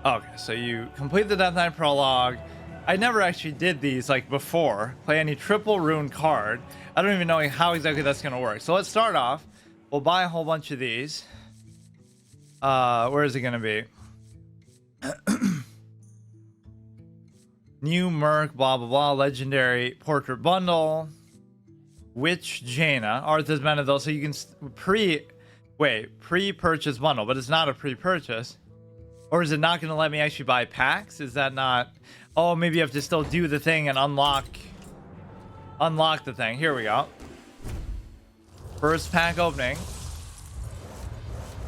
Okay, so you complete the Death Knight prologue. I never actually did these like before. Play any triple rune card. I don't even know how exactly that's gonna work. So let's start off. We'll buy a whole bunch of these. Where is it gonna be? New Merc, blah blah blah, legendary portrait bundle. Witch Jaina, Arthur's Menadol. So you can pre-purchase bundle, but it's not a pre-purchase. Or is it not going to let me actually buy packs? Is that not? Oh, maybe you have to still do the thing and unlock the thing. Here we go. First pack opening.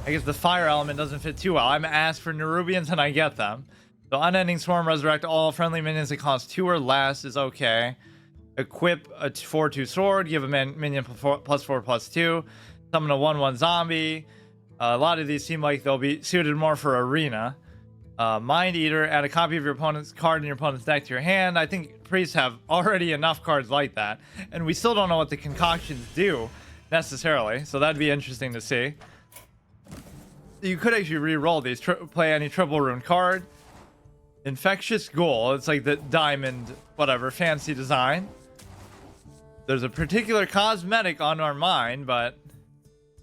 I guess the fire element doesn't fit too well. I'm asked for Nerubians and I get them. So Unending Swarm, resurrect all friendly minions that cost 2 or less is okay. Equip a 4/2 sword, give a minion +4/+2. Summon a 1/1 zombie. A lot of these seem like they'll be suited more for arena. Mind Eater, add a copy of your opponent's card in your opponent's deck to your hand. I think priests have already enough cards like that. And we still don't know what the concoctions do necessarily. So that'd be interesting to see. You could actually re-roll these, play any triple rune card. Infectious Ghoul, it's like the diamond, whatever, fancy design. There's a particular cosmetic on our mind, but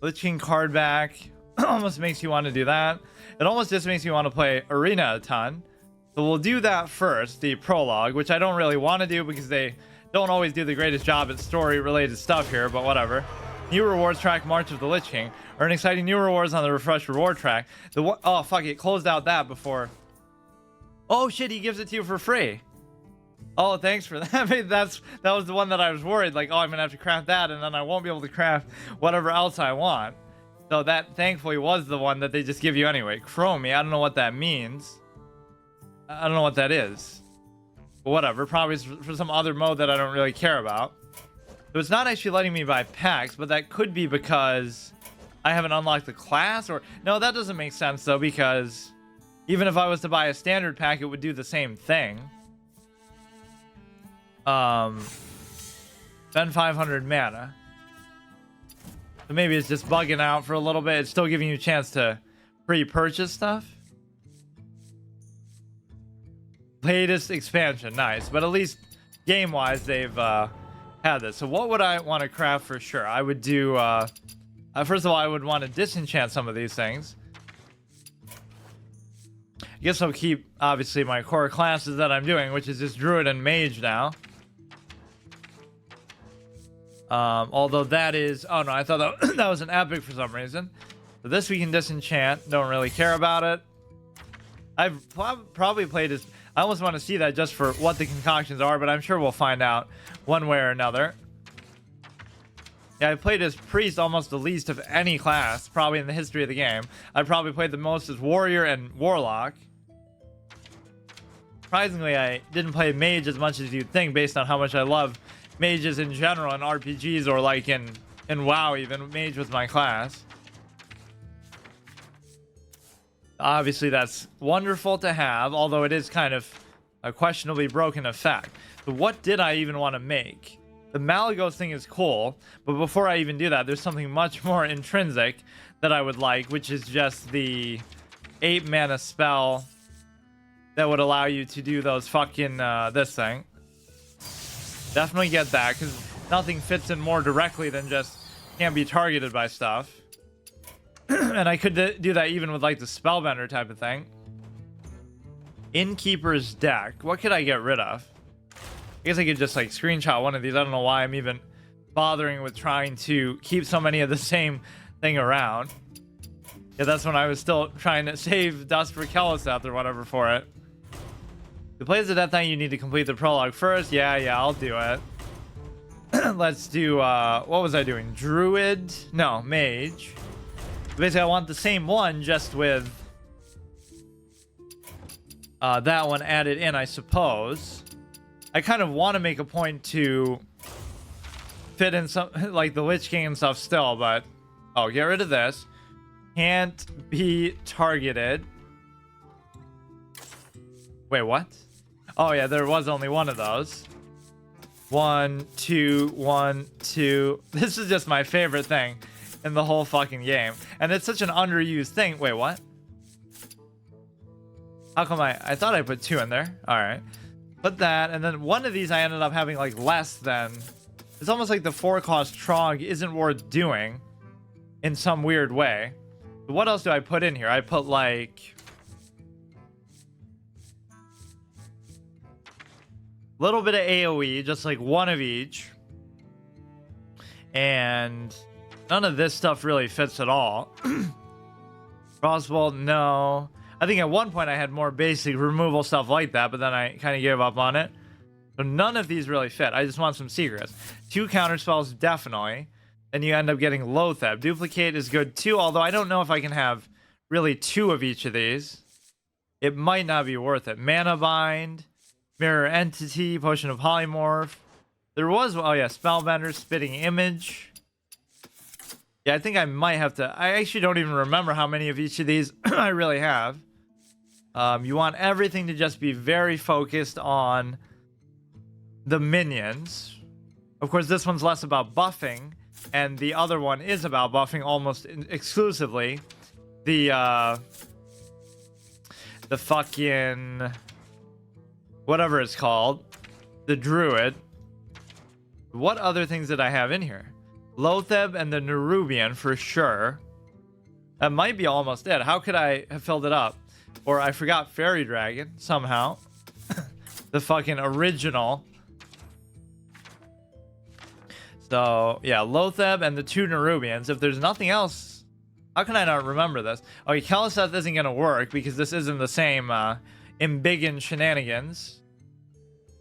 Lich King card back almost makes you want to do that. It almost just makes you want to play Arena a ton. So we'll do that first, the prologue, which I don't really want to do because they don't always do the greatest job at story-related stuff here, but whatever. New rewards track, March of the Lich King. Earn exciting new rewards on the refresh reward track. Oh, fuck, it closed out that before. Oh, shit, he gives it to you for free. Oh, thanks for that. That was the one that I was worried, like, oh, I'm gonna have to craft that and then I won't be able to craft whatever else I want. So that thankfully was the one that they just give you anyway. Chromie, I don't know what that means. I don't know what that is. But whatever, probably for some other mode that I don't really care about. So it's not actually letting me buy packs, but that could be because I haven't unlocked the class, or no, that doesn't make sense though, because even if I was to buy a standard pack, it would do the same thing. Spend 500 mana. So maybe it's just bugging out for a little bit. It's still giving you a chance to pre-purchase stuff. Latest expansion, nice. But at least game-wise, they've had this. So what would I want to craft for sure? I would do, first of all, I would want to disenchant some of these things. I guess I'll keep, obviously, my core classes that I'm doing, which is just Druid and Mage now. Although that is... Oh, no, I thought that was an epic for some reason. So this we can disenchant. Don't really care about it. I've probably played as... I almost want to see that just for what the concoctions are, but I'm sure we'll find out one way or another. Yeah, I played as Priest almost the least of any class, probably in the history of the game. I probably played the most as Warrior and Warlock. Surprisingly, I didn't play Mage as much as you'd think, based on how much I love mages in general in RPGs, or like in WoW even. Mage was my class. Obviously, that's wonderful to have, although it is kind of a questionably broken effect. So what did I even want to make? The Malagos thing is cool, but before I even do that, there's something much more intrinsic that I would like, which is just the 8 mana spell that would allow you to do those fucking, this thing. Definitely get that, because nothing fits in more directly than just can't be targeted by stuff. And I could do that even with like the Spellbender type of thing. Innkeeper's deck. What could I get rid of? I guess I could just like screenshot one of these. I don't know why I'm even bothering with trying to keep so many of the same thing around. Yeah, that's when I was still trying to save dust for kel'thuzad or whatever for it. To play as the Death Knight, you need to complete the prologue first. Yeah, I'll do it. Let's do, what was I doing? Druid? No, Mage. Basically, I want the same one, just with that one added in, I suppose. I kind of want to make a point to fit in some, like the Lich King and stuff still, but... Oh, get rid of this. Can't be targeted. Wait, what? Oh, yeah, there was only one of those. 1, 2, 1, 2. This is just my favorite thing in the whole fucking game. And it's such an underused thing. Wait, what? How come I thought I put 2 in there. All right. Put that. And then one of these I ended up having like less than. It's almost like the 4-cost Trog isn't worth doing in some weird way. What else do I put in here? I put like a little bit of AoE, just like 1 of each. And none of this stuff really fits at all. Crossbow, no. I think at one point I had more basic removal stuff like that, but then I kind of gave up on it. So none of these really fit. I just want some secrets. 2 counter spells, definitely. Then you end up getting Loatheb. Duplicate is good too, although I don't know if I can have really 2 of each of these. It might not be worth it. Mana Bind, Mirror Entity, Potion of Polymorph. There was, oh yeah, Spellbender, Spitting Image. Yeah, I think I might have to. I actually don't even remember how many of each of these I really have. You want everything to just be very focused on the minions. Of course, this one's less about buffing, and the other one is about buffing almost exclusively. The fucking whatever it's called, the druid. What other things did I have in here? Loatheb and the Nerubian for sure. That might be almost it. How could I have filled it up? Or I forgot Fairy Dragon somehow. The fucking original. So yeah, Loatheb and the 2 Nerubians. If there's nothing else, how can I not remember this? Okay, kel'thuzad isn't gonna work because this isn't the same embiggen shenanigans.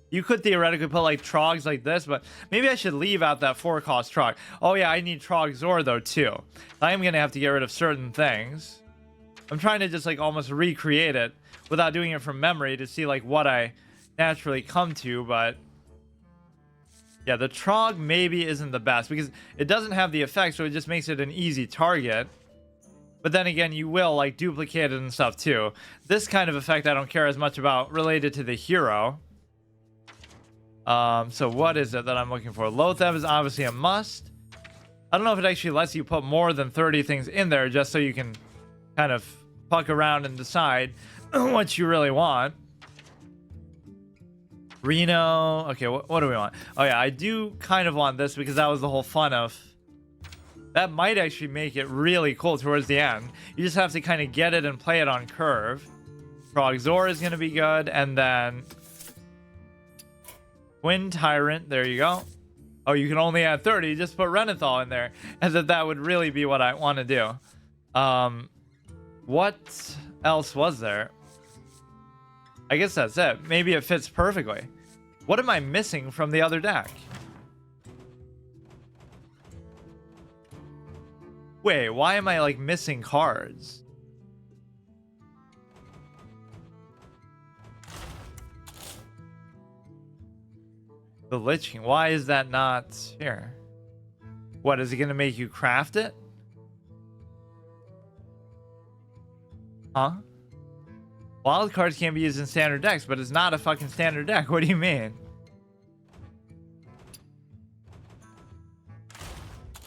You could theoretically put like Trogs like this, but maybe I should leave out that 4-cost Trog. Oh yeah, I need Trog Zor though too. I am gonna have to get rid of certain things. I'm trying to just like almost recreate it without doing it from memory to see like what I naturally come to, but yeah, the Trog maybe isn't the best because it doesn't have the effect, so it just makes it an easy target. But then again, you will like duplicate it and stuff too. This kind of effect I don't care as much about related to the hero. So what is it that I'm looking for? Loatheb is obviously a must. I don't know if it actually lets you put more than 30 things in there just so you can kind of fuck around and decide what you really want. Reno. Okay, what do we want? Oh yeah, I do kind of want this because that was the whole fun of. That might actually make it really cool towards the end. You just have to kind of get it and play it on curve. Frogzor is going to be good, and then Twin Tyrant, there you go. Oh, you can only add 30. Just put Renethal in there, as if that would really be what I want to do. What else was there? I guess that's it. Maybe it fits perfectly. What am I missing from the other deck? Wait, why am I like missing cards? The Lich King. Why is that not here? What, is it going to make you craft it? Huh? Wild cards can't be used in standard decks, but it's not a fucking standard deck. What do you mean?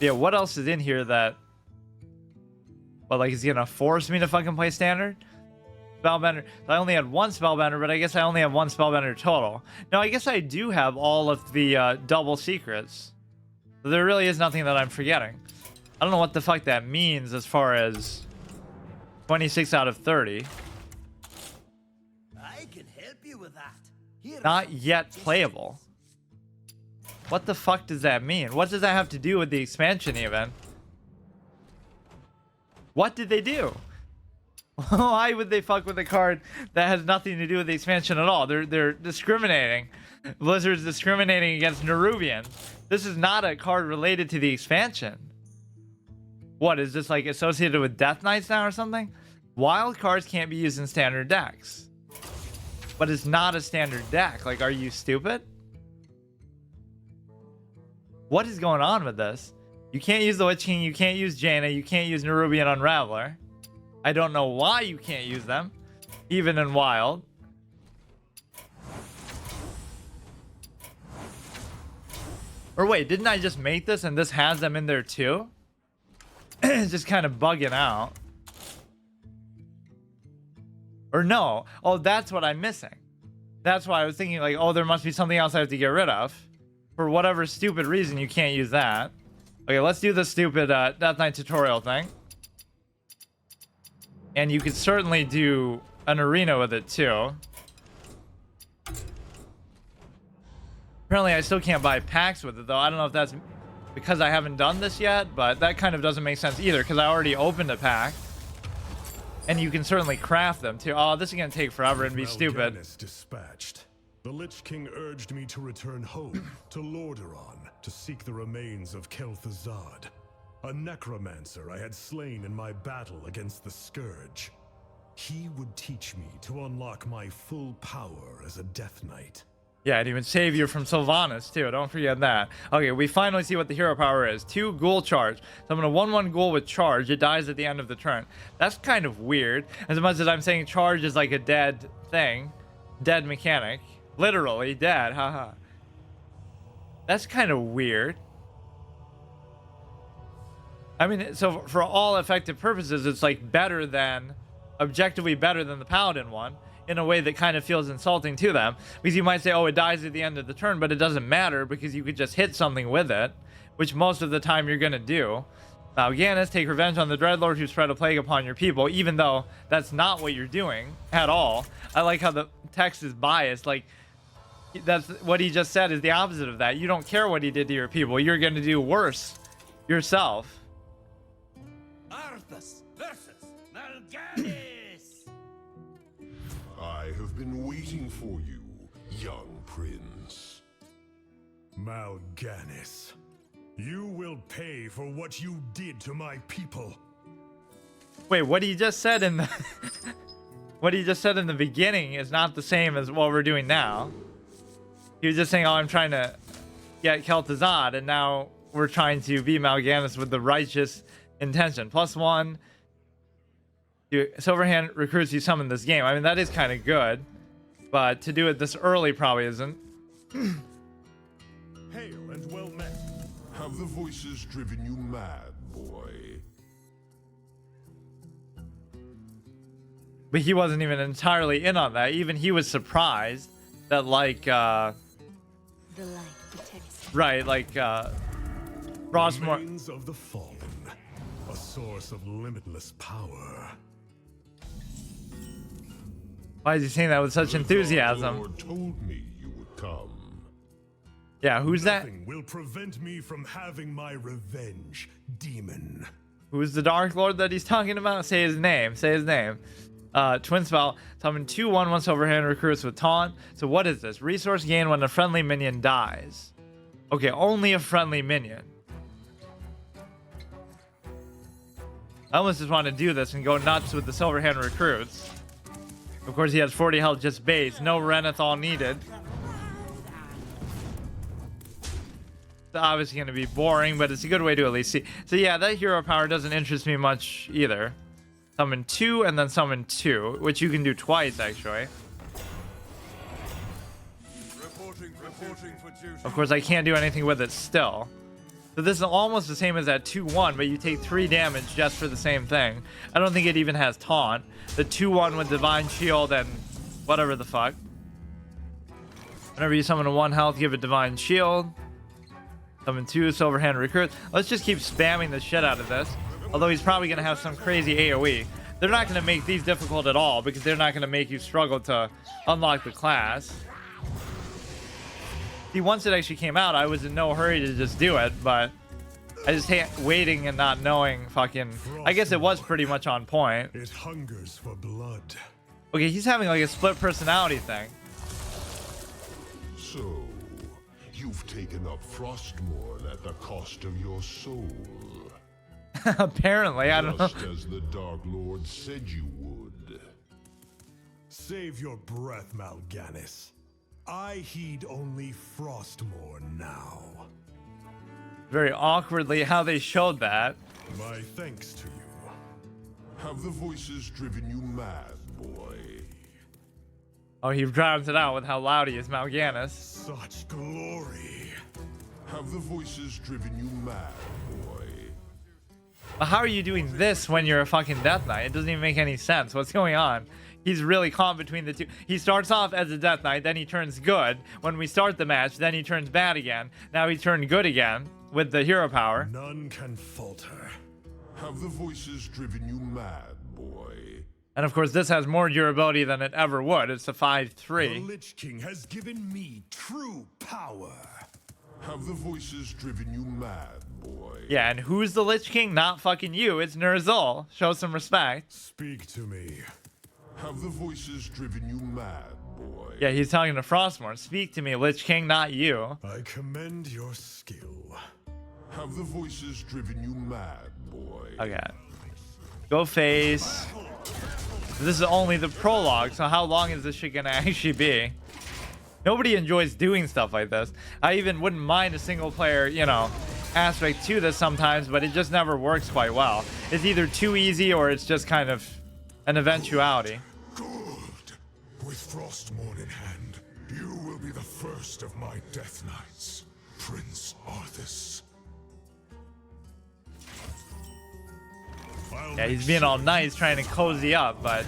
Yeah, what else is in here that... Well, like, is he gonna force me to fucking play standard? Spellbender. I only had 1 Spellbender, but I guess I only have 1 Spellbender total. Now, I guess I do have all of the double secrets. So there really is nothing that I'm forgetting. I don't know what the fuck that means as far as 26 out of 30. I can help you with that. Here, Not yet playable. What the fuck does that mean? What does that have to do with the expansion even? What did they do? Why would they fuck with a card that has nothing to do with the expansion at all? They're discriminating. Blizzard's discriminating against Nerubians. This is not a card related to the expansion. What, is this like associated with Death Knights now or something? Wild cards can't be used in standard decks. But it's not a standard deck. Like, are you stupid? What is going on with this? You can't use the Witch King, you can't use Jaina, you can't use Nerubian Unraveler. I don't know why you can't use them, even in Wild. Or wait, didn't I just make this and this has them in there too? It's just kind of bugging out. Or no. Oh, that's what I'm missing. That's why I was thinking like, oh, there must be something else I have to get rid of. For whatever stupid reason, you can't use that. Okay, let's do the stupid Death Knight tutorial thing. And you could certainly do an arena with it too. Apparently, I still can't buy packs with it though. I don't know if that's because I haven't done this yet, but that kind of doesn't make sense either because I already opened a pack. And you can certainly craft them too. Oh, this is gonna take forever and be stupid. Dispatched. The Lich King urged me to return home to Lordaeron to seek the remains of Kel'thuzad, a necromancer I had slain in my battle against the Scourge. He would teach me to unlock my full power as a Death Knight. Yeah, and even save you from Sylvanas too. Don't forget that. Okay, we finally see what the hero power is. 2 ghoul charge. So I'm gonna 1/1 ghoul with charge. It dies at the end of the turn. That's kind of weird. As much as I'm saying charge is like a dead thing, dead mechanic, literally dead. Haha. That's kind of weird. I mean, so for all effective purposes, it's like better than, objectively better than the paladin one. In a way that kind of feels insulting to them, because you might say, oh, it dies at the end of the turn, but it doesn't matter because you could just hit something with it, which most of the time you're gonna do. Mal'Ganis, take revenge on the Dreadlord who spread a plague upon your people, even though that's not what you're doing at all. I like how the text is biased. Like, that's what he just said is the opposite of that. You don't care what he did to your people. You're gonna do worse yourself. Arthas versus Mal'Ganis. I have been waiting for you, young prince. Mal'Ganis, you will pay for what you did to my people. Wait, what he just said in the what he just said in the beginning is not the same as what we're doing now. He was just saying, oh, I'm trying to get kel'thuzad, and now we're trying to be Mal'Ganis with the righteous intention. +1. Silverhand recruits you summon this game. I mean, that is kind of good, but to do it this early probably isn't. Hail and well met. Have the voices driven you mad, boy? But he wasn't even entirely in on that. Even he was surprised that, like, The light protects. right, like, Frostmore. Remains of the Fallen, a source of limitless power. Why is he saying that with such The enthusiasm? Lord told me you would come. Yeah, who's that? Nothing will prevent me from having my revenge, demon. Who's the Dark Lord that he's talking about? Say his name. Say his name. Twin spell. Summon 2/1/1 Silverhand recruits with taunt. So what is this? Resource gain when a friendly minion dies. Okay, only a friendly minion. I almost just want to do this and go nuts with the Silverhand recruits. Of course, he has 40 health just base. No Renethal needed. It's obviously going to be boring, but it's a good way to at least see. So yeah, that hero power doesn't interest me much either. Summon 2 and then summon 2, which you can do twice, actually. Reporting for duty. Of course, I can't do anything with it still. So this is almost the same as that 2/1, but you take 3 damage just for the same thing. I don't think it even has taunt. The 2/1 with Divine Shield and whatever the fuck. Whenever you summon a 1 health, give it Divine Shield. Summon 2 Silverhand Recruit. Let's just keep spamming the shit out of this. Although he's probably going to have some crazy AoE. They're not going to make these difficult at all because they're not going to make you struggle to unlock the class. See, once it actually came out, I was in no hurry to just do it, but I just hate waiting and not knowing fucking... I guess it was pretty much on point. It hungers for blood. Okay, he's having like a split personality thing. So, you've taken up Frostmourne at the cost of your soul. Apparently, I don't know. Just as the Dark Lord said you would. Save your breath, Mal'Ganis. I heed only Frostmourne now. Very awkwardly how they showed that. My thanks to you. Have the voices driven you mad, boy? Oh, he drowns it out with how loud he is, Mal'Ganis. Such glory. Have the voices driven you mad, boy? But how are you doing this when you're a fucking Death Knight? It doesn't even make any sense. What's going on? He's really caught between the two. He starts off as a Death Knight, then he turns good. When we start the match, then he turns bad again. Now he turned good again with the hero power. None can falter. Have the voices driven you mad, boy? And of course, this has more durability than it ever would. It's a The 5-3. Lich King has given me true power. Have the voices driven you mad, boy? Yeah, and who's the Lich King? Not fucking you. It's ner'zhul. Show some respect. Speak to me. Have the voices driven you mad, boy? Yeah, he's talking to Frostmourne. Speak to me, Lich King, not you. I commend your skill. Have the voices driven you mad, boy? Okay. Go face. This is only the prologue, so how long is this shit gonna actually be? Nobody enjoys doing stuff like this. I even wouldn't mind a single player, you know, aspect to this sometimes, but it just never works quite well. It's either too easy or it's just kind of an eventuality. Good. With Frostmourne in hand, you will be the first of my Death Knights, Prince Arthas. Yeah, he's being all nice, trying to cozy up, but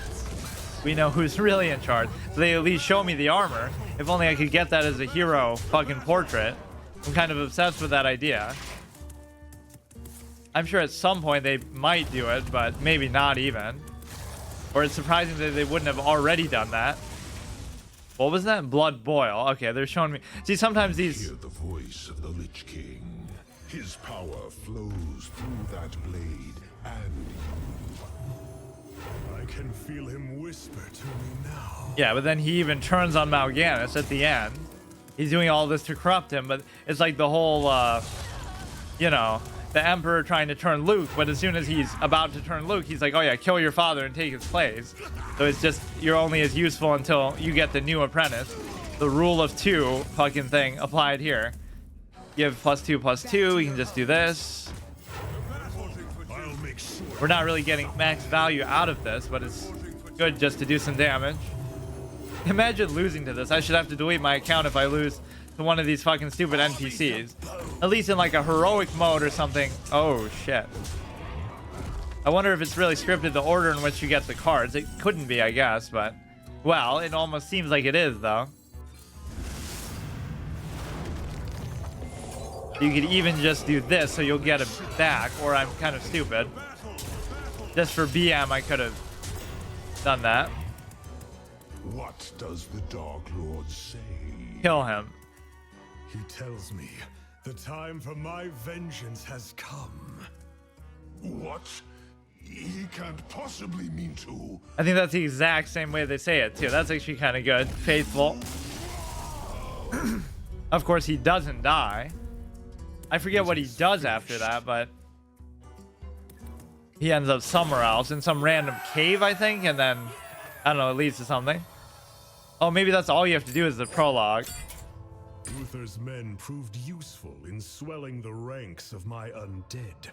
we know who's really in charge. So they at least show me the armor. If only I could get that as a hero fucking portrait. I'm kind of obsessed with that idea. I'm sure at some point they might do it, but maybe not even. Or it's surprising that they wouldn't have already done that. What was that? Blood boil. Okay, they're showing me. See, sometimes these... Hear the voice of the Lich King. His power flows through that blade and I can feel him whisper to me now. Yeah, but then he even turns on Mal'Ganis at the end. He's doing all this to corrupt him, but it's like the whole, you know, the Emperor trying to turn Luke, but as soon as he's about to turn Luke, he's like, oh yeah, kill your father and take his place. So it's just, you're only as useful until you get the new apprentice. The rule of 2 fucking thing applied here. Give +2/+2, we can just do this. I'll make sure. We're not really getting max value out of this, but it's good just to do some damage. Imagine losing to this. I should have to delete my account if I lose to one of these fucking stupid NPCs. At least in like a heroic mode or something. Oh shit. I wonder if it's really scripted, the order in which you get the cards. It couldn't be, I guess, but... Well, it almost seems like it is, though. You could even just do this so you'll get it back, or I'm kind of stupid. Just for BM, I could have done that. what does the Dark Lord say? Kill him. He tells me the time for my vengeance has come. What? He can't possibly mean to. I think that's the exact same way they say it, too. That's actually kind of good. Faithful. Of course, he doesn't die. I forget what he does after that, but... he ends up somewhere else, in some random cave, I think, and then... I don't know, it leads to something. Oh, maybe that's all you have to do is the prologue. Uther's men proved useful in swelling the ranks of my undead.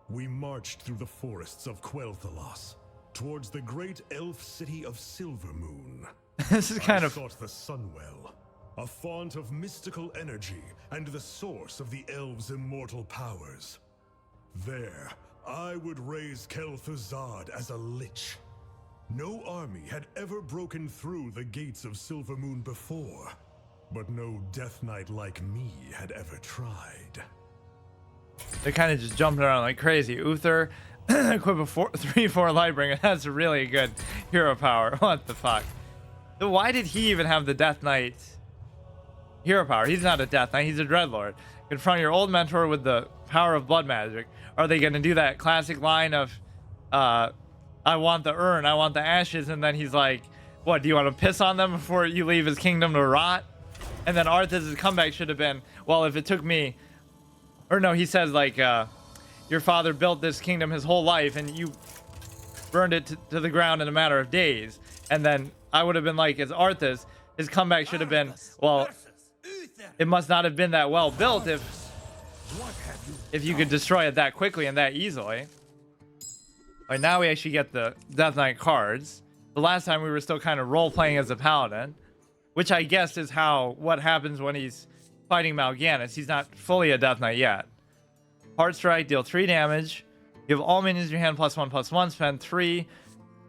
We marched through the forests of Quel'thuzad towards the great elf city of Silvermoon. This is kind I of... sought the Sunwell, a font of mystical energy and the source of the elves' immortal powers. There, I would raise kel'thuzad as a lich. No army had ever broken through the gates of Silvermoon before, but no Death Knight like me had ever tried. They're kind of just jumping around like crazy. Uther, equip a 3/4 Lightbringer. That's really good hero power. What the fuck? So why did he even have the Death Knight hero power? He's not a Death Knight. He's a Dreadlord. Confront your old mentor with the power of blood magic. Are they going to do that classic line of, I want the urn, I want the ashes, and then he's like, what, do you want to piss on them before you leave his kingdom to rot? And then Arthas' comeback should have been, well, if it took me... Or no, he says like, your father built this kingdom his whole life and you burned it to the ground in a matter of days. And then I would have been like, as Arthas, his comeback should have been, well, it must not have been that well built if you could destroy it that quickly and that easily. All right, now we actually get the Death Knight cards. The last time we were still kind of role-playing as a paladin, which I guess is what happens when he's fighting Mal'Ganis. He's not fully a Death Knight yet. Heart Strike, deal 3 damage. Give all minions in your hand +1/+1. Spend 3.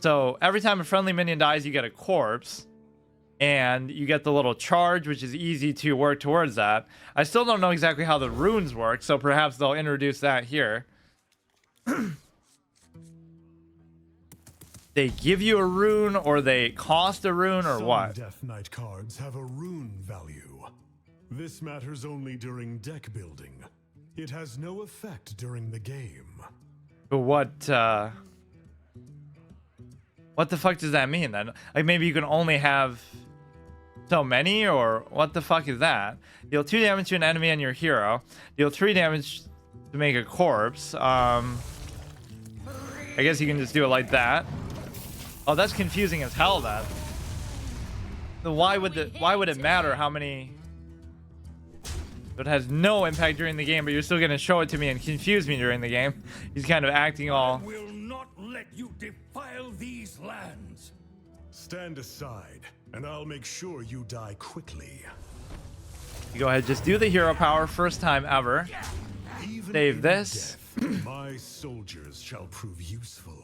So every time a friendly minion dies, you get a corpse. And you get the little charge, which is easy to work towards that. I still don't know exactly how the runes work, so perhaps they'll introduce that here. They give you a rune, or they cost a rune, or Some what? Death Knight cards have a rune value. This matters only during deck building. It has no effect during the game. But what the fuck does that mean then? Like maybe you can only have so many, or what the fuck is that? Deal 2 damage to an enemy and your hero. Deal 3 damage to make a corpse. I guess you can just do it like that. Oh, that's confusing as hell. Then. So why would it matter how many? It has no impact during the game, but you're still gonna show it to me and confuse me during the game. He's kind of acting all. I will not let you defile these lands. Stand aside, and I'll make sure you die quickly. You go ahead, just do the hero power first time ever. Even Save in this. death, my soldiers shall prove useful.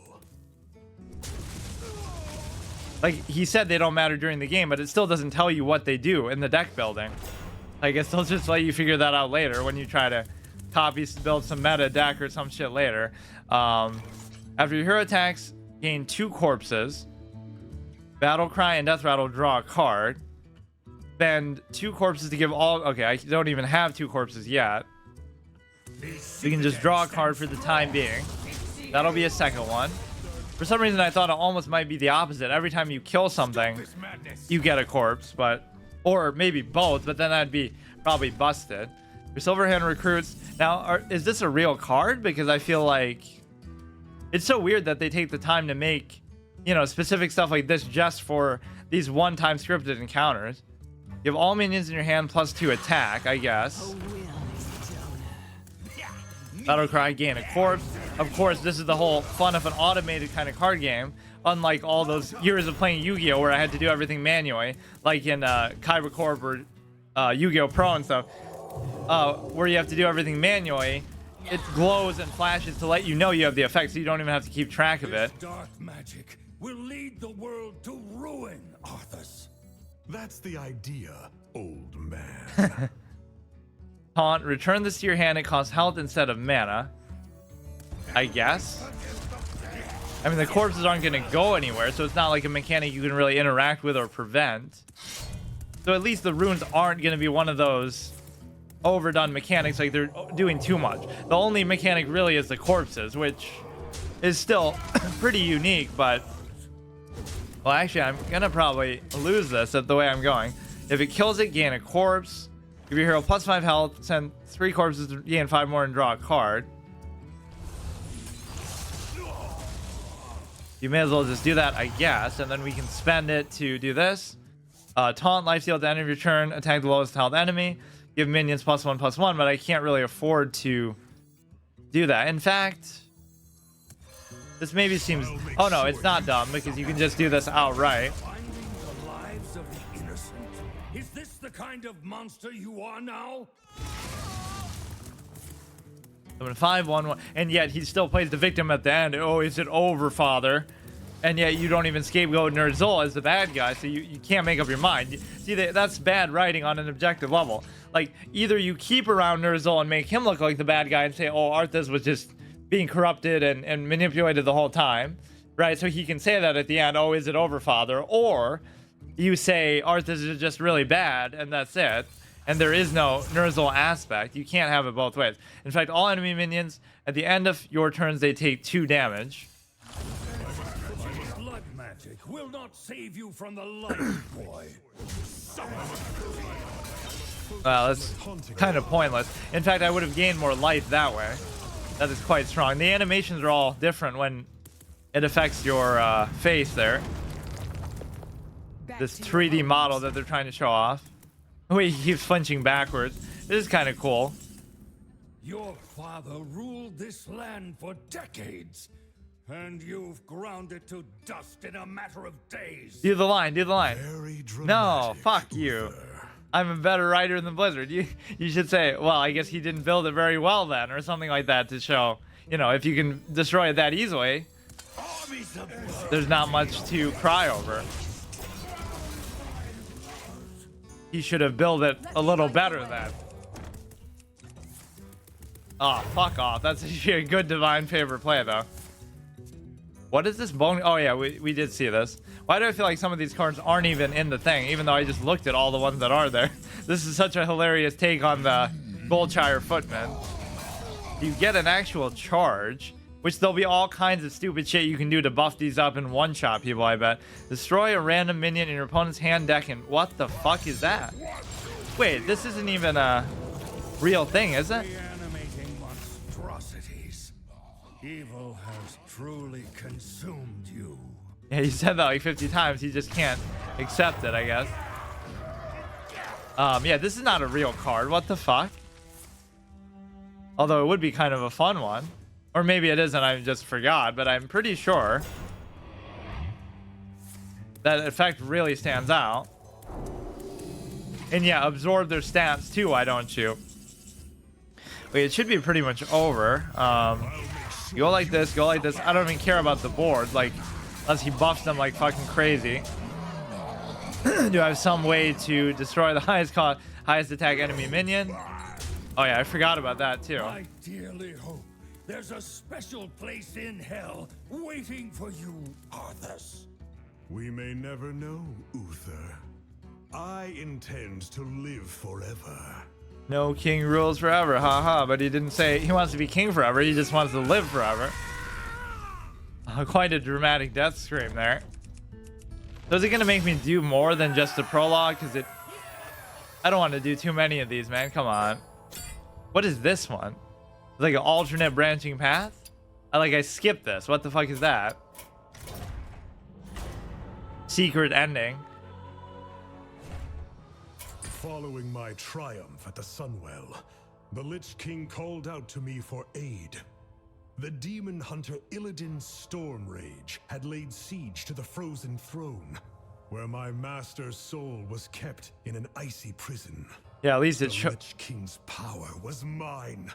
Like he said, they don't matter during the game, but it still doesn't tell you what they do in the deck building. I guess they'll just let you figure that out later when you try to build some meta deck or some shit later. After your hero attacks, gain 2 corpses. Battle Cry and Death Rattle draw a card. Spend 2 corpses to give all. Okay, I don't even have 2 corpses yet. So you can just draw a card for the time being. That'll be a second one. For some reason, I thought it almost might be the opposite. Every time you kill something, you get a corpse, or maybe both, but then that'd be probably busted. Your Silverhand recruits. Now, is this a real card? Because I feel like it's so weird that they take the time to make, specific stuff like this just for these one-time scripted encounters. You have all minions in your hand plus 2 attack, I guess. Battle Cry, gain a corpse. Of course, this is the whole fun of an automated kind of card game. Unlike all those years of playing Yu-Gi-Oh! Where I had to do everything manually, like in Kyber Corp or Yu-Gi-Oh! Pro and stuff, where you have to do everything manually. It glows and flashes to let you know you have the effect, so you don't even have to keep track of it. This dark magic will lead the world to ruin, Arthas. That's the idea, old man. Taunt, return this to your hand. It costs health instead of mana. I guess. I mean, the corpses aren't going to go anywhere, so it's not like a mechanic you can really interact with or prevent. So at least the runes aren't going to be one of those overdone mechanics, like they're doing too much. The only mechanic really is the corpses, which is still pretty unique, but... Well, actually, I'm going to probably lose this at the way I'm going. If it kills it, gain a corpse. Give your hero plus 5 health, send 3 corpses to gain 5 more and draw a card. You may as well just do that, I guess, and then we can spend it to do this. Taunt, lifesteal at the end of your turn, attack the lowest health enemy, give minions +1/+1, but I can't really afford to do that. In fact, this maybe seems... Oh no, it's not dumb, because you can just do this outright. Finding the lives of the innocent. Is this the kind of monster you are now? I'm gonna 5/1/1, and yet he still plays the victim at the end. Oh, is it over, father? And yet you don't even scapegoat ner'zhul as the bad guy, so you can't make up your mind. See, that's bad writing on an objective level. Like, either you keep around ner'zhul and make him look like the bad guy and say, oh, Arthas was just being corrupted and manipulated the whole time, right? So he can say that at the end, oh, is it over, father? Or you say Arthas is just really bad, and that's it. And there is no ner'zhul aspect. You can't have it both ways. In fact, all enemy minions, at the end of your turns, they take 2 damage. Blood magic will not save you from the light, boy. Well, that's kind of pointless. In fact, I would have gained more life that way. That is quite strong. The animations are all different when it affects your face there. This 3D model that they're trying to show off. Wait, he keeps flinching backwards. This is kind of cool. Your father ruled this land for decades, and you've ground it to dust in a matter of days. Do the line, do the line. Very dramatic, No, fuck you. Uther. I'm a better writer than Blizzard. You should say, well, I guess he didn't build it very well then, or something like that to show, if you can destroy it that easily. there's not much to cry over. He should have built it a little better then. Oh, fuck off. That's actually a good divine favor play, though. What is this bone? Oh, yeah, we did see this. Why do I feel like some of these cards aren't even in the thing, even though I just looked at all the ones that are there? This is such a hilarious take on the Goldshire Footman. You get an actual charge, which there'll be all kinds of stupid shit you can do to buff these up in one-shot people, I bet. Destroy a random minion in your opponent's hand deck, and what the fuck is that? Wait, this isn't even a real thing, is it? Reanimating monstrosities. Evil has truly consumed you. Yeah, he said that like 50 times. He just can't accept it, I guess. Yeah, this is not a real card. What the fuck? Although it would be kind of a fun one. Or maybe it isn't, I just forgot, but I'm pretty sure that effect really stands out. And yeah, absorb their stats too, why don't you? Wait, it should be pretty much over. Go like this, go like this. I don't even care about the board, like, unless he buffs them like fucking crazy. Do I have some way to destroy the highest attack enemy minion? Oh yeah, I forgot about that too. I dearly hope there's a special place in hell waiting for you, Arthas. We may never know, Uther. I intend to live forever. No king rules forever, haha. But he didn't say he wants to be king forever. He just wants to live forever. Quite a dramatic death scream there. So is it gonna make me do more than just the prologue? Because I don't want to do too many of these, man. Come on. What is this one? It's like an alternate branching path? I skipped this. What the fuck is that? Secret ending. Following my triumph at the Sunwell, the Lich King called out to me for aid. The demon hunter Illidan's storm rage had laid siege to the frozen throne, where my master's soul was kept in an icy prison. Yeah, at least it The Lich King's power was mine.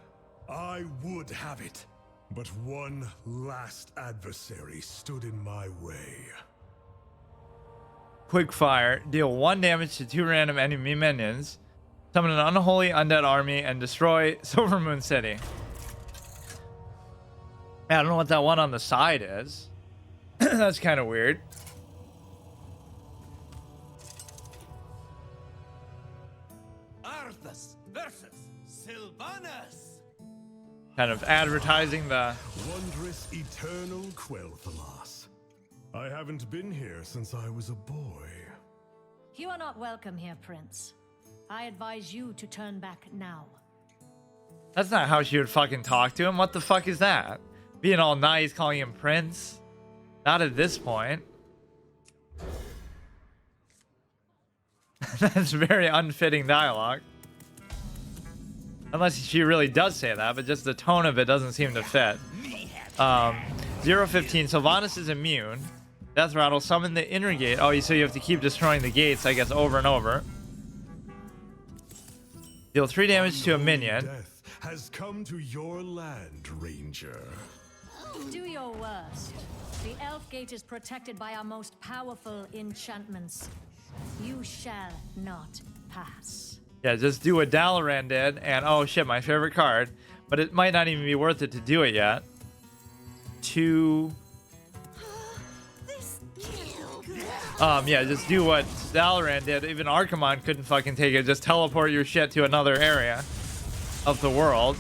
I would have it. But one last adversary stood in my way. Quick fire. Deal 1 damage to 2 random enemy minions. Summon an unholy undead army and destroy Silvermoon City. I don't know what that one on the side is. That's kind of weird. Arthas versus Sylvanas. Kind of advertising the... Wondrous eternal kel'thuzad. I haven't been here since I was a boy. You are not welcome here, Prince. I advise you to turn back now. That's not how she would fucking talk to him. What the fuck is that? Being all nice, calling him Prince? Not at this point. That's very unfitting dialogue. Unless she really does say that, but just the tone of it doesn't seem to fit. 0-15, Sylvanas is immune. Death Rattle, summon the inner gate. Oh, so you have to keep destroying the gates, I guess, over and over. Deal 3 damage to a minion. Death has come to your land, Ranger. Do your worst. The Elf Gate is protected by our most powerful enchantments. You shall not pass. Yeah, just do what Dalaran did, and oh shit, my favorite card. But it might not even be worth it to do it yet. Yeah, just do what Dalaran did. Even Archimonde couldn't fucking take it. Just teleport your shit to another area of the world.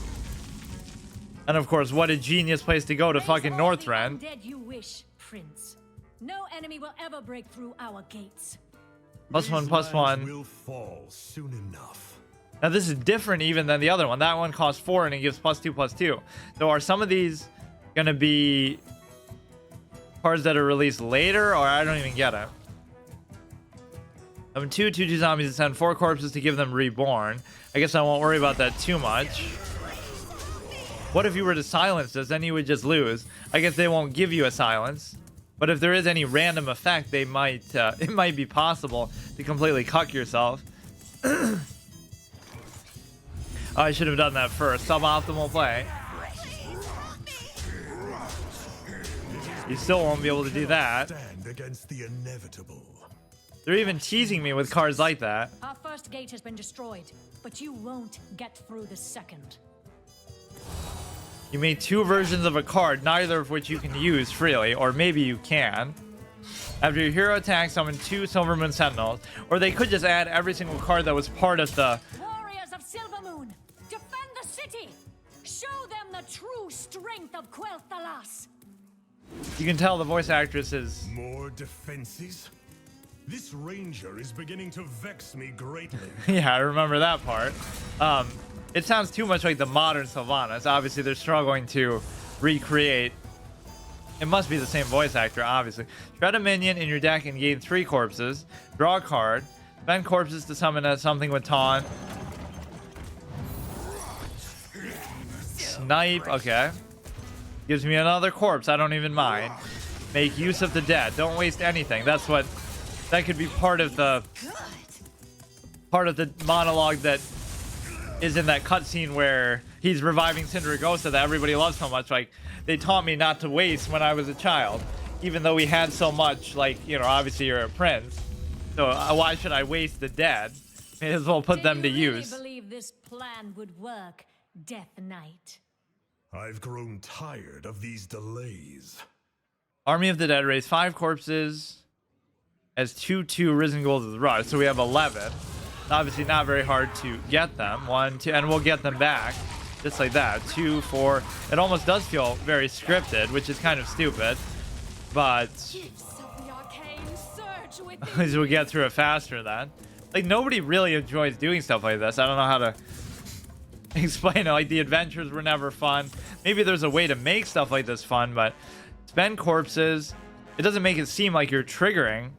And of course, what a genius place to go to fucking Northrend. Dead you wish, Prince. No enemy will ever break through our gates. +1/+1. Will fall soon enough. Now this is different even than the other one. That one costs 4 and it gives +2/+2. So are some of these gonna be cards that are released later, or I don't even get it? 2/2 zombies to send 4 corpses to give them reborn. I guess I won't worry about that too much. What if you were to silence this? Then you would just lose. I guess they won't give you a silence. But if there is any random effect, they might it might be possible to completely cuck yourself. Oh, I should have done that first. Suboptimal play. You still won't be able to do that. Stand against the inevitable. They're even teasing me with cards like that. Our first gate has been destroyed, but you won't get through the second. You made 2 versions of a card, neither of which you can use freely, or maybe you can. After your hero attacks, summon 2 Silver Moon Sentinels, or they could just add every single card that was part of the... Warriors of Silvermoon, defend the city! Show them the true strength of kel'thuzad! You can tell the voice actress is... More defenses? This ranger is beginning to vex me greatly. Yeah, I remember that part. It sounds too much like the modern Sylvanas. Obviously, they're struggling to recreate. It must be the same voice actor, obviously. Shred a minion in your deck and gain 3 corpses. Draw a card. Spend corpses to summon something with taunt. Snipe, okay. Gives me another corpse, I don't even mind. Make use of the dead. Don't waste anything. That's what... That could be part of the monologue that is in that cutscene where he's reviving Cindergosa that everybody loves so much. Like, they taught me not to waste when I was a child, even though we had so much. Like, you know, obviously you're a prince, so why should I waste the dead? May as well put them to use. Do you really believe this plan would work, Death Knight? I've grown tired of these delays. Army of the Dead, raise 5 corpses as 2/2 Risen Gold of the Rush, so we have 11. Obviously not very hard to get them. 1, 2, and we'll get them back just like that. 2, 4. It almost does feel very scripted, which is kind of stupid, but at least we'll get through it faster then. Like, nobody really enjoys doing stuff like this. I don't know how to explain it. Like, the adventures were never fun. Maybe there's a way to make stuff like this fun, but spend corpses. It doesn't make it seem like you're triggering.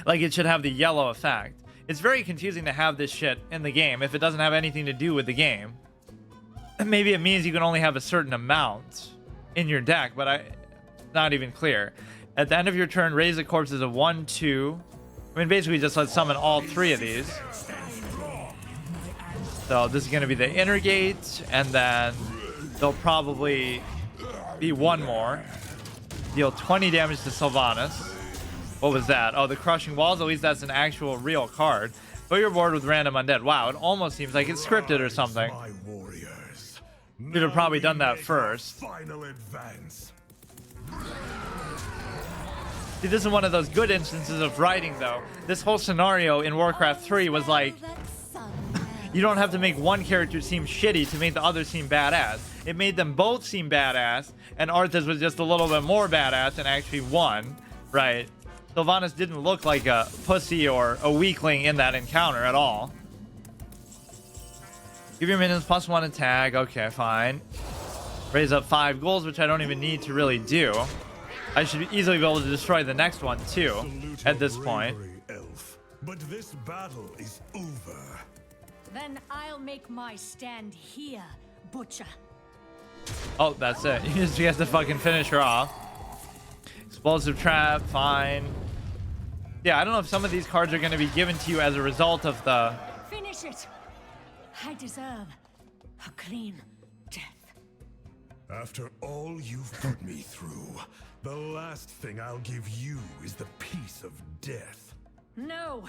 Like, it should have the yellow effect. It's very confusing to have this shit in the game if it doesn't have anything to do with the game. And maybe it means you can only have a certain amount in your deck, but not even clear. At the end of your turn, raise the corpses of 1, 2. I mean, basically just let's summon all 3 of these. So this is going to be the inner gate, and then there'll probably be 1 more. Deal 20 damage to Sylvanas. What was that? Oh, the Crushing Walls. At least that's an actual real card. Fill your board with random undead. Wow, it almost seems like it's scripted or something. My warriors. Should have probably done that first. Final advance. See, this is one of those good instances of writing, though. This whole scenario in Warcraft 3 was like, you don't have to make one character seem shitty to make the other seem badass. It made them both seem badass, and Arthas was just a little bit more badass and actually won, right? Sylvanas didn't look like a pussy or a weakling in that encounter at all. Give your minions +1 attack. Okay, fine. Raise up 5 goals, which I don't even need to really do. I should easily be able to destroy the next one, too, at this point. Elf. But this battle is over. Then I'll make my stand here, Butcher. Oh, that's it. You just have to fucking finish her off. Explosive Trap, fine. Yeah, I don't know if some of these cards are going to be given to you as a result of the... Finish it. I deserve a clean death. After all you've put me through, the last thing I'll give you is the peace of death. No,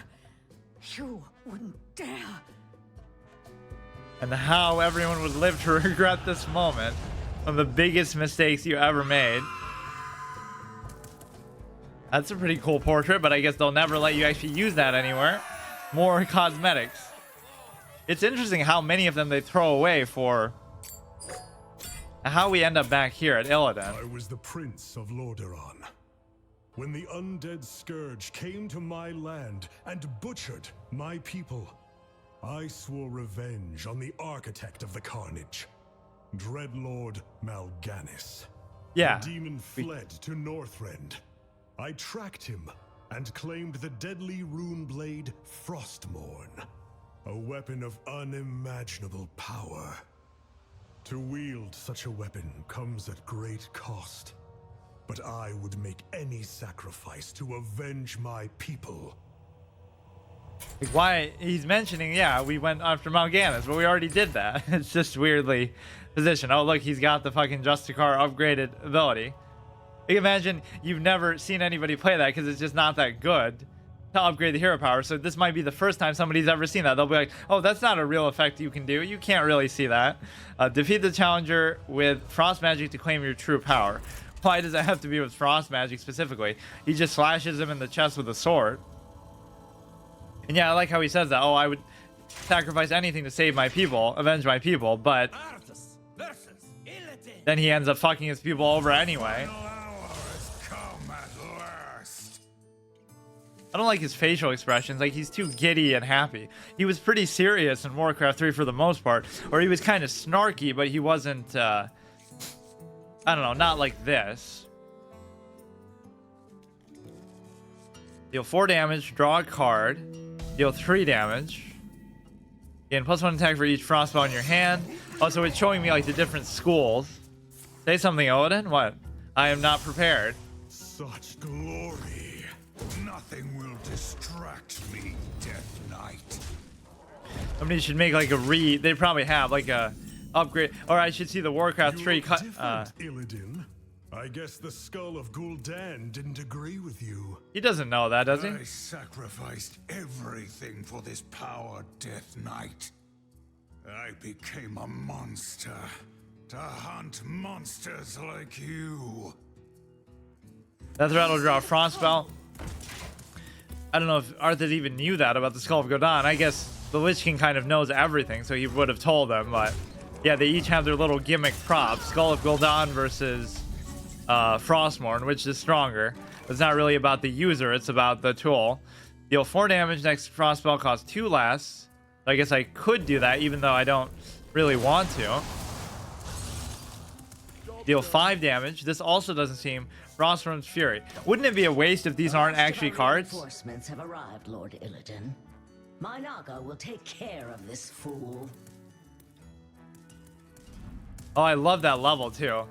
you wouldn't dare. And how everyone would live to regret this moment. One of the biggest mistakes you ever made. That's a pretty cool portrait, but I guess they'll never let you actually use that anywhere. More cosmetics. It's interesting how many of them they throw away for... How we end up back here at Illidan. I was the Prince of Lordaeron. When the undead scourge came to my land and butchered my people, I swore revenge on the architect of the carnage, Dreadlord Mal'Ganis. Yeah. The demon fled to Northrend. I tracked him and claimed the deadly rune blade Frostmourne, a weapon of unimaginable power. To wield such a weapon comes at great cost, but I would make any sacrifice to avenge my people. Like, why he's mentioning, yeah, we went after Mal'Ganis, but we already did that. It's just weirdly positioned. Oh, look, he's got the fucking Justicar upgraded ability. Like, imagine you've never seen anybody play that because it's just not that good to upgrade the hero power. So this might be the first time somebody's ever seen that. They'll be like, oh, that's not a real effect you can do. You can't really see that. Defeat the challenger with frost magic to claim your true power. Why does it have to be with frost magic specifically? He just slashes him in the chest with a sword. And yeah, I like how he says that. Oh, I would sacrifice anything to save my people, avenge my people, but then he ends up fucking his people over anyway. I don't like his facial expressions. Like, he's too giddy and happy. He was pretty serious in Warcraft 3 for the most part, or he was kind of snarky, but he wasn't, I don't know, not like this. Deal 4 damage, draw a card, deal 3 damage. Gain +1 attack for each frostbow in your hand. Also, it's showing me like the different schools. Say something, Odin. What? I am not prepared. Such glory. Nothing will distract me, Death Knight. Somebody should make like they probably have like a upgrade, or I should see the Warcraft 3 cut. Illidan. I guess the skull of Gul'dan didn't agree with you. He doesn't know that, does he? I sacrificed everything for this power, Death Knight. I became a monster to hunt monsters like you. Death Rattle draw a frost spell. I don't know if Arthur even knew that about the Skull of Gul'dan. I guess the Lich King kind of knows everything, so he would have told them. But yeah, they each have their little gimmick props. Skull of Gul'dan versus Frostmourne, which is stronger. It's not really about the user, it's about the tool. Deal 4 damage, next frost spell costs 2 less. I guess I could do that even though I don't really want to. Deal 5 damage. This also doesn't seem Frostmourne's Fury. Wouldn't it be a waste if these aren't actually cards? Reinforcements have arrived, Lord Illidan. My Naga will take care of this fool. Oh, I love that level too.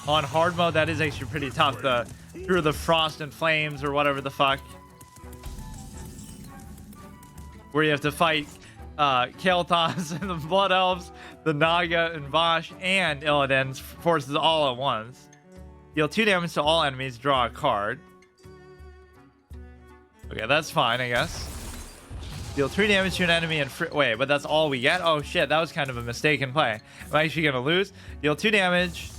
On hard mode, that is actually pretty tough. Through the frost and flames or whatever the fuck, where you have to fight kel'thuzad and the Blood Elves, the Naga and Vosh, and Illidan's forces all at once. Deal 2 damage to all enemies, draw a card. Okay, that's fine, I guess. Deal 3 damage to an enemy and wait, but that's all we get? Oh shit, that was kind of a mistaken play. Am I actually gonna lose? Deal 2 damage,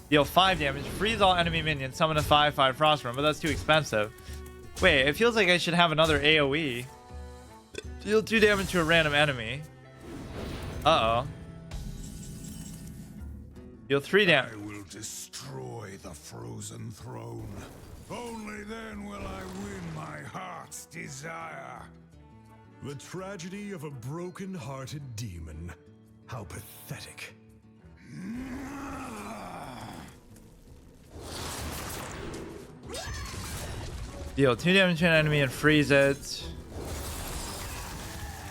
deal 5 damage, freeze all enemy minions, summon a 5/5 Frostmourne, but that's too expensive. Wait, it feels like I should have another AoE. Deal 2 damage to a random enemy. Uh-oh. Deal 3 damage. I will destroy the frozen throne. Only then will I win my heart's desire. The tragedy of a broken-hearted demon. How pathetic. Deal 2 damage to an enemy and freeze it.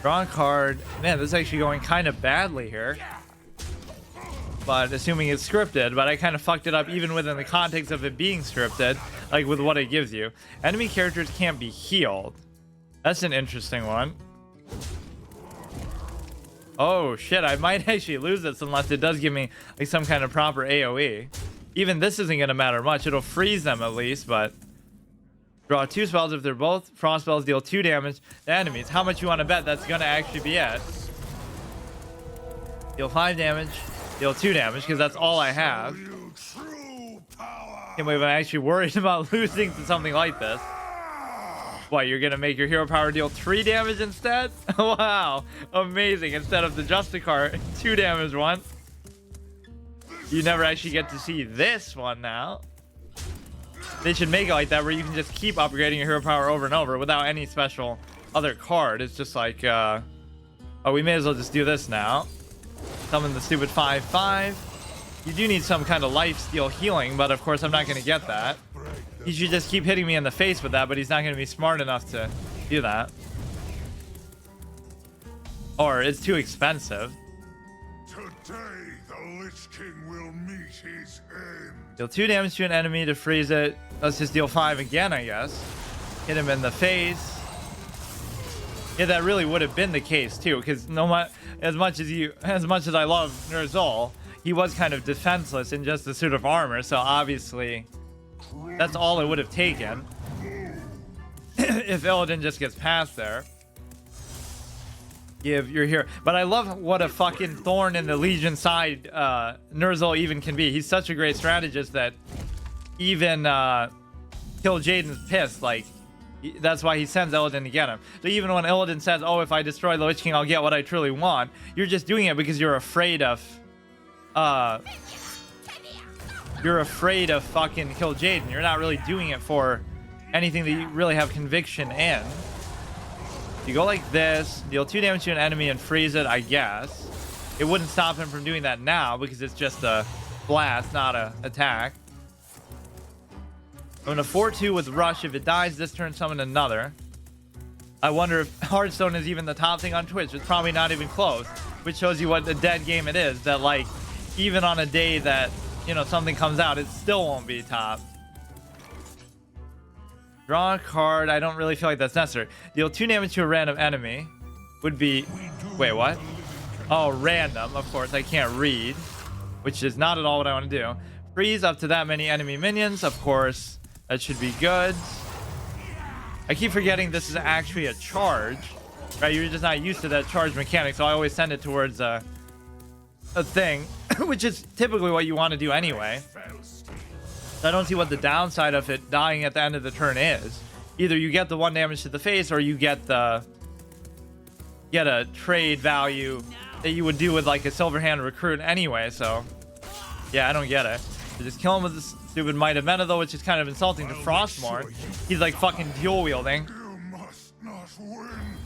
Draw a card. Man, this is actually going kind of badly here. But assuming it's scripted, but I kind of fucked it up even within the context of it being scripted, like with what it gives you. Enemy characters can't be healed. That's an interesting one. Oh shit, I might actually lose this unless it does give me like some kind of proper AoE. Even this isn't gonna matter much. It'll freeze them at least, but draw 2 spells if they're both frost spells, deal 2 damage to enemies. How much you want to bet that's gonna actually be it? Deal 5 damage, deal 2 damage, because that's all I have. Can't believe I'm actually worried about losing to something like this. What, you're gonna make your hero power deal 3 damage instead? Wow, amazing. Instead of the Justicar 2 damage one. You never actually get to see this one now. They should make it like that where you can just keep upgrading your hero power over and over without any special other card. It's just like, oh, we may as well just do this now. Summon the stupid 5/5. You do need some kind of life steal healing, but of course I'm not going to get that. He should just keep hitting me in the face with that, but he's not going to be smart enough to do that. Or it's too expensive. Today, the Lich King will meet his end. Deal 2 damage to an enemy to freeze it. Let's just deal 5 again, I guess. Hit him in the face. Yeah, that really would have been the case too, because as much as I love ner'zhul, he was kind of defenseless in just a suit of armor, so obviously That's all it would have taken. If Illidan just gets past there. Give your hero. But I love what a fucking thorn in the Legion side ner'zhul even can be. He's such a great strategist that even Kill Jaden's pissed. Like, that's why he sends Illidan to get him. So even when Illidan says, oh, if I destroy the Lich King, I'll get what I truly want, you're just doing it because you're afraid of fucking Kill Jaden. You're not really doing it for anything that you really have conviction in. You go like this, deal 2 damage to an enemy and freeze it, I guess. It wouldn't stop him from doing that now because it's just a blast, not a attack. I'm gonna 4-2 with Rush. If it dies this turn, summon another. I wonder if Hearthstone is even the top thing on Twitch. It's probably not even close, which shows you what a dead game it is. That, like, even on a day that, you know, something comes out, it still won't be top. Draw a card. I don't really feel like that's necessary. Deal 2 damage to a random enemy. Would be... Wait, what? Oh, random. Of course, I can't read. Which is not at all what I want to do. Freeze up to that many enemy minions. Of course, that should be good. I keep forgetting this is actually a charge. Right? You're just not used to that charge mechanic. So I always send it towards a thing. Which is typically what you want to do anyway. I don't see what the downside of it dying at the end of the turn is. Either you get the 1 damage to the face, or you get a trade value that you would do with like a Silverhand recruit anyway. So yeah, I don't get it. So just kill him with this stupid Might of Meta though, which is kind of insulting to Frostmourne. He's like fucking dual wielding. You must not win.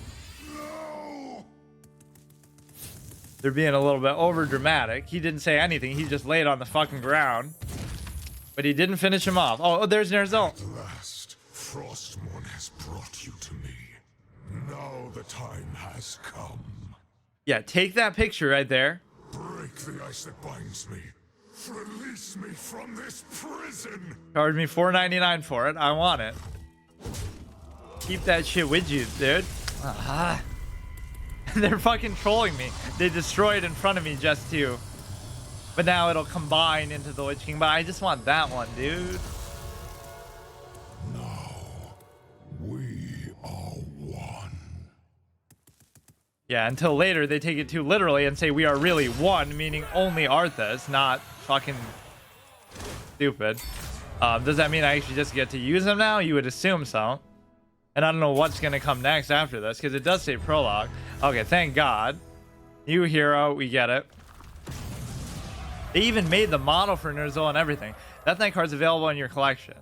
No. They're being a little bit over dramatic. He didn't say anything. He just laid on the fucking ground. But he didn't finish him off. Oh, there's ner'zhul. At last, Frostmourne has brought you to me. Now the time has come. Yeah, take that picture right there. Break the ice that binds me. Release me from this prison. Charge me $4.99 for it. I want it. Keep that shit with you, dude. They're fucking trolling me. They destroyed in front of me just to... But now it'll combine into the Lich King. But I just want that one, dude. Now, we are one. Yeah, until later they take it too literally and say we are really one, meaning only Arthas, not fucking stupid. Does that mean I actually just get to use them now? You would assume so. And I don't know what's going to come next after this, because it does say prologue. Okay, thank God. New hero, we get it. They even made the model for ner'zhul and everything. Death Knight cards available in your collection.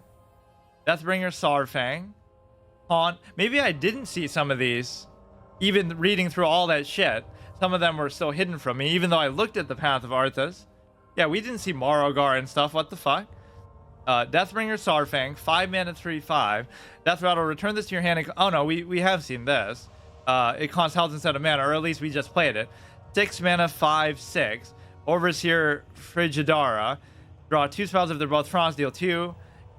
Deathbringer, Sarfang, Haunt. Maybe I didn't see some of these. Even reading through all that shit, some of them were still hidden from me, even though I looked at the Path of Arthas. Yeah, we didn't see Morrogar and stuff. What the fuck? Deathbringer, Sarfang, 5 mana, 3/5. Death Rattle, return this to your hand. And... Oh no, we have seen this. It costs health instead of mana, or at least we just played it. 6 mana, 5/6. Overseer Frigidara, draw 2 spells if they're both frost, deal 2.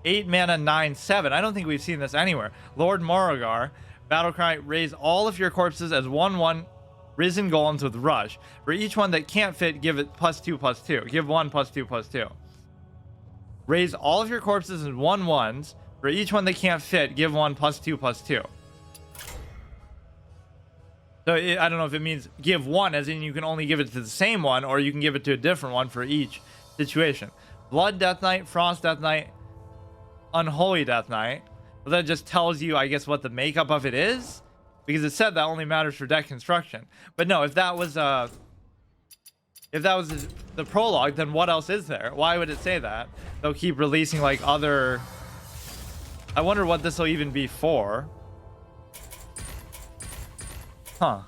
8 mana, 9/7. I don't think we've seen this anywhere. Lord Morrogar, Battlecry, raise all of your corpses as 1/1 risen golems with rush. For each one that can't fit, give it +2/+2. Give 1 +2/+2. Raise all of your corpses as 1/1s. For each one that can't fit, give 1 +2/+2. So I don't know if it means give 1 as in you can only give it to the same one, or you can give it to a different one for each situation. Blood Death Knight, Frost Death Knight, Unholy Death Knight. Well, that just tells you, I guess, what the makeup of it is, because it said that only matters for deck construction. But no, if that was the prologue, then what else is there? Why would it say that? They'll keep releasing like other... I wonder what this will even be for. Huh.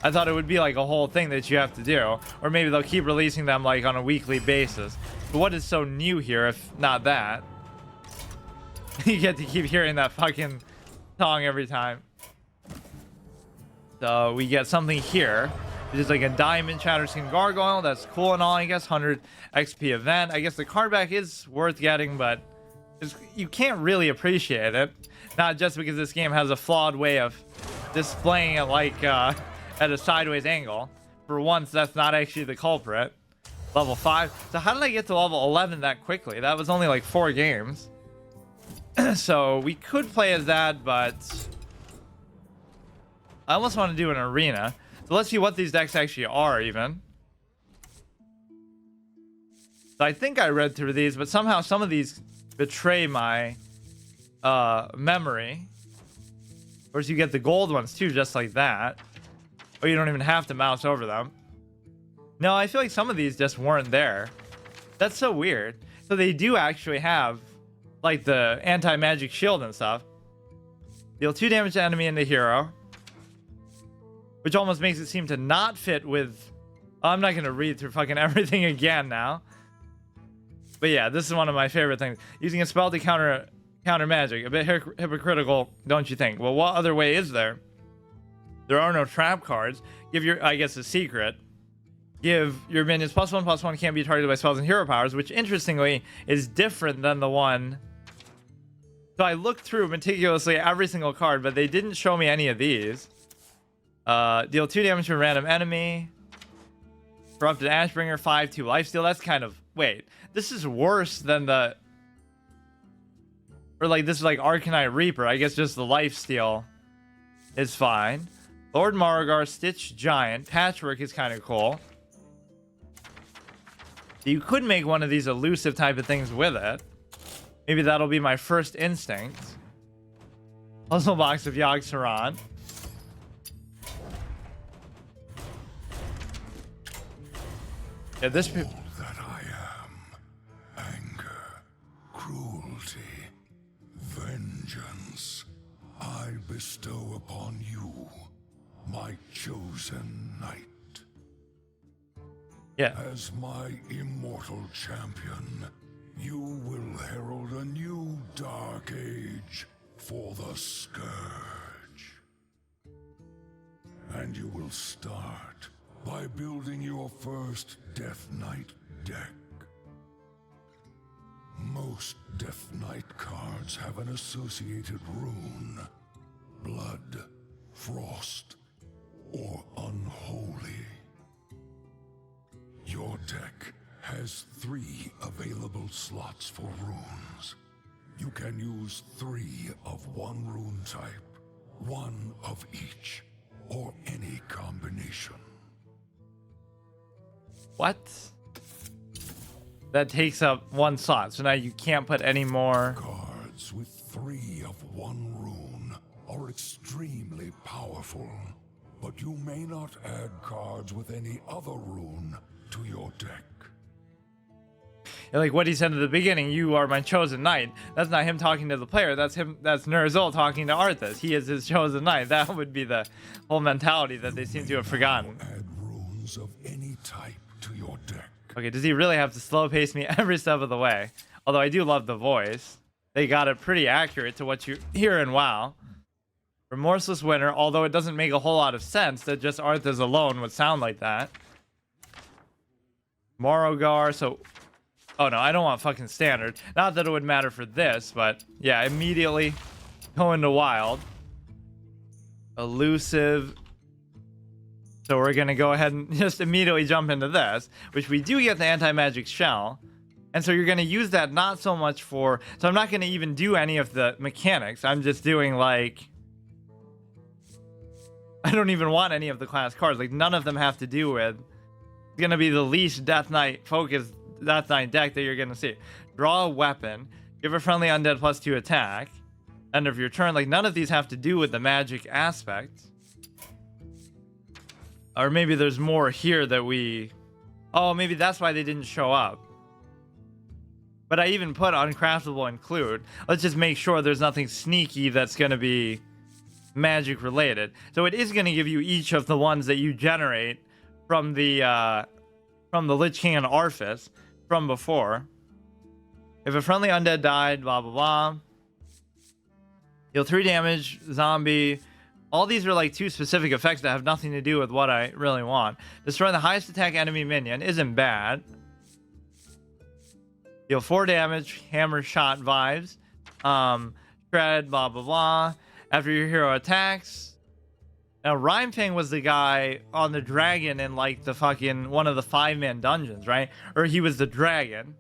I thought it would be like a whole thing that you have to do. Or maybe they'll keep releasing them like on a weekly basis. But what is so new here if not that? You get to keep hearing that fucking song every time. So we get something here. Which is like a Diamond Shatterskin Gargoyle. That's cool and all, I guess. 100 XP event. I guess the card back is worth getting, but you can't really appreciate it. Not just because this game has a flawed way of displaying it like at a sideways angle. For once, that's not actually the culprit. Level 5. So how did I get to level 11 that quickly? That was only like 4 games. So we could play as that, but I almost want to do an arena. So let's see what these decks actually are even. So I think I read through these, but somehow some of these betray my memory. Of course, you get the gold ones too, just like that. Or you don't even have to mouse over them. No, I feel like some of these just weren't there. That's so weird. So they do actually have like the anti-magic shield and stuff. Deal 2 damage to enemy and the hero. Which almost makes it seem to not fit with... I'm not going to read through fucking everything again now. But yeah, this is one of my favorite things. Using a spell to counter magic. A bit hypocritical, don't you think? Well, what other way is there? There are no trap cards. Give your... I guess a secret. Give your minions +1/+1, can't be targeted by spells and hero powers, which interestingly is different than the one. So I looked through meticulously every single card, but they didn't show me any of these. Deal 2 damage to a random enemy. Corrupted Ashbringer, 5/2 lifesteal. That's kind of... Wait, this is worse than the... Or like, this is like Arcanite Reaper. I guess just the lifesteal is fine. Lord Morrigar, Stitch Giant. Patchwork is kind of cool. You could make one of these elusive type of things with it. Maybe that'll be my first instinct. Puzzle box of Yogg-Saron. Yeah, this... All that I am. Anger, cruelty, vengeance. I bestow upon you, my chosen knight. Yeah. As my immortal champion, you will herald a new dark age for the Scourge. And you will start by building your first Death Knight deck. Most Death Knight cards have an associated rune: blood, frost, or unholy. Your deck has 3 available slots for runes. You can use 3 of one rune type, 1 of each, or any combination. What? That takes up 1 slot, so now you can't put any more. Cards with 3 of one rune are extremely powerful, but you may not add cards with any other rune to your deck. Like what he said at the beginning, you are my chosen knight. That's not him talking to the player. That's him. That's ner'zhul talking to Arthas. He is his chosen knight. That would be the whole mentality that they seem to have forgotten. Add runes of any type to your deck. Okay, does he really have to slow pace me every step of the way? Although I do love the voice. They got it pretty accurate to what you hear in WoW. Remorseless Winter, although it doesn't make a whole lot of sense that just Arthas alone would sound like that. Morrigar, so... Oh no, I don't want fucking standard. Not that it would matter for this, but yeah, immediately go into wild. Elusive. So we're gonna go ahead and just immediately jump into this, which we do get the anti-magic shell. And so you're gonna use that not so much for... So I'm not gonna even do any of the mechanics. I'm just doing like... I don't even want any of the class cards. Like none of them have to do with... It's gonna be the least Death Knight focused Death Knight deck that you're gonna see. Draw a weapon, give a friendly undead +2 attack, end of your turn. Like none of these have to do with the magic aspect. Or maybe there's more here that we... Oh, maybe that's why they didn't show up. But I even put uncraftable include. Let's just make sure there's nothing sneaky that's gonna be magic related. So it is gonna give you each of the ones that you generate from the Lich King and Arthas from before. If a friendly undead died, blah blah blah. Deal 3 damage, zombie. All these are like 2 specific effects that have nothing to do with what I really want. Destroy the highest attack enemy minion isn't bad. Deal 4 damage, hammer shot vibes. Shred, blah blah blah. After your hero attacks, Now, Rhyme Fang was the guy on the dragon in like the fucking one of the 5-man dungeons, right? Or he was the dragon.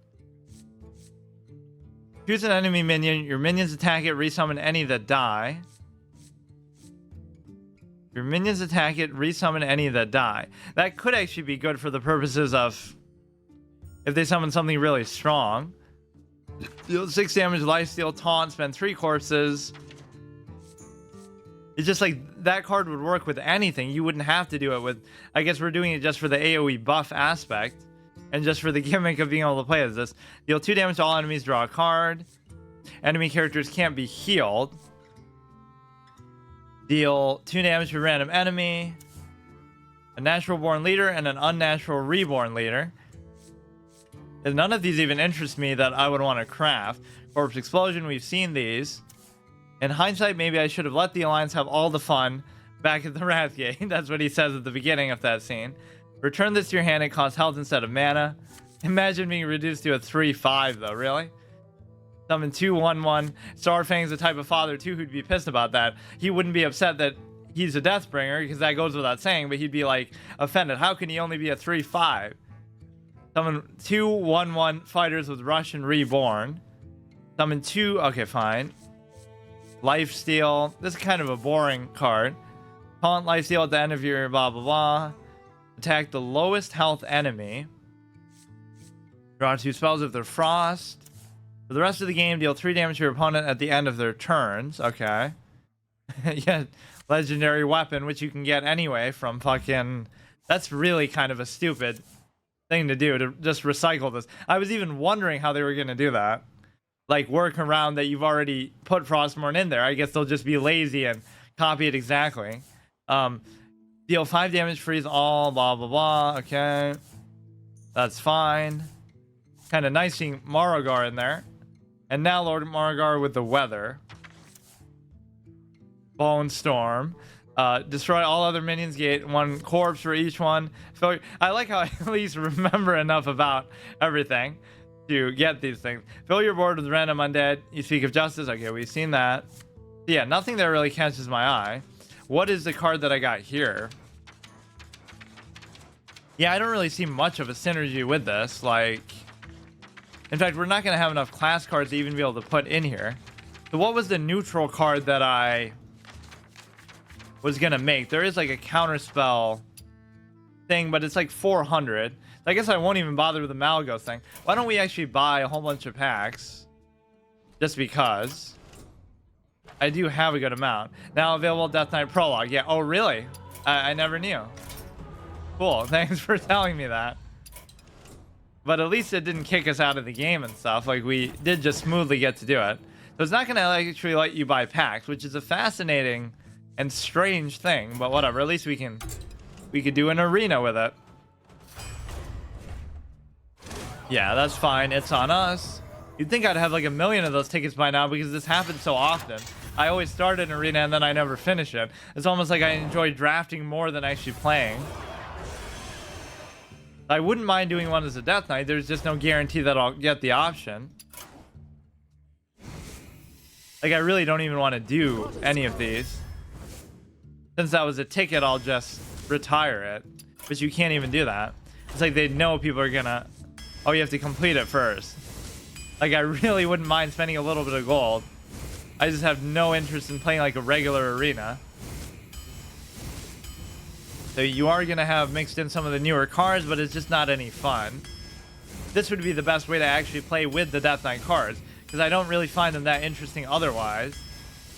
Choose an enemy minion. Your minions attack it. Resummon any that die. Your minions attack it. Resummon any that die. That could actually be good for the purposes of if they summon something really strong. Deal 6 damage, lifesteal, taunt, spend 3 corpses. It's just like that card would work with anything. You wouldn't have to do it with. I guess we're doing it just for the AoE buff aspect and just for the gimmick of being able to play as this. Deal 2 damage to all enemies, draw a card. Enemy characters can't be healed. Deal 2 damage to a random enemy, a natural born leader, and an unnatural reborn leader. And none of these even interest me that I would want to craft. Corpse Explosion, we've seen these. In hindsight, maybe I should have let the Alliance have all the fun back at the Wrath Gate. That's what he says at the beginning of that scene. Return this to your hand, it costs health instead of mana. Imagine being reduced to a 3/5 though, really? Summon 2/1/1. Starfang's the type of father too who'd be pissed about that. He wouldn't be upset that he's a Deathbringer, because that goes without saying, but he'd be like offended. How can he only be a 3/5? Summon 2/1/1 fighters with Russian Reborn. Summon 2, okay, fine. Lifesteal. This is kind of a boring card. Taunt lifesteal at the end of your blah blah blah. Attack the lowest health enemy. Draw 2 spells if they're frost. For the rest of the game, deal 3 damage to your opponent at the end of their turns. Okay. Yeah, legendary weapon, which you can get anyway from fucking. That's really kind of a stupid thing to do, to just recycle this. I was even wondering how they were going to do that. Like, work around that you've already put Frostmourne in there. I guess they'll just be lazy and copy it exactly. Deal 5 damage, freeze all, blah, blah, blah. Okay. That's fine. Kind of nice seeing Morogar in there. And now Lord Morogar with the weather. Bone Storm. Destroy all other minions, get 1 corpse for each one. I like how I at least remember enough about everything to get these things. Fill your board with random undead. You speak of justice. Okay, we've seen that. Yeah, nothing that really catches my eye. What is the card that I got here? Yeah, I don't really see much of a synergy with this. Like, in fact, we're not going to have enough class cards to even be able to put in here. So what was the neutral card that I was going to make? There is like a counterspell thing, but it's like 400. I guess I won't even bother with the Malygos thing. Why don't we actually buy a whole bunch of packs? Just because. I do have a good amount. Now available Death Knight Prologue. Yeah, oh really? I never knew. Cool, thanks for telling me that. But at least it didn't kick us out of the game and stuff. Like, we did just smoothly get to do it. So it's not going to actually let you buy packs, which is a fascinating and strange thing. But whatever, at least we could do an arena with it. Yeah, that's fine. It's on us. You'd think I'd have like 1 million of those tickets by now, because this happens so often. I always start an arena and then I never finish it. It's almost like I enjoy drafting more than actually playing. I wouldn't mind doing one as a Death Knight. There's just no guarantee that I'll get the option. Like, I really don't even want to do any of these. Since that was a ticket, I'll just retire it. But you can't even do that. It's like they know people are gonna... Oh, you have to complete it first. Like, I really wouldn't mind spending a little bit of gold. I just have no interest in playing like a regular arena. So you are going to have mixed in some of the newer cards, but it's just not any fun. This would be the best way to actually play with the Death Knight cards, because I don't really find them that interesting otherwise.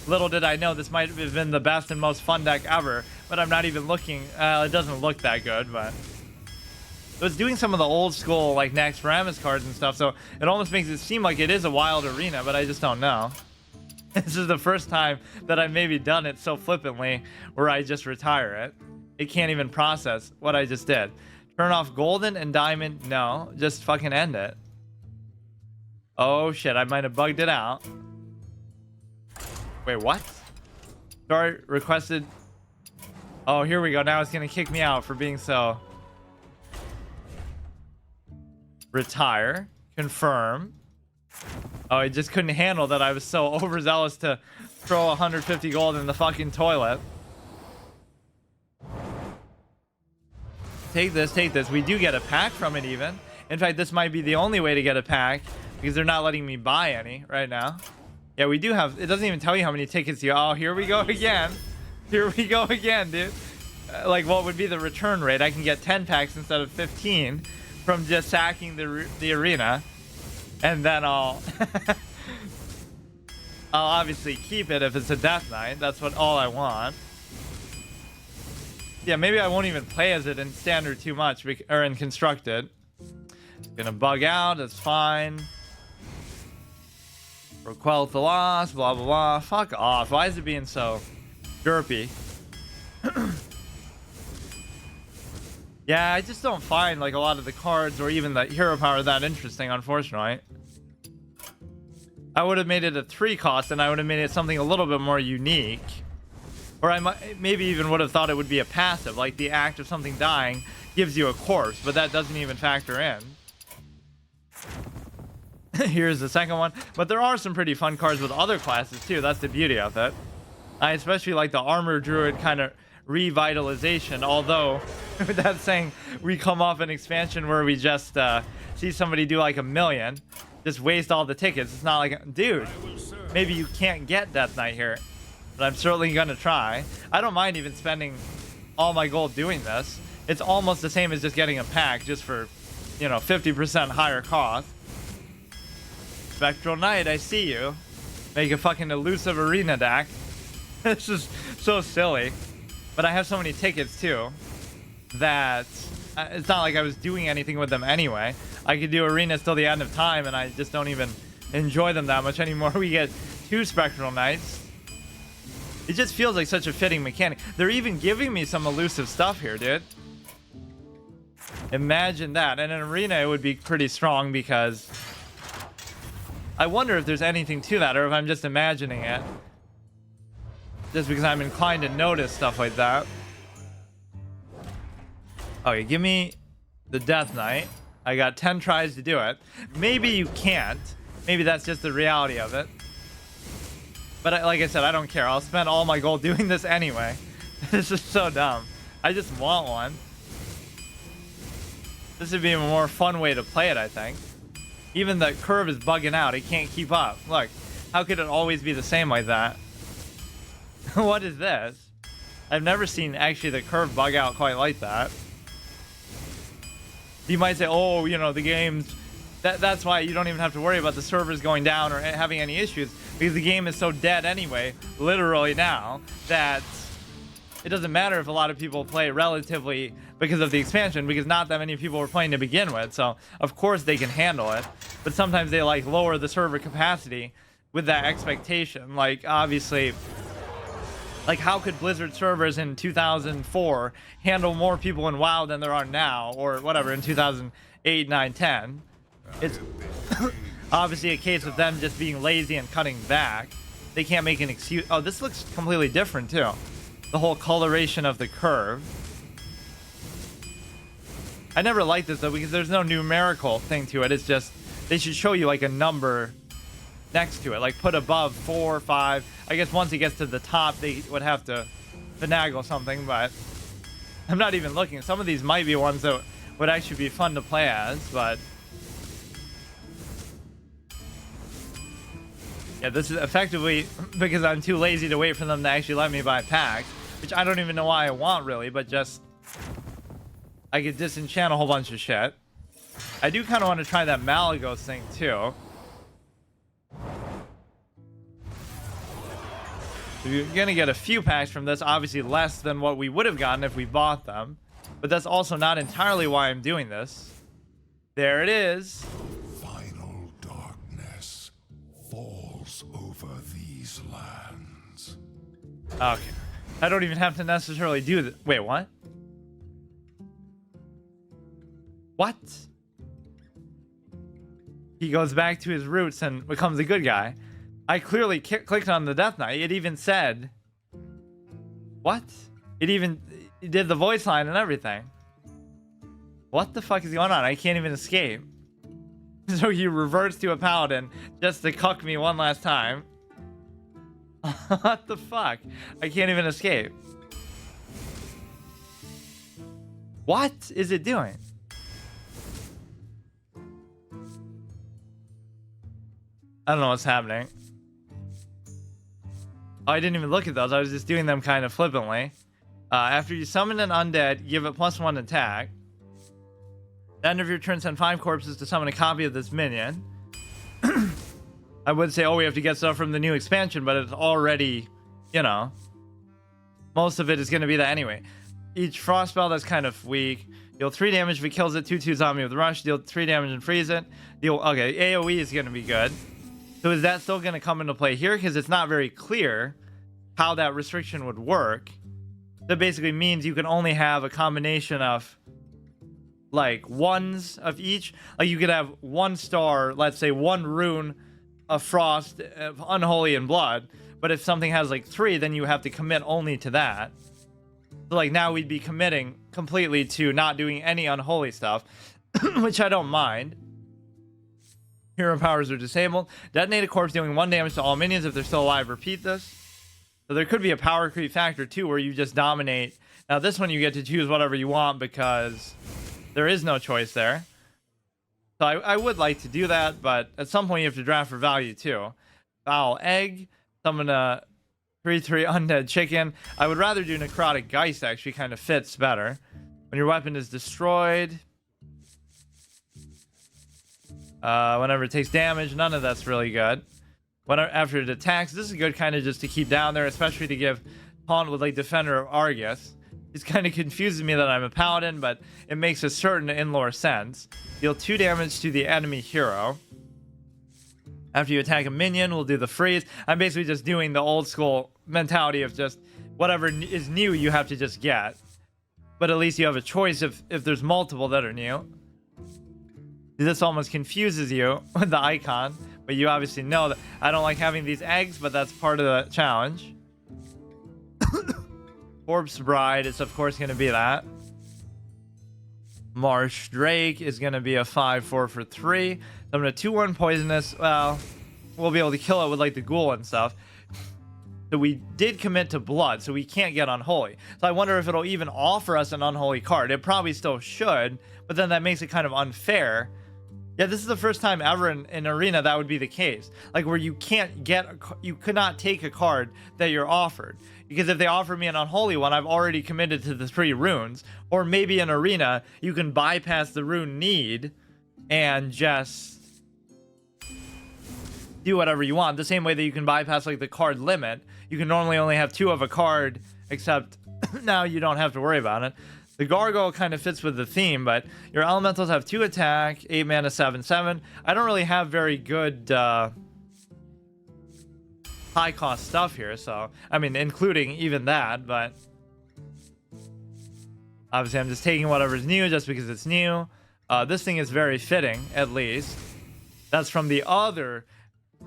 Little did I know this might have been the best and most fun deck ever, but I'm not even looking. It doesn't look that good, but... It was doing some of the old school, like, Nax Paramus cards and stuff, so it almost makes it seem like it is a wild arena, but I just don't know. This is the first time that I've maybe done it so flippantly where I just retire it. It can't even process what I just did. Turn off golden and diamond. No, just fucking end it. Oh shit, I might have bugged it out. Wait, what? Start requested. Oh, here we go. Now it's gonna kick me out for being so... Retire. Confirm. Oh, I just couldn't handle that I was so overzealous to throw 150 gold in the fucking toilet. take this, take this. We do get a pack from it even. In fact, this might be the only way to get a pack because they're not letting me buy any right now. Yeah, we do have, it doesn't even tell you how many tickets you, oh, here we go again. Here we go again, dude. Like, what would be the return rate? I can get 10 packs instead of 15 from just sacking the arena. And then I'll obviously keep it if it's a death knight. That's all I want. Yeah, maybe I won't even play as it in standard too much, or in constructed. It's gonna bug out, that's fine. For kel'thuzad, blah blah blah. Fuck off. Why is it being so derpy? Yeah, I just don't find like a lot of the cards or even the hero power that interesting, unfortunately. I would have made it a 3 cost and I would have made it something a little bit more unique. Or I might maybe even would have thought it would be a passive, like the act of something dying gives you a corpse, but that doesn't even factor in. Here's the second one. But there are some pretty fun cards with other classes too. That's the beauty of it. I especially like the armor druid kind of revitalization, although that's saying we come off an expansion where we just see somebody do like 1 million, just waste all the tickets. It's not like, dude, maybe you can't get Death Knight here, but I'm certainly gonna try. I don't mind even spending all my gold doing this. It's almost the same as just getting a pack just for, you know, 50% higher cost. Spectral Knight, I see you. Make a fucking elusive arena deck. This is so silly. But I have so many tickets too that it's not like I was doing anything with them anyway. I could do arenas till the end of time and I just don't even enjoy them that much anymore. We get 2 Spectral Knights. It just feels like such a fitting mechanic. They're even giving me some elusive stuff here, dude. Imagine that. In an arena, it would be pretty strong because I wonder if there's anything to that or if I'm just imagining it. Just because I'm inclined to notice stuff like that. Okay, give me the Death Knight. I got 10 tries to do it. Maybe you can't. Maybe that's just the reality of it. But like I said, I don't care. I'll spend all my gold doing this anyway. This is so dumb. I just want one. This would be a more fun way to play it, I think. Even the curve is bugging out. It can't keep up. Look, how could it always be the same like that? What is this? I've never seen actually the curve bug out quite like that. You might say, oh, you know, the game's... That's why you don't even have to worry about the servers going down or having any issues, because the game is so dead anyway, literally now, that it doesn't matter if a lot of people play relatively because of the expansion, because not that many people were playing to begin with, so of course they can handle it. But sometimes they like lower the server capacity with that expectation. Like obviously, like how could Blizzard servers in 2004 handle more people in WoW than there are now, or whatever, in 2008, 9, 10? It's obviously a case of them just being lazy and cutting back. They can't make an excuse. Oh, this looks completely different too. The whole coloration of the curve. I never liked this though because there's no numerical thing to it. It's just they should show you like a number next to it, like put above 4 or 5. I guess once it gets to the top they would have to finagle something, but I'm not even looking. Some of these might be ones that would actually be fun to play as, but yeah, this is effectively because I'm too lazy to wait for them to actually let me buy packs, which I don't even know why I want really, but just I could disenchant a whole bunch of shit. I do kind of want to try that Malagos thing too. So you're gonna get a few packs from this, obviously less than what we would have gotten if we bought them, but that's also not entirely why I'm doing this. There it is. Final darkness falls over these lands. Okay. I don't even have to necessarily do that. Wait, what? What? He goes back to his roots and becomes a good guy. I clearly clicked on the Death Knight. It even said... What? It did the voice line and everything. What the fuck is going on? I can't even escape. So he reverts to a paladin just to cuck me one last time. What the fuck? I can't even escape. What is it doing? I don't know what's happening. Oh, I didn't even look at those. I was just doing them kind of flippantly. After you summon an undead, give it +1 attack. At the end of your turn, send 5 corpses to summon a copy of this minion. I would say, oh, we have to get stuff from the new expansion, but it's already, you know, most of it is going to be that anyway. Each frost spell that's kind of weak. Deal 3 damage if it kills it. 2/2 zombie with rush. Deal 3 damage and freeze it. Okay, AoE is going to be good. So is that still going to come into play here? Because it's not very clear how that restriction would work. That basically means you can only have a combination of like ones of each. Like you could have 1 star, let's say 1 rune of frost, of unholy and blood. But if something has like 3, then you have to commit only to that. So like now we'd be committing completely to not doing any unholy stuff, which I don't mind. Hero powers are disabled. Detonate a corpse dealing 1 damage to all minions if they're still alive. Repeat this. So there could be a power creep factor too, where you just dominate. Now this one you get to choose whatever you want because there is no choice there. So I would like to do that, but at some point you have to draft for value too. Foul egg. Summon a 3/3 undead chicken. I would rather do necrotic geist, actually kind of fits better. When your weapon is destroyed, whenever it takes damage, none of that's really good. After it attacks, this is good kind of just to keep down there, especially to give taunt with like Defender of Argus. It's kind of confuses me that I'm a paladin, but it makes a certain in-lore sense. Deal 2 damage to the enemy hero. After you attack a minion, we'll do the freeze. I'm basically just doing the old school mentality of just whatever is new you have to just get. But at least you have a choice if there's multiple that are new. This almost confuses you with the icon, but you obviously know that I don't like having these eggs, but that's part of the challenge. Corpse Bride is of course going to be that. Marsh Drake is going to be a 5/4 for 3. I'm going to 2/1 poisonous. Well, we'll be able to kill it with like the ghoul and stuff. So we did commit to blood, so we can't get unholy. So I wonder if it'll even offer us an unholy card. It probably still should, but then that makes it kind of unfair. Yeah, this is the first time ever in Arena that would be the case. Like where you can't get, you could not take a card that you're offered. Because if they offer me an unholy one, I've already committed to the 3 runes. Or maybe in Arena, you can bypass the rune need and just do whatever you want. The same way that you can bypass like the card limit. You can normally only have 2 of a card, except now you don't have to worry about it. The gargoyle kind of fits with the theme, but your elementals have 2 attack, 8 mana, 7/7. I don't really have very good high cost stuff here, so I mean including even that, but obviously I'm just taking whatever's new just because it's new. This thing is very fitting, at least. That's from the other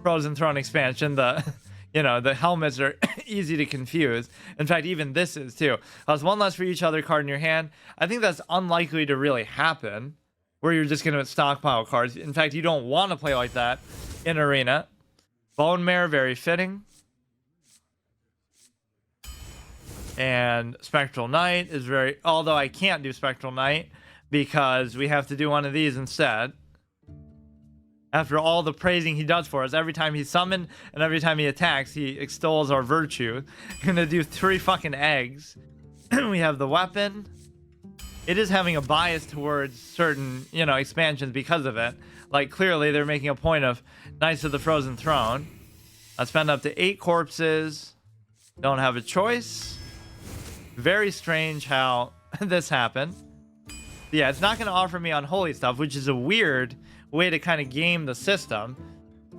Frozen Throne expansion. The you know, the helmets are easy to confuse. In fact, even this is too. Has 1 less for each other card in your hand. I think that's unlikely to really happen, where you're just going to stockpile cards. In fact, you don't want to play like that in Arena. Bone Mare, very fitting. And Spectral Knight is very... Although I can't do Spectral Knight because we have to do one of these instead. After all the praising he does for us, every time he's summoned and every time he attacks, he extols our virtue. Gonna do 3 fucking eggs. We have the weapon. It is having a bias towards certain, you know, expansions because of it. Like, clearly, they're making a point of Knights of the Frozen Throne. I spend up to 8 corpses. Don't have a choice. Very strange how this happened. Yeah, it's not going to offer me unholy stuff, which is a weird way to kind of game the system.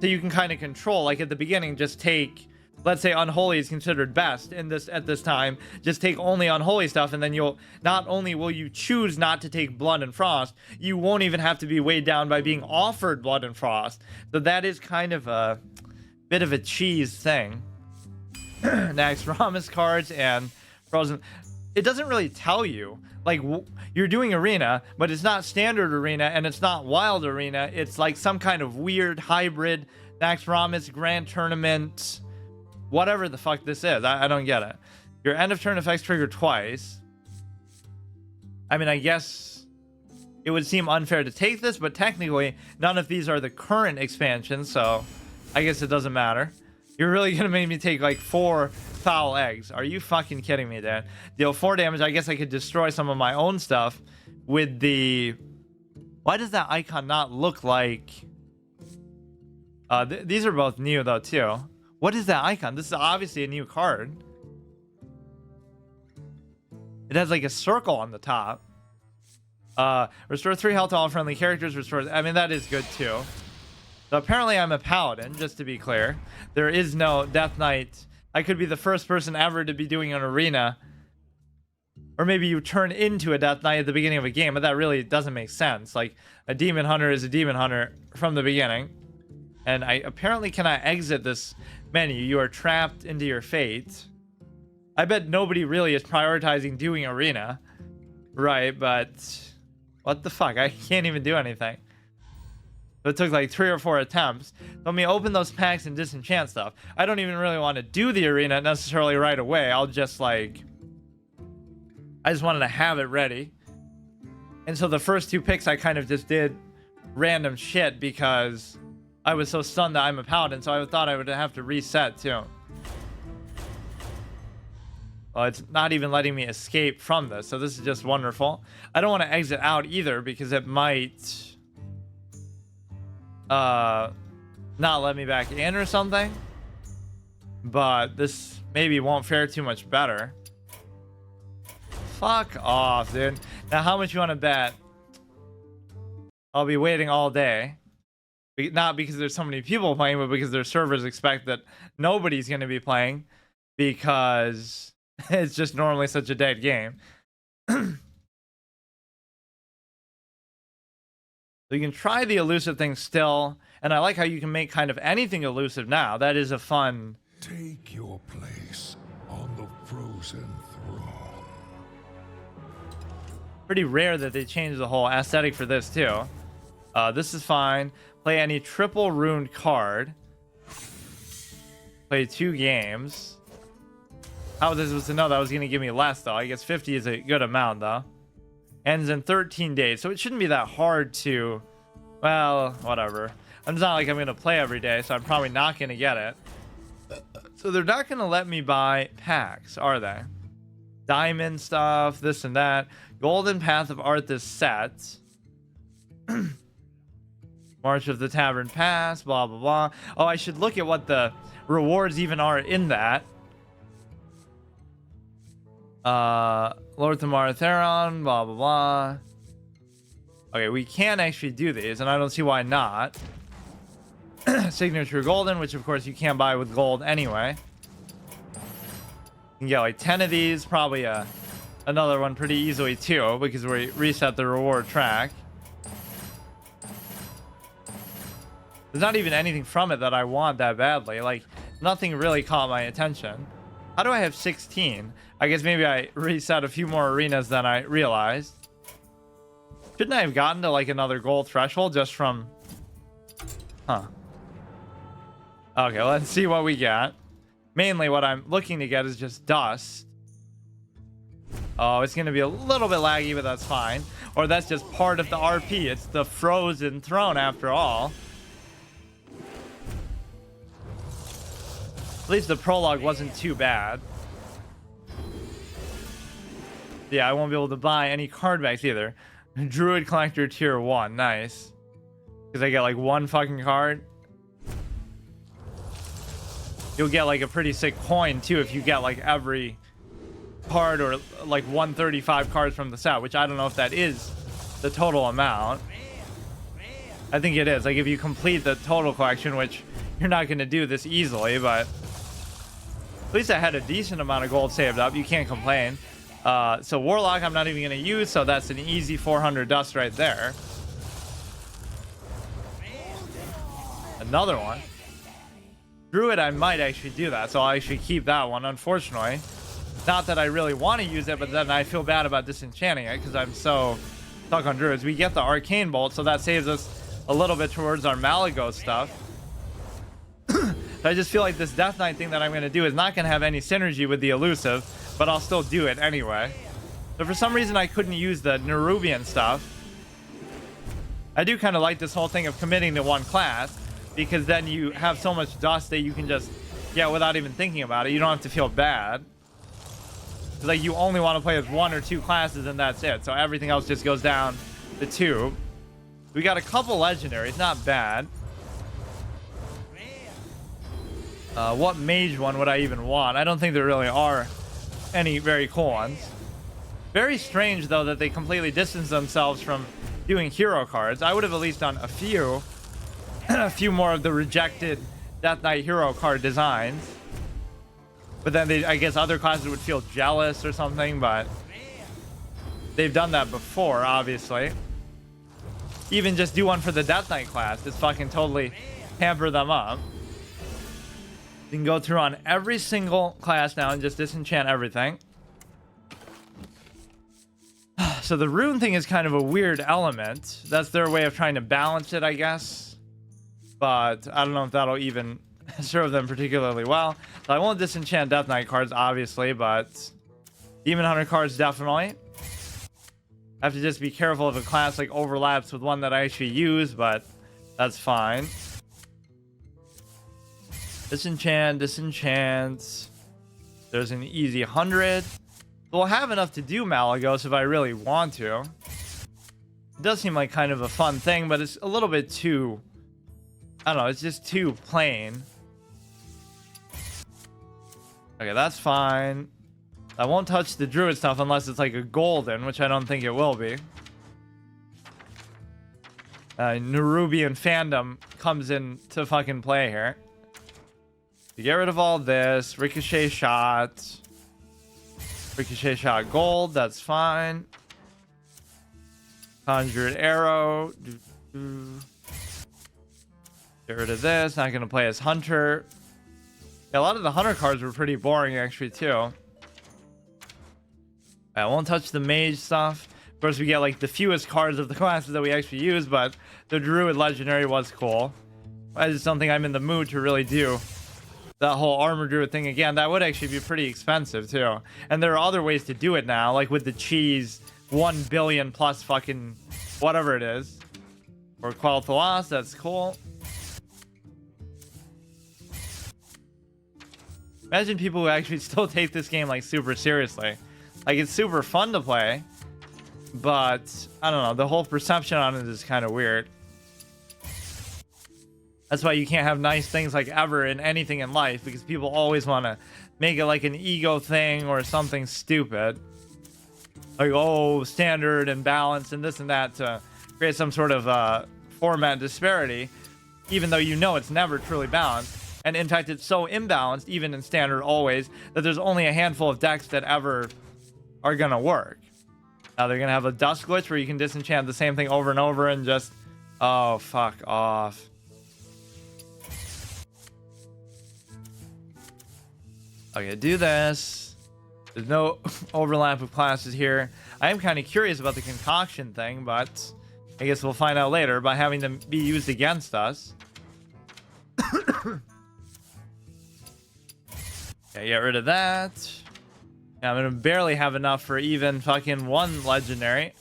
So you can kind of control, like at the beginning, just take, let's say unholy is considered best in this at this time, just take only unholy stuff, and then you'll not only will you choose not to take blood and frost, you won't even have to be weighed down by being offered blood and frost. So that is kind of a bit of a cheese thing. Next, Ramus cards and Frozen. It doesn't really tell you, like, you're doing Arena, but it's not standard Arena and it's not wild Arena. It's like some kind of weird hybrid Nax Ramus Grand Tournament, whatever the fuck this is. I don't get it. Your end of turn effects trigger twice. I mean, I guess it would seem unfair to take this, but technically none of these are the current expansions, so I guess it doesn't matter. You're really gonna make me take like 4 foul eggs. Are you fucking kidding me, Dan? Deal 4 damage. I guess I could destroy some of my own stuff with the... Why does that icon not look like... these are both new though too. What is that icon? This is obviously a new card. It has like a circle on the top. Restore 3 health to all friendly characters. Restore... I mean, that is good too. So apparently I'm a paladin, just to be clear. There is no Death Knight. I could be the first person ever to be doing an arena. Or maybe you turn into a Death Knight at the beginning of a game, but that really doesn't make sense. Like, a Demon Hunter is a Demon Hunter from the beginning. And I apparently cannot exit this menu. You are trapped into your fate. I bet nobody really is prioritizing doing arena. Right, but... What the fuck? I can't even do anything. It took like 3 or 4 attempts. Let me open those packs and disenchant stuff. I don't even really want to do the arena necessarily right away. I'll just like... I just wanted to have it ready. And so the first 2 picks I kind of just did random shit because I was so stunned that I'm a paladin, so I thought I would have to reset too. Well, it's not even letting me escape from this, so this is just wonderful. I don't want to exit out either because it might... not let me back in or something. But this maybe won't fare too much better. Fuck off, dude. Now, how much you want to bet? I'll be waiting all day. Not because there's so many people playing, but because their servers expect that nobody's going to be playing. Because it's just normally such a dead game. So you can try the elusive thing still. And I like how you can make kind of anything elusive now. That is a fun... Take your place on the frozen throne. Pretty rare that they change the whole aesthetic for this too. This is fine. Play any triple runed card. Play 2 games. How was I supposed to know that was going to give me less though? I guess 50 is a good amount though. Ends in 13 days, so it shouldn't be that hard to... Well, whatever. It's not like I'm going to play every day, so I'm probably not going to get it. So they're not going to let me buy packs, are they? Diamond stuff, this and that. Golden Path of Arthas set. March of the Tavern Pass, blah, blah, blah. Oh, I should look at what the rewards even are in that. Lord Thamar Theron, blah, blah, blah. Okay, we can actually do these, and I don't see why not. Signature Golden, which of course you can't buy with gold anyway. You can get like 10 of these, probably another one pretty easily too, because we reset the reward track. There's not even anything from it that I want that badly. Like, nothing really caught my attention. How do I have 16? I guess maybe I reset a few more arenas than I realized. Shouldn't I have gotten to like another gold threshold just from... Huh. Okay, let's see what we get. Mainly what I'm looking to get is just dust. Oh, it's going to be a little bit laggy, but that's fine. Or that's just part of the RP. It's the frozen throne after all. At least the prologue wasn't too bad. Yeah, I won't be able to buy any card backs either. Druid Collector Tier 1. Nice. Because I get like 1 fucking card. You'll get like a pretty sick coin too if you get like every card or like 135 cards from the set, which I don't know if that is the total amount. I think it is. Like if you complete the total collection, which you're not going to do this easily, but at least I had a decent amount of gold saved up. You can't complain. So Warlock I'm not even going to use, so that's an easy 400 dust right there. Another one. Druid I might actually do that, so I'll actually keep that one, unfortunately. Not that I really want to use it, but then I feel bad about disenchanting it because I'm so stuck on Druids. We get the Arcane Bolt, so that saves us a little bit towards our Malagos stuff. I just feel like this Death Knight thing that I'm going to do is not going to have any synergy with the elusive, but I'll still do it anyway. But for some reason, I couldn't use the Nerubian stuff. I do kind of like this whole thing of committing to one class, because then you have so much dust that you can just get without even thinking about it. You don't have to feel bad. Like, you only want to play with 1 or 2 classes and that's it. So everything else just goes down the tube. We got a couple legendaries, not bad. What mage one would I even want? I don't think there really are any very cool ones. Very strange, though, that they completely distance themselves from doing hero cards. I would have at least done a few more of the rejected Death Knight hero card designs. But then I guess other classes would feel jealous or something, but they've done that before, obviously. Even just do one for the Death Knight class. Just fucking totally hamper them up. You can go through on every single class now and just disenchant everything. So the rune thing is kind of a weird element. That's their way of trying to balance it, I guess. But I don't know if that'll even serve them particularly well. So I won't disenchant Death Knight cards, obviously, but Demon Hunter cards definitely. I have to just be careful if a class like overlaps with one that I actually use, but that's fine. Disenchant. There's an easy 100. We'll have enough to do Malagos if I really want to. It does seem like kind of a fun thing, but it's a little bit too... I don't know, it's just too plain. Okay, that's fine. I won't touch the druid stuff unless it's like a golden, which I don't think it will be. Nerubian fandom comes in to fucking play here. You get rid of all this. Ricochet shot gold, that's fine. Conjured arrow. Get rid of this. Not gonna play as hunter. Yeah, a lot of the hunter cards were pretty boring actually too. I won't touch the mage stuff. Of course, we get like the fewest cards of the classes that we actually use, but the druid legendary was cool. I just don't think I'm in the mood to really do that whole armor druid thing again. That would actually be pretty expensive too. And there are other ways to do it now, like with the cheese 1 billion plus fucking whatever it is. Or kel'thuzad, that's cool. Imagine people who actually still take this game like super seriously. Like, it's super fun to play, but I don't know, the whole perception on it is kind of weird. That's why you can't have nice things like ever in anything in life, because people always want to make it like an ego thing or something stupid. Like, oh, standard and balance and this and that to create some sort of format disparity, even though you know it's never truly balanced. And in fact, it's so imbalanced, even in standard always, that there's only a handful of decks that ever are gonna work. Now they're gonna have a dust glitch where you can disenchant the same thing over and over and just... Oh, fuck off. Okay, do this. There's no overlap of classes here. I am kind of curious about the concoction thing, but I guess we'll find out later by having them be used against us. Okay, get rid of that. Yeah, I'm gonna barely have enough for even fucking one legendary.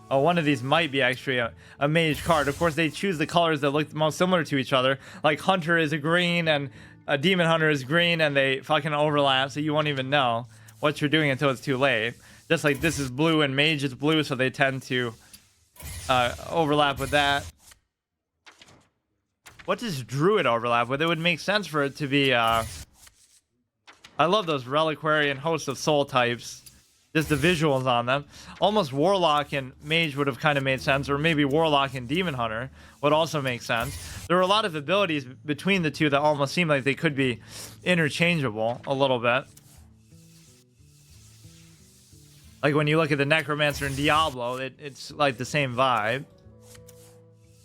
Oh, one of these might be actually a mage card. Of course, they choose the colors that look most similar to each other. Like Hunter is a green and a Demon Hunter is green, and they fucking overlap, so you won't even know what you're doing until it's too late. Just like this is blue and mage is blue, so they tend to overlap with that. What does druid overlap with? It would make sense for it to be I love those reliquary and host of soul types. Just the visuals on them. Almost warlock and mage would have kind of made sense, or maybe warlock and demon hunter would also make sense. There are a lot of abilities between the two that almost seem like they could be interchangeable a little bit. Like when you look at the necromancer in Diablo, it's like the same vibe.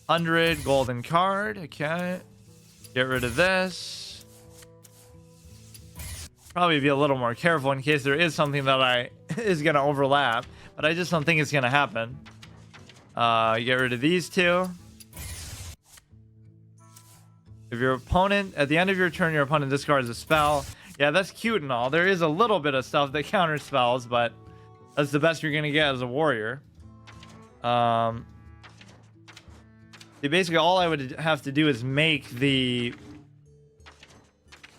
100 golden card. Okay, get rid of this. Probably be a little more careful in case there is something that is gonna overlap, but I just don't think it's gonna happen. Get rid of these two. If your opponent, at the end of your turn, your opponent discards a spell, Yeah, that's cute and all. There is a little bit of stuff that counter spells, but that's the best you're gonna get as a warrior. Basically all I would have to do is make a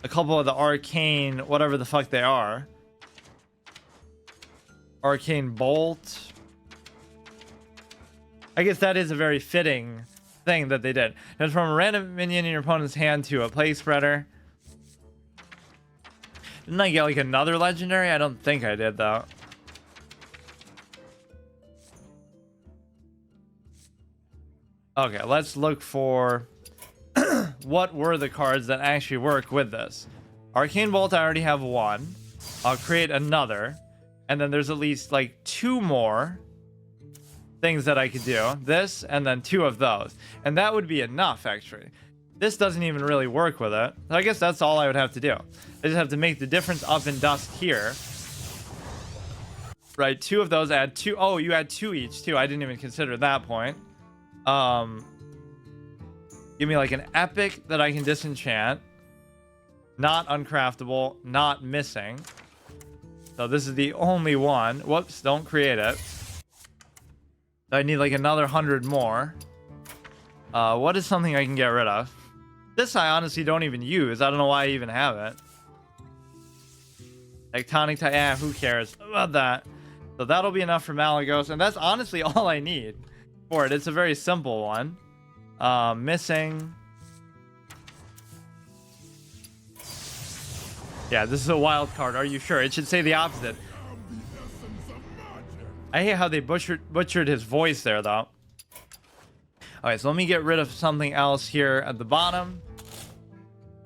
couple of the arcane, whatever the fuck they are. Arcane bolt. I guess that is a very fitting thing that they did. Transform a random minion in your opponent's hand to a plague spreader. Didn't I get like another legendary? I don't think I did though. Okay, let's look for what were the cards that actually work with this. Arcane Bolt, I already have one. I'll create another. And then there's at least like 2 more things that I could do. This and then 2 of those. And that would be enough, actually. This doesn't even really work with it. So I guess that's all I would have to do. I just have to make the difference up in dust here. Right, 2 of those, add 2. Oh, you add 2 each, too. I didn't even consider that point. Give me like an epic that I can disenchant. Not uncraftable, not missing. So this is the only one. Whoops, don't create it. So I need like another 100 more. What is something I can get rid of? This I honestly don't even use. I don't know why I even have it. Tectonic type, yeah, who cares about that? So that'll be enough for Malagos, and that's honestly all I need for it. It's a very simple one. Missing. Yeah, this is a wild card. Are you sure? It should say the opposite. I hate how they butchered his voice there, though. Alright, so let me get rid of something else here at the bottom.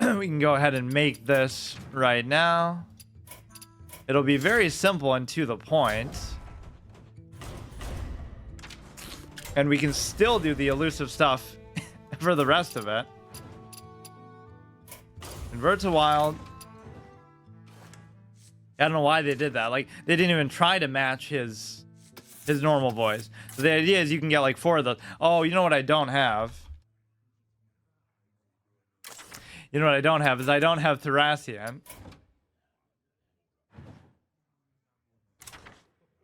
We can go ahead and make this right now. It'll be very simple and to the point. And we can still do the elusive stuff for the rest of it. Convert to wild. I don't know why they did that. Like, they didn't even try to match his normal voice. So the idea is you can get like 4 of those. Oh, you know what I don't have? You know what I don't have is I don't have Thracian.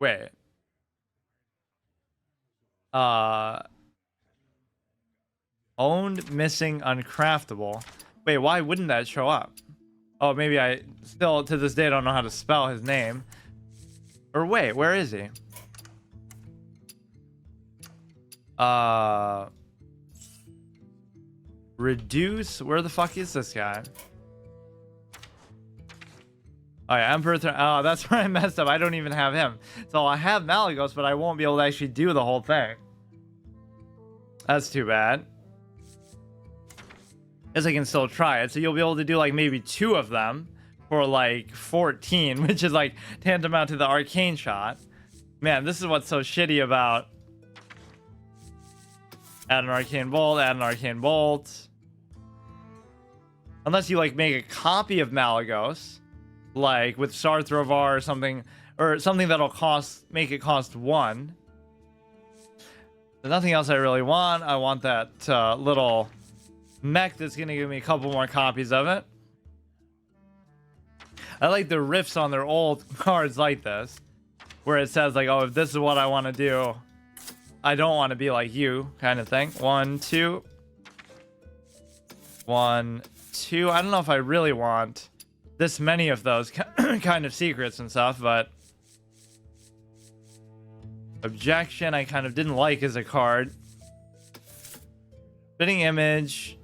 Wait. Owned, missing, uncraftable. Wait, why wouldn't that show up? Oh, maybe I still to this day don't know how to spell his name. Or wait, where is he? Reduce. Where the fuck is this guy? Oh yeah, Emperor. Oh, that's where I messed up. I don't even have him. So I have Malagos, but I won't be able to actually do the whole thing. That's too bad. Guess I can still try it. So you'll be able to do like maybe 2 of them for like 14, which is like tantamount to the arcane shot. Man, this is what's so shitty about add an arcane bolt, add an arcane bolt. Unless you like make a copy of Malagos, like with Sarthrovar or something that'll make it cost 1. There's nothing else I really want. I want that little mech that's gonna give me a couple more copies of it. I like the riffs on their old cards like this, where it says like, oh, if this is what I want to do, I don't want to be like you, kind of thing. 1, 2. 1, 2. I don't know if I really want this many of those kind of secrets and stuff, but objection I kind of didn't like as a card. Fitting image.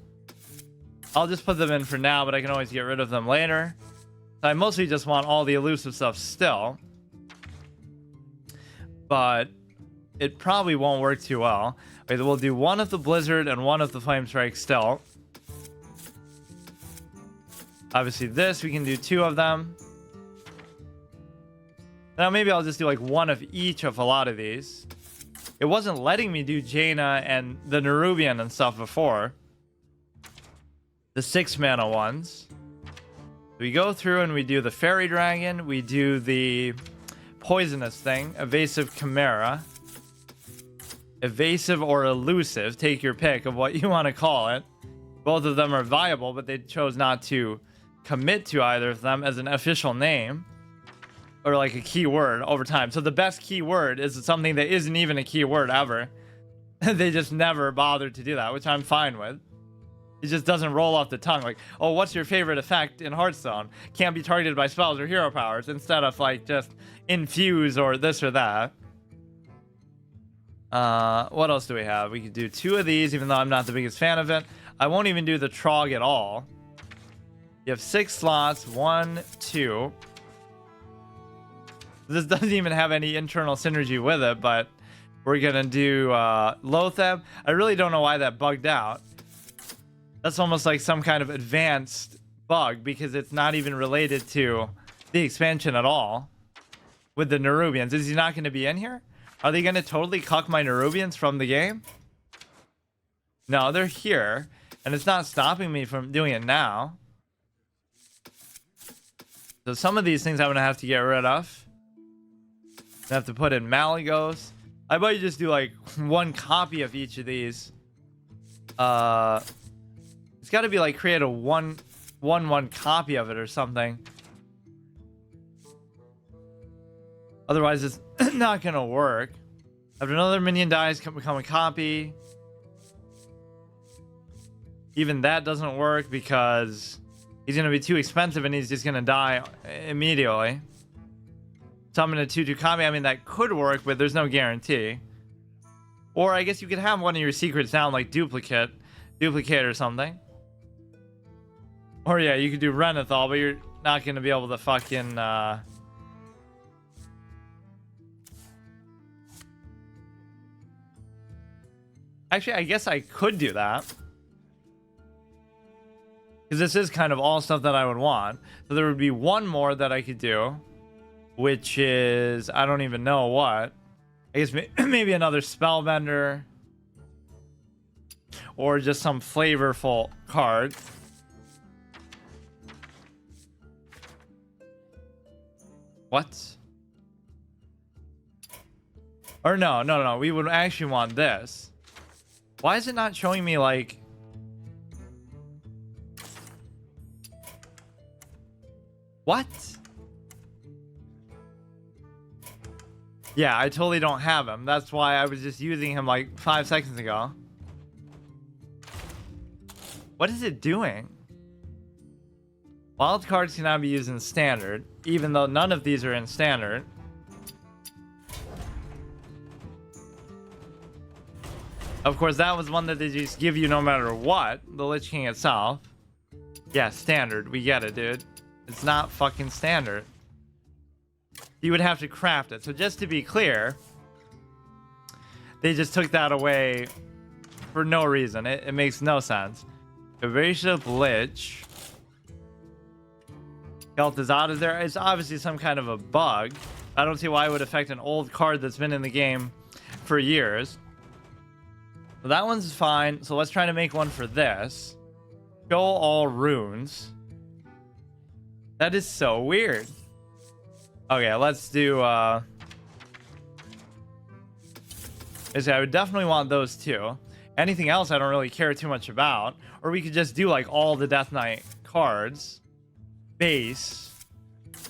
I'll just put them in for now, but I can always get rid of them later. I mostly just want all the elusive stuff still. But it probably won't work too well. Okay, we'll do 1 of the Blizzard and 1 of the Flame Strike still. Obviously this, we can do 2 of them. Now maybe I'll just do like 1 of each of a lot of these. It wasn't letting me do Jaina and the Nerubian and stuff before. The 6 mana ones. We go through and we do the Fairy Dragon. We do the poisonous thing. Evasive Chimera. Evasive or elusive. Take your pick of what you want to call it. Both of them are viable, but they chose not to commit to either of them as an official name or like a keyword over time. So the best keyword is something that isn't even a keyword ever. They just never bothered to do that, which I'm fine with. It just doesn't roll off the tongue like, oh, what's your favorite effect in Hearthstone? Can't be targeted by spells or hero powers, instead of like just infuse or this or that. What else do we have? We could do 2 of these, even though I'm not the biggest fan of it. I won't even do the Trog at all. You have 6 slots, 1, 2. This doesn't even have any internal synergy with it, but we're gonna do Lotheb. I really don't know why that bugged out. That's almost like some kind of advanced bug, because it's not even related to the expansion at all with the Nerubians. Is he not going to be in here? Are they going to totally cuck my Nerubians from the game? No, they're here, and it's not stopping me from doing it now. So some of these things I'm going to have to get rid of. I have to put in Malagos. I might just do like 1 copy of each of these. It's got to be like create a one copy of it or something. Otherwise, it's not gonna work. After another minion dies, can become a copy. Even that doesn't work because he's gonna be too expensive and he's just gonna die immediately. Summon a 2/2 copy. I mean, that could work, but there's no guarantee. Or I guess you could have one of your secrets down, like duplicate or something. Or yeah, you could do Renethal, but you're not going to be able to fucking... Actually, I guess I could do that. Because this is kind of all stuff that I would want. So there would be 1 more that I could do. Which is... I don't even know what. I guess maybe another Spellbender. Or just some flavorful card. What? Or no. We would actually want this. Why is it not showing me like... What? Yeah, I totally don't have him. That's why I was just using him like 5 seconds ago. What is it doing? Wild cards cannot be used in standard, even though none of these are in standard. Of course, that was one that they just give you no matter what. The Lich King itself. Yeah, standard. We get it, dude. It's not fucking standard. You would have to craft it. So just to be clear, they just took that away for no reason. It makes no sense. Evasive Lich. kel'thuzad is there. It's obviously some kind of a bug. I don't see why it would affect an old card that's been in the game for years. So that one's fine. So let's try to make one for this. Show all runes. That is so weird. Okay, let's do I would definitely want those 2. Anything else I don't really care too much about. Or we could just do like all the Death Knight cards. Base.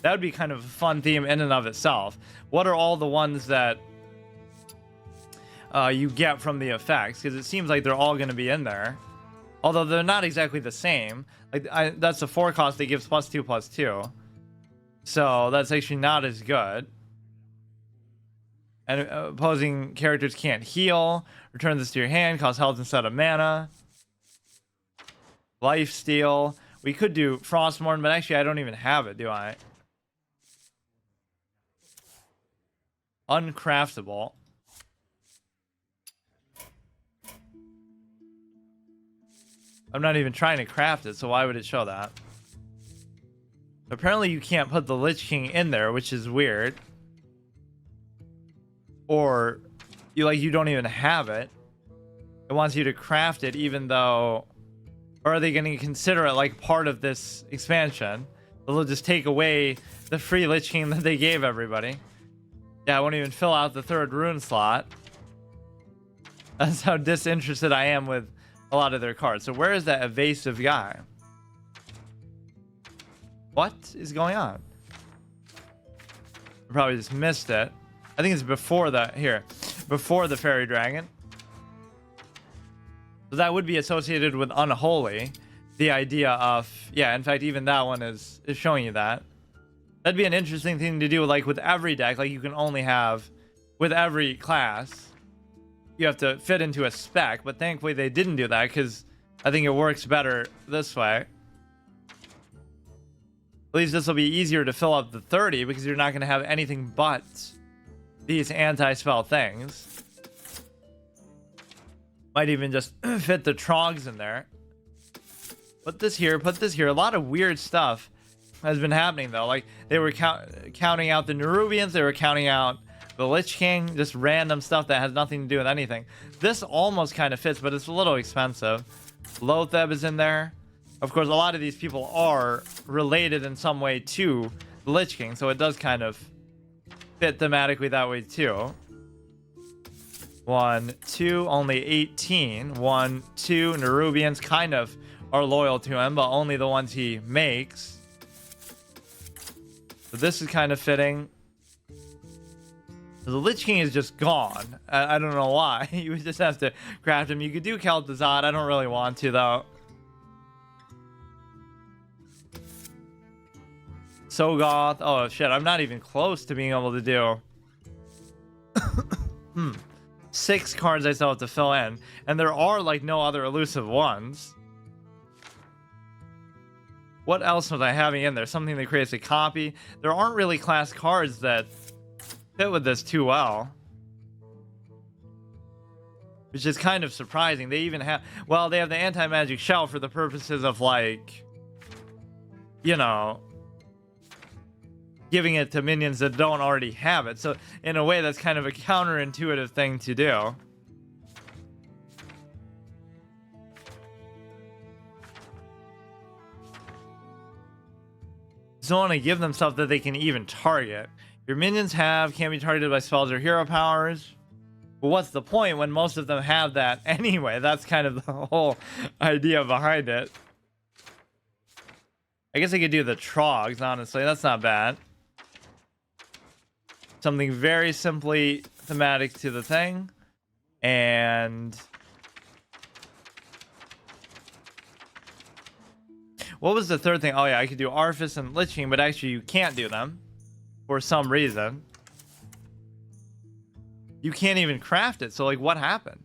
That would be kind of a fun theme in and of itself. What are all the ones that you get from the effects? Because it seems like they're all going to be in there. Although they're not exactly the same. Like that's the 4 cost that gives +2/+2. So that's actually not as good. And opposing characters can't heal. Return this to your hand. Cost health instead of mana. Lifesteal. We could do Frostmourne, but actually I don't even have it, do I? Uncraftable. I'm not even trying to craft it, so why would it show that? Apparently you can't put the Lich King in there, which is weird. Or you don't even have it. It wants you to craft it even though... Or are they going to consider it like part of this expansion? They'll just take away the free Lich King that they gave everybody. Yeah, I won't even fill out the 3rd rune slot. That's how disinterested I am with a lot of their cards. So where is that evasive guy? What is going on? I probably just missed it. I think it's before before the fairy dragon. So that would be associated with unholy. The idea of, yeah, in fact, even that one is showing you that. That'd be an interesting thing to do, like with every deck. Like you can only have, with every class, you have to fit into a spec. But thankfully they didn't do that because I think it works better this way. At least this will be easier to fill up the 30 because you're not going to have anything but these anti-spell things. Might even just fit the trogs in there. Put this here, put this here. A lot of weird stuff has been happening though. Like they were counting out the Nerubians, they were counting out the Lich King, just random stuff that has nothing to do with anything. This almost kind of fits, but it's a little expensive. Lotheb is in there. Of course, a lot of these people are related in some way to the Lich King, so it does kind of fit thematically that way too. 1, 2, only 18. 1, 2, Nerubians kind of are loyal to him, but only the ones he makes. So this is kind of fitting. The Lich King is just gone. I don't know why. You would just have to craft him. You could do kel'thuzad. I don't really want to though. So goth. Oh shit, I'm not even close to being able to do 6 cards I still have to fill in, and there are like no other elusive ones. What else was I having in there? Something that creates a copy. There aren't really class cards that fit with this too well, which is kind of surprising. They even have, well, they have the anti-magic shell for the purposes of, like, you know, giving it to minions that don't already have it. So in a way, that's kind of a counterintuitive thing to do. So I want to give them stuff that they can even target. Your minions can't be targeted by spells or hero powers. But what's the point when most of them have that anyway? That's kind of the whole idea behind it. I guess I could do the trogs, honestly. That's not bad. Something very simply thematic to the thing. And what was the third thing? Oh yeah, I could do Arthas and Lich King, but actually you can't do them for some reason. You can't even craft it. So like, what happened?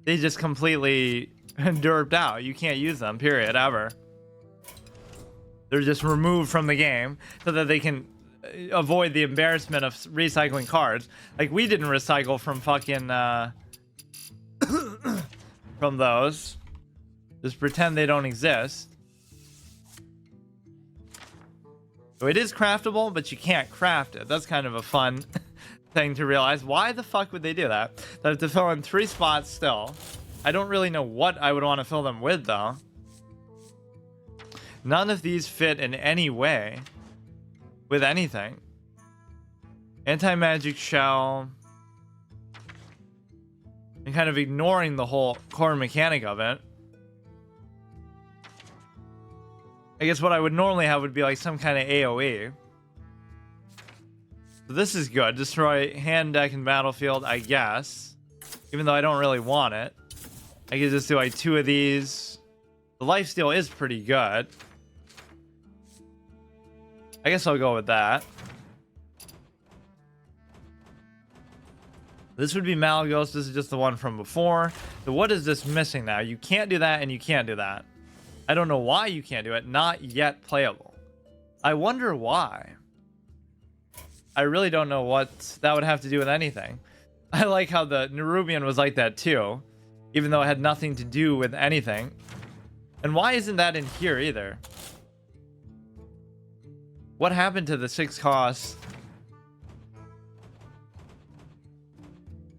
They just completely derped out. You can't use them, period, ever. They're just removed from the game so that they can avoid the embarrassment of recycling cards. Like we didn't recycle from fucking from those. Just pretend they don't exist. So it is craftable, but you can't craft it. That's kind of a fun thing to realize. Why the fuck would they do that? I have to fill in 3 spots still. I don't really know what I would want to fill them with though. None of these fit in any way with anything. Anti-magic shell. And kind of ignoring the whole core mechanic of it. I guess what I would normally have would be like some kind of AoE. So this is good. Destroy hand, deck, and battlefield, I guess. Even though I don't really want it. I could just do like 2 of these. The lifesteal is pretty good. I guess I'll go with that. This would be Malagos. This is just the one from before. So what is this missing now? You can't do that and you can't do that. I don't know why you can't do it. Not yet playable. I wonder why. I really don't know what that would have to do with anything. I like how the Nerubian was like that too, even though it had nothing to do with anything. And why isn't that in here either? What happened to the 6 cost?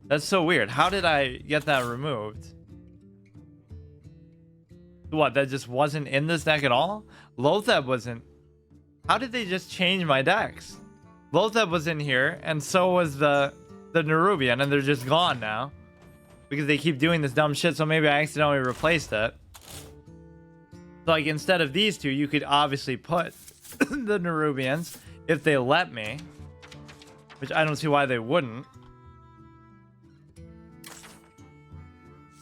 That's so weird. How did I get that removed? What, that just wasn't in this deck at all? Lotheb wasn't. How did they just change my decks? Lotheb was in here, and so was the Nerubian, and they're just gone now. Because they keep doing this dumb shit, so maybe I accidentally replaced it. So like, instead of these 2, you could obviously put the Nerubians if they let me, which I don't see why they wouldn't.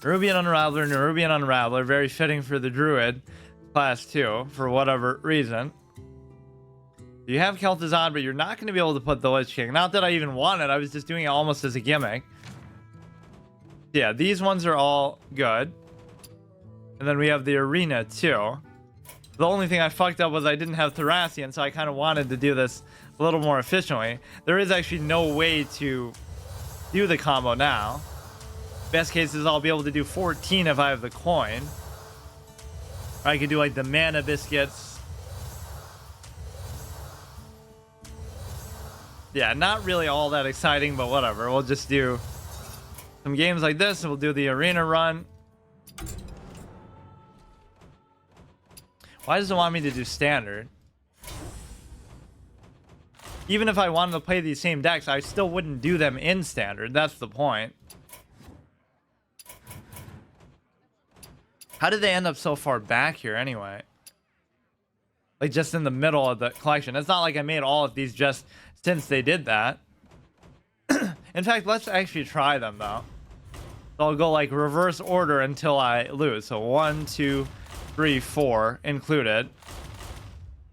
Nerubian Unraveler, very fitting for the Druid class 2 for whatever reason. You have kel'thuzad, but you're not going to be able to put the Lich King. Not that I even want it, I was just doing it almost as a gimmick. Yeah, these ones are all good. And then we have the arena too. The only thing I fucked up was I didn't have Thracian, so I kind of wanted to do this a little more efficiently. There is actually no way to do the combo now. Best case is I'll be able to do 14 if I have the coin. Or I could do like the mana biscuits. Yeah, not really all that exciting, but whatever. We'll just do some games like this, and we'll do the arena run. Why does it want me to do standard? Even if I wanted to play these same decks, I still wouldn't do them in standard. That's the point. How did they end up so far back here anyway? Like just in the middle of the collection. It's not like I made all of these just since they did that. In fact, let's actually try them though. So I'll go like reverse order until I lose. So 1, 2, 3, 4 included.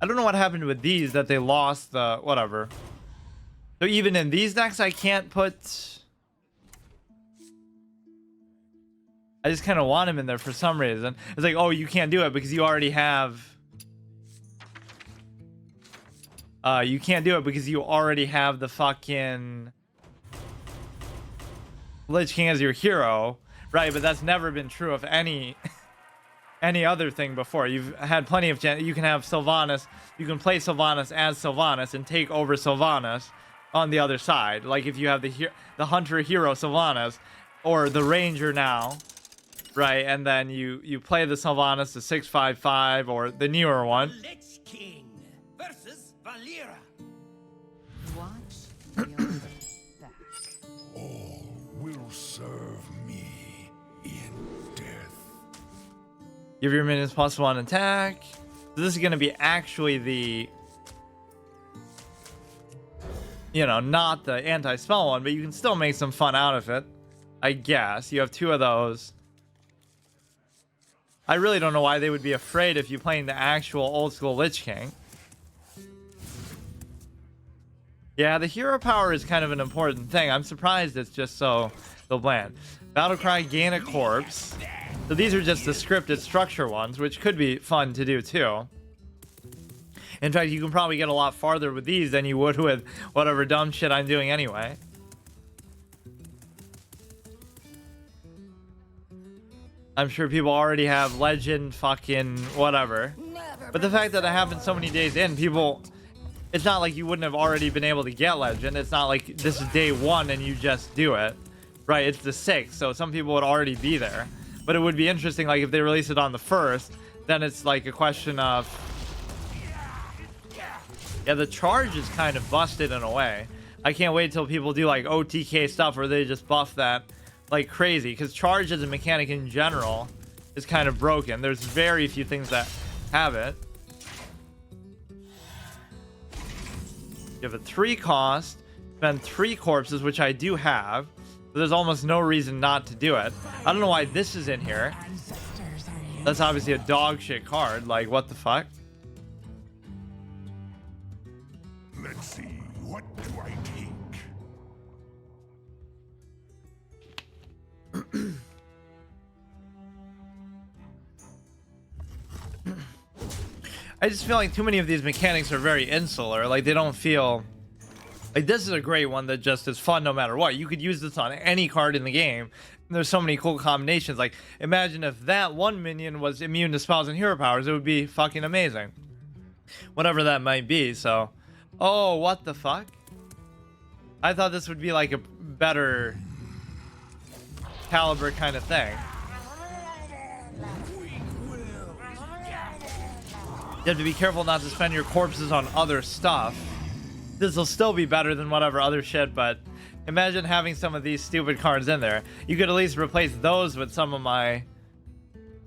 I don't know what happened with these that they lost the whatever. So even in these decks I can't put... I just kind of want him in there for some reason. It's like, oh, you can't do it because you already have... you can't do it because you already have the fucking... Lich King as your hero. Right, but that's never been true of any... any other thing before. You've had plenty of... You can have Sylvanas. You can play Sylvanas as Sylvanas and take over Sylvanas on the other side. Like if you have the Hunter hero Sylvanas or the Ranger now... Right, and then you play the Sylvanas, the 6/5/5, or the newer one. Lich King versus Valera. Watch your back. All will serve me in death. Give your minions +1 attack. So this is going to be actually the... You know, not the anti-spell one, but you can still make some fun out of it. I guess. You have 2 of those. I really don't know why they would be afraid if you're playing the actual old school Lich King. Yeah, the hero power is kind of an important thing. I'm surprised it's just so bland. Battlecry, gain a corpse. So these are just the scripted structure ones, which could be fun to do too. In fact, you can probably get a lot farther with these than you would with whatever dumb shit I'm doing anyway. I'm sure people already have legend fucking whatever. But the fact that it happened so many days in, people... It's not like you wouldn't have already been able to get legend. It's not like this is day 1 and you just do it. Right, it's the 6th, so some people would already be there. But it would be interesting, like, if they release it on the 1st, then it's like a question of... Yeah, the charge is kind of busted in a way. I can't wait till people do, like, OTK stuff where they just buff that like crazy, because charge as a mechanic in general is kind of broken. There's very few things that have it. You have a 3 cost, spend 3 corpses, which I do have, so there's almost no reason not to do it. I don't know why this is in here. That's obviously a dog shit card. Like, what the fuck? Let's see, what do I take? I just feel like too many of these mechanics are very insular. Like, they don't feel... Like, this is a great one that just is fun no matter what. You could use this on any card in the game. There's so many cool combinations. Like, imagine if that one minion was immune to spells and hero powers. It would be fucking amazing. Whatever that might be, so... Oh, what the fuck? I thought this would be like a better caliber kind of thing. You have to be careful not to spend your corpses on other stuff. This will still be better than whatever other shit, but imagine having some of these stupid cards in there. You could at least replace those with some of my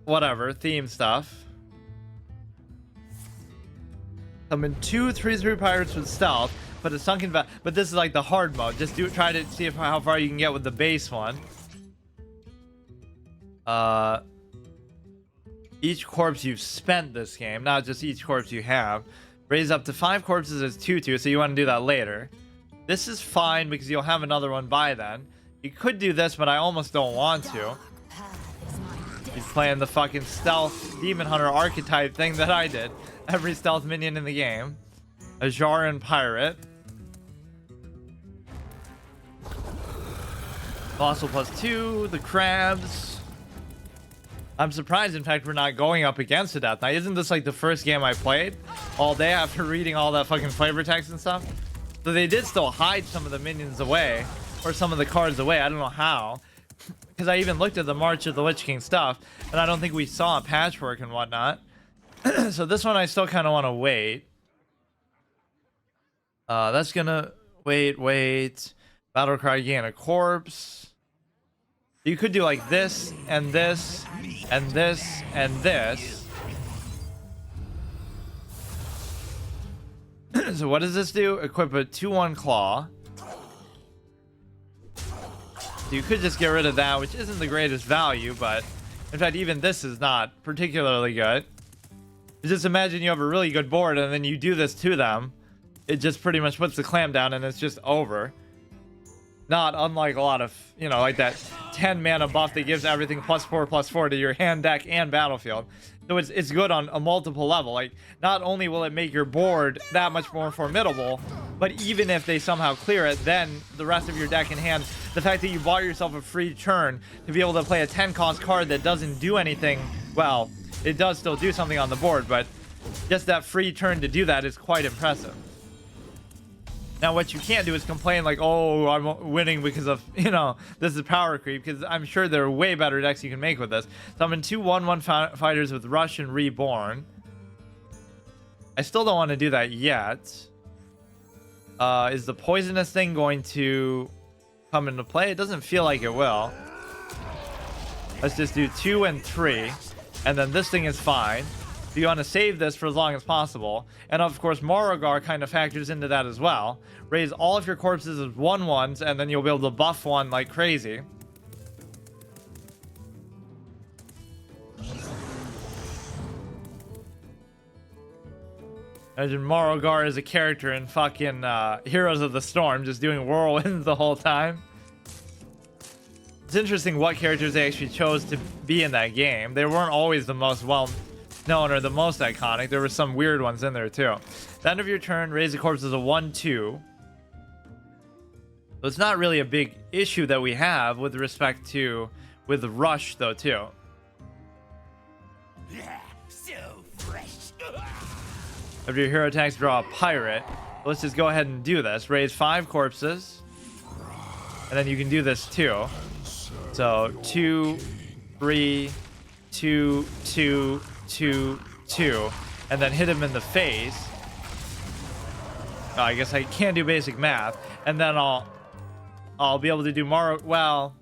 whatever theme stuff. Summon 2 3/3 pirates with stealth. Put a sunken but this is like the hard mode. Just try to see how far you can get with the base one. Each corpse you've spent this game, not just each corpse you have. Raise up to 5 corpses as 2/2, so you want to do that later. This is fine because you'll have another one by then. You could do this, but I almost don't want to. He's playing the fucking stealth demon hunter archetype thing that I did. Every stealth minion in the game. A Jaran pirate. Fossil +2, the crabs. I'm surprised, in fact, we're not going up against a Death Knight. Isn't this like the first game I played all day after reading all that fucking flavor text and stuff? So they did still hide some of the minions away, or some of the cards away. I don't know how, because I even looked at the March of the Lich King stuff, and I don't think we saw patchwork and whatnot. So this one I still kind of want to wait. That's gonna wait. Battle cry, gain a corpse. You could do like this and this and this and this. So what does this do? Equip a 2/1 claw. So you could just get rid of that, which isn't the greatest value, but in fact even this is not particularly good. Just imagine you have a really good board and then you do this to them. It just pretty much puts the clamp down and it's just over. Not unlike a lot of, you know, like that 10 mana buff that gives everything +4/+4 to your hand, deck, and battlefield. So it's good on a multiple level. Like, not only will it make your board that much more formidable, but even if they somehow clear it, then the rest of your deck and hand, the fact that you bought yourself a free turn to be able to play a 10 cost card that doesn't do anything, well, it does still do something on the board, but just that free turn to do that is quite impressive. Now, what you can't do is complain like, oh, I'm winning because of, you know, this is power creep, because I'm sure there are way better decks you can make with this. Summon 2 1/1 fighters with Rush and Reborn. I still don't want to do that yet. Is the poisonous thing going to come into play? It doesn't feel like it will. Let's just do 2 and 3, and then this thing is fine. So you want to save this for as long as possible. And of course, Morogar kind of factors into that as well. Raise all of your corpses as 1/1s, and then you'll be able to buff one like crazy. Imagine Morogar as a character in fucking Heroes of the Storm, just doing whirlwinds the whole time. It's interesting what characters they actually chose to be in that game. They weren't always the most well-known or the most iconic. There were some weird ones in there too. At the end of your turn, raise the corpse as a 1/2. So it's not really a big issue that we have with respect to with Rush though too. So fresh. After your hero attacks, draw a pirate. Let's just go ahead and do this. Raise 5 corpses, and then you can do this too. So 2, 3, 2, 2, 2, 2, and then hit him in the face. Oh, I guess I can't do basic math, and then I'll be able to do more. Well,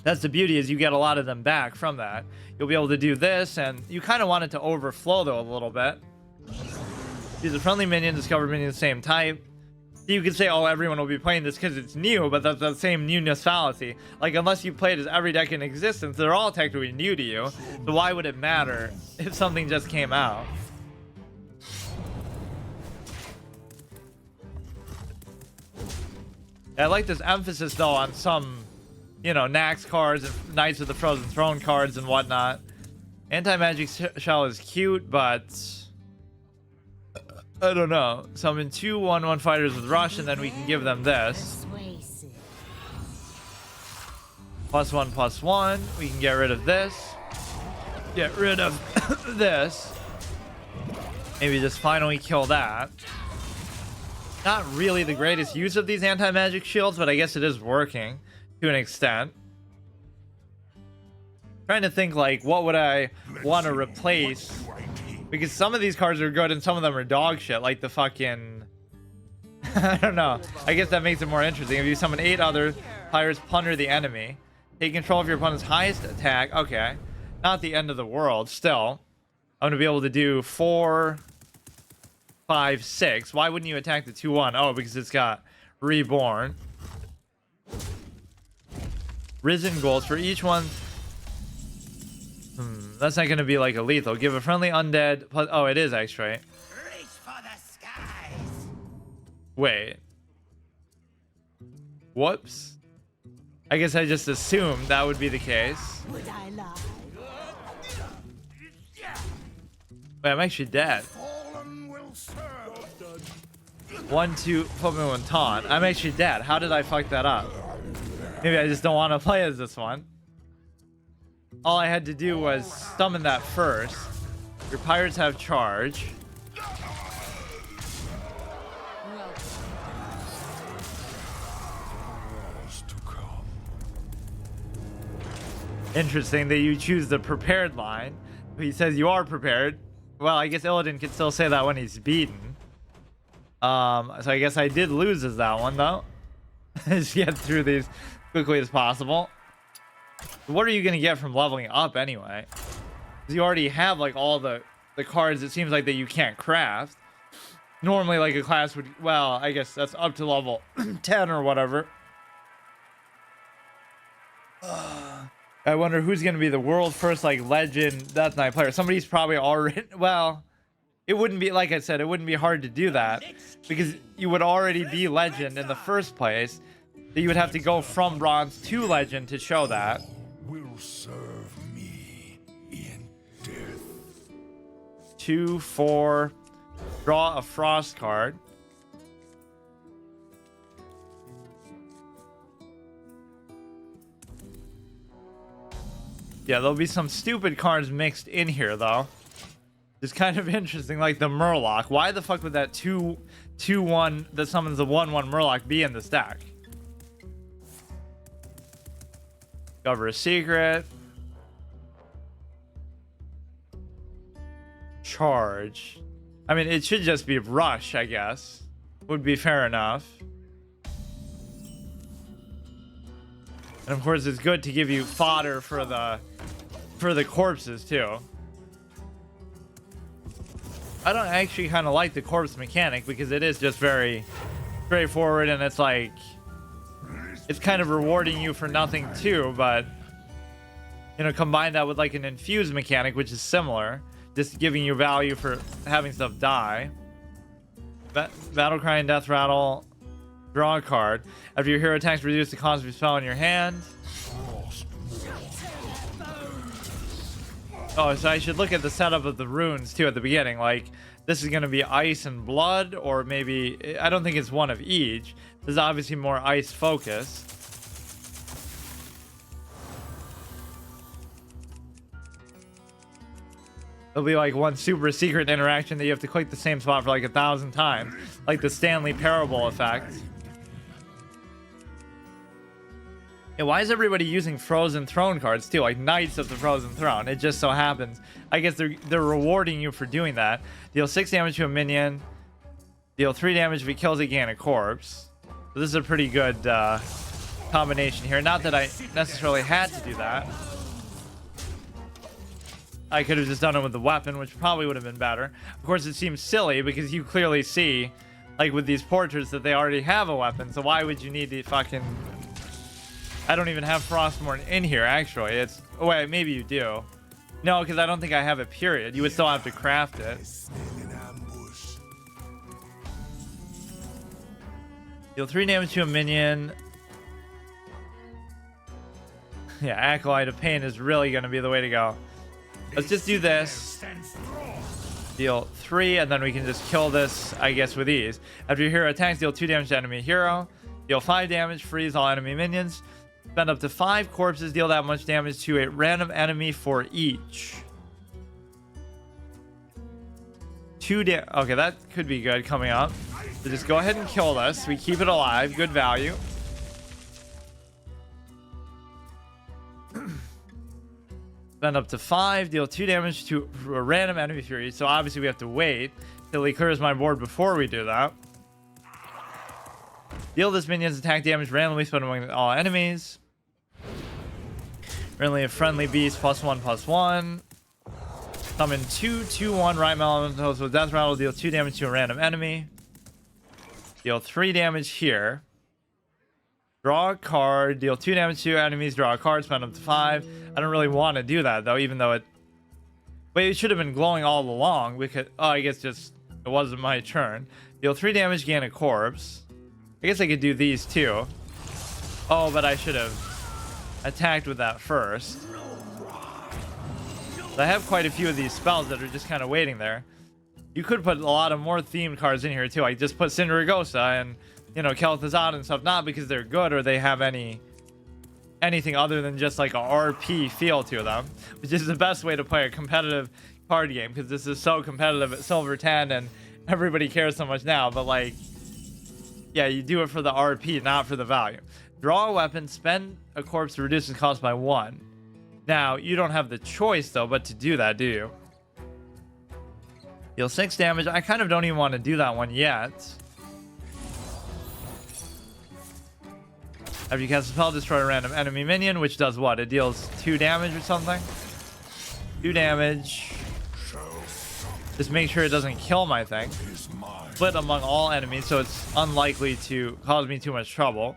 that's the beauty, is you get a lot of them back from that. You'll be able to do this, and you kind of want it to overflow though a little bit. Use a friendly minion, discover minion of the same type. You could say, oh, everyone will be playing this because it's new, but that's the same newness fallacy. Like, unless you played as every deck in existence, they're all technically new to you. So why would it matter if something just came out? I like this emphasis, though, on some, you know, Nax cards and Knights of the Frozen Throne cards and whatnot. Anti-magic shell is cute, but I don't know. Summon 2 1/1 fighters with Rush, and then we can give them this. +1/+1. We can get rid of this. Get rid of this. Maybe just finally kill that. Not really the greatest use of these anti-magic shields, but I guess it is working to an extent. Trying to think, like, what would I want to replace? Because some of these cards are good and some of them are dog shit, like the fucking I don't know. I guess that makes it more interesting. If you summon 8 other pirates, plunder the enemy, take control of your opponent's highest attack. Okay, not the end of the world. Still, I'm gonna be able to do 4 5, 6. Why wouldn't you attack the 2-1? Oh, because it's got reborn. Risen goals for each one. That's not going to be like a lethal. Give a friendly undead plus... Oh, it is actually. Reach for the skies. Wait. Whoops. I guess I just assumed that would be the case. Would I lie? Wait, I'm actually dead. Fallen will serve. 1, 2, put me one taunt. I'm actually dead. How did I fuck that up? Maybe I just don't want to play as this one. All I had to do was summon that first. Your pirates have charge. Wars to come. Interesting that you choose the prepared line. He says you are prepared. Well, I guess Illidan can still say that when he's beaten. So I guess I did lose as that one, though. Just get through these quickly as possible. What are you going to get from leveling up anyway? Because you already have like all the cards, it seems like, that you can't craft. Normally, like a class would... Well, I guess that's up to level 10 or whatever. I wonder who's going to be the world's first, like, legend Death Knight player. Somebody's probably already... Well, it wouldn't be... Like I said, it wouldn't be hard to do that. Because you would already be legend in the first place. So you would have to go from bronze to legend to show that. Will serve me in death. 2, 4. Draw a frost card. Yeah, there'll be some stupid cards mixed in here, though. It's kind of interesting, like the Murloc. Why the fuck would that 2/1 that summons the 1/1 Murloc be in this deck? Discover a secret. Charge. I mean, it should just be rush, I guess. Would be fair enough. And of course, it's good to give you fodder for the corpses too. I don't actually kind of like the corpse mechanic because it is just very straightforward, and it's like it's kind of rewarding you for nothing too. But you know, combine that with like an infused mechanic, which is similar, just giving you value for having stuff die. Battle Cry and Death Rattle. Draw a card. After your hero attacks, reduce the cost of your spell in your hand. Oh, so I should look at the setup of the runes too at the beginning. Like, this is going to be ice and blood, or maybe... I don't think it's one of each. This is obviously more ice focused. There'll be like one super secret interaction that you have to click the same spot for like 1,000 times. Like the Stanley Parable effect. Yeah, why is everybody using Frozen Throne cards too? Like Knights of the Frozen Throne. It just so happens. I guess they're rewarding you for doing that. Deal 6 damage to a minion. Deal 3 damage if he kills a gain a corpse. So this is a pretty good combination here. Not that I necessarily had to do that. I could have just done it with the weapon, which probably would have been better. Of course, it seems silly because you clearly see, like with these portraits, that they already have a weapon. So why would you need to fucking... I don't even have Frostmourne in here, actually. It's... Oh, wait, maybe you do. No, because I don't think I have it, period. You would still have to craft it. Deal 3 damage to a minion. Yeah, Acolyte of Pain is really going to be the way to go. Let's just do this. Deal 3, and then we can just kill this, I guess, with ease. After your hero attacks, deal 2 damage to enemy hero. Deal 5 damage, freeze all enemy minions. Spend up to 5 corpses, deal that much damage to a random enemy for each. 2 damage. Okay, that could be good coming up. So just go ahead and kill this. We keep it alive. Good value. Spend up to 5, deal 2 damage to a random enemy fury. So obviously we have to wait till he clears my board before we do that. Deal this minion's attack damage randomly spent among all enemies. Randomly a friendly beast +1/+1. Summon 2/2/1 right elementals with death rattle, deal 2 damage to a random enemy. Deal 3 damage here. Draw a card, deal 2 damage to enemies, draw a card, spend up to 5. I don't really want to do that though, even though it... Wait, it should have been glowing all along because... Oh, I guess just... It wasn't my turn. Deal 3 damage, gain a corpse. I guess I could do these too. Oh, but I should have attacked with that first. I have quite a few of these spells that are just kind of waiting there. You could put a lot of more themed cards in here too. I just put Cindergosa and, you know, kel'thuzad and stuff, not because they're good or they have anything other than just like a RP feel to them, which is the best way to play a competitive card game, because this is so competitive at Silver 10 and everybody cares so much now. But like, yeah, you do it for the RP, not for the value. Draw a weapon, spend a corpse to reduce its cost by 1. Now, you don't have the choice though but to do that, do you? Deal 6 damage. I kind of don't even want to do that one yet. After you cast a spell, destroy a random enemy minion, which does what? It deals 2 damage or something? 2 damage. Just make sure it doesn't kill my thing. Split among all enemies, so it's unlikely to cause me too much trouble.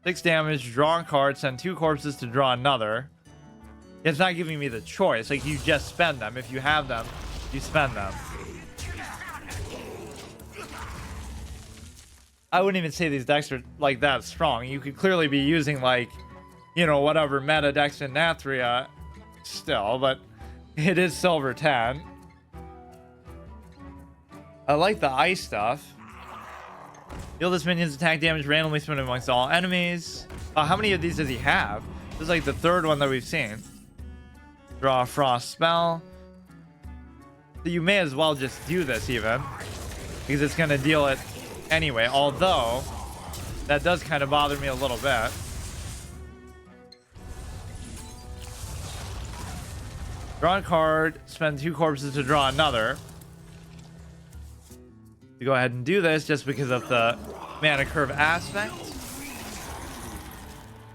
6 damage, draw a card, send 2 corpses to draw another. It's not giving me the choice. Like, you just spend them. If you have them, you spend them. I wouldn't even say these decks are like that strong. You could clearly be using like, you know, whatever meta decks in Nathria still, but it is Silver 10. I like the ice stuff. Deal this minion's attack damage randomly split amongst all enemies. How many of these does he have? This is like the 3rd one that we've seen. Draw a frost spell. So you may as well just do this even, because it's going to deal it anyway, although that does kind of bother me a little bit. Draw a card, spend 2 corpses to draw another. You go ahead and do this just because of the mana curve aspect.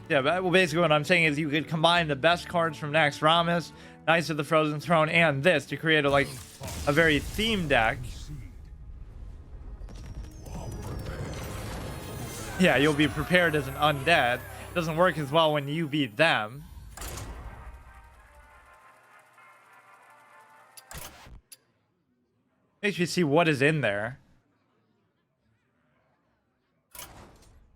Yeah, but well, basically what I'm saying is you could combine the best cards from Naxxramas, Knights of the Frozen Throne, and this to create a very themed deck. Yeah, you'll be prepared as an undead. It doesn't work as well when you beat them. Makes you see what is in there.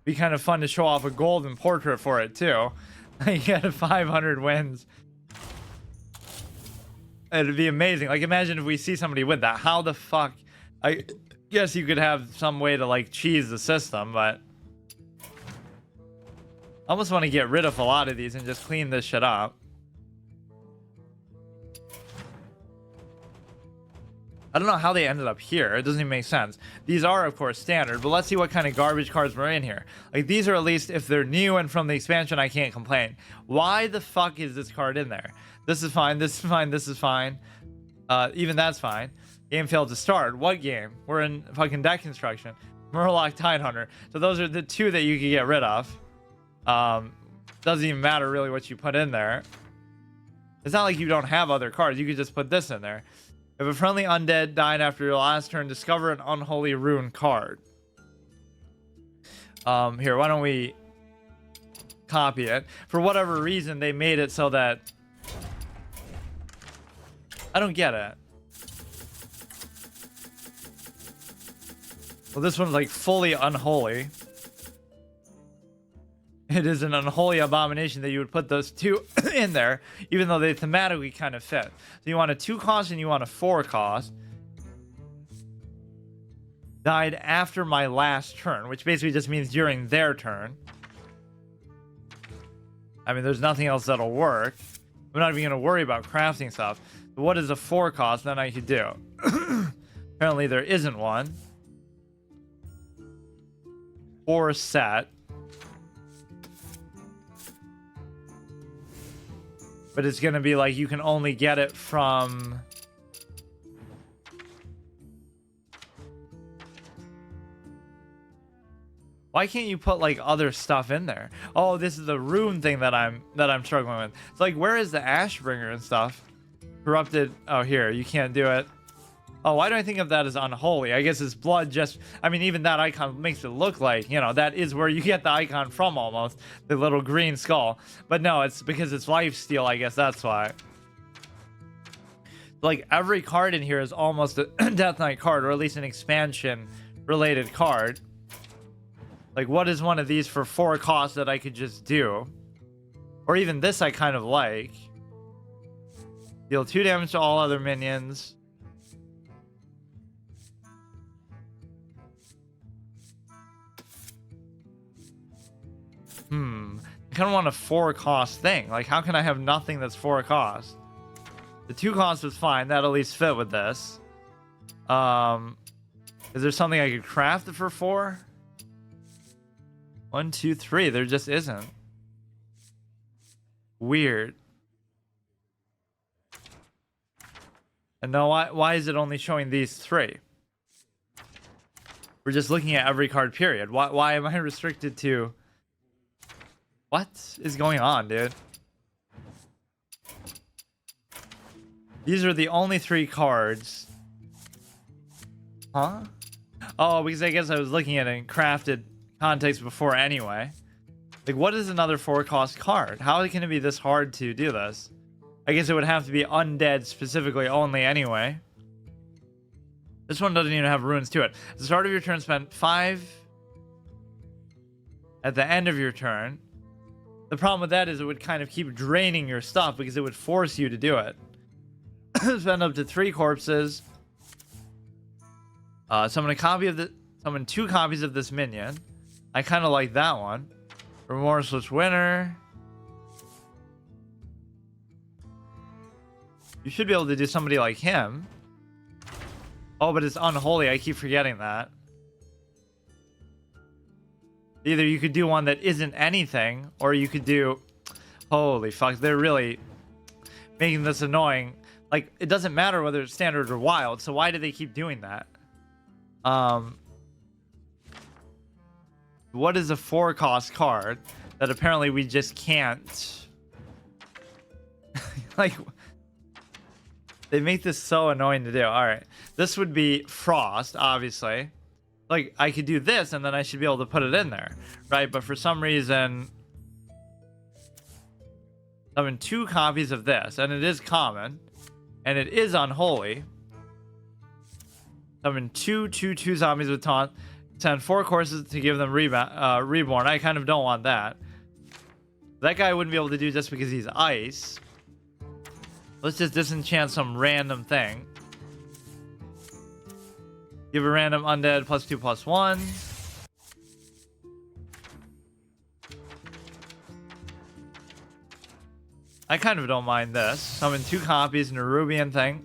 Be kind of fun to show off a golden portrait for it too. You get 500 wins. It'd be amazing. Like, imagine if we see somebody with that. How the fuck? I guess you could have some way to like cheese the system, but I almost want to get rid of a lot of these and just clean this shit up. I don't know how they ended up here. It doesn't even make sense. These are, of course, standard, but let's see what kind of garbage cards were in here. Like, these are, at least, if they're new and from the expansion, I can't complain. Why the fuck is this card in there? This is fine, this is fine, this is fine. Even that's fine. Game failed to start. What game? We're in fucking deck construction. Murloc Tidehunter. So those are the 2 that you can get rid of. Doesn't even matter, really, what you put in there. It's not like you don't have other cards. You could just put this in there. If a friendly undead died after your last turn, discover an unholy rune card. Here, why don't we copy it? For whatever reason, they made it so that... I don't get it. Well, this one's like fully unholy. It is an unholy abomination that you would put those 2 in there, even though they thematically kind of fit. So you want a 2 cost and you want a 4 cost. Died after my last turn, which basically just means during their turn. I mean, there's nothing else that'll work. I'm not even going to worry about crafting stuff. But what is a 4 cost? Then I could do. Apparently there isn't one. 4 set. But it's going to be like you can only get it from... Why can't you put like other stuff in there? Oh, this is the rune thing that I'm struggling with. It's like, where is the Ashbringer and stuff? Corrupted. Oh, here. You can't do it. Oh, why do I think of that as unholy? I guess it's blood just... I mean, even that icon makes it look like, you know, that is where you get the icon from almost. The little green skull. But no, it's because it's lifesteal, I guess that's why. Like, every card in here is almost a Death Knight card, or at least an expansion-related card. Like, what is one of these for 4 costs that I could just do? Or even this I kind of like. Deal 2 damage to all other minions. I kind of want a 4 cost thing. Like, how can I have nothing that's 4 cost? The 2 cost was fine. That at least fit with this. Is there something I could craft it for 4? 1, 2, 3. There just isn't. Weird. And no, why is it only showing these 3? We're just looking at every card, period. Why am I restricted to... What is going on, dude? These are the only 3 cards. Huh? Oh, because I guess I was looking at it in crafted context before anyway. Like, what is another 4 cost card? How can it be this hard to do this? I guess it would have to be undead specifically only anyway. This one doesn't even have runes to it. At the start of your turn, spend 5. At the end of your turn. The problem with that is it would kind of keep draining your stuff because it would force you to do it. Spend up to 3 corpses. Summon 2 copies of this minion. I kind of like that one. Remorseless Winner. You should be able to do somebody like him. Oh, but it's unholy. I keep forgetting that. Either you could do one that isn't anything, or you could do... Holy fuck, they're really making this annoying. Like, it doesn't matter whether it's standard or wild, so why do they keep doing that? What is a 4 cost card that apparently we just can't... Like, they make this so annoying to do. Alright, this would be Frost, obviously. Like, I could do this, and then I should be able to put it in there, right? But for some reason... Summon 2 copies of this, and it is common. And it is unholy. Summon 2 zombies with taunt. Send 4 courses to give them reborn. I kind of don't want that. That guy I wouldn't be able to do just because he's ice. Let's just disenchant some random thing. Give a random undead +2/+1. I kind of don't mind this. Summon 2 copies, Nerubian thing.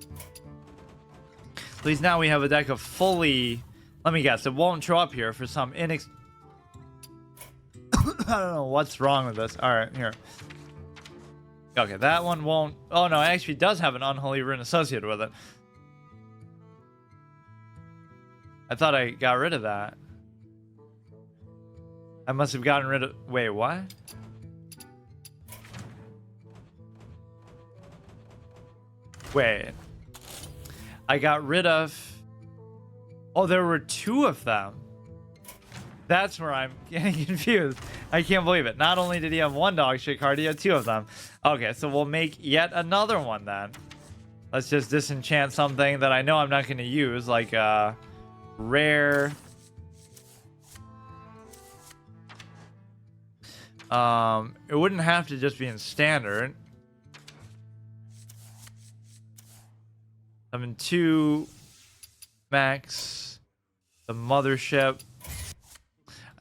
At least now we have a deck of fully... Let me guess, it won't show up here for some I don't know what's wrong with this. Alright, here. Okay, that one won't... Oh no, it actually does have an unholy rune associated with it. I thought I got rid of that. I must have gotten rid of... Wait, what? Wait. I got rid of... Oh, there were 2 of them. That's where I'm getting confused. I can't believe it. Not only did he have 1 dog shit card, he had 2 of them. Okay, so we'll make yet another one then. Let's just disenchant something that I know I'm not going to use, like rare. It wouldn't have to just be in standard. Summon 2 max. The mothership.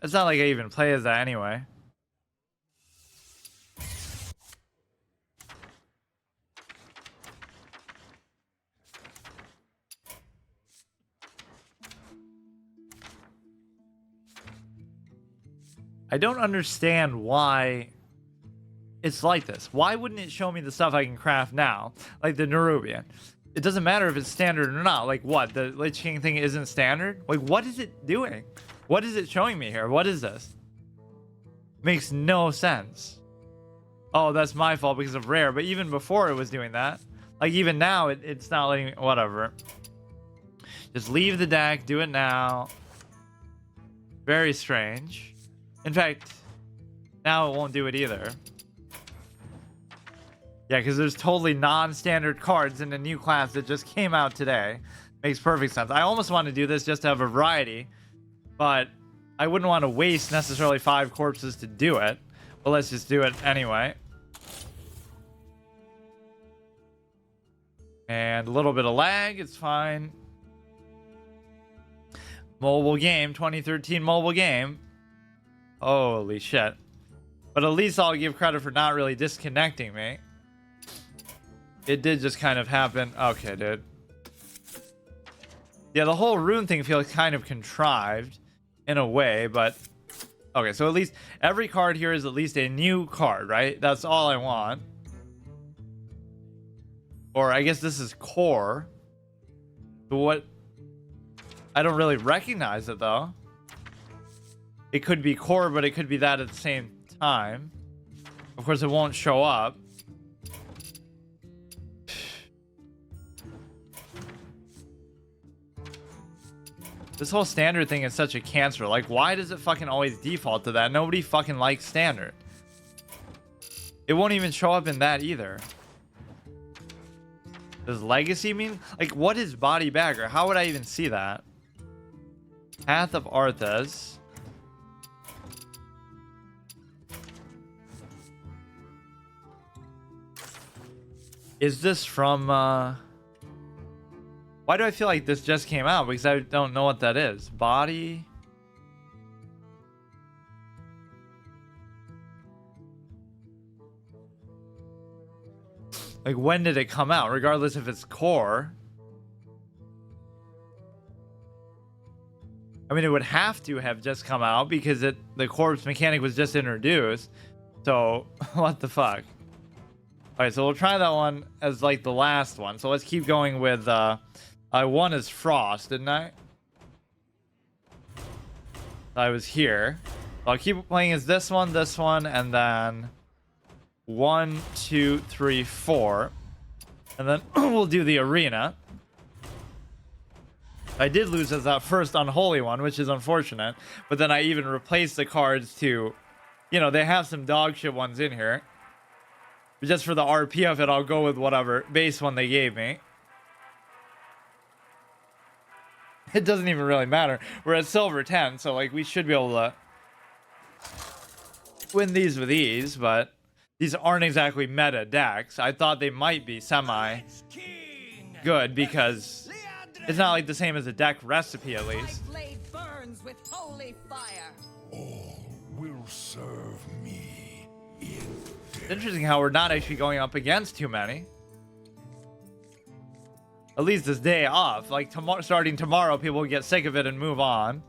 It's not like I even play as that anyway. I don't understand why it's like this. Why wouldn't it show me the stuff I can craft now? Like the Nerubian. It doesn't matter if it's standard or not. Like what? The Lich King thing isn't standard? Like what is it doing? What is it showing me here? What is this? Makes no sense. Oh, that's my fault because of rare. But even before it was doing that. Like, even now, it's not letting me... Whatever. Just leave the deck. Do it now. Very strange. In fact, now it won't do it either. Yeah, because there's totally non-standard cards in the new class that just came out today. Makes perfect sense. I almost want to do this just to have a variety, but I wouldn't want to waste necessarily 5 corpses to do it. But let's just do it anyway. And a little bit of lag, it's fine. Mobile game, 2013 mobile game. Holy shit. But at least I'll give credit for not really disconnecting me. It did just kind of happen. Okay, dude. Yeah, the whole rune thing feels kind of contrived in a way, but... Okay, so at least every card here is at least a new card, right? That's all I want. Or I guess this is core. But what... I don't really recognize it, though. It could be core, but it could be that at the same time. Of course, it won't show up. This whole standard thing is such a cancer. Like, why does it fucking always default to that? Nobody fucking likes standard. It won't even show up in that either. Does legacy mean? Like, what is body bagger? How would I even see that? Path of Arthas. Is this from, Why do I feel like this just came out? Because I don't know what that is. Body. Like, when did it come out? Regardless if it's core. I mean, it would have to have just come out because the corpse mechanic was just introduced. So, what the fuck? Alright, so we'll try that one as like the last one. So let's keep going with, I won as Frost, didn't I? I was here. I'll keep playing as this one, and then 1, 2, 3, 4. And then we'll do the arena. I did lose as that first unholy one, which is unfortunate. But then I even replaced the cards to, you know, they have some dog shit ones in here. But just for the RP of it, I'll go with whatever base one they gave me. It doesn't even really matter. We're at silver 10, so like we should be able to win these with ease, but these aren't exactly meta decks. I thought they might be semi good because it's not like the same as a deck recipe at least. My blade burns with holy fire. All will serve me in It's interesting how we're not actually going up against too many. At least this day off. Like, starting tomorrow, people will get sick of it and move on.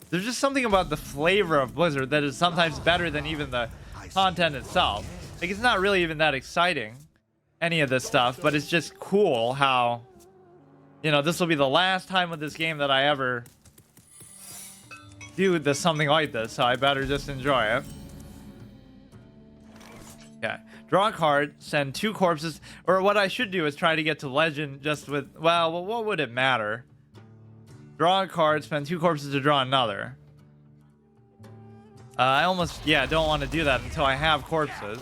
There's just something about the flavor of Blizzard that is sometimes better than even the content itself. Like, it's not really even that exciting, any of this stuff, but it's just cool how, you know, this will be the last time with this game that I ever do this, something like this, so I better just enjoy it. Okay. Draw a card, send 2 corpses, or what I should do is try to get to legend just with, well, what would it matter? Draw a card, spend 2 corpses to draw another. I almost, yeah, don't want to do that until I have corpses.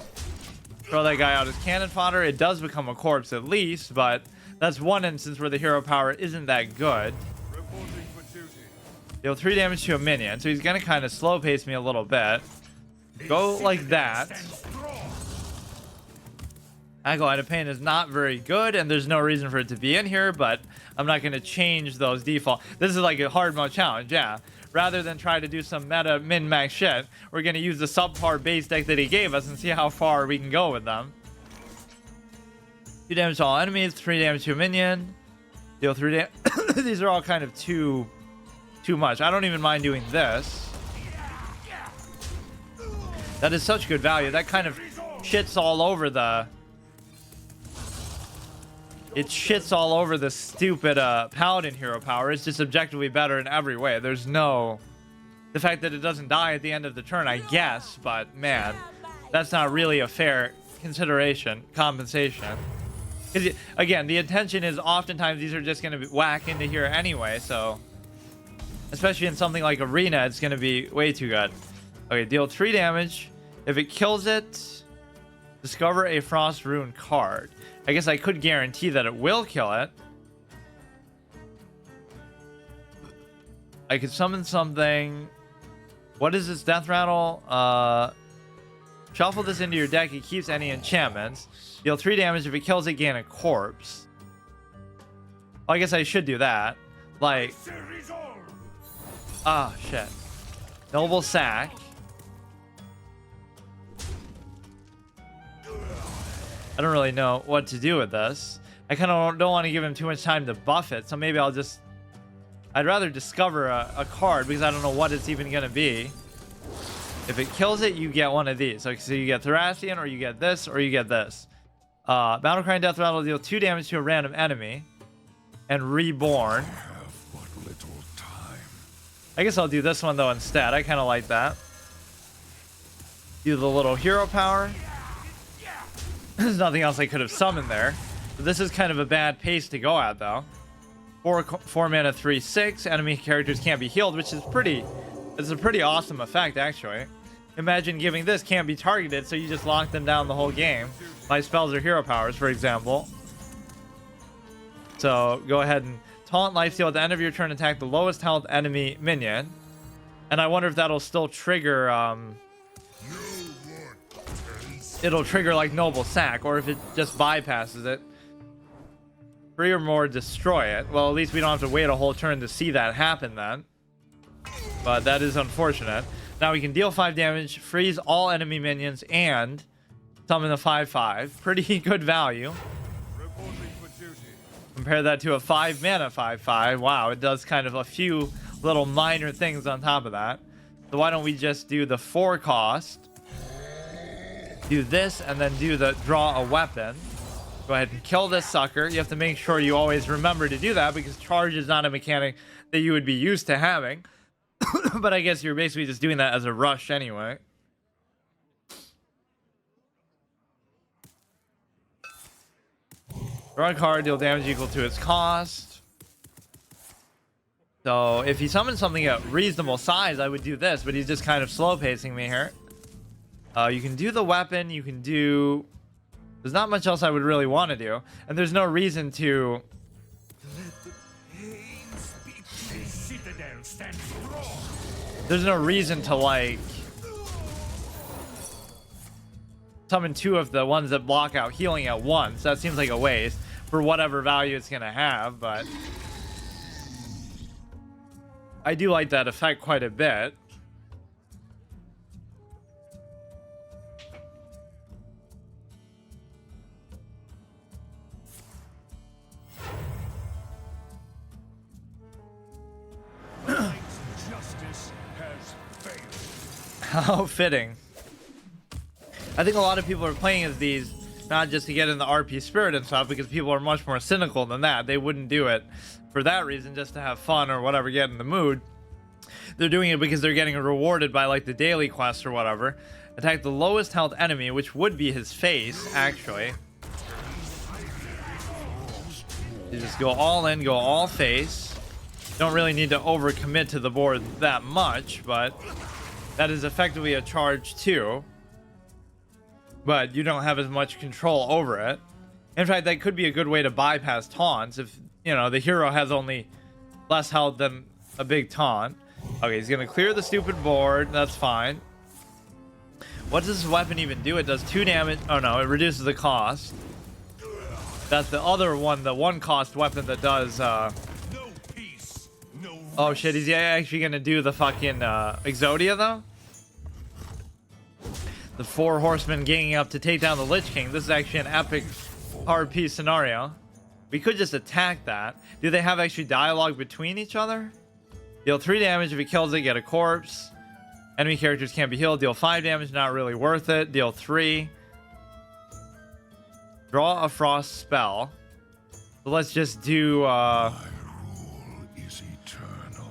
Throw that guy out as cannon fodder. It does become a corpse at least, but that's one instance where the hero power isn't that good. Deal 3 damage to a minion, so he's going to kind of slow pace me a little bit. Go like that. Acolyte of Pain is not very good, and there's no reason for it to be in here, but I'm not going to change those default. This is like a hard mode challenge, yeah. Rather than try to do some meta min-max shit, we're going to use the subpar base deck that he gave us and see how far we can go with them. 2 damage to all enemies, 3 damage to a minion. Deal 3 damage. These are all kind of too much. I don't even mind doing this. That is such good value. That kind of shits all over the... It shits all over the stupid paladin hero power. It's just objectively better in every way. There's no... The fact that it doesn't die at the end of the turn, I guess, but man, that's not really a fair consideration, compensation. Because again, the intention is oftentimes these are just going to whack into here anyway, so especially in something like Arena, it's going to be way too good. Okay, deal 3 damage. If it kills it, discover a Frost Rune card. I guess I could guarantee that it will kill it. I could summon something. What is this death rattle? Shuffle this into your deck. It keeps any enchantments. Deal 3 damage. If it kills it, gain a corpse. Well, I guess I should do that. Like, ah, shit. Noble Sack. I don't really know what to do with this. I kind of don't want to give him too much time to buff it, so maybe I'll just... I'd rather discover a card because I don't know what it's even going to be. If it kills it, you get one of these. So you get Thracian, or you get this, or you get this. Battlecry Death Rattle deal 2 damage to a random enemy. And Reborn. Have but little time. I guess I'll do this one, though, instead. I kind of like that. Do the little hero power. There's nothing else I could have summoned there. But this is kind of a bad pace to go at, though. 4 mana, 3/6. Enemy characters can't be healed, which is it's a pretty awesome effect, actually. Imagine giving this can't be targeted, so you just lock them down the whole game by spells or hero powers, for example. So go ahead and taunt lifesteal at the end of your turn. Attack the lowest health enemy minion, and I wonder if that'll still trigger. It'll trigger like Noble Sack, or if it just bypasses it. 3 or more, destroy it. Well, at least we don't have to wait a whole turn to see that happen then. But that is unfortunate. Now we can deal 5 damage, freeze all enemy minions, and summon a 5/5. Pretty good value. Compare that to a 5 mana 5/5. Wow, it does kind of a few little minor things on top of that. So why don't we just do the 4 cost, do this, and then do the draw a weapon. Go ahead and kill this sucker. You have to make sure you always remember to do that because charge is not a mechanic that you would be used to having. But I guess you're basically just doing that as a rush anyway. Draw a card, deal damage equal to its cost. So if he summons something at reasonable size, I would do this, but he's just kind of slow pacing me here. You can do the weapon, you can do... There's not much else I would really want to do. And there's no reason to... There's no reason to, like... summon 2 of the ones that block out healing at once. That seems like a waste for whatever value it's going to have, but... I do like that effect quite a bit. How fitting. I think a lot of people are playing as these not just to get in the RP spirit and stuff, because people are much more cynical than that. They wouldn't do it for that reason, just to have fun or whatever, get in the mood. They're doing it because they're getting rewarded by like the daily quest or whatever. Attack the lowest health enemy, which would be his face, actually. You just go all in, go all face. Don't really need to overcommit to the board that much, but that is effectively a charge too. But you don't have as much control over it. In fact, that could be a good way to bypass taunts if, you know, the hero has only less health than a big taunt. Okay, he's gonna clear the stupid board. That's fine. What does this weapon even do? It does 2 damage. Oh no, it reduces the cost. That's the other one, the 1 cost weapon that does oh shit, he's actually gonna do the fucking Exodia though? The 4 horsemen ganging up to take down the Lich King. This is actually an epic RP scenario. We could just attack that. Do they have actually dialogue between each other? Deal 3 damage. If he kills it, get a corpse. Enemy characters can't be healed. Deal 5 damage. Not really worth it. Deal 3. Draw a frost spell. So let's just do... My rule is eternal.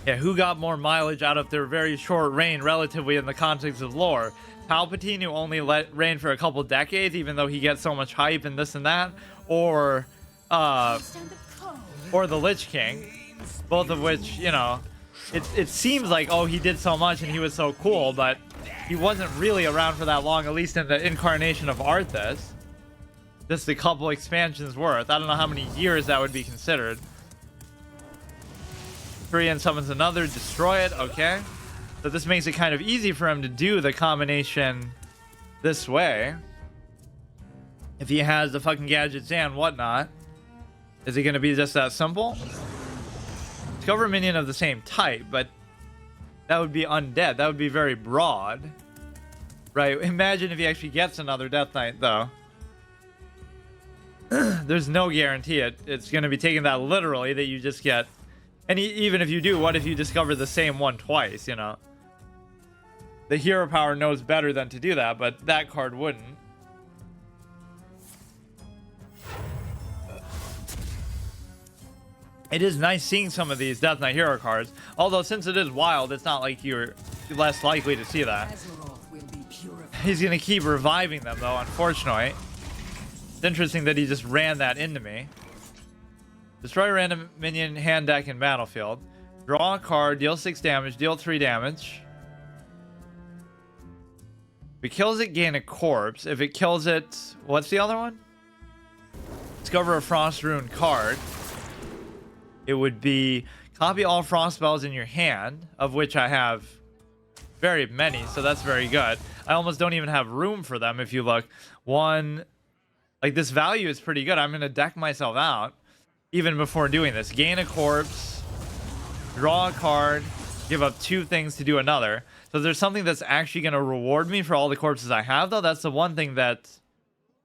Yeah, who got more mileage out of their very short reign relatively in the context of lore? Palpatine, who only reign for a couple decades, even though he gets so much hype and this and that, or the Lich King, both of which, you know, it seems like, oh, he did so much and he was so cool, but he wasn't really around for that long, at least in the incarnation of Arthas. Just a couple expansions worth. I don't know how many years that would be considered. Korean summons another, destroy it, okay. So this makes it kind of easy for him to do the combination this way. If he has the fucking gadgets and whatnot. Is it going to be just that simple? Discover a minion of the same type, but that would be undead. That would be very broad. Right, imagine if he actually gets another Death Knight, though. There's no guarantee it's going to be taken that literally, that you just get... And even if you do, what if you discover the same one twice, you know? The hero power knows better than to do that, but that card wouldn't. It is nice seeing some of these Death Knight hero cards. Although, since it is wild, it's not like you're less likely to see that. He's going to keep reviving them, though, unfortunately. It's interesting that he just ran that into me. Destroy a random minion hand deck in battlefield. Draw a card, deal 6 damage, deal 3 damage. If it kills it, gain a corpse. If it kills it... What's the other one? Discover a Frost Rune card. It would be copy all frost spells in your hand, of which I have very many, so that's very good. I almost don't even have room for them if you look. One, like this value is pretty good. I'm going to deck myself out even before doing this. Gain a corpse, draw a card, give up 2 things to do another. So there's something that's actually going to reward me for all the corpses I have, though. That's the one thing that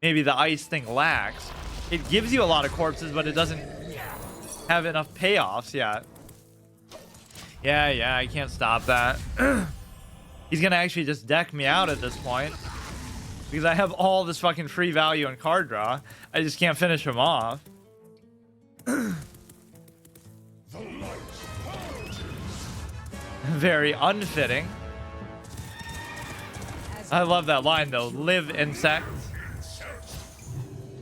maybe the ice thing lacks. It gives you a lot of corpses, but it doesn't have enough payoffs yet. Yeah, I can't stop that. He's gonna actually just deck me out at this point because I have all this fucking free value and card draw. I just can't finish him off. Very unfitting. I love that line though. Live insect.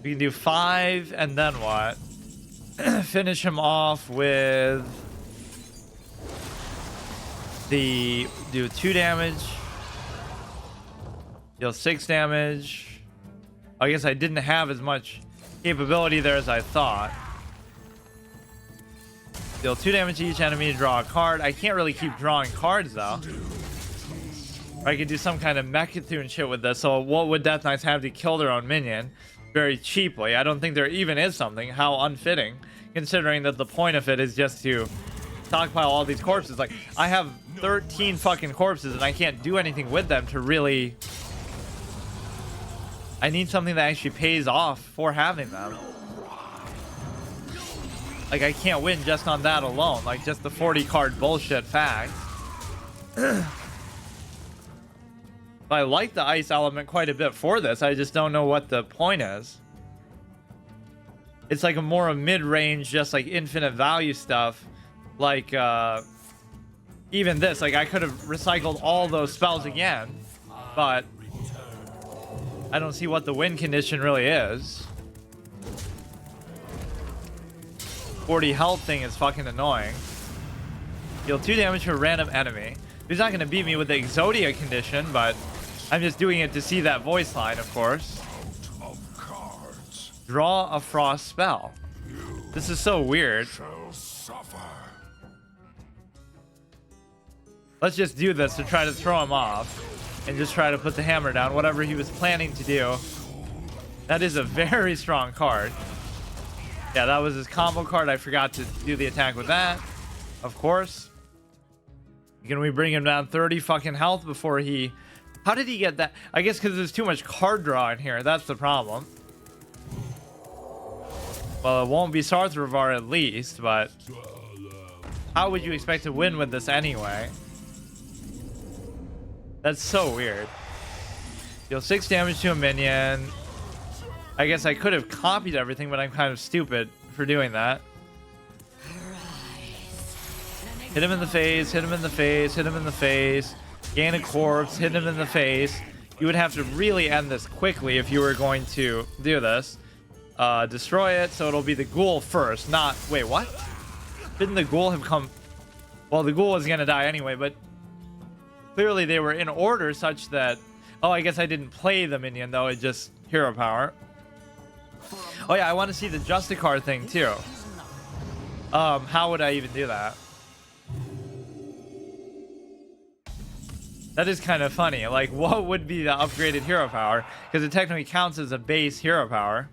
We can do 5 and then what? Finish him off with the do 2 damage, deal 6 damage. I guess I didn't have as much capability there as I thought. Deal 2 damage to each enemy, draw a card. I can't really keep drawing cards though. Or I could do some kind of Mecha'thun shit with this. So what would Death Knights have to kill their own minion? Very cheaply. I don't think there even is something. How unfitting, considering that the point of it is just to stockpile all these corpses. Like, I have 13 fucking corpses and I can't do anything with them to really... I need something that actually pays off for having them. Like, I can't win just on that alone. Like, just the 40 card bullshit fact. I like the ice element quite a bit for this. I just don't know what the point is. It's like a more mid-range, just like infinite value stuff. Like, even this. Like, I could have recycled all those spells again. But I don't see what the win condition really is. 40 health thing is fucking annoying. Deal 2 damage to a random enemy. He's not going to beat me with the Exodia condition, but I'm just doing it to see that voice line, of course. Draw a frost spell. This is so weird. Let's just do this to try to throw him off and just try to put the hammer down, whatever he was planning to do. That is a very strong card. Yeah, that was his combo card. I forgot to do the attack with that. Of course. Can we bring him down 30 fucking health before he... How did he get that? I guess because there's too much card draw in here. That's the problem. Well, it won't be Sarthravar at least, but... How would you expect to win with this anyway? That's so weird. Deal 6 damage to a minion. I guess I could have copied everything, but I'm kind of stupid for doing that. Hit him in the face, hit him in the face, hit him in the face. Gain a corpse, hit him in the face. You would have to really end this quickly if you were going to do this. Destroy it, so it'll be the ghoul first, not... Wait, what? Didn't the ghoul have come... Well, the ghoul was gonna die anyway, but... Clearly they were in order such that... Oh, I guess I didn't play the minion, though. It just hero power. Oh, yeah, I want to see the Justicar thing, too. How would I even do that? That is kind of funny. Like, what would be the upgraded hero power? Because it technically counts as a base hero power.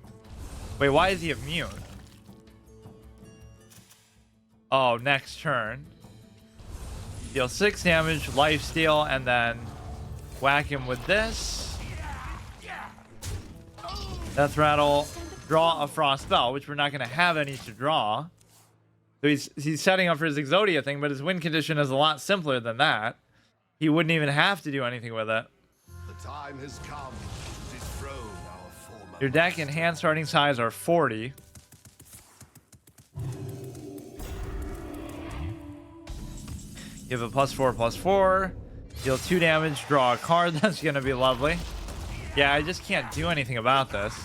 Wait, why is he immune? Oh, next turn. Deal 6 damage, lifesteal, and then whack him with this. Death rattle. Draw a frost spell, which we're not going to have any to draw. So he's setting up for his Exodia thing, but his win condition is a lot simpler than that. He wouldn't even have to do anything with it. The time has come to dethrone our former. Your deck and hand starting size are 40. Give a +4/+4. Deal 2 damage, draw a card. That's going to be lovely. Yeah, I just can't do anything about this.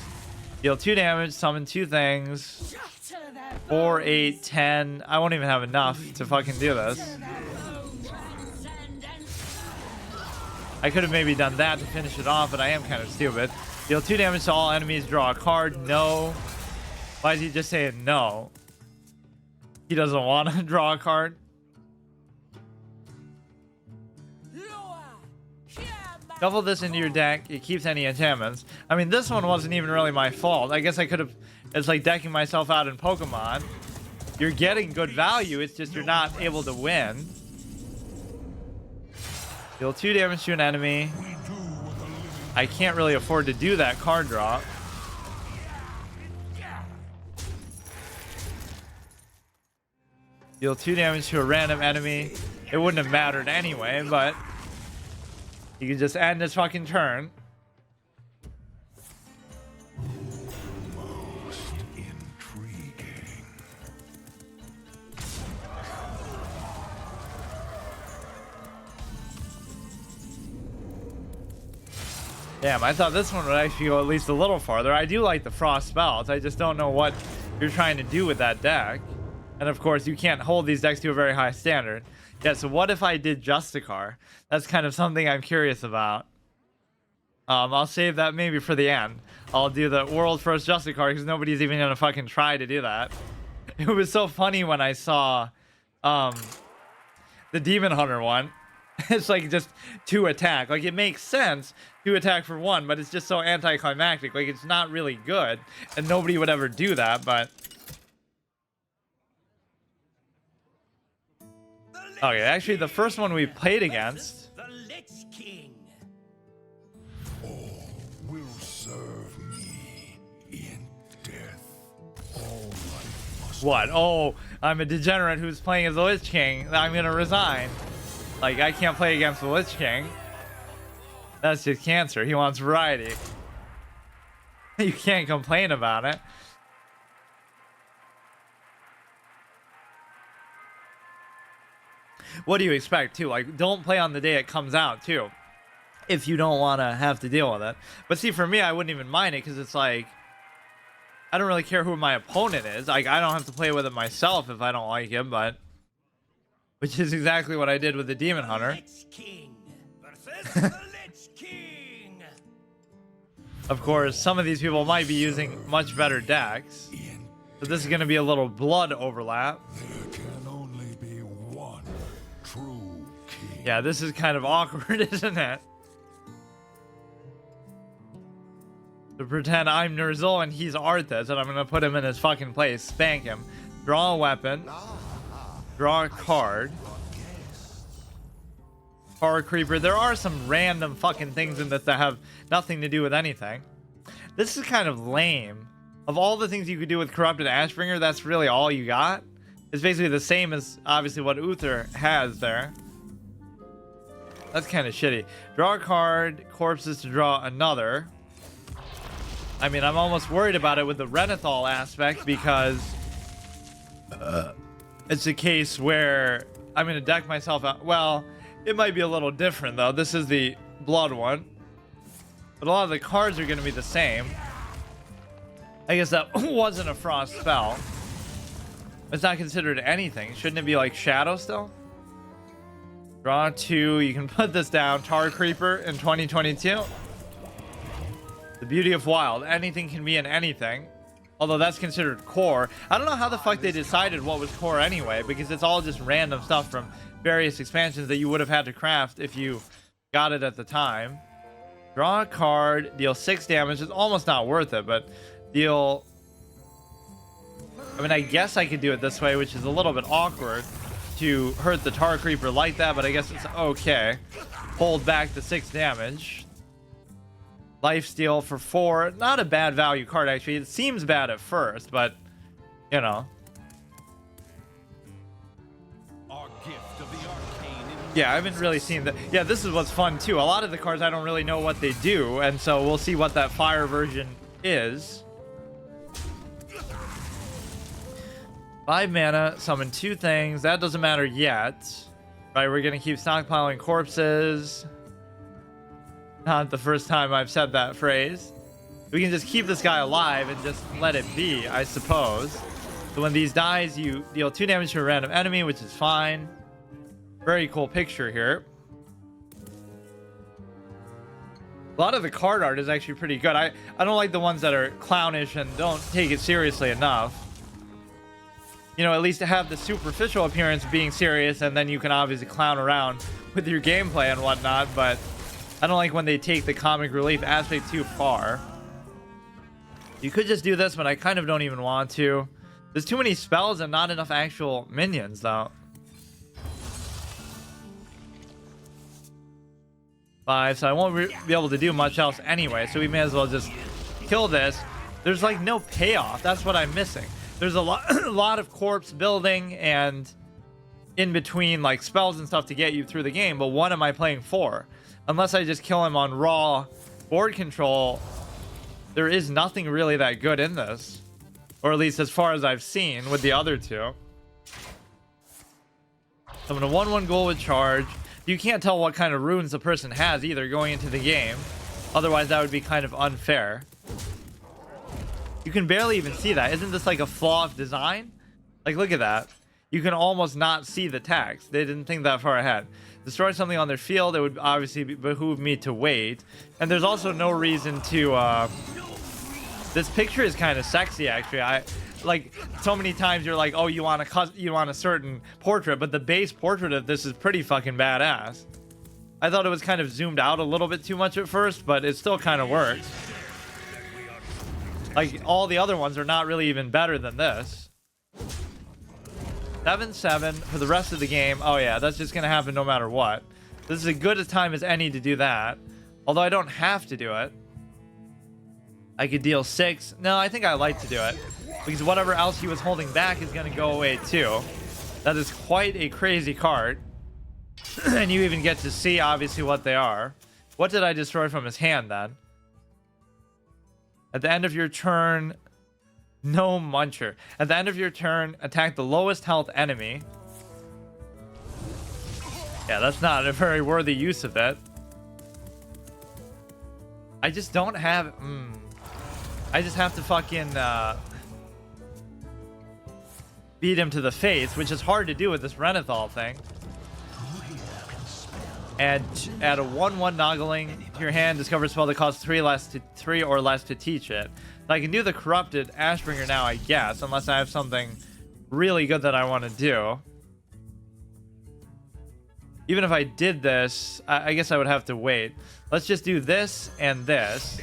Deal 2 damage, summon 2 things. 4, 8, 10. I won't even have enough to fucking do this. I could have maybe done that to finish it off, but I am kind of stupid. Deal 2 damage to all enemies, draw a card. No. Why is he just saying no? He doesn't want to draw a card. Shuffle this into your deck. It keeps any enchantments. I mean, this one wasn't even really my fault. I guess I could have... It's like decking myself out in Pokemon. You're getting good value. It's just you're not able to win. Deal 2 damage to an enemy. I can't really afford to do that card drop. Deal 2 damage to a random enemy. It wouldn't have mattered anyway, but you can just end this fucking turn. Most intriguing. Damn, I thought this one would actually go at least a little farther. I do like the frost spells. I just don't know what you're trying to do with that deck. And of course, you can't hold these decks to a very high standard. Yeah, so what if I did Justicar? That's kind of something I'm curious about. I'll save that maybe for the end. I'll do the world first Justicar because nobody's even gonna fucking try to do that. It was so funny when I saw the Demon Hunter one. It's like just 2 attack. Like, it makes sense 2 attack for 1, but it's just so anticlimactic. Like, it's not really good, and nobody would ever do that. But okay, actually, the first one we played against. The Lich King. All will serve me in death. All life must. What? Oh, I'm a degenerate who's playing as the Lich King. I'm gonna resign. Like, I can't play against the Lich King. That's just cancer. He wants variety. You can't complain about it. What do you expect, too? Like, don't play on the day it comes out, too. If you don't want to have to deal with it. But see, for me, I wouldn't even mind it, because it's like, I don't really care who my opponent is. Like, I don't have to play with it myself if I don't like him, but... Which is exactly what I did with the Demon Hunter. Lich King versus the Lich King. Of course, some of these people might be using much better decks. So this is going to be a little blood overlap. There can only be one true king. Yeah, this is kind of awkward, isn't it? To pretend I'm ner'zhul and he's Arthas, and I'm going to put him in his fucking place, spank him, draw a weapon, draw a card. Horror Creeper. There are some random fucking things in this that have nothing to do with anything. This is kind of lame. Of all the things you could do with Corrupted Ashbringer, that's really all you got. It's basically the same as, obviously, what Uther has there. That's kind of shitty. Draw a card, corpses to draw another. I mean, I'm almost worried about it with the Renethal aspect because... it's a case where I'm going to deck myself out. Well, it might be a little different, though. This is the blood one. But a lot of the cards are going to be the same. I guess that wasn't a frost spell. It's not considered anything. Shouldn't it be like shadow still? Draw 2. You can put this down. Tar Creeper in 2022. The beauty of Wild. Anything can be in anything. Although that's considered core. I don't know how the fuck they decided what was core anyway, because it's all just random stuff from various expansions that you would have had to craft if you got it at the time. Draw a card, deal 6 damage. It's almost not worth it, but deal... I mean, I guess I could do it this way, which is a little bit awkward to hurt the Tar Creeper like that, but I guess it's okay. Hold back the 6 damage. Lifesteal for 4. Not a bad value card, actually. It seems bad at first, but, you know. Our gift of the arcane. Yeah, I haven't really seen that. Yeah, this is what's fun, too. A lot of the cards, I don't really know what they do, and so we'll see what that fire version is. 5 mana, summon 2 things. That doesn't matter yet. Right, we're going to keep stockpiling corpses. Not the first time I've said that phrase. We can just keep this guy alive and just let it be, I suppose. So when these dies, you deal 2 damage to a random enemy, which is fine. Very cool picture here. A lot of the card art is actually pretty good. I don't like the ones that are clownish and don't take it seriously enough. You know, at least to have the superficial appearance being serious, and then you can obviously clown around with your gameplay and whatnot, but I don't like when they take the comic relief aspect too far. You could just do this, but I kind of don't even want to. There's too many spells and not enough actual minions, though. 5, so I won't be able to do much else anyway, so we may as well just kill this. There's like no payoff. That's what I'm missing. There's a lot of corpse building and in between like spells and stuff to get you through the game, but what am I playing for? Unless I just kill him on raw board control, there is nothing really that good in this. Or at least as far as I've seen with the other two. So I'm going to 1/1 goal with charge. You can't tell what kind of runes the person has either going into the game. Otherwise that would be kind of unfair. You can barely even see that. Isn't this like a flaw of design? Like, look at that. You can almost not see the text. They didn't think that far ahead. Destroy something on their field, it would obviously behoove me to wait. And there's also no reason to... This picture is kind of sexy, actually. Like, so many times you're like, oh, you want a certain portrait, but the base portrait of this is pretty fucking badass. I thought it was kind of zoomed out a little bit too much at first, but it still kind of works. Like, all the other ones are not really even better than this. 7/7 for the rest of the game. Oh yeah, that's just gonna happen no matter what. This is as good a time as any to do that. Although I don't have to do it. I could deal 6. No, I think I like to do it. Because whatever else he was holding back is gonna go away too. That is quite a crazy card. And you even get to see, obviously, what they are. What did I destroy from his hand, then? At the end of your turn... No muncher. At the end of your turn, attack the lowest health enemy. Yeah, that's not a very worthy use of it. I just don't have... I just have to fucking... beat him to the face, which is hard to do with this Renethal thing. And add a 1/1 Noggling to your hand. Discover a spell that costs 3 or less to teach it. So I can do the Corrupted Ashbringer now, I guess, unless I have something really good that I want to do. Even if I did this, I guess I would have to wait. Let's just do this and this.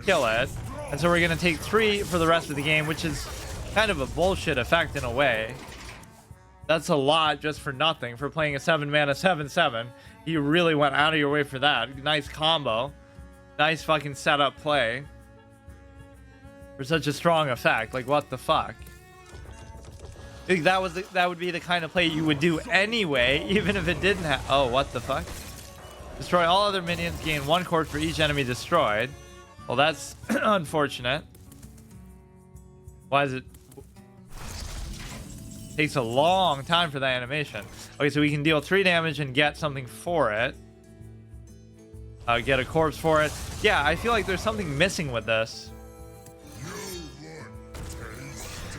Kill it. And so we're going to take 3 for the rest of the game, which is kind of a bullshit effect in a way. That's a lot just for nothing. For playing a 7-mana 7/7. You really went out of your way for that. Nice combo. Nice fucking setup play. For such a strong effect. Like, what the fuck? I think that would be the kind of play you would do anyway, even if it didn't have... Oh, what the fuck? Destroy all other minions. Gain 1 corpse for each enemy destroyed. Well, that's unfortunate. Why is it... Takes a long time for that animation. Okay, so we can deal 3 damage and get something for it. Get a corpse for it. Yeah, I feel like there's something missing with this.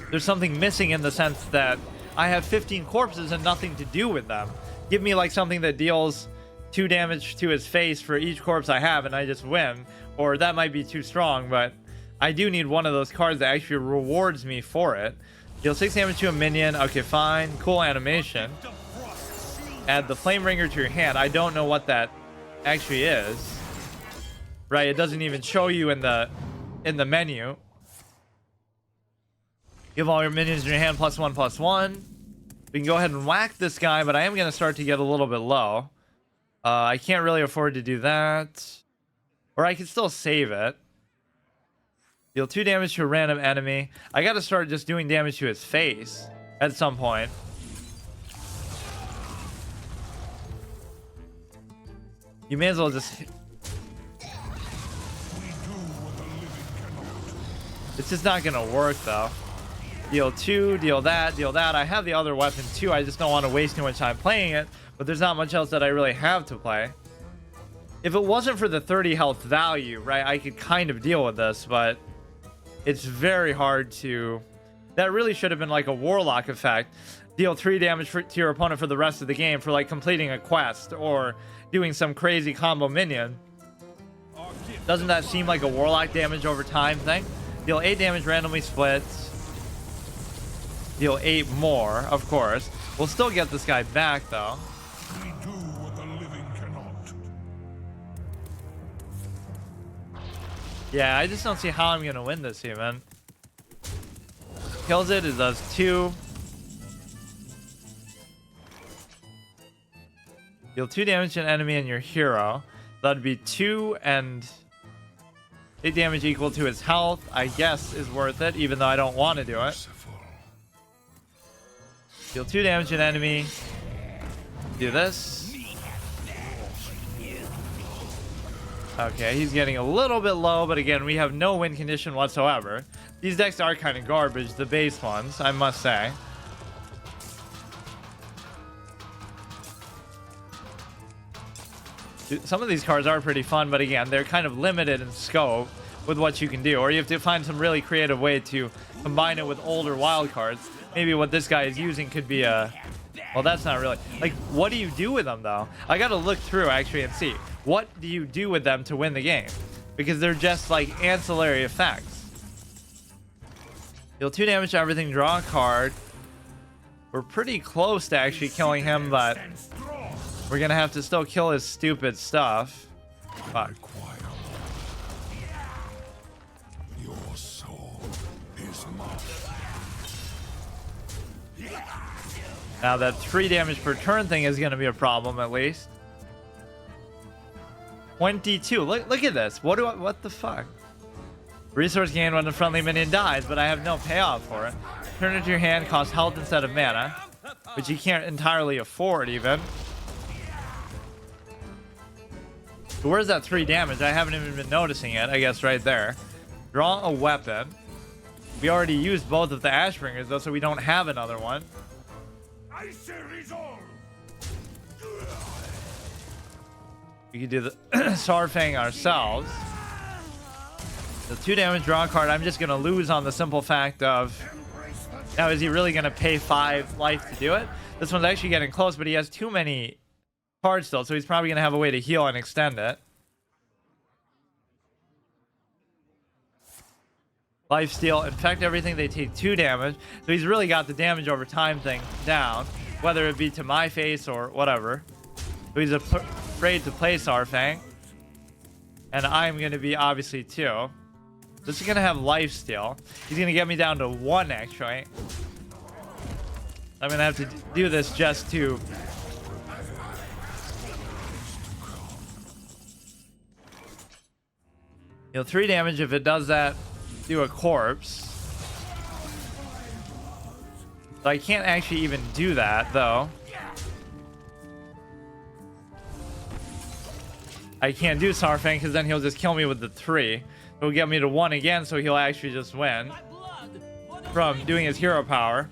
There's something missing in the sense that I have 15 corpses and nothing to do with them. Give me like something that deals 2 damage to his face for each corpse I have and I just win. Or that might be too strong, but I do need one of those cards that actually rewards me for it. Deal 6 damage to a minion. Okay, fine. Cool animation. Add the Flame Ringer to your hand. I don't know what that actually is. Right, it doesn't even show you in the menu. Give all your minions in your hand +1/+1. We can go ahead and whack this guy, but I am going to start to get a little bit low. I can't really afford to do that. Or I can still save it. Deal 2 damage to a random enemy. I got to start just doing damage to his face at some point. You may as well just... It's just not going to work, though. Deal 2, deal that, deal that. I have the other weapon, too. I just don't want to waste too much time playing it. But there's not much else that I really have to play. If it wasn't for the 30 health value, right, I could kind of deal with this, but it's very hard to... That really should have been like a Warlock effect. Deal 3 damage to your opponent for the rest of the game for like completing a quest or doing some crazy combo minion. Doesn't that seem like a Warlock damage over time thing? Deal 8 damage randomly split. Deal 8 more, of course. We'll still get this guy back, though. We do what the living cannot. Yeah, I just don't see how I'm gonna win this even. Kills it does 2. Deal 2 damage to an enemy and your hero. That'd be 2 and 8 damage equal to his health. I guess is worth it, even though I don't want to do it. Deal 2 damage to an enemy. Do this. Okay, he's getting a little bit low, but again, we have no win condition whatsoever. These decks are kind of garbage, the base ones, I must say. Some of these cards are pretty fun, but again, they're kind of limited in scope with what you can do. Or you have to find some really creative way to combine it with older wild cards. Maybe what this guy is using could be a... Well, that's not really... Like, what do you do with them, though? I gotta look through, actually, and see. What do you do with them to win the game? Because they're just, like, ancillary effects. Deal 2 damage to everything, draw a card. We're pretty close to actually killing him, but... We're gonna have to still kill his stupid stuff. Fuck. Your soul is mine. Now that 3 damage per turn thing is gonna be a problem at least. 22. Look at this. What the fuck? Resource gain when a friendly minion dies, but I have no payoff for it. Turn it to your hand, cost health instead of mana, which you can't entirely afford even. So where's that 3 damage? I haven't even been noticing it. I guess right there. Draw a weapon. We already used both of the Ashbringers though, so we don't have another one. I say resolve. We can do the Sarfang ourselves. The 2 damage, draw a card. I'm just going to lose on the simple fact of... Now, is he really going to pay 5 life to do it? This one's actually getting close, but he has too many cards still, so he's probably going to have a way to heal and extend it. Lifesteal, infect everything, they take 2 damage. So he's really got the damage over time thing down, whether it be to my face or whatever. So he's afraid to play Sarfang. And I'm going to be obviously too. This is going to have lifesteal. He's going to get me down to 1 actually. I'm going to have to do this just to... Heal 3 damage. If it does that, do a corpse. So I can't actually even do that though. I can't do Sarfang because then he'll just kill me with the 3. It'll get me to 1 again, so he'll actually just win from doing his hero power.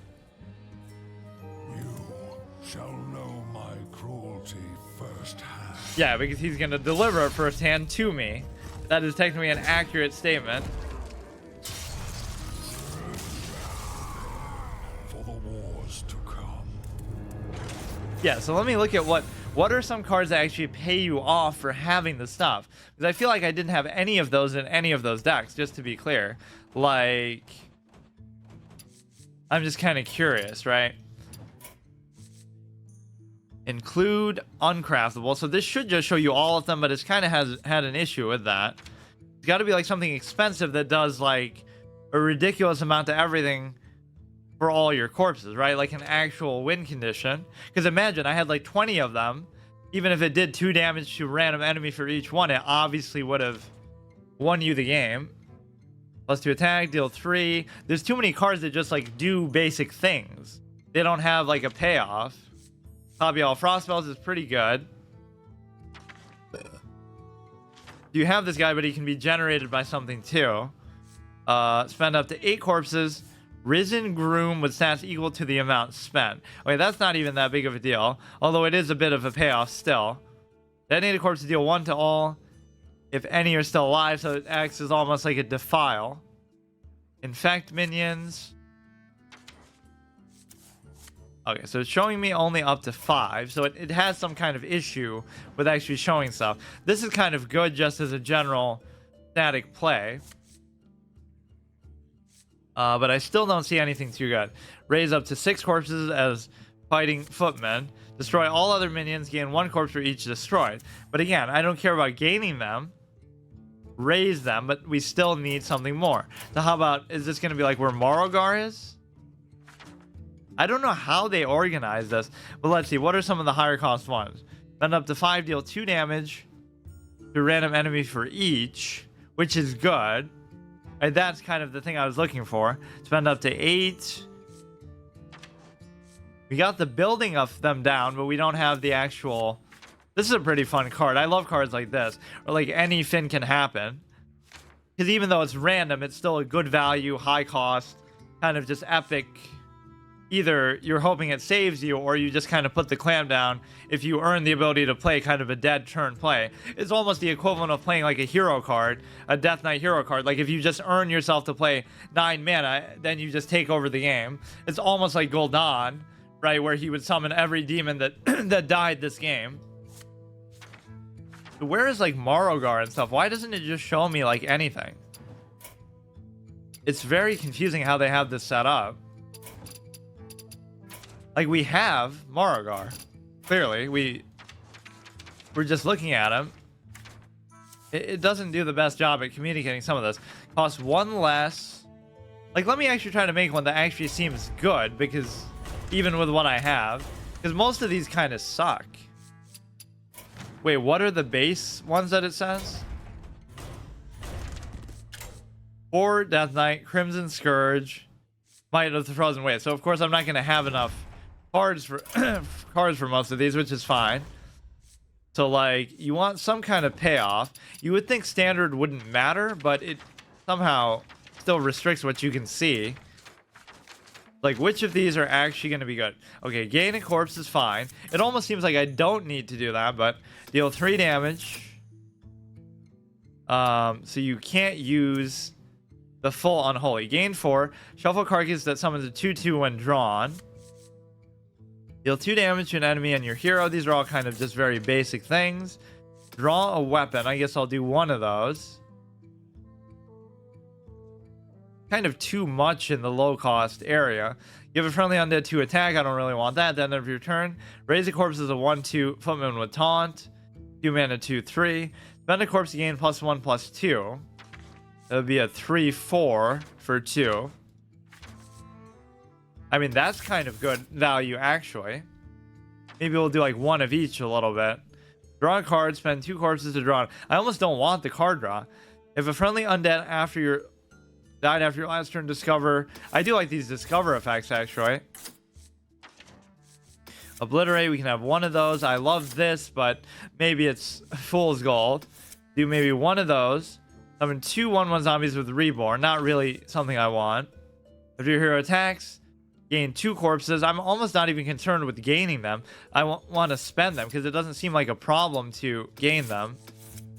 shall know my cruelty firsthand. Yeah, because he's going to deliver it firsthand to me. That is technically an accurate statement. For the wars to come. Yeah, so let me look at what are some cards that actually pay you off for having the stuff. Because I feel like I didn't have any of those in any of those decks, just to be clear. Like, I'm just kind of curious, right? Include uncraftable. So this should just show you all of them, but it's kind of had an issue with that. It's got to be like something expensive that does like a ridiculous amount to everything for all your corpses, right? Like an actual win condition. Because imagine I had like 20 of them. Even if it did 2 damage to random enemy for each one, it obviously would have won you the game. +2 attack, deal 3. There's too many cards that just like do basic things. They don't have like a payoff. Copy all frost spells is pretty good. You have this guy, but he can be generated by something too. Spend up to 8 corpses. Risen Groom with stats equal to the amount spent. Okay, that's not even that big of a deal, although it is a bit of a payoff still. Detonated corpse to deal 1 to all, if any are still alive, so it acts as almost like a defile. Infect minions. Okay, so it's showing me only up to 5, so it has some kind of issue with actually showing stuff. This is kind of good just as a general static play. But I still don't see anything too good. Raise up to 6 corpses as fighting footmen. Destroy all other minions. Gain 1 corpse for each destroyed. But again, I don't care about gaining them. Raise them, but we still need something more. So how about, is this going to be like where Morogar is? I don't know how they organize this. But let's see. What are some of the higher cost ones? Spend up to 5, deal 2 damage to random enemy for each, which is good. Right, that's kind of the thing I was looking for. Spend up to 8. We got the building of them down, but we don't have the actual... This is a pretty fun card. I love cards like this. Or like any fin can happen. Because even though it's random, it's still a good value, high cost, kind of just epic. Either you're hoping it saves you, or you just kind of put the clam down if you earn the ability to play kind of a dead turn play. It's almost the equivalent of playing like a hero card, a Death Knight hero card. Like if you just earn yourself to play 9 mana, then you just take over the game. It's almost like Gul'dan, right, where he would summon every demon that that died this game. Where is like Morogar and stuff? Why doesn't it just show me like anything? It's very confusing how they have this set up. Like, we have Morogar. Clearly, we're just looking at him. It doesn't do the best job at communicating some of this. Costs 1 less. Like, let me actually try to make one that actually seems good, because even with what I have, because most of these kind of suck. Wait, what are the base ones that it says? 4 Death Knight, Crimson Scourge, Might of the Frozen Waste. So, of course, I'm not going to have enough cards for cards for most of these, which is fine. So like, you want some kind of payoff. You would think standard wouldn't matter, but it somehow still restricts what you can see. Like, which of these are actually going to be good? Okay, gain a corpse is fine. It almost seems like I don't need to do that, but deal 3 damage. So you can't use the full unholy. Gain 4. Shuffle carcass that summons a 2/2 when drawn. Deal 2 damage to an enemy and your hero. These are all kind of just very basic things. Draw a weapon. I guess I'll do 1 of those. Kind of too much in the low cost area. Give a friendly undead 2 attack. I don't really want that. Then of your turn, raise a corpse as a 1/2 footman with taunt. 2 mana 2/3. Spend a corpse to gain +1/+2. That would be a 3/4 for 2. I mean, that's kind of good value, actually. Maybe we'll do like 1 of each a little bit. Draw a card, spend 2 corpses to draw it. I almost don't want the card draw. If a friendly undead died after your last turn, discover. I do like these discover effects, actually. Obliterate, we can have 1 of those. I love this, but maybe it's fool's gold. Do maybe 1 of those. Summon 2 1/1 zombies with reborn. Not really something I want. If your hero attacks, gain 2 corpses. I'm almost not even concerned with gaining them. I want to spend them because it doesn't seem like a problem to gain them.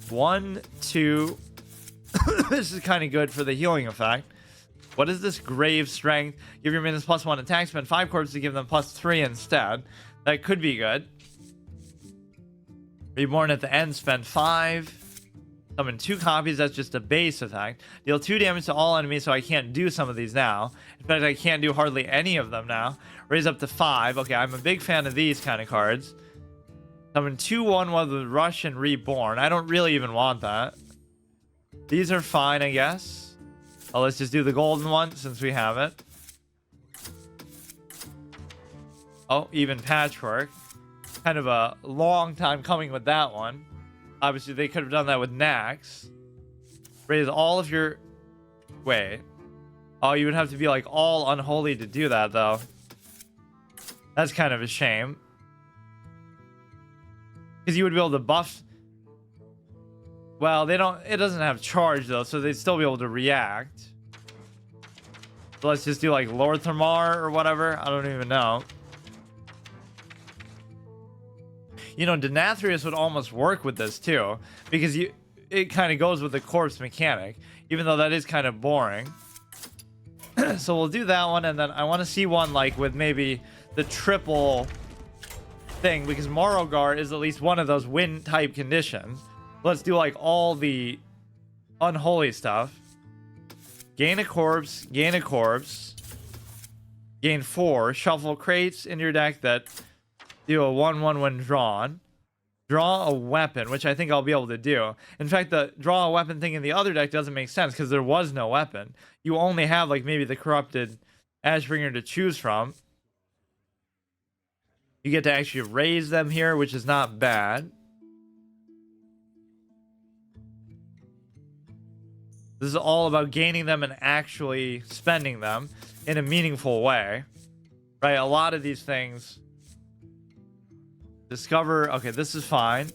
1, 2. This is kind of good for the healing effect. What is this? Grave strength. Give your minions +1 attack. Spend 5 corpses to give them +3 instead. That could be good. Reborn at the end. Spend 5. Summon 2 copies. That's just a base attack. Deal 2 damage to all enemies, so I can't do some of these now. In fact, I can't do hardly any of them now. Raise up to 5. Okay, I'm a big fan of these kind of cards. Summon 2 1/1 with Rush and Reborn. I don't really even want that. These are fine, I guess. Oh, let's just do the golden one since we have it. Oh, even patchwork. Kind of a long time coming with that one. Obviously, they could have done that with Nax. Raise all of your... Wait. Oh, you would have to be like all unholy to do that, though. That's kind of a shame. Because you would be able to buff... Well, they don't... It doesn't have charge, though, so they'd still be able to react. So let's just do, like, Lord Thermar or whatever. I don't even know. You know, Denathrius would almost work with this, too. Because it kind of goes with the corpse mechanic. Even though that is kind of boring. So we'll do that one, and then I want to see one, like, with maybe the triple thing. Because Morrogar is at least one of those win-type conditions. Let's do like all the unholy stuff. Gain a corpse, gain a corpse, gain 4, shuffle crates in your deck that do a 1/1 when drawn. Draw a weapon, which I think I'll be able to do. In fact, the draw a weapon thing in the other deck doesn't make sense because there was no weapon. You only have like maybe the corrupted Ashbringer to choose from. You get to actually raise them here, which is not bad. This is all about gaining them and actually spending them in a meaningful way. Right? A lot of these things. Discover. Okay, this is fine.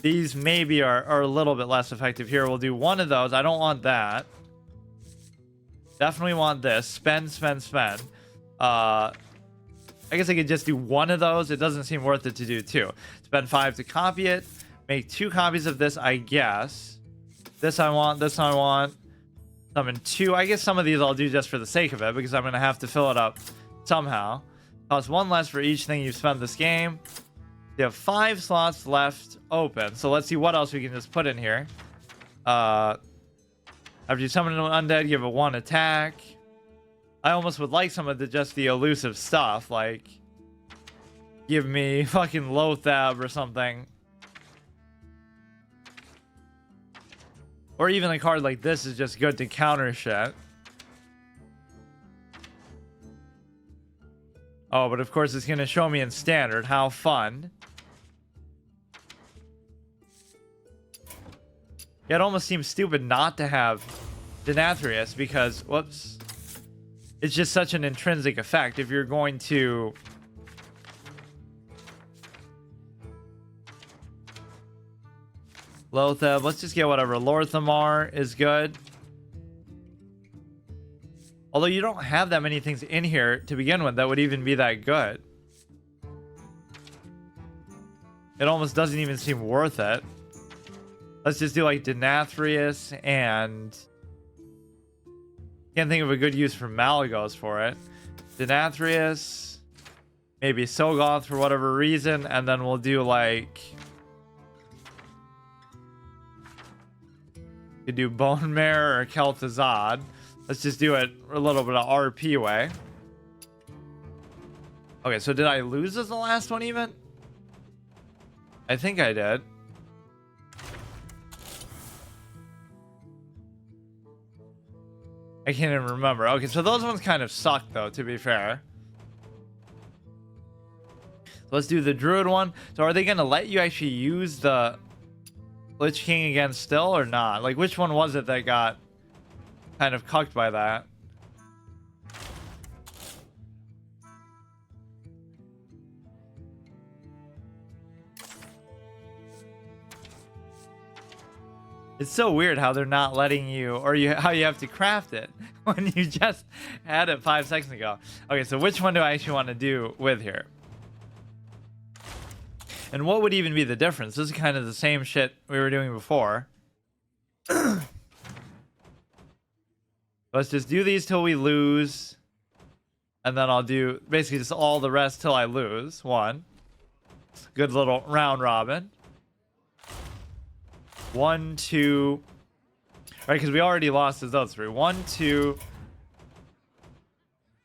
These maybe are a little bit less effective here. We'll do one of those. I don't want that. Definitely want this. Spend, spend, spend. I guess I could just do one of those. It doesn't seem worth it to do 2. Spend 5 to copy it. Make 2 copies of this, I guess. This I want, this I want. Summon 2. I guess some of these I'll do just for the sake of it, because I'm going to have to fill it up somehow. Cost 1 less for each thing you've spent this game. You have 5 slots left open. So let's see what else we can just put in here. After you summon an undead, you have a 1 attack. I almost would like some of the elusive stuff, like give me fucking Lothab or something. Or even a card like this is just good to counter shit. Oh, but of course it's going to show me in standard. How fun. Yeah, it almost seems stupid not to have Denathrius because, whoops. It's just such an intrinsic effect. If you're going to... Lothab, let's just get whatever. Lord Thermar is good. Although you don't have that many things in here to begin with that would even be that good. It almost doesn't even seem worth it. Let's just do like Denathrius and... Can't think of a good use for Malagos for it. Denathrius. Maybe Sogoth for whatever reason. And then we'll do like... Could do Bone Mare or kel'thuzad. Let's just do it a little bit of RP way. Okay, so did I lose as the last one even? I think I did. I can't even remember. Okay, so those ones kind of suck though, to be fair. So let's do the Druid one. So are they going to let you actually use the Lich King again still or not? Like, which one was it that got kind of cucked by that? It's so weird how they're not letting you, or how you have to craft it when you just had it 5 seconds ago. Okay, so which one do I actually want to do with here? And what would even be the difference? This is kind of the same shit we were doing before. Let's just do these till we lose. And then I'll do basically just all the rest till I lose. One. Good little round robin. 1, 2. Right, because we already lost as those three. 1, 2,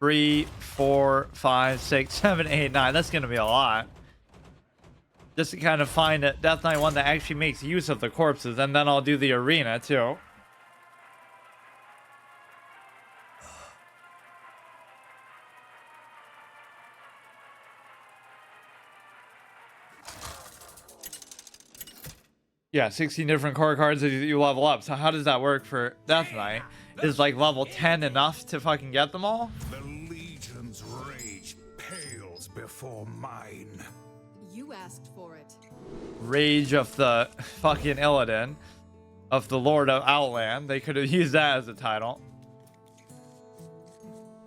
3, 4, 5, 6, 7, 8, 9. That's going to be a lot. Just to kind of find a Death Knight one that actually makes use of the corpses. And then I'll do the arena too. Yeah, 16 different core cards that you level up. So how does that work for Death Knight? Is like level 10 enough to fucking get them all? The Legion's rage pales before mine. You asked for it. Rage of the fucking Illidan. Of the Lord of Outland. They could have used that as a title.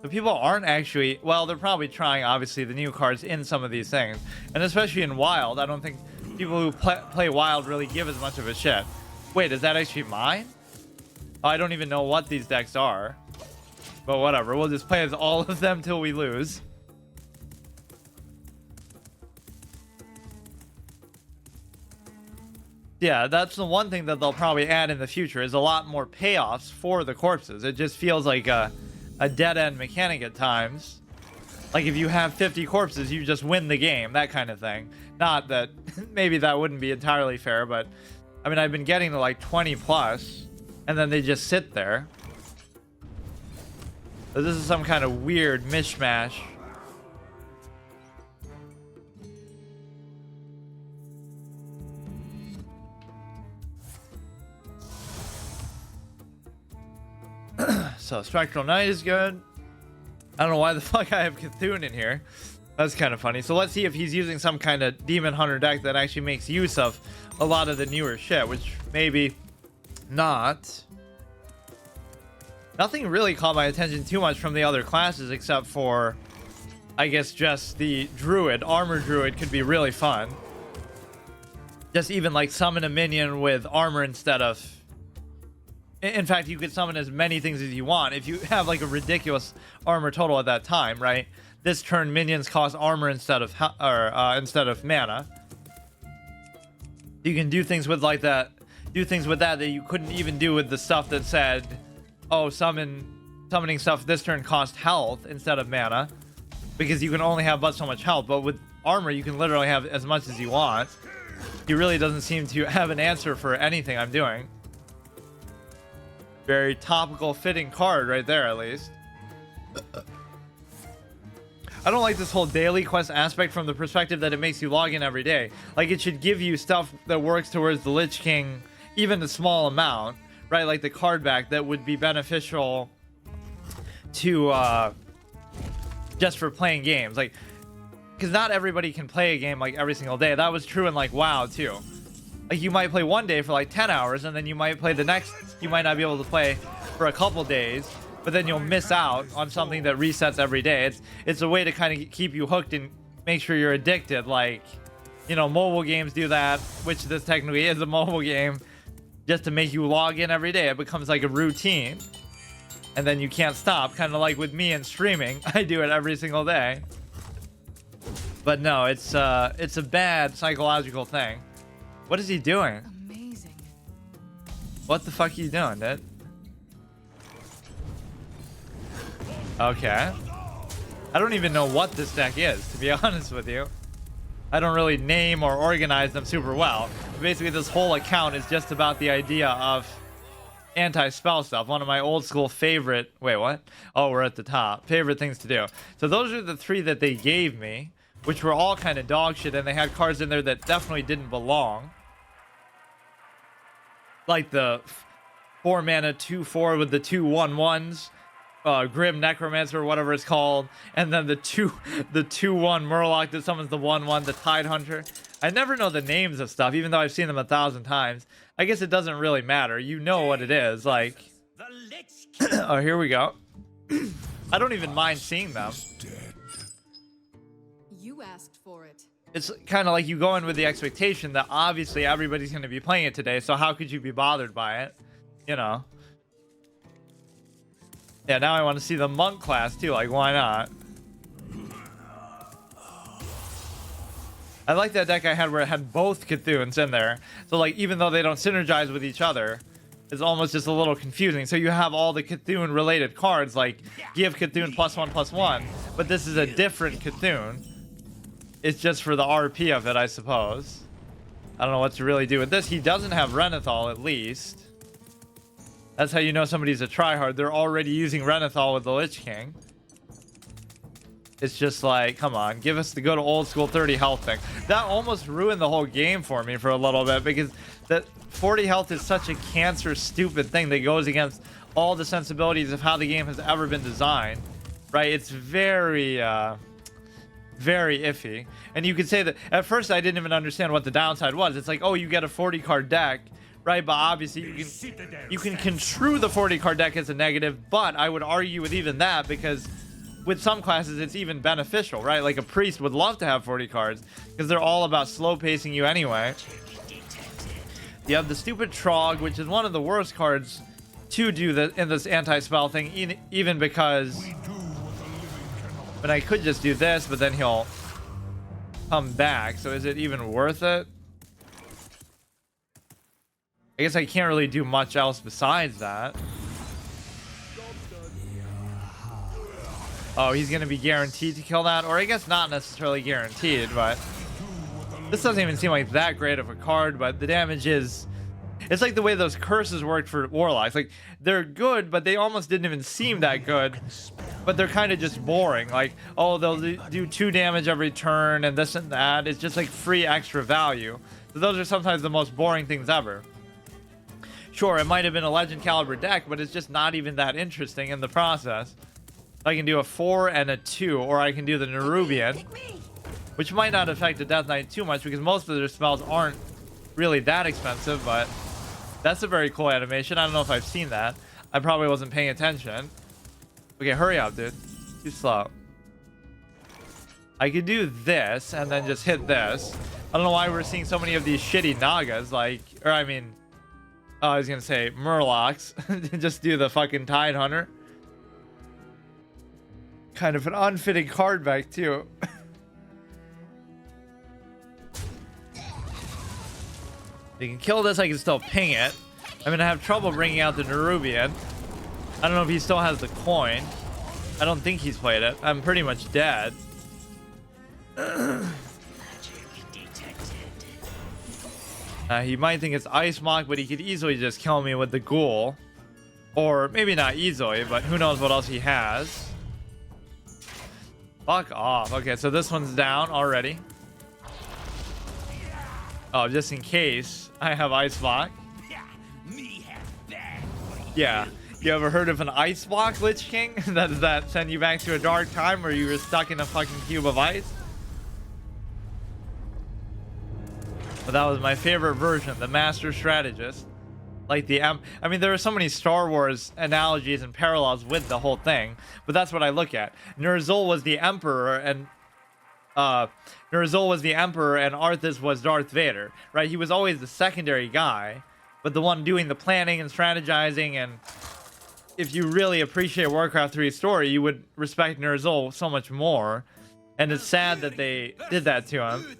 The people aren't actually... Well, they're probably trying, obviously, the new cards in some of these things. And especially in Wild, I don't think... people who play Wild really give as much of a shit. Wait, is that actually mine? Oh, I don't even know what these decks are. But whatever, we'll just play as all of them till we lose. Yeah, that's the one thing that they'll probably add in the future is a lot more payoffs for the corpses. It just feels like a dead-end mechanic at times. Like if you have 50 corpses, you just win the game, that kind of thing. Not that, maybe that wouldn't be entirely fair, but I mean, I've been getting to like 20 plus, and then they just sit there. So this is some kind of weird mishmash. So Spectral Knight is good. I don't know why the fuck I have Cthulhu in here. That's kind of funny. So let's see if he's using some kind of Demon Hunter deck that actually makes use of a lot of the newer shit, which maybe not. Nothing really caught my attention too much from the other classes except for, I guess, just the Druid. Armor Druid could be really fun. Just even like summon a minion with armor instead of... In fact, you could summon as many things as you want. If you have like a ridiculous armor total at that time, right? This turn, minions cost armor instead of instead of mana. You can do things with like that. Do things with that you couldn't even do with the stuff that said, "Oh, summoning stuff this turn cost health instead of mana," because you can only have but so much health. But with armor, you can literally have as much as you want. He really doesn't seem to have an answer for anything I'm doing. Very topical, fitting card right there, at least. I don't like this whole daily quest aspect from the perspective that it makes you log in every day. Like, it should give you stuff that works towards the Lich King, even a small amount, right? Like the card back that would be beneficial to, just for playing games. Like, because not everybody can play a game, like, every single day. That was true in, like, WoW, too. Like, you might play one day for, like, 10 hours, and then you might play the next... You might not be able to play for a couple days, but then you'll miss out on something that resets every day. It's a way to kind of keep you hooked and make sure you're addicted. Like, you know, mobile games do that, which this technically is a mobile game, just to make you log in every day. It becomes like a routine, and then you can't stop. Kind of like with me and streaming. I do it every single day. But no, it's a bad psychological thing. What is he doing? Amazing. What the fuck are you doing, dude? Okay. I don't even know what this deck is, to be honest with you. I don't really name or organize them super well. Basically, this whole account is just about the idea of anti-spell stuff. One of my old school favorite... Wait, what? Oh, we're at the top. Favorite things to do. So those are the three that they gave me, which were all kind of dog shit, and they had cards in there that definitely didn't belong. Like the 4 mana 2/4 with the 2 1/1s, Grim Necromancer or whatever it's called, and then the 2/1 Murloc that summons the 1/1, the Tide Hunter. I never know the names of stuff, even though I've seen them 1,000 times. I guess it doesn't really matter. You know what it is. Like, The Lich King. oh, here we go. I don't even mind seeing them. Dead. You asked for it. It's kind of like you go in with the expectation that obviously everybody's going to be playing it today, so how could you be bothered by it? You know? Yeah, now I want to see the monk class too. Like, why not? I like that deck I had where it had both Cthuns in there. So, like, even though they don't synergize with each other, it's almost just a little confusing. So you have all the Cthulhu related cards, like give Cthulhu +1/+1, but this is a different Cthulhu. It's just for the RP of it, I suppose. I don't know what to really do with this. He doesn't have Renethal, at least. That's how you know somebody's a tryhard. They're already using Renethal with the Lich King. It's just like, come on, give us the good old school 30 health thing. That almost ruined the whole game for me for a little bit, because that 40 health is such a cancer stupid thing that goes against all the sensibilities of how the game has ever been designed, right? It's very very iffy. And you could say that at first I didn't even understand what the downside was. It's like, oh, you get a 40 card deck, right? But obviously you can construe the 40 card deck as a negative, but I would argue with even that, because with some classes it's even beneficial, right? Like a priest would love to have 40 cards because they're all about slow pacing you anyway. You have the stupid Trog, which is one of the worst cards to do in this anti-spell thing, even because I could just do this, but then he'll come back. So is it even worth it? I guess I can't really do much else besides that. Oh, he's going to be guaranteed to kill that? Or I guess not necessarily guaranteed, but this doesn't even seem like that great of a card, but the damage is... It's like the way those curses worked for Warlocks. Like, they're good, but they almost didn't even seem that good. But they're kind of just boring. Like, oh, they'll do 2 damage every turn and this and that. It's just like free extra value. So those are sometimes the most boring things ever. Sure, it might have been a Legend Caliber deck, but it's just not even that interesting in the process. I can do a 4 and a 2, or I can do the Nerubian, which might not affect the Death Knight too much because most of their spells aren't really that expensive, but that's a very cool animation. I don't know if I've seen that. I probably wasn't paying attention. Okay, hurry up, dude. Too slow. I could do this and then just hit this. I don't know why we're seeing so many of these shitty Nagas, like, or I mean, I was gonna say Murlocs. Just do the fucking Tide Hunter. Kind of an unfitting card back too. You can kill this, I can still ping it. I'm gonna have trouble bringing out the Nerubian. I don't know if he still has the coin. I don't think he's played it. I'm pretty much dead. He might think it's Ice Mock, but he could easily just kill me with the Ghoul. Or maybe not easily, but who knows what else he has. Fuck off. Okay, so this one's down already. Oh, just in case I have Ice Block. Yeah. You ever heard of an Ice Block, Lich King? Does that send you back to a dark time where you were stuck in a fucking cube of ice? But that was my favorite version, the Master Strategist. Like the I mean, there are so many Star Wars analogies and parallels with the whole thing, but that's what I look at. Ner'zhul was the Emperor, and Arthas was Darth Vader, right? He was always the secondary guy, but the one doing the planning and strategizing. And if you really appreciate Warcraft 3's story, you would respect Ner'zhul so much more. And it's sad that they did that to him.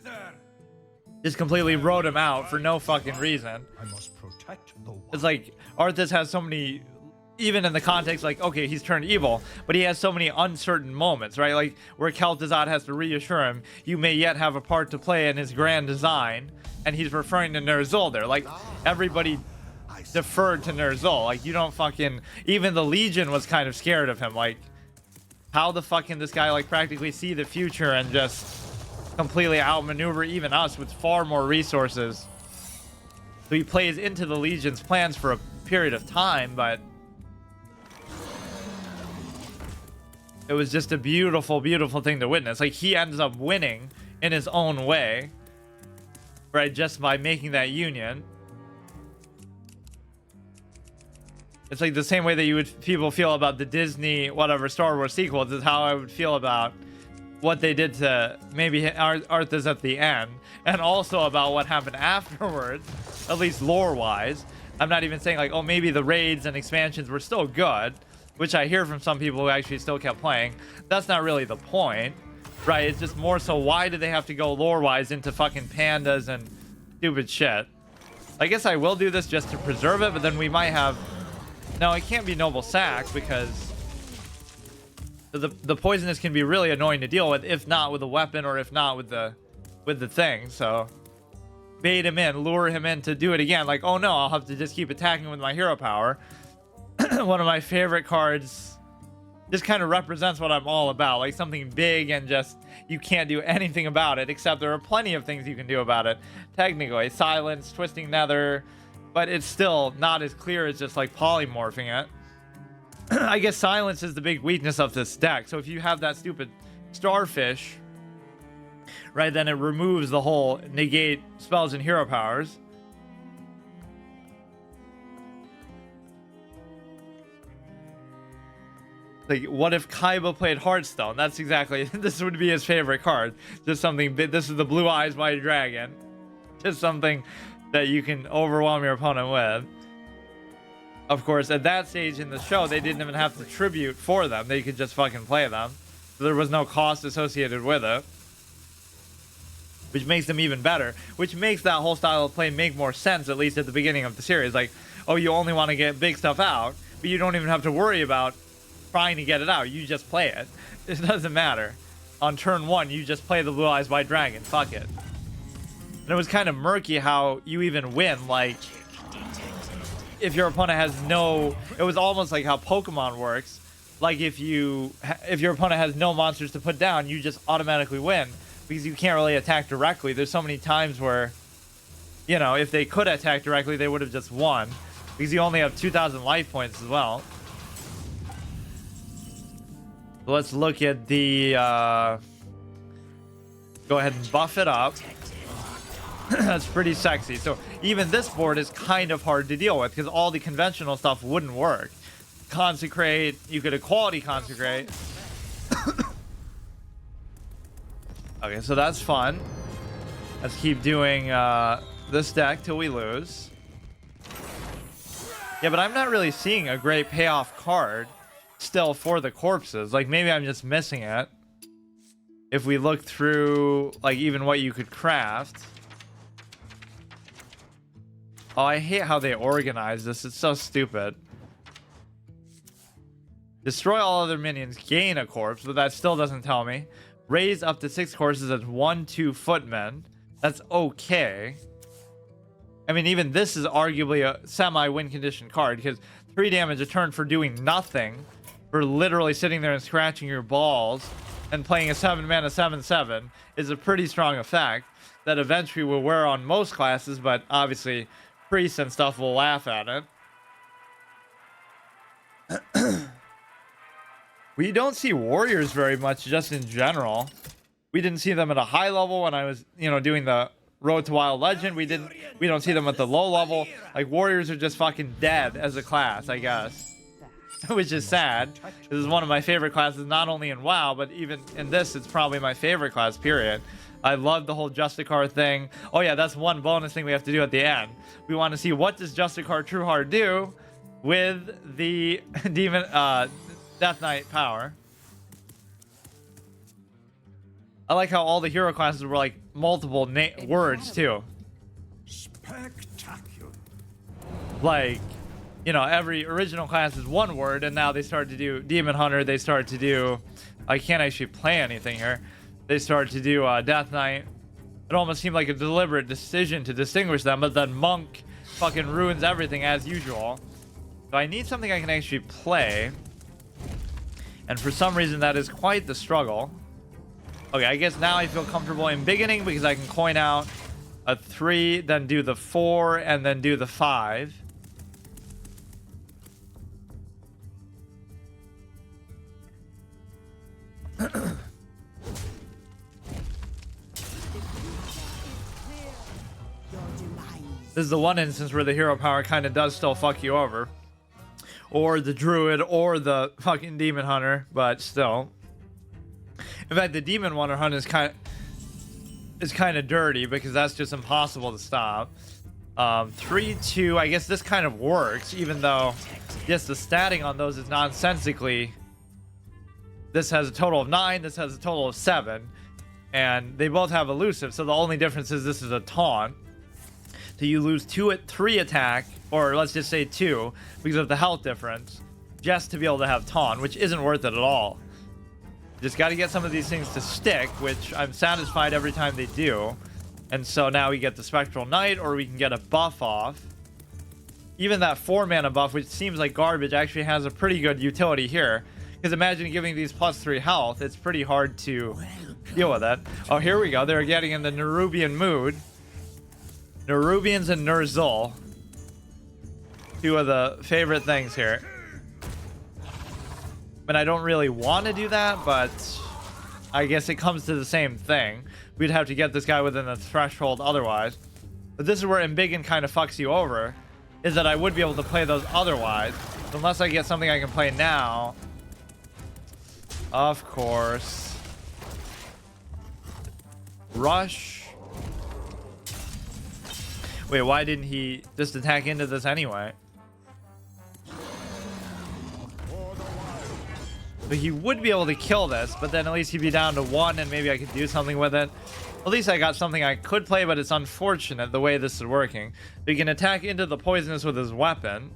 Just completely wrote him out for no fucking reason. I must protect the wild. It's like Arthas has so many, even in the context, like, okay, he's turned evil, but he has so many uncertain moments, right? Like where kel'thuzad has to reassure him, you may yet have a part to play in his grand design. And he's referring to Ner'zhul there. Like, everybody deferred to Ner'zhul. Like, you don't fucking... Even the Legion was kind of scared of him. Like, how the fuck can this guy, like, practically see the future and just completely outmaneuver even us with far more resources? So he plays into the Legion's plans for a period of time, but... It was just a beautiful, beautiful thing to witness. Like, he ends up winning in his own way. right? Just by making that union. It's like the same way that you would people feel about the Disney whatever Star Wars sequels is how I would feel about what they did to maybe Arthas at the end, and also about what happened afterwards, at least lore-wise. I'm not even saying like, oh, maybe the raids and expansions were still good, which I hear from some people who actually still kept playing. That's not really the point, right? It's just more so why do they have to go lore-wise into fucking pandas and stupid shit? I guess I will do this just to preserve it, but then we might have... No, it can't be Noble Sack because the poisonous can be really annoying to deal with, if not with a weapon or if not with the thing. So bait him in, lure him in to do it again. Like, oh no, I'll have to just keep attacking with my hero power. One of my favorite cards. Just kind of represents what I'm all about. Like something big and just you can't do anything about it, except there are plenty of things you can do about it. Technically, silence, twisting nether. But it's still not as clear as just like polymorphing it. I guess silence is the big weakness of this deck. So if you have that stupid starfish, right, then it removes the whole negate spells and hero powers. Like, what if Kaiba played Hearthstone? That's exactly, this would be his favorite card. Just something big. This is the Blue Eyes White Dragon. Just something that you can overwhelm your opponent with. Of course, at that stage in the show, they didn't even have to tribute for them. They could just fucking play them. So there was no cost associated with it. Which makes them even better. Which makes that whole style of play make more sense, at least at the beginning of the series. Like, oh, you only want to get big stuff out, but you don't even have to worry about trying to get it out. You just play it. It doesn't matter. On turn 1, you just play the Blue Eyes White Dragon. Fuck it. And it was kind of murky how you even win, like, if your opponent has no... It was almost like how Pokemon works. Like, if your opponent has no monsters to put down, you just automatically win. Because you can't really attack directly. There's so many times where, you know, if they could attack directly, they would have just won. Because you only have 2,000 life points as well. So let's look at the... Go ahead and buff it up. That's pretty sexy. So even this board is kind of hard to deal with because all the conventional stuff wouldn't work. Consecrate, you could equality consecrate. Okay, so that's fun. Let's keep doing this deck till we lose. Yeah, but I'm not really seeing a great payoff card still for the corpses. Like maybe I'm just missing it. If we look through like even what you could craft. Oh, I hate how they organize this. It's so stupid. Destroy all other minions. Gain a corpse, but that still doesn't tell me. Raise up to 6 corpses as 1/2 footmen. That's okay. I mean, even this is arguably a semi-win condition card because 3 damage a turn for doing nothing. For literally sitting there and scratching your balls and playing a 7-mana 7/7 is a pretty strong effect that eventually will wear on most classes, but obviously priests and stuff will laugh at it. We don't see warriors very much just in general. We didn't see them at a high level when I was, you know, doing the Road to Wild Legend. We don't see them at the low level. Like warriors are just fucking dead as a class, I guess. Which is sad. This is one of my favorite classes, not only in WoW, but even in this, it's probably my favorite class, period. I love the whole Justicar thing. Oh yeah, that's one bonus thing we have to do at the end. We want to see what does Justicar Trueheart do with the demon Death Knight power. I like how all the hero classes were like multiple words too. Spectacular. Like, you know, every original class is one word, and now they start to do Demon Hunter. They start to do... I can't actually play anything here. They start to do Death Knight. It almost seemed like a deliberate decision to distinguish them, but then Monk fucking ruins everything as usual. So I need something I can actually play. And for some reason, that is quite the struggle. Okay, I guess now I feel comfortable in beginning because I can coin out a 3, then do the 4, and then do the 5. This is the one instance where the hero power kind of does still fuck you over. Or the druid, or the fucking demon hunter, but still. In fact, the demon hunter is kind of dirty because that's just impossible to stop. 3-2, I guess this kind of works, even though, yes, the statting on those is nonsensically. This has a total of 9, this has a total of 7, and they both have elusive, so the only difference is this is a taunt. So you lose 3 attack, or let's just say 2, because of the health difference, just to be able to have taunt, which isn't worth it at all. Just got to get some of these things to stick, which I'm satisfied every time they do. And so now we get the Spectral Knight, or we can get a buff off. Even that 4-mana buff, which seems like garbage, actually has a pretty good utility here. Because imagine giving these +3 health, it's pretty hard to deal with it. Oh, here we go. They're getting in the Nerubian mood. Nerubians and ner'zhul. 2 of the favorite things here. But I don't really want to do that, but I guess it comes to the same thing. We'd have to get this guy within the threshold otherwise. But this is where Embiggen kind of fucks you over, is that I would be able to play those otherwise. Unless I get something I can play now. Of course. Rush. Wait, why didn't he just attack into this anyway? But he would be able to kill this, but then at least he'd be down to 1 and maybe I could do something with it. At least I got something I could play, but it's unfortunate the way this is working. He can attack into the poisonous with his weapon.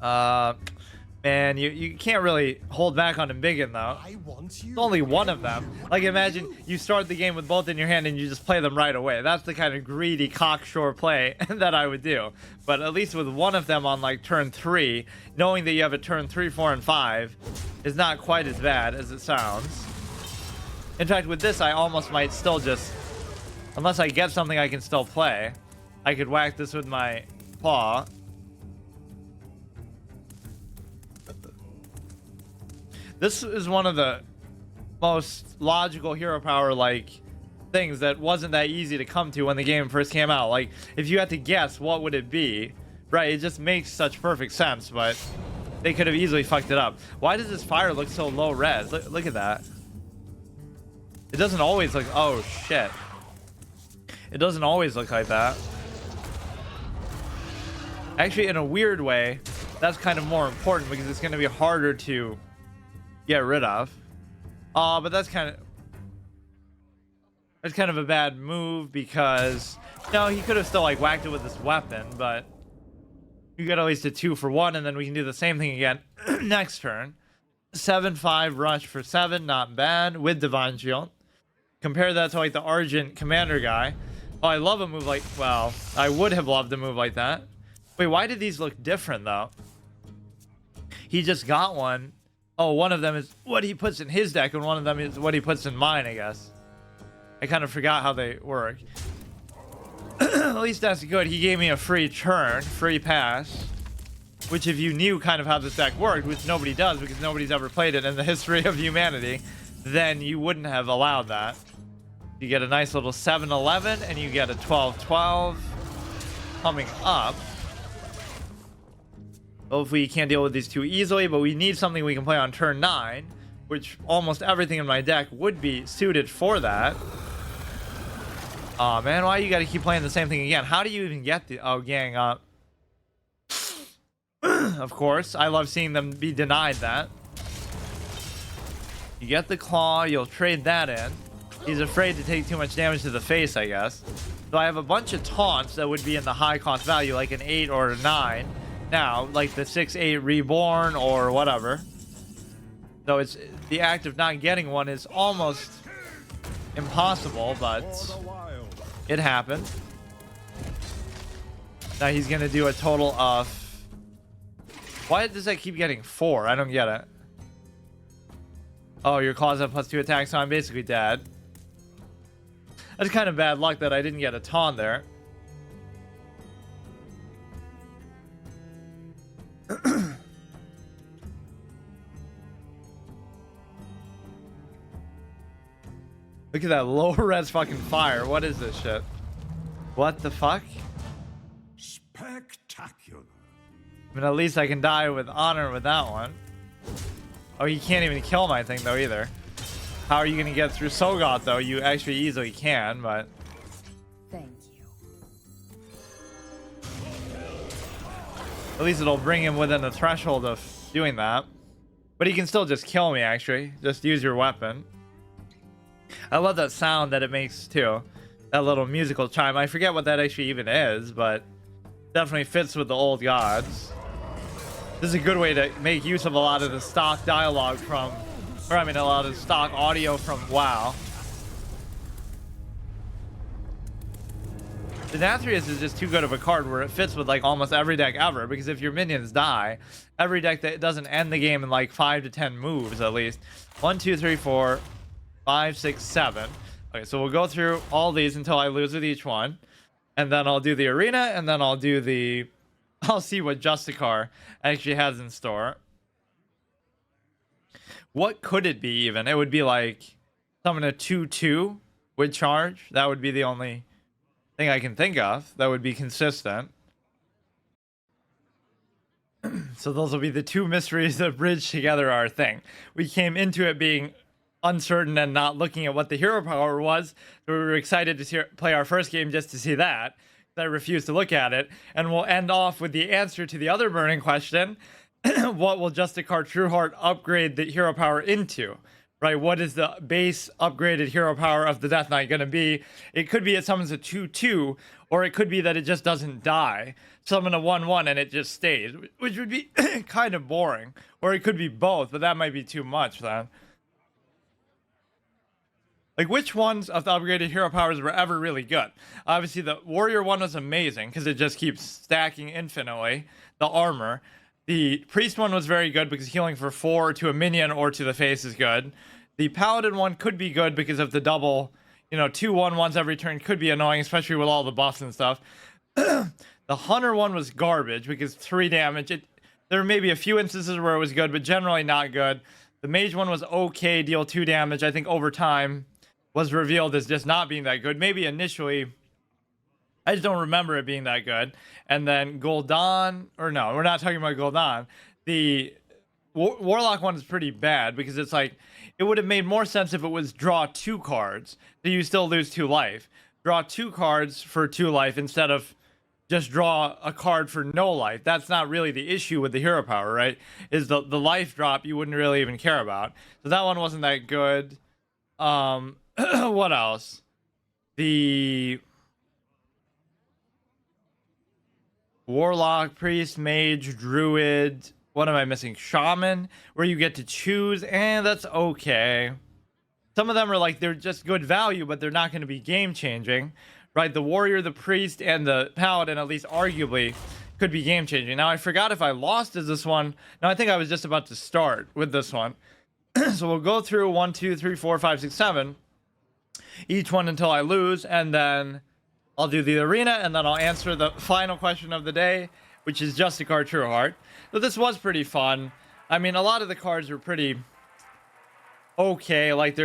Man, you can't really hold back on Embiggen though. It's only one of them. Like imagine you start the game with both in your hand and you just play them right away. That's the kind of greedy cocksure play that I would do. But at least with one of them on like turn 3, knowing that you have a turn 3, 4, and 5 is not quite as bad as it sounds. In fact, with this I almost might still just, unless I get something I can still play, I could whack this with my paw. This is one of the most logical hero power like things that wasn't that easy to come to when the game first came out. Like if you had to guess what would it be, right? It just makes such perfect sense, but they could have easily fucked it up. Why does this fire look so low res? Look at that. It doesn't always look, oh shit. It doesn't always look like that. Actually, in a weird way, that's kind of more important because it's going to be harder to get rid of. But that's kind of a bad move because no, he could have still like whacked it with this weapon, but you get at least a 2 for 1, and then we can do the same thing again next turn. 7-5 rush for 7, not bad with Divine Shield. Compare that to like the Argent Commander guy. Oh, I love a move like, well, I would have loved a move like that. Wait, why did these look different though? He just got one. Oh, one of them is what he puts in his deck, and one of them is what he puts in mine, I guess. I kind of forgot how they work. At least that's good. He gave me a free turn, free pass. Which if you knew kind of how this deck worked, which nobody does because nobody's ever played it in the history of humanity, then you wouldn't have allowed that. You get a nice little 7-11, and you get a 12-12 coming up. Hopefully you can't deal with these too easily, but we need something we can play on turn 9, which almost everything in my deck would be suited for that. Oh man, why you gotta keep playing the same thing again? How do you even get the, oh, gang up. Of course, I love seeing them be denied that. You get the claw, you'll trade that in. He's afraid to take too much damage to the face, I guess. So I have a bunch of taunts that would be in the high cost value, like an 8 or a 9. Now, like the 6-8 reborn or whatever. So it's the act of not getting one is almost impossible, but it happened. Now he's gonna do a total of, why does that keep getting 4? I don't get it. Oh, your claws have +2 attacks, so I'm basically dead. That's kind of bad luck that I didn't get a taunt there. Look at that low res fucking fire. What is this shit? What the fuck? Spectacular. I mean, at least I can die with honor with that one. Oh, you can't even kill my thing though either. How are you gonna get through Sogot though? You actually easily can, but Thank you. at least it'll bring him within the threshold of doing that. But he can still just kill me actually. Just use your weapon. I love that sound that it makes too. That little musical chime. I forget what that actually even is, but definitely fits with the old gods. This is a good way to make use of a lot of the stock dialogue from, or I mean a lot of stock audio from WoW. Denathrius is just too good of a card where it fits with like almost every deck ever, because if your minions die, every deck that doesn't end the game in like 5 to 10 moves at least. 1, 2, 3, 4, 5, 6, 7. Okay, so we'll go through all these until I lose with each one. And then I'll do the arena, and then I'll do the... I'll see what Justicar actually has in store. What could it be even? It would be like summon a 2/2 with charge. That would be the only thing I can think of that would be consistent. So those will be the two mysteries that bridge together our thing. We came into it being uncertain and not looking at what the hero power was. So we were excited to play our first game just to see that. I refused to look at it. And we'll end off with the answer to the other burning question. What will Justicar Trueheart upgrade the hero power into? Right? What is the base upgraded hero power of the Death Knight going to be? It could be it summons a 2/2, or it could be that it just doesn't die. Summon a 1/1 and it just stays, which would be kind of boring. Or it could be both, but that might be too much then. Like, which ones of the upgraded hero powers were ever really good? Obviously, the warrior one was amazing because it just keeps stacking infinitely. The armor. The priest one was very good because healing for 4 to a minion or to the face is good. The paladin one could be good because of the double, 2 1/1s every turn could be annoying, especially with all the buffs and stuff. The hunter one was garbage because 3 damage. There may be a few instances where it was good, but generally not good. The mage one was okay, deal 2 damage. I think over time was revealed as just not being that good. Maybe initially, I just don't remember it being that good. And then Gul'dan, or no, we're not talking about Gul'dan. The Warlock one is pretty bad because it's like, it would have made more sense if it was draw 2 cards, so you still lose 2 life. Draw 2 cards for 2 life instead of just draw a card for no life. That's not really the issue with the hero power, right? Is the life drop you wouldn't really even care about. So that one wasn't that good. What else? The Warlock, Priest, Mage, Druid. What am I missing? Shaman, where you get to choose, and that's okay. Some of them are like, they're just good value, but they're not going to be game changing, right? The Warrior, the Priest, and the Paladin, at least arguably, could be game changing. Now, I forgot if I lost as this one. No, I think I was just about to start with this one. So we'll go through 1, 2, 3, 4, 5, 6, 7. Each one until I lose, and then I'll do the arena, and then I'll answer the final question of the day, which is Justicar Trueheart. So this was pretty fun. I mean, a lot of the cards were pretty okay. Like,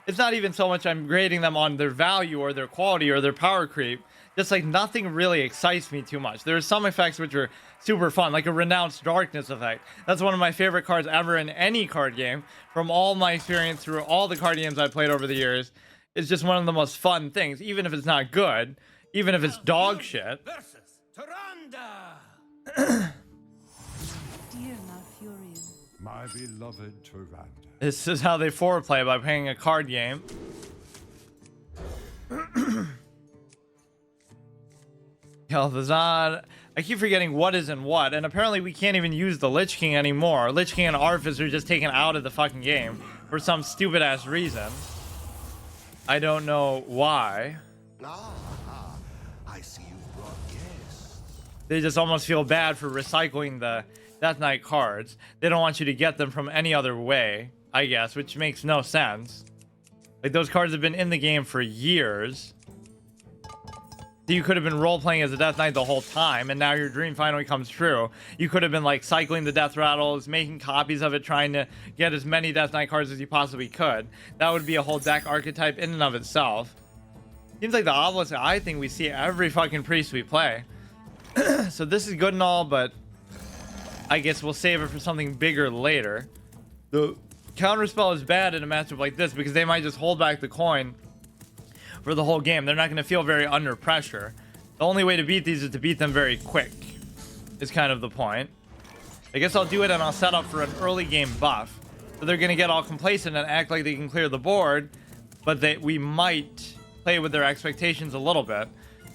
it's not even so much I'm grading them on their value or their quality or their power creep. Just like nothing really excites me too much. There are some effects which are super fun, like a Renounced Darkness effect. That's one of my favorite cards ever in any card game. From all my experience through all the card games I've played over the years, it's just one of the most fun things, even if it's not good, even if it's dog shit. Versus Tyrande. Dear Malfurion. My beloved Tyrande. This is how they foreplay, by playing a card game. kel'thuzad. I keep forgetting what is and what, and apparently we can't even use the Lich King anymore. Lich King and Arthas are just taken out of the fucking game for some stupid ass reason. I don't know why. I see you've brought guests. They just almost feel bad for recycling the Death Knight cards. They don't want you to get them from any other way, I guess, which makes no sense. Like, those cards have been in the game for years. So you could have been role-playing as a Death Knight the whole time, and now your dream finally comes true. You could have been, like, cycling the Death Rattles, making copies of it, trying to get as many Death Knight cards as you possibly could. That would be a whole deck archetype in and of itself. Seems like the obelisk eye thing we see every fucking priest we play. So this is good and all, but I guess we'll save it for something bigger later. The counterspell is bad in a matchup like this because they might just hold back the coin for the whole game. They're not going to feel very under pressure. The only way to beat these is to beat them very quick, is kind of the point. I guess I'll do it and I'll set up for an early game buff. So they're going to get all complacent and act like they can clear the board, but we might play with their expectations a little bit.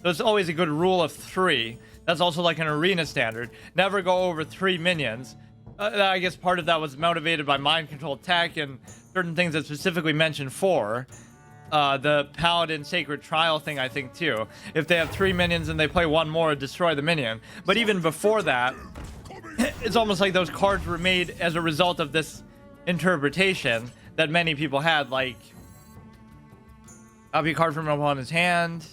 So it's always a good rule of 3. That's also like an arena standard. Never go over 3 minions. I guess part of that was motivated by mind control tech and certain things that specifically mentioned 4. The Paladin Sacred Trial thing, I think, too. If they have 3 minions and they play 1 more, destroy the minion. But even before that, it's almost like those cards were made as a result of this interpretation that many people had, like, copy a card from an opponent's hand.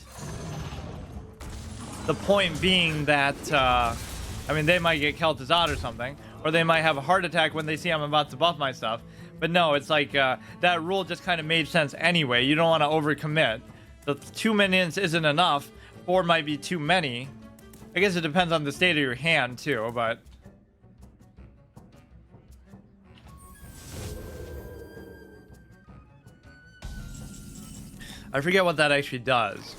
The point being that, I mean, they might get kel'thuzad or something, or they might have a heart attack when they see I'm about to buff my stuff. But no, it's like that rule just kind of made sense anyway. You don't want to overcommit. So 2 minions isn't enough. 4 might be too many. I guess it depends on the state of your hand too, but... I forget what that actually does.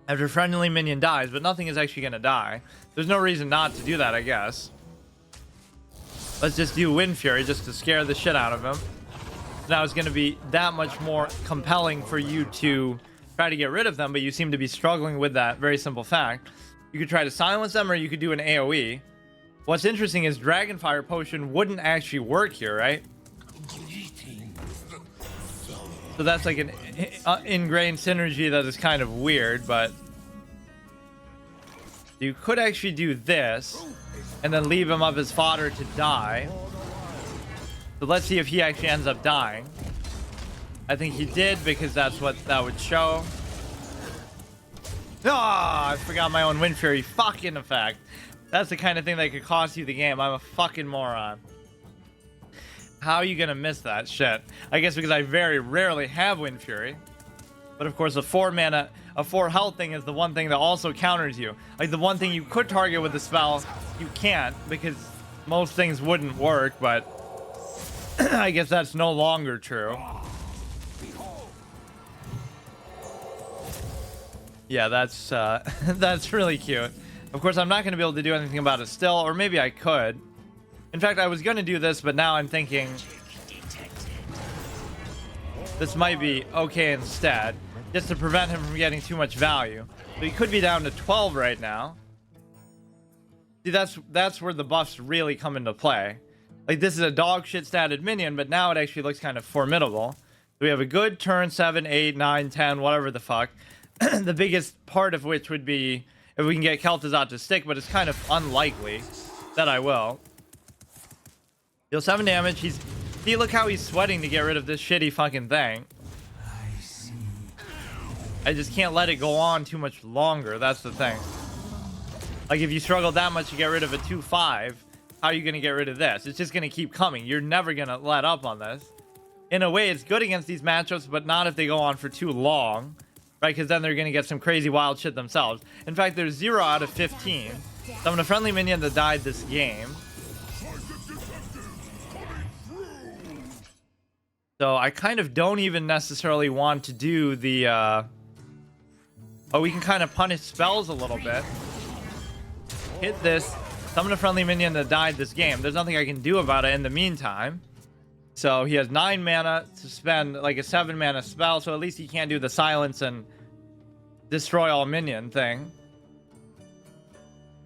After a friendly minion dies, but nothing is actually going to die. There's no reason not to do that, I guess. Let's just do Wind Fury just to scare the shit out of him. Now it's going to be that much more compelling for you to try to get rid of them, but you seem to be struggling with that very simple fact. You could try to silence them, or you could do an AoE. What's interesting is Dragonfire Potion wouldn't actually work here, right? So that's like an ingrained synergy that is kind of weird, but you could actually do this and then leave him up as fodder to die. So let's see if he actually ends up dying. I think he did, because that's what that would show. Ah, I forgot my own Wind Fury fucking effect. That's the kind of thing that could cost you the game. I'm a fucking moron. How are you gonna miss that shit? I guess because I very rarely have Wind Fury. But of course, a 4 mana, a 4 health thing is the one thing that also counters you. Like the one thing you could target with the spell, you can't, because most things wouldn't work, but I guess that's no longer true. Yeah, that's that's really cute. Of course, I'm not gonna be able to do anything about it still, or maybe I could. In fact, I was going to do this, but now I'm thinking this might be okay instead, just to prevent him from getting too much value. So he could be down to 12 right now. See, that's where the buffs really come into play. Like, this is a dog shit statted minion, but now it actually looks kind of formidable. So we have a good turn 7, 8, 9, 10, whatever the fuck. The biggest part of which would be if we can get kel'thuzad to stick, but it's kind of unlikely that I will. Deal 7 damage. See, look how he's sweating to get rid of this shitty fucking thing. I just can't let it go on too much longer. That's the thing. Like, if you struggle that much to get rid of a 2-5, how are you going to get rid of this? It's just going to keep coming. You're never going to let up on this. In a way, it's good against these matchups, but not if they go on for too long. Right? Because then they're going to get some crazy wild shit themselves. In fact, there's 0 out of 15. Summon a friendly minion that died this game. So I kind of don't even necessarily want to do the, oh, we can kind of punish spells a little bit. Hit this, summon a friendly minion that died this game. There's nothing I can do about it in the meantime. So he has 9 mana to spend like a 7 mana spell, so at least he can't do the silence and destroy all minion thing.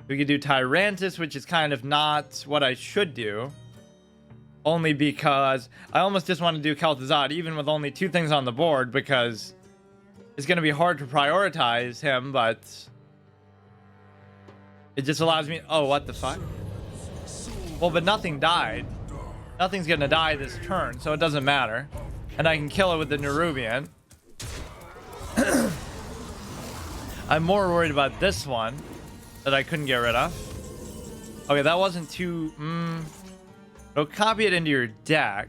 We could do Tyrantus, which is kind of not what I should do. Only because I almost just want to do kel'thuzad, even with only 2 things on the board, because it's going to be hard to prioritize him, but it just allows me... Oh, what the fuck? Well, but nothing died. Nothing's going to die this turn, so it doesn't matter. And I can kill it with the Nerubian. I'm more worried about this one that I couldn't get rid of. Okay, that wasn't too... So copy it into your deck.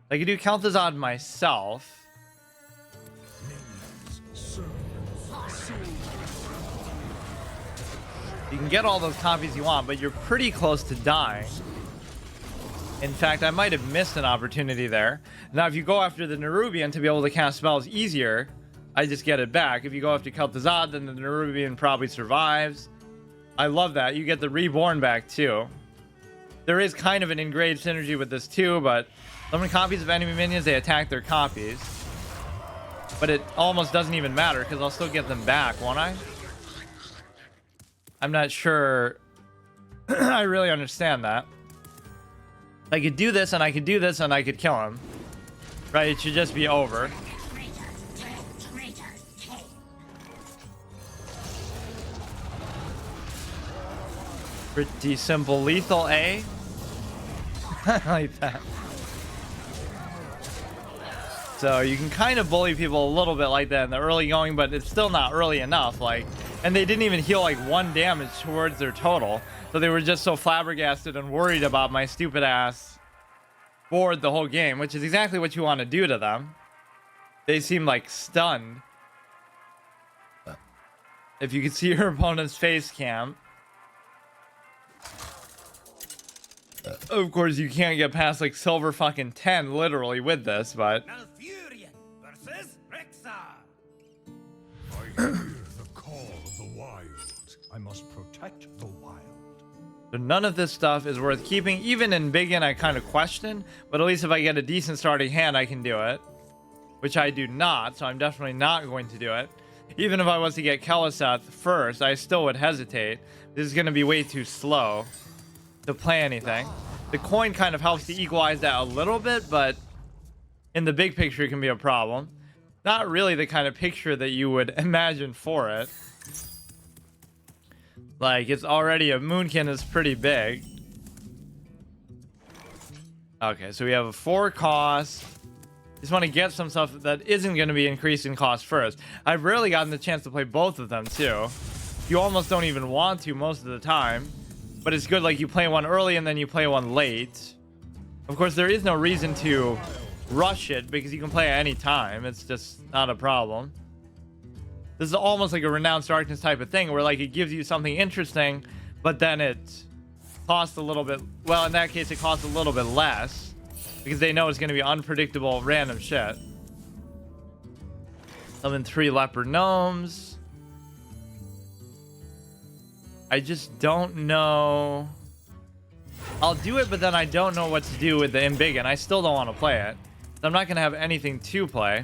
I could do kel'thuzad myself. You can get all those copies you want, but you're pretty close to dying. In fact, I might have missed an opportunity there. Now, if you go after the Nerubian to be able to cast spells easier, I just get it back. If you go after kel'thuzad, then the Nerubian probably survives. I love that. You get the Reborn back, too. There is kind of an engraved synergy with this, too, but summon copies of enemy minions, they attack their copies. But it almost doesn't even matter, because I'll still get them back, won't I? I'm not sure I really understand that. I could do this, and I could do this, and I could kill him. Right? It should just be over. Pretty simple. Lethal A. I like that. So you can kind of bully people a little bit like that in the early going, but it's still not early enough. Like, and they didn't even heal like 1 damage towards their total. So they were just so flabbergasted and worried about my stupid ass board the whole game, which is exactly what you want to do to them. They seem like stunned. If you can see your opponent's face cam. Of course, you can't get past like silver fucking 10 literally with this, but Malfurion versus Rexxar. I hear the call of the wild. I must protect the wild. so none of this stuff is worth keeping. Even in Biggin, I kind of question, but at least if I get a decent starting hand, I can do it, which I do not. So I'm definitely not going to do it. Even if I was to get kel'thuzad first, I still would hesitate. This is going to be way too slow to play anything. The coin kind of helps to equalize that a little bit, but in the big picture it can be a problem. Not really the kind of picture that you would imagine for it. Like, it's already a Moonkin is pretty big. Okay, so we have a 4 cost. Just want to get some stuff that isn't going to be increasing cost first. I've rarely gotten the chance to play both of them too. You almost don't even want to most of the time. But it's good, like, you play one early and then you play one late. Of course, there is no reason to rush it because you can play at any time. It's just not a problem. This is almost like a Renounced Darkness type of thing where, like, it gives you something interesting, but then it costs a little bit... Well, in that case, it costs a little bit less because they know it's going to be unpredictable, random shit. Summon 3 leopard gnomes. I just don't know. I'll do it, but then I don't know what to do with the Embiggen. I still don't want to play it. I'm not going to have anything to play.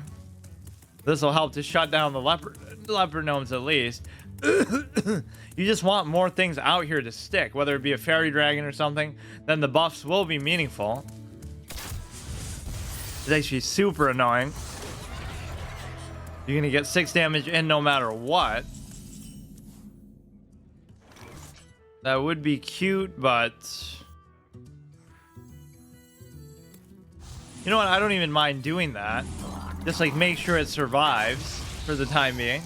This will help to shut down the leopard gnomes at least. You just want more things out here to stick, whether it be a fairy dragon or something. Then the buffs will be meaningful. It's actually super annoying. You're going to get 6 damage in no matter what. That would be cute, but... You know what? I don't even mind doing that. Just, like, make sure it survives for the time being.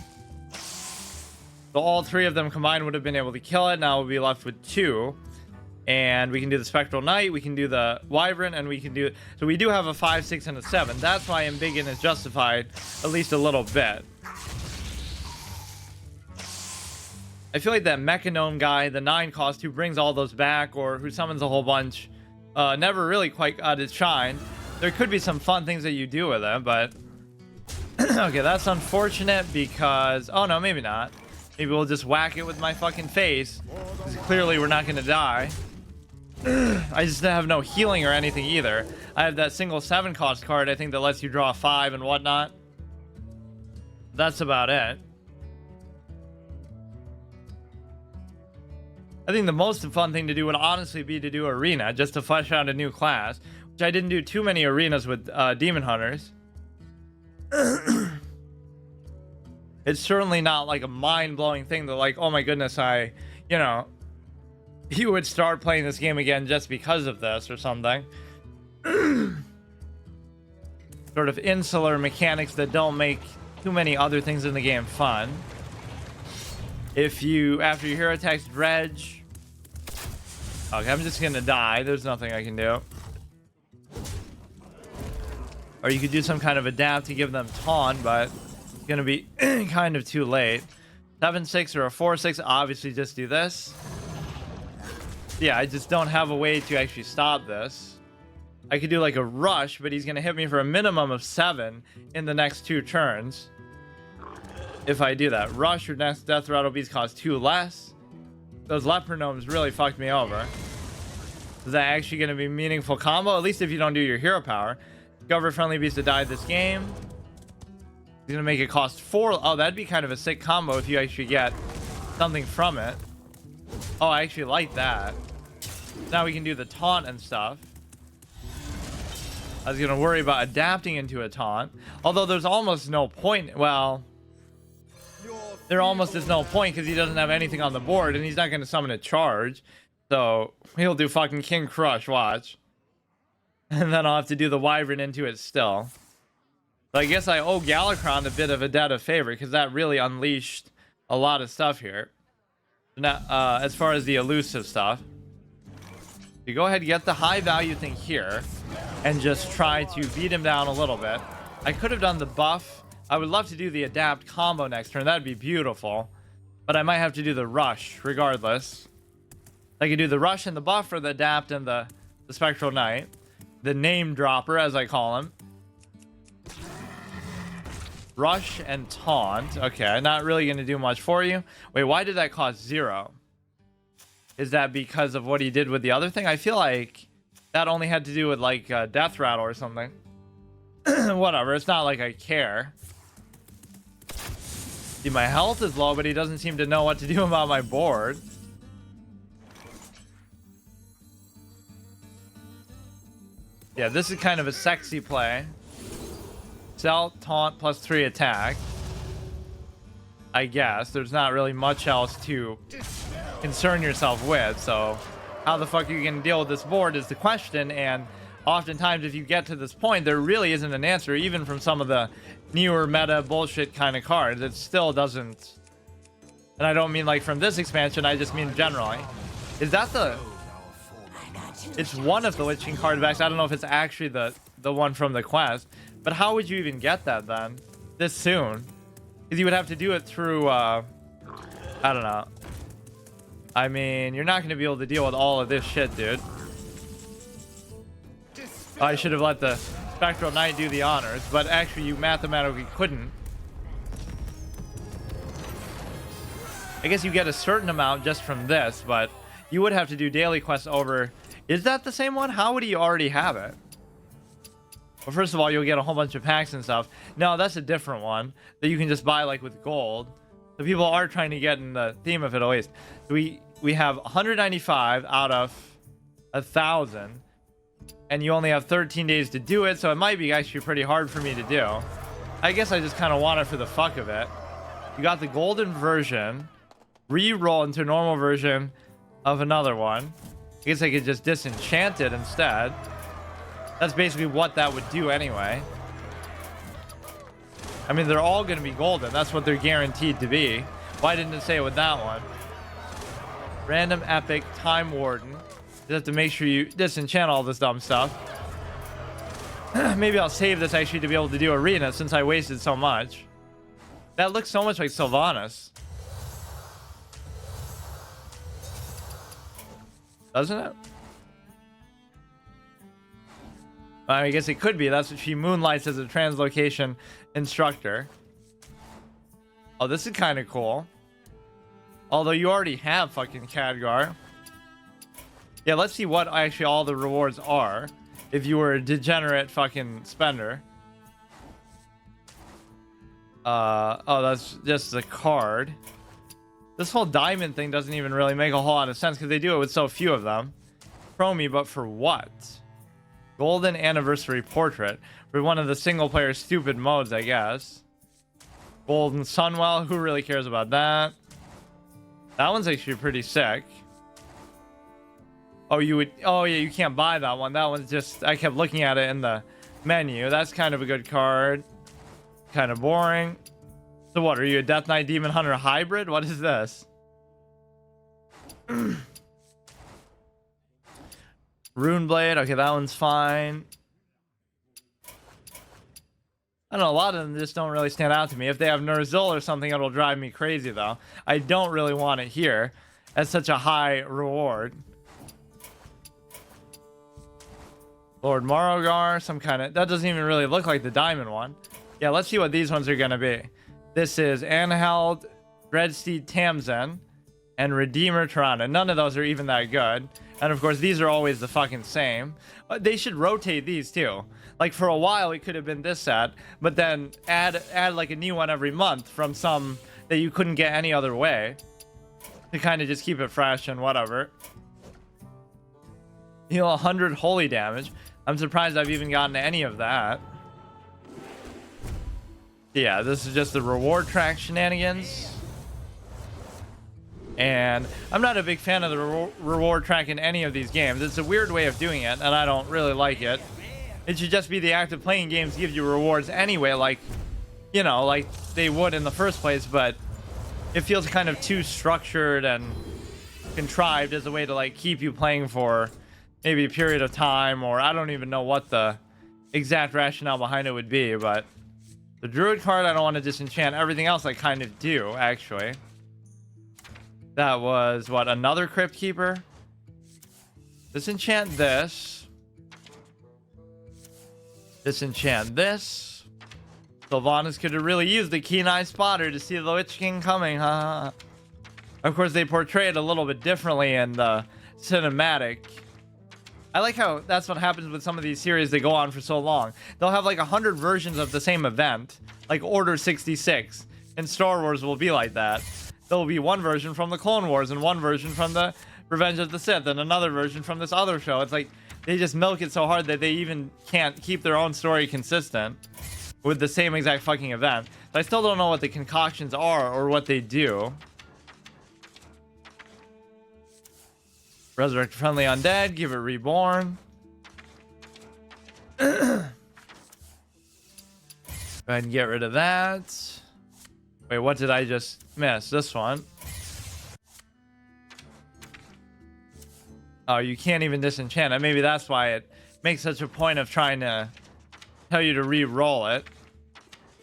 So all 3 of them combined would have been able to kill it. Now we'll be left with 2. And we can do the Spectral Knight, we can do the Wyvern, and we can do... So we do have a 5, 6, and a 7. That's why Embiggen is justified at least a little bit. I feel like that Mechanome guy, the 9 cost, who brings all those back or who summons a whole bunch, never really quite got its shine. There could be some fun things that you do with it, but... Okay, that's unfortunate because... Oh, no, maybe not. Maybe we'll just whack it with my fucking face. Because clearly we're not going to die. I just have no healing or anything either. I have that single 7 cost card, I think, that lets you draw 5 and whatnot. That's about it. I think the most fun thing to do would honestly be to do Arena, just to flesh out a new class, which I didn't do too many arenas with Demon Hunters. It's certainly not like a mind-blowing thing that, like, oh my goodness, you would start playing this game again just because of this or something. Sort of insular mechanics that don't make too many other things in the game fun. If you, after your hero attacks, dredge. Okay, I'm just gonna die. There's nothing I can do. Or you could do some kind of adapt to give them taunt, but it's gonna be kind of too late. 7-6 or a 4-6, obviously just do this. Yeah, I just don't have a way to actually stop this. I could do like a rush, but he's gonna hit me for a minimum of 7 in the next 2 turns. If I do that. Rush or next Death Rattle Beast cost 2 less. Those Leper Gnomes really fucked me over. Is that actually gonna be a meaningful combo? At least if you don't do your hero power. Discover friendly beast to die this game. He's gonna make it cost 4. Oh, that'd be kind of a sick combo if you actually get something from it. Oh, I actually like that. Now we can do the taunt and stuff. I was gonna worry about adapting into a taunt. Although there's almost no point. Well, there almost is no point because he doesn't have anything on the board and he's not gonna summon a charge. So he'll do fucking King Crush, watch. And then I'll have to do the Wyvern into it still. So I guess I owe Galakron a bit of a debt of favor because that really unleashed a lot of stuff here. Now, as far as the elusive stuff, you go ahead and get the high value thing here and just try to beat him down a little bit. I could have done the buff. I would love to do the adapt combo next turn. That'd be beautiful. But I might have to do the rush regardless. I could do the rush and the buff or the adapt and the Spectral Knight. The name dropper, as I call him. Rush and taunt. Okay, not really going to do much for you. Wait, why did that cost 0? Is that because of what he did with the other thing? I feel like that only had to do with like Death Rattle or something. Whatever, it's not like I care. See, my health is low, but he doesn't seem to know what to do about my board. Yeah, this is kind of a sexy play. Sell, taunt, plus 3 attack. I guess. There's not really much else to concern yourself with, so how the fuck are you going to deal with this board is the question, and oftentimes if you get to this point, there really isn't an answer, even from some of the newer meta bullshit kind of cards. It still doesn't... And I don't mean like from this expansion, I just mean generally. Is that the... It's one of the Lich King card backs. I don't know if it's actually the one from the quest. But how would you even get that then? This soon? Because you would have to do it through, I don't know. I mean, you're not going to be able to deal with all of this shit, dude. I should have let the Spectral Knight do the honors. But actually, you mathematically couldn't. I guess you get a certain amount just from this, but you would have to do daily quests over... Is that the same one? How would he already have it? Well, first of all, you'll get a whole bunch of packs and stuff. No, that's a different one that you can just buy like with gold. So people are trying to get in the theme of it at least. We have 195 out of 1,000, and you only have 13 days to do it, so it might be actually pretty hard for me to do. I guess I just kind of want it for the fuck of it. You got the golden version, re-roll into normal version of another one. I guess I could just disenchant it instead. That's basically what that would do anyway. I mean, they're all going to be golden. That's what they're guaranteed to be. Why didn't it say it with that one? Random epic time warden. You have to make sure you disenchant all this dumb stuff. Maybe I'll save this actually to be able to do arena since I wasted so much. That looks so much like Sylvanas. Doesn't it? I guess it could be. That's what she moonlights as a translocation instructor. Oh, this is kind of cool. Although you already have fucking Khadgar. Yeah, let's see what actually all the rewards are if you were a degenerate fucking spender. Oh, that's just a card. This whole diamond thing doesn't even really make a whole lot of sense because they do it with so few of them. Chromie, but for what? Golden Anniversary Portrait. For one of the single player stupid modes, I guess. Golden Sunwell. Who really cares about that? That one's actually pretty sick. Oh, you would... Oh, yeah, you can't buy that one. That one's just... I kept looking at it in the menu. That's kind of a good card. Kind of boring. So what, are you a Death Knight Demon Hunter hybrid? What is this? Runeblade. Okay, that one's fine. I don't know, a lot of them just don't really stand out to me. If they have ner'zhul or something, it'll drive me crazy, though. I don't really want it here at such a high reward. Lord Morrogar, some kind of... That doesn't even really look like the diamond one. Yeah, let's see what these ones are going to be. This is Anheld, Dreadsteed Tamsin, and Redeemer Tirana. None of those are even that good. And of course, these are always the fucking same. They should rotate these too. Like for a while, it could have been this set, but then add like a new one every month from some that you couldn't get any other way to kind of just keep it fresh and whatever. Heal 100 holy damage. I'm surprised I've even gotten any of that. Yeah, this is just the reward track shenanigans. And I'm not a big fan of the reward track in any of these games. It's a weird way of doing it, and I don't really like it. It should just be the act of playing games give you rewards anyway, like, you know, like they would in the first place, but it feels kind of too structured and contrived as a way to, like, keep you playing for maybe a period of time, or I don't even know what the exact rationale behind it would be, but the Druid card, I don't want to disenchant. Everything else I kind of do, actually. That was, what, another Crypt Keeper? Disenchant this. Disenchant this. Sylvanas could have really used the keen-eye spotter to see the Lich King coming, huh? Of course, they portray it a little bit differently in the cinematic. I like how that's what happens with some of these series that go on for so long. They'll have like 100 versions of the same event, like Order 66. And Star Wars will be like that. There will be one version from the Clone Wars and one version from the Revenge of the Sith and another version from this other show. It's like they just milk it so hard that they even can't keep their own story consistent with the same exact fucking event. But I still don't know what the concoctions are or what they do. Resurrect friendly undead, give it reborn. Go ahead and get rid of that. Wait, what did I just miss? This one. Oh, you can't even disenchant it. Maybe that's why it makes such a point of trying to tell you to re-roll it.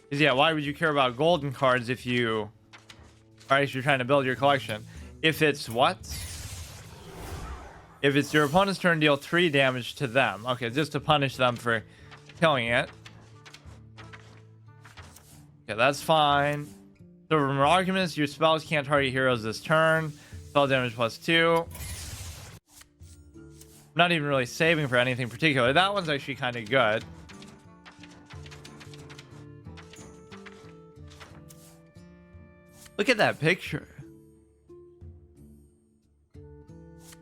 Because, yeah, why would you care about golden cards if you are actually trying to build your collection? If it's what? If it's your opponent's turn, deal 3 damage to them. Okay, just to punish them for killing it. Okay, that's fine. So from arguments, your spells can't target heroes this turn. Spell damage +2. I'm not even really saving for anything particular. That one's actually kind of good. Look at that picture.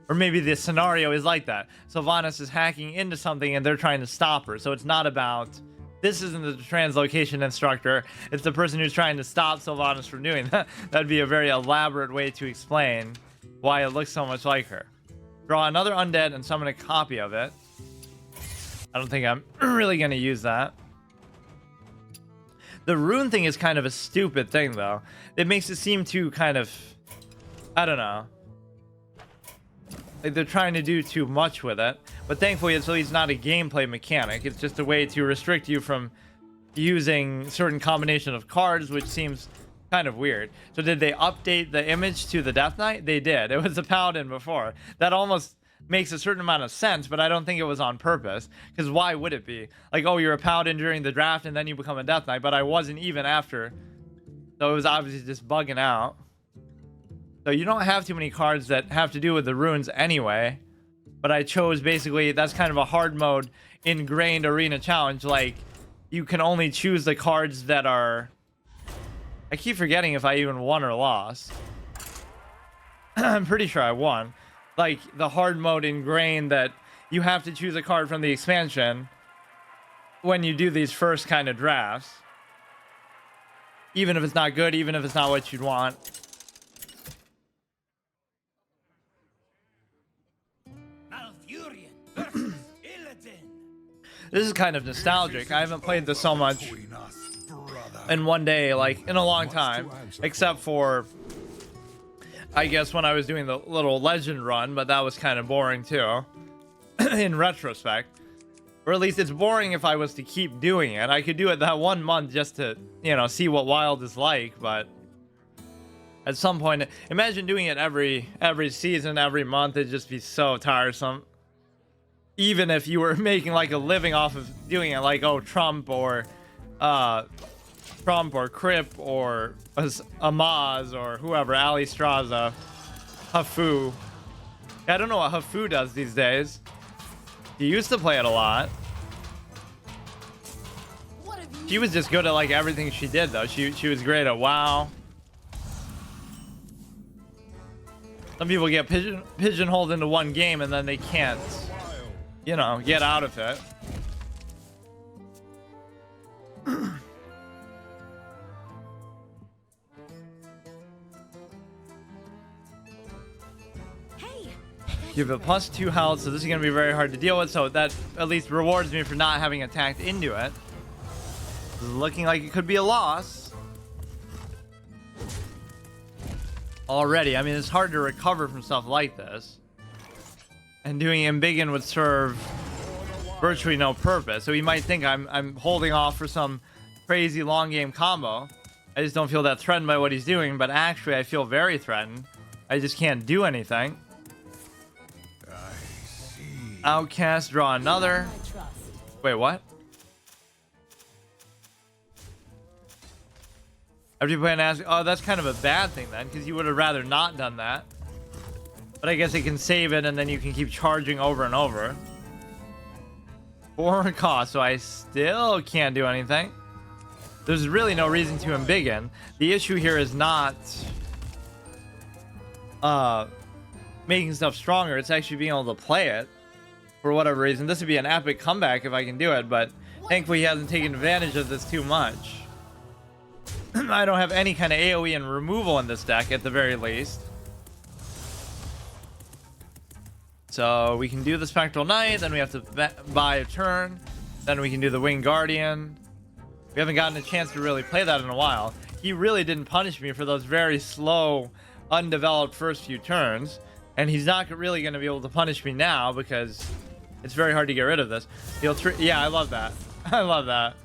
Or maybe the scenario is like that. Sylvanas is hacking into something and they're trying to stop her. So it's not about... This isn't the translocation instructor. It's the person who's trying to stop Sylvanas from doing that. That'd be a very elaborate way to explain why it looks so much like her. Draw another undead and summon a copy of it. I don't think I'm really going to use that. The rune thing is kind of a stupid thing, though. It makes it seem too kind of... I don't know. Like they're trying to do too much with it. But thankfully, it's at least not a gameplay mechanic. It's just a way to restrict you from using certain combination of cards, which seems kind of weird. So did they update the image to the Death Knight? They did. It was a paladin before. That almost makes a certain amount of sense, but I don't think it was on purpose. Because why would it be? Like, oh, you're a paladin during the draft and then you become a Death Knight, but I wasn't even after. So it was obviously just bugging out. So you don't have too many cards that have to do with the runes anyway. But I chose basically, that's kind of a hard mode ingrained arena challenge. Like, you can only choose the cards that are... I keep forgetting if I even won or lost. I'm pretty sure I won. Like, the hard mode ingrained that you have to choose a card from the expansion when you do these first kind of drafts. Even if it's not good, even if it's not what you'd want. This is kind of nostalgic. I haven't played this so much in one day, like, in a long time. Except for, I guess, when I was doing the little legend run, but that was kind of boring, too. In retrospect. Or at least it's boring if I was to keep doing it. I could do it that 1 month just to, you know, see what wild is like, but at some point, imagine doing it every season, every month. It'd just be so tiresome. Even if you were making like a living off of doing it, like, oh, Trump or Crip or Amaz or whoever, Ali Straza, Hafu. I don't know what Hafu does these days. He used to play it a lot. She was just good at like everything she did though. She was great at WoW. Some people get pigeonholed into one game and then they can't, you know, get out of it. Give it +2 health, so this is going to be very hard to deal with, so that at least rewards me for not having attacked into it. This is looking like it could be a loss. Already, I mean, it's hard to recover from stuff like this. And doing Embiggen would serve virtually no purpose, so you might think I'm holding off for some crazy long game combo. I just don't feel that threatened by what he's doing, but actually I feel very threatened. I just can't do anything. Outcast, draw another. Wait, what? After you play and ask, oh, that's kind of a bad thing then, because you would have rather not done that. But I guess it can save it, and then you can keep charging over and over. 4 cost, so I still can't do anything. There's really no reason to Embiggen. The issue here is not making stuff stronger. It's actually being able to play it. For whatever reason, this would be an epic comeback if I can do it, but thankfully he hasn't taken advantage of this too much. I don't have any kind of AoE and removal in this deck at the very least. So we can do the Spectral Knight, then we have to buy a turn, then we can do the Winged Guardian. We haven't gotten a chance to really play that in a while. He really didn't punish me for those very slow, undeveloped first few turns, and he's not really going to be able to punish me now because it's very hard to get rid of this. Yeah, I love that. I love that.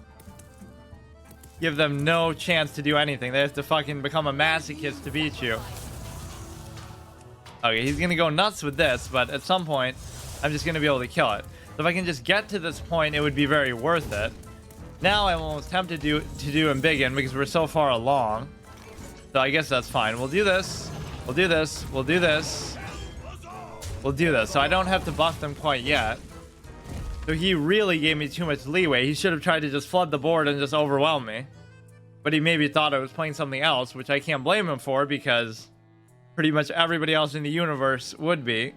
Give them no chance to do anything. They have to fucking become a masochist to beat you. Okay, he's going to go nuts with this, but at some point, I'm just going to be able to kill it. So if I can just get to this point, it would be very worth it. Now I'm almost tempted to do Embiggen because we're so far along. So I guess that's fine. We'll do this. We'll do this. We'll do this. We'll do this. So I don't have to buff them quite yet. So he really gave me too much leeway. He should have tried to just flood the board and just overwhelm me. But he maybe thought I was playing something else, which I can't blame him for because pretty much everybody else in the universe would be.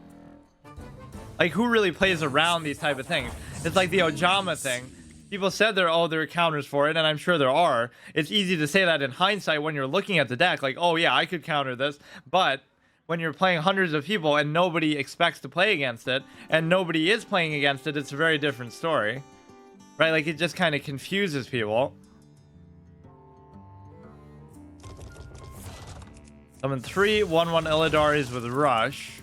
Like, who really plays around these type of things? It's like the Ojama thing. People said there are counters for it, and I'm sure there are. It's easy to say that in hindsight when you're looking at the deck, like, oh yeah, I could counter this. But when you're playing hundreds of people and nobody expects to play against it, and nobody is playing against it, it's a very different story. Right? Like, it just kind of confuses people. Summon 3 1/1 Illadaris with Rush.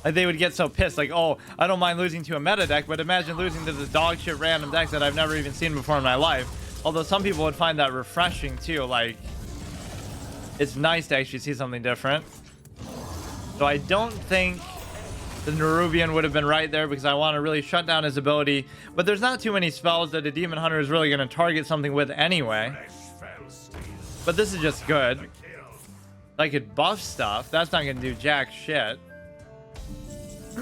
Like, they would get so pissed, like, oh, I don't mind losing to a meta deck, but imagine losing to this dog shit random deck that I've never even seen before in my life. Although some people would find that refreshing too, like, it's nice to actually see something different. So I don't think the Nerubian would have been right there because I want to really shut down his ability. But there's not too many spells that a Demon Hunter is really going to target something with anyway. But this is just good. I could buff stuff. That's not going to do jack shit. I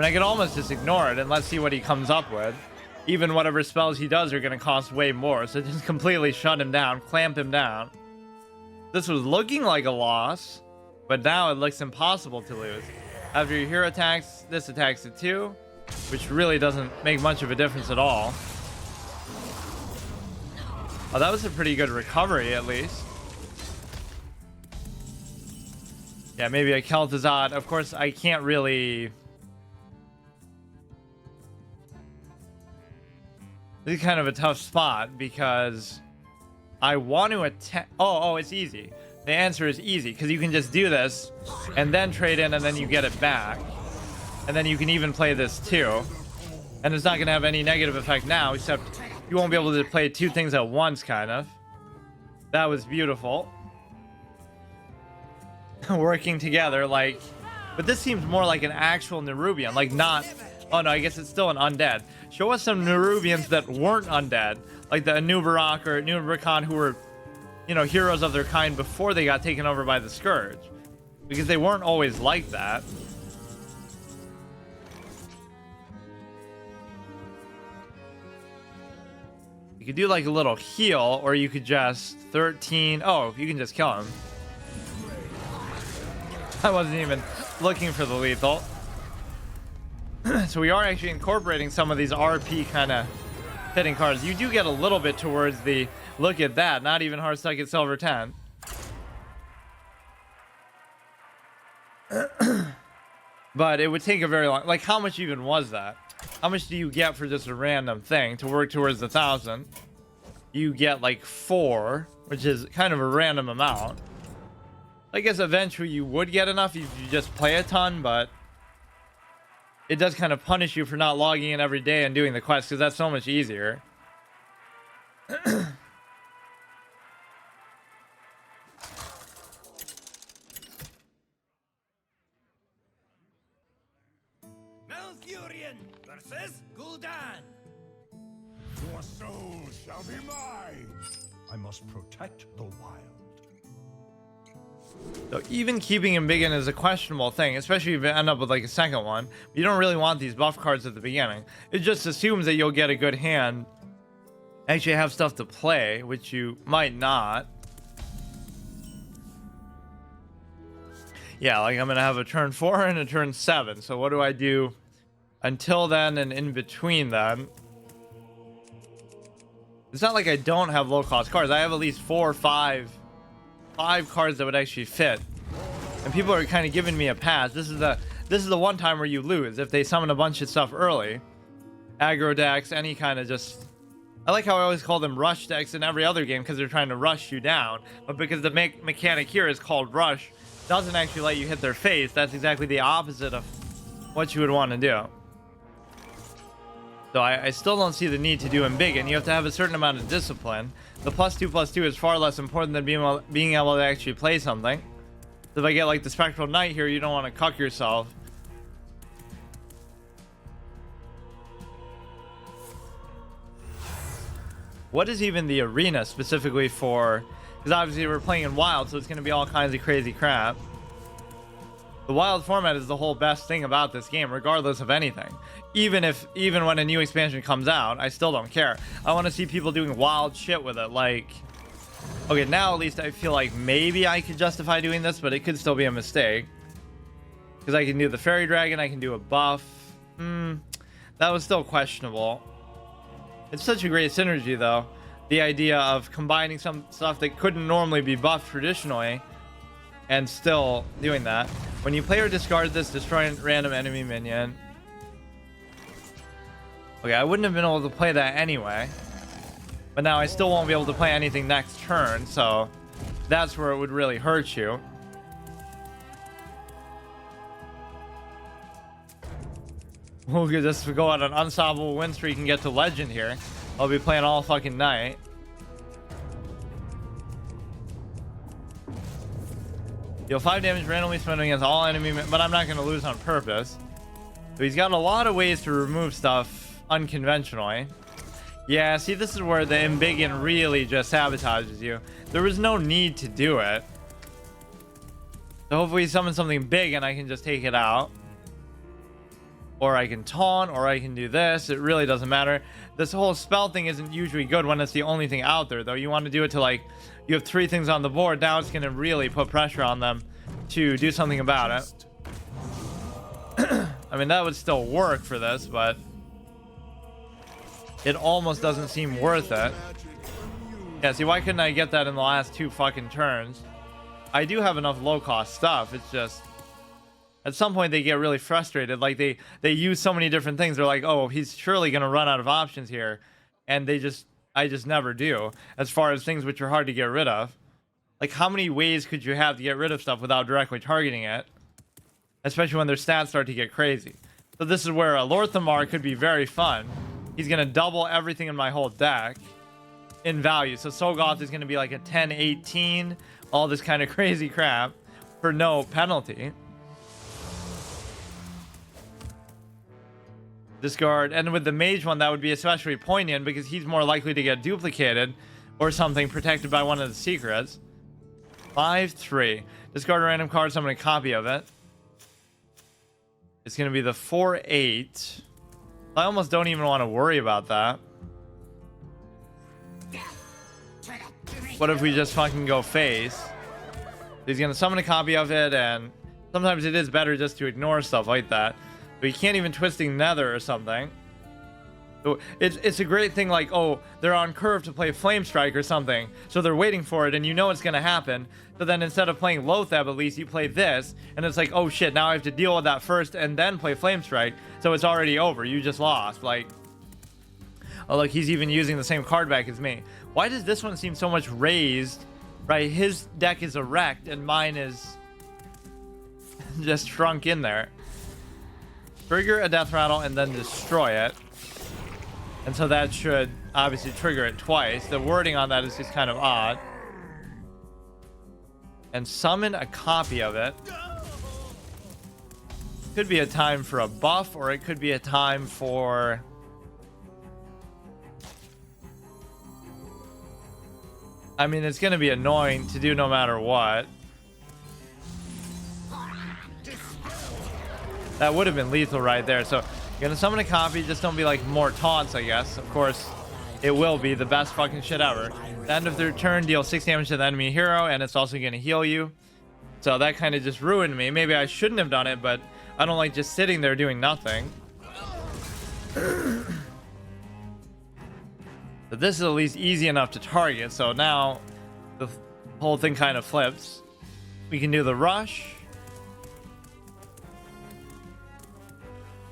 mean, I could almost just ignore it and let's see what he comes up with. Even whatever spells he does are going to cost way more, so just completely shut him down, clamp him down. This was looking like a loss, but now it looks impossible to lose. After your hero attacks, this attacks it too, which really doesn't make much of a difference at all. Oh, that was a pretty good recovery, at least. Yeah, maybe a kel'thuzad. Of course, I can't really... This is kind of a tough spot because I want to attack. Oh, it's easy. The answer is easy because you can just do this and then trade in and then you get it back. And then you can even play this too. And it's not going to have any negative effect now, except you won't be able to play two things at once, kind of. That was beautiful. Working together, like... But this seems more like an actual Nerubian, like not... Oh no, I guess it's still an undead. Show us some Nerubians that weren't undead, like the Anubarak or Anubarakhan, who were, you know, heroes of their kind before they got taken over by the Scourge. Because they weren't always like that. You could do like a little heal, or you could just 13... Oh, you can just kill him. I wasn't even looking for the lethal. So we are actually incorporating some of these RP kind of fitting cards. You do get a little bit towards the... Look at that. Not even hard stuck at silver 10. But it would take a very long... Like, how much even was that? How much do you get for just a random thing to work towards the 1,000? You get like 4, which is kind of a random amount. I guess eventually you would get enough if you just play a ton, but it does kind of punish you for not logging in every day and doing the quest, because that's so much easier. Malfurion versus Gul'dan. Your soul shall be mine. I must protect the wild. So even keeping him big in is a questionable thing, especially if you end up with like a second one. You don't really want these buff cards at the beginning. It just assumes that you'll get a good hand, actually have stuff to play, which you might not. Yeah, like I'm gonna have a turn 4 and a turn 7. So what do I do until then and in between then? It's not like I don't have low cost cards. I have at least 4 or 5 cards that would actually fit, and people are kind of giving me a pass. This is the one time where you lose if they summon a bunch of stuff early. Aggro decks, any kind of just... I like how I always call them rush decks in every other game because they're trying to rush you down, but because the mechanic here is called rush, doesn't actually let you hit their face. That's exactly the opposite of what you would want to do. So I still don't see the need to do him big, and you have to have a certain amount of discipline. The +2/+2 is far less important than being able to actually play something. So if I get like the Spectral Knight here, you don't want to cuck yourself. What is even the arena specifically for? Because obviously we're playing in Wild, so it's going to be all kinds of crazy crap. The Wild format is the whole best thing about this game, regardless of anything. Even when a new expansion comes out, I still don't care. I want to see people doing wild shit with it. Like, okay, now at least I feel like maybe I could justify doing this, but it could still be a mistake. Because I can do the Fairy Dragon, I can do a buff. That was still questionable. It's such a great synergy, though. The idea of combining some stuff that couldn't normally be buffed traditionally, and still doing that. When you play or discard this, destroy a random enemy minion. Okay, I wouldn't have been able to play that anyway. But now I still won't be able to play anything next turn, so that's where it would really hurt you. We'll just go on an unstoppable win streak and get to legend here. I'll be playing all fucking night. Deal 5 damage randomly spent against all enemy, but I'm not going to lose on purpose. So he's got a lot of ways to remove stuff unconventionally. Yeah, see, this is where the Embiggen really just sabotages you. There was no need to do it. So hopefully he summons something big and I can just take it out. Or I can taunt, or I can do this. It really doesn't matter. This whole spell thing isn't usually good when it's the only thing out there, though. You want to do it to, like, you have 3 things on the board. Now it's going to really put pressure on them to do something about it. I mean, that would still work for this, but it almost doesn't seem worth it. Yeah, see, why couldn't I get that in the last 2 fucking turns? I do have enough low-cost stuff. It's just... at some point they get really frustrated. Like they use so many different things. They're like, oh, he's surely gonna run out of options here, and they just I just never do, as far as things which are hard to get rid of. Like, how many ways could you have to get rid of stuff without directly targeting it? Especially when their stats start to get crazy. So this is where a Lor'themar could be very fun. He's going to double everything in my whole deck in value. So Sogoth is going to be like a 10-18, all this kind of crazy crap for no penalty. Discard. And with the mage one, that would be especially poignant because he's more likely to get duplicated or something protected by one of the secrets. 5-3. Discard a random card, summon a copy of it. It's going to be the 4-8. I almost don't even want to worry about that. What if we just fucking go face? He's going to summon a copy of it, and sometimes it is better just to ignore stuff like that. But you can't even Twisting Nether or something. So it's a great thing, like, oh, they're on curve to play Flame Strike or something, so they're waiting for it, and you know it's going to happen. So then instead of playing Loatheb, at least you play this, and it's like, oh shit, now I have to deal with that first and then play Flame Strike, so it's already over. You just lost. Like, oh look, he's even using the same card back as me. Why does this one seem so much raised? Right, his deck is erect, and mine is just shrunk in there. Trigger a Death Rattle and then destroy it. And so that should obviously trigger it twice. The wording on that is just kind of odd. And summon a copy of it. Could be a time for a buff, or it could be a time for... I mean, it's going to be annoying to do no matter what. That would have been lethal right there. So you're going to summon a copy. Just don't be like more taunts, I guess. Of course, it will be the best fucking shit ever. The end of their turn, deal 6 damage to the enemy hero, and it's also going to heal you. So that kind of just ruined me. Maybe I shouldn't have done it, but I don't like just sitting there doing nothing. But this is at least easy enough to target. So now the whole thing kind of flips. We can do the rush.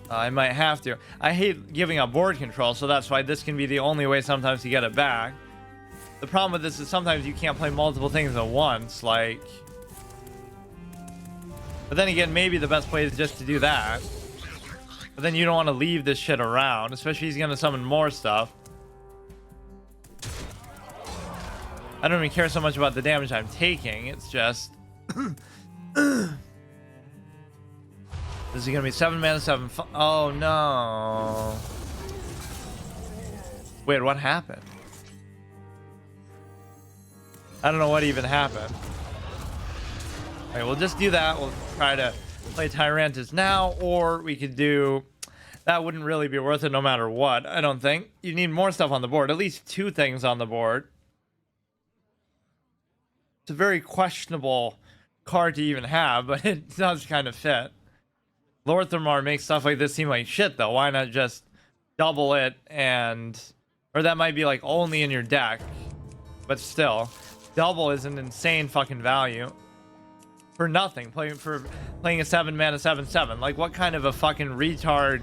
I might have to. I hate giving up board control, so that's why this can be the only way sometimes to get it back. The problem with this is sometimes you can't play multiple things at once, like... But then again, maybe the best play is just to do that. But then you don't want to leave this shit around, especially he's going to summon more stuff. I don't even care so much about the damage I'm taking, it's just... This is gonna be 7 mana, 7. Oh no. Wait, what happened? I don't know what even happened. Okay, we'll just do that. We'll try to play Tyrantus now, or we could do... That wouldn't really be worth it no matter what, I don't think. You need more stuff on the board, at least 2 things on the board. It's a very questionable card to even have, but it does kind of fit. Lor'themar makes stuff like this seem like shit, though. Why not just double it and... Or that might be, like, only in your deck. But still, double is an insane fucking value. For nothing. Playing a 7 mana 7/7. Like, what kind of a fucking retard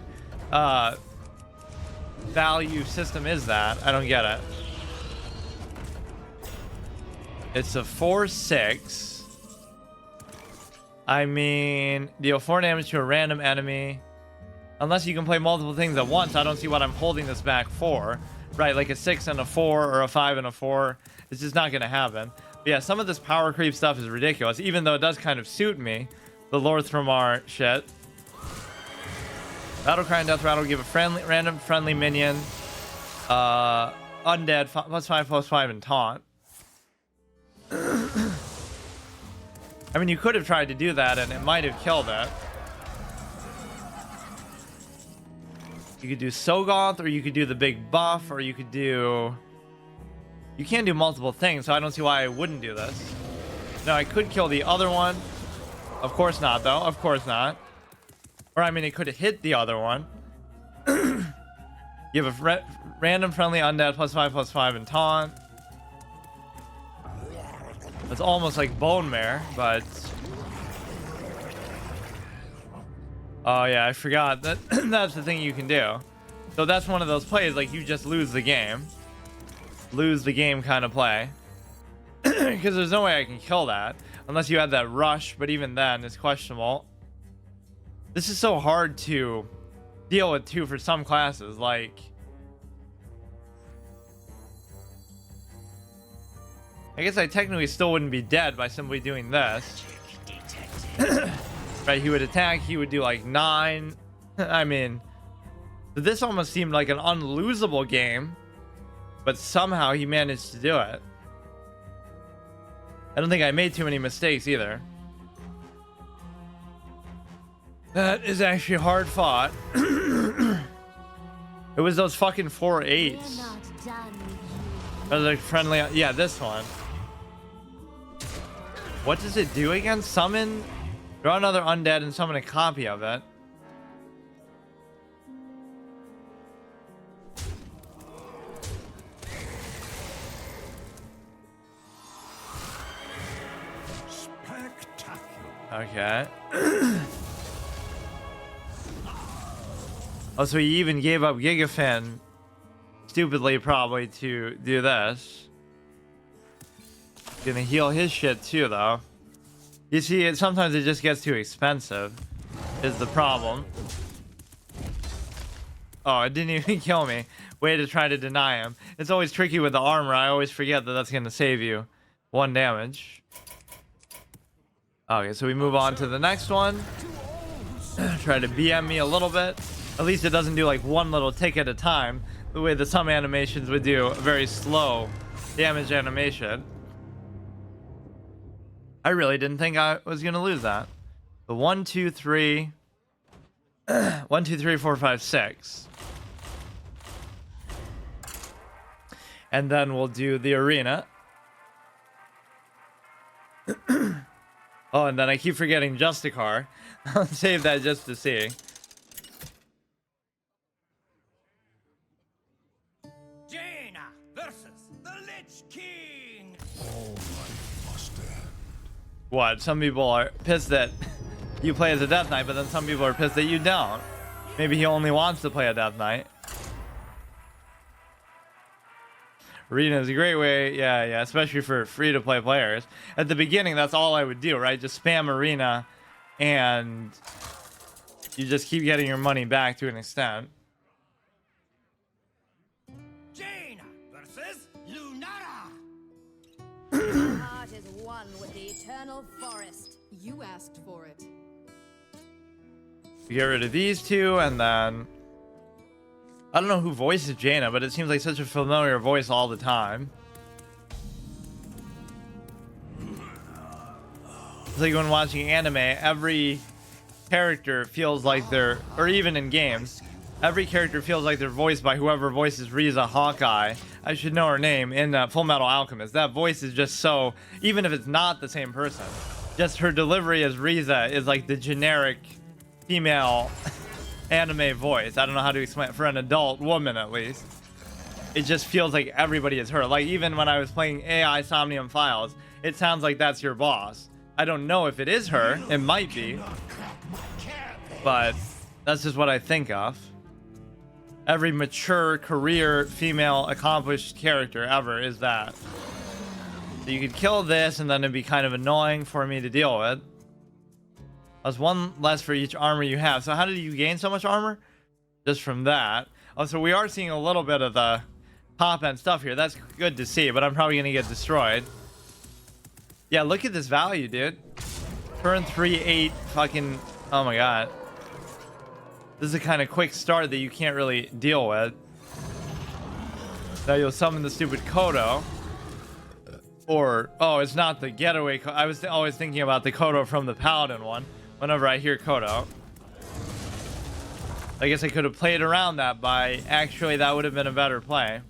value system is that? I don't get it. It's a 4/6. I mean, deal 4 damage to a random enemy. Unless you can play multiple things at once, I don't see what I'm holding this back for. Right, like a 6 and a 4 or a 5 and a 4. It's just not going to happen. But yeah, some of this power creep stuff is ridiculous, even though it does kind of suit me. The Lor'themar shit. Battlecry and Death Rattle give a random friendly minion. Undead, +5/+5 and taunt. I mean, you could have tried to do that, and it might have killed it. You could do Sogoth, or you could do the big buff, or you could do... You can do multiple things, so I don't see why I wouldn't do this. Now, I could kill the other one. Of course not, though. Of course not. Or, I mean, it could have hit the other one. You have a random friendly undead, +5/+5 and taunt. It's almost like Bone Mare, but... Oh yeah, I forgot that that's the thing you can do. So that's one of those plays, like, you just lose the game. lose the game kind of play. Because there's no way I can kill that unless you had that rush, but even then it's questionable. This is so hard to deal with too for some classes. Like, I guess I technically still wouldn't be dead by simply doing this. Right, he would attack, he would do like 9. I mean, this almost seemed like an unlosable game, but somehow he managed to do it. I don't think I made too many mistakes either. That is actually hard fought. It was those fucking 4/8s. That was like friendly. Yeah, this one. What does it do again? Summon, draw another undead and summon a copy of it. Okay. Oh, so he even gave up Gigafin, stupidly probably, to do this. Gonna heal his shit too, though. You see, sometimes it just gets too expensive, is the problem. Oh, it didn't even kill me. Way to try to deny him. It's always tricky with the armor. I always forget that that's gonna save you 1 damage. Okay, so we move on to the next one. Try to BM me a little bit. At least it doesn't do like 1 little tick at a time, the way that some animations would do a very slow damage animation. I really didn't think I was gonna lose that. The 1, 2, 3, 1, 2, 3, 4, 5, 6, and then we'll do the arena. Oh, and then I keep forgetting Justicar. I'll save that just to see. Jaina versus the Lich King. All life must end. What? Some people are pissed that you play as a Death Knight, but then some people are pissed that you don't. Maybe he only wants to play a Death Knight. Arena is a great way, yeah, especially for free-to-play players. At the beginning, that's all I would do, right? Just spam Arena, and you just keep getting your money back to an extent. Jaina versus Lunara. My heart is one with the eternal forest. You asked for it. Get rid of these two, and then I don't know who voices Jaina, but it seems like such a familiar voice all the time. It's like when watching anime, every character feels like they're, or even in games, every character feels like they're voiced by whoever voices Riza Hawkeye. I should know her name in Full Metal Alchemist. That voice is just so, even if it's not the same person, just her delivery as Riza is like the generic female anime voice. I don't know how to explain it for an adult woman, at least. It just feels like everybody is her. Like, even when I was playing AI Somnium Files, it sounds like that's your boss. I don't know if it is her. It might be, but that's just what I think of. Every mature career female accomplished character ever is that. So you could kill this and then it'd be kind of annoying for me to deal with. That's 1 less for each armor you have. So how did you gain so much armor? Just from that. Oh, so we are seeing a little bit of the top end stuff here. That's good to see, but I'm probably gonna get destroyed. Yeah, look at this value, dude. Turn 3, 8, fucking, oh my god. This is a kind of quick start that you can't really deal with. Now you'll summon the stupid Kodo. Or, oh, it's not the getaway. I was always thinking about the Kodo from the Paladin one. Whenever I hear Kodo, I guess I could have played around that by actually that would have been a better play.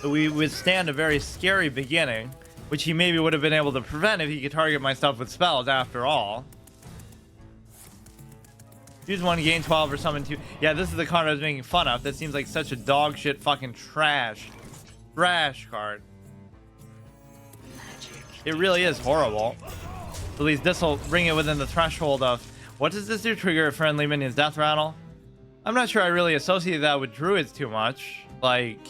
So we withstand a very scary beginning, which he maybe would have been able to prevent if he could target my stuff with spells after all. Use 1, gain 12 or summon 2. Yeah, this is the card I was making fun of. That seems like such a dog shit fucking trash card. It really is horrible. At least this will bring it within the threshold of, what does this do? Trigger a friendly minion's death rattle? I'm not sure I really associate that with druids too much. Like,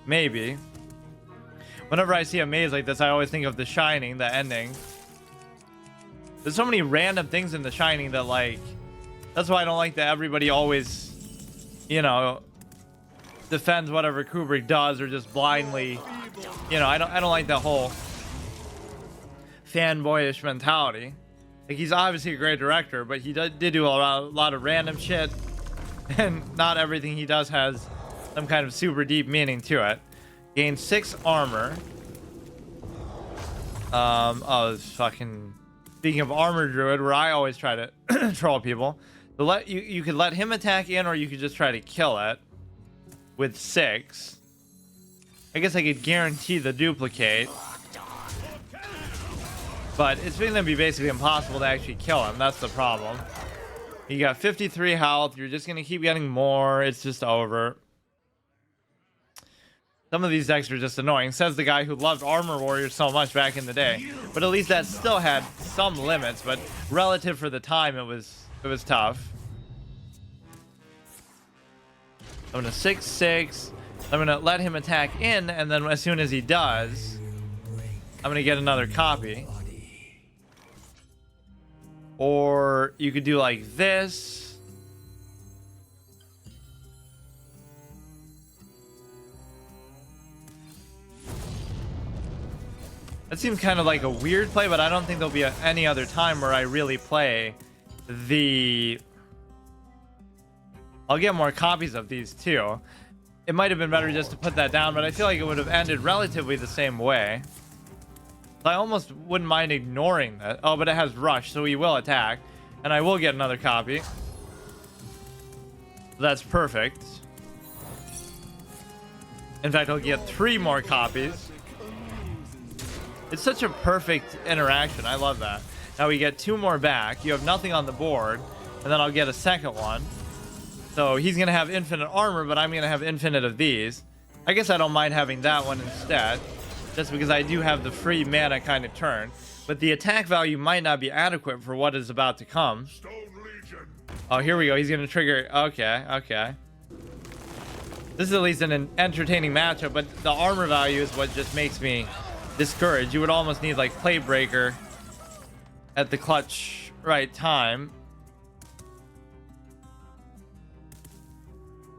Maybe. Whenever I see a maze like this, I always think of The Shining, the ending. There's so many random things in The Shining that, like, that's why I don't like that everybody always, you know, defends whatever Kubrick does or just blindly, you know, I don't like that whole fanboyish mentality. Like, he's obviously a great director, but he did do a lot of random shit, and not everything he does has some kind of super deep meaning to it. Gain 6 armor. Oh, fucking. Speaking of armor druid, where I always try to troll people, you could let him attack in, or you could just try to kill it with 6. I guess I could guarantee the duplicate, but it's going to be basically impossible to actually kill him. That's the problem. You got 53 health. You're just going to keep getting more. It's just over. Some of these decks are just annoying, says the guy who loved Armor Warriors so much back in the day. But at least that still had some limits, but relative for the time, it was tough. I'm gonna 6/6. I'm gonna let him attack in, and then as soon as he does, I'm gonna get another copy. Or you could do like this. That seems kind of like a weird play, but I don't think there'll be any other time where I really play the... I'll get more copies of these too. It might have been better just to put that down, but I feel like it would have ended relatively the same way. I almost wouldn't mind ignoring that. Oh, but it has rush, so he will attack, and I will get another copy. That's perfect. In fact, I'll get 3 more copies. It's such a perfect interaction. I love that. Now we get 2 more back. You have nothing on the board, and then I'll get a second one. So he's going to have infinite armor, but I'm going to have infinite of these. I guess I don't mind having that one instead, just because I do have the free mana kind of turn. But the attack value might not be adequate for what is about to come. Oh, here we go. He's going to trigger. Okay. This is at least an entertaining matchup, but the armor value is what just makes me discouraged. You would almost need like Plate Breaker at the clutch right time.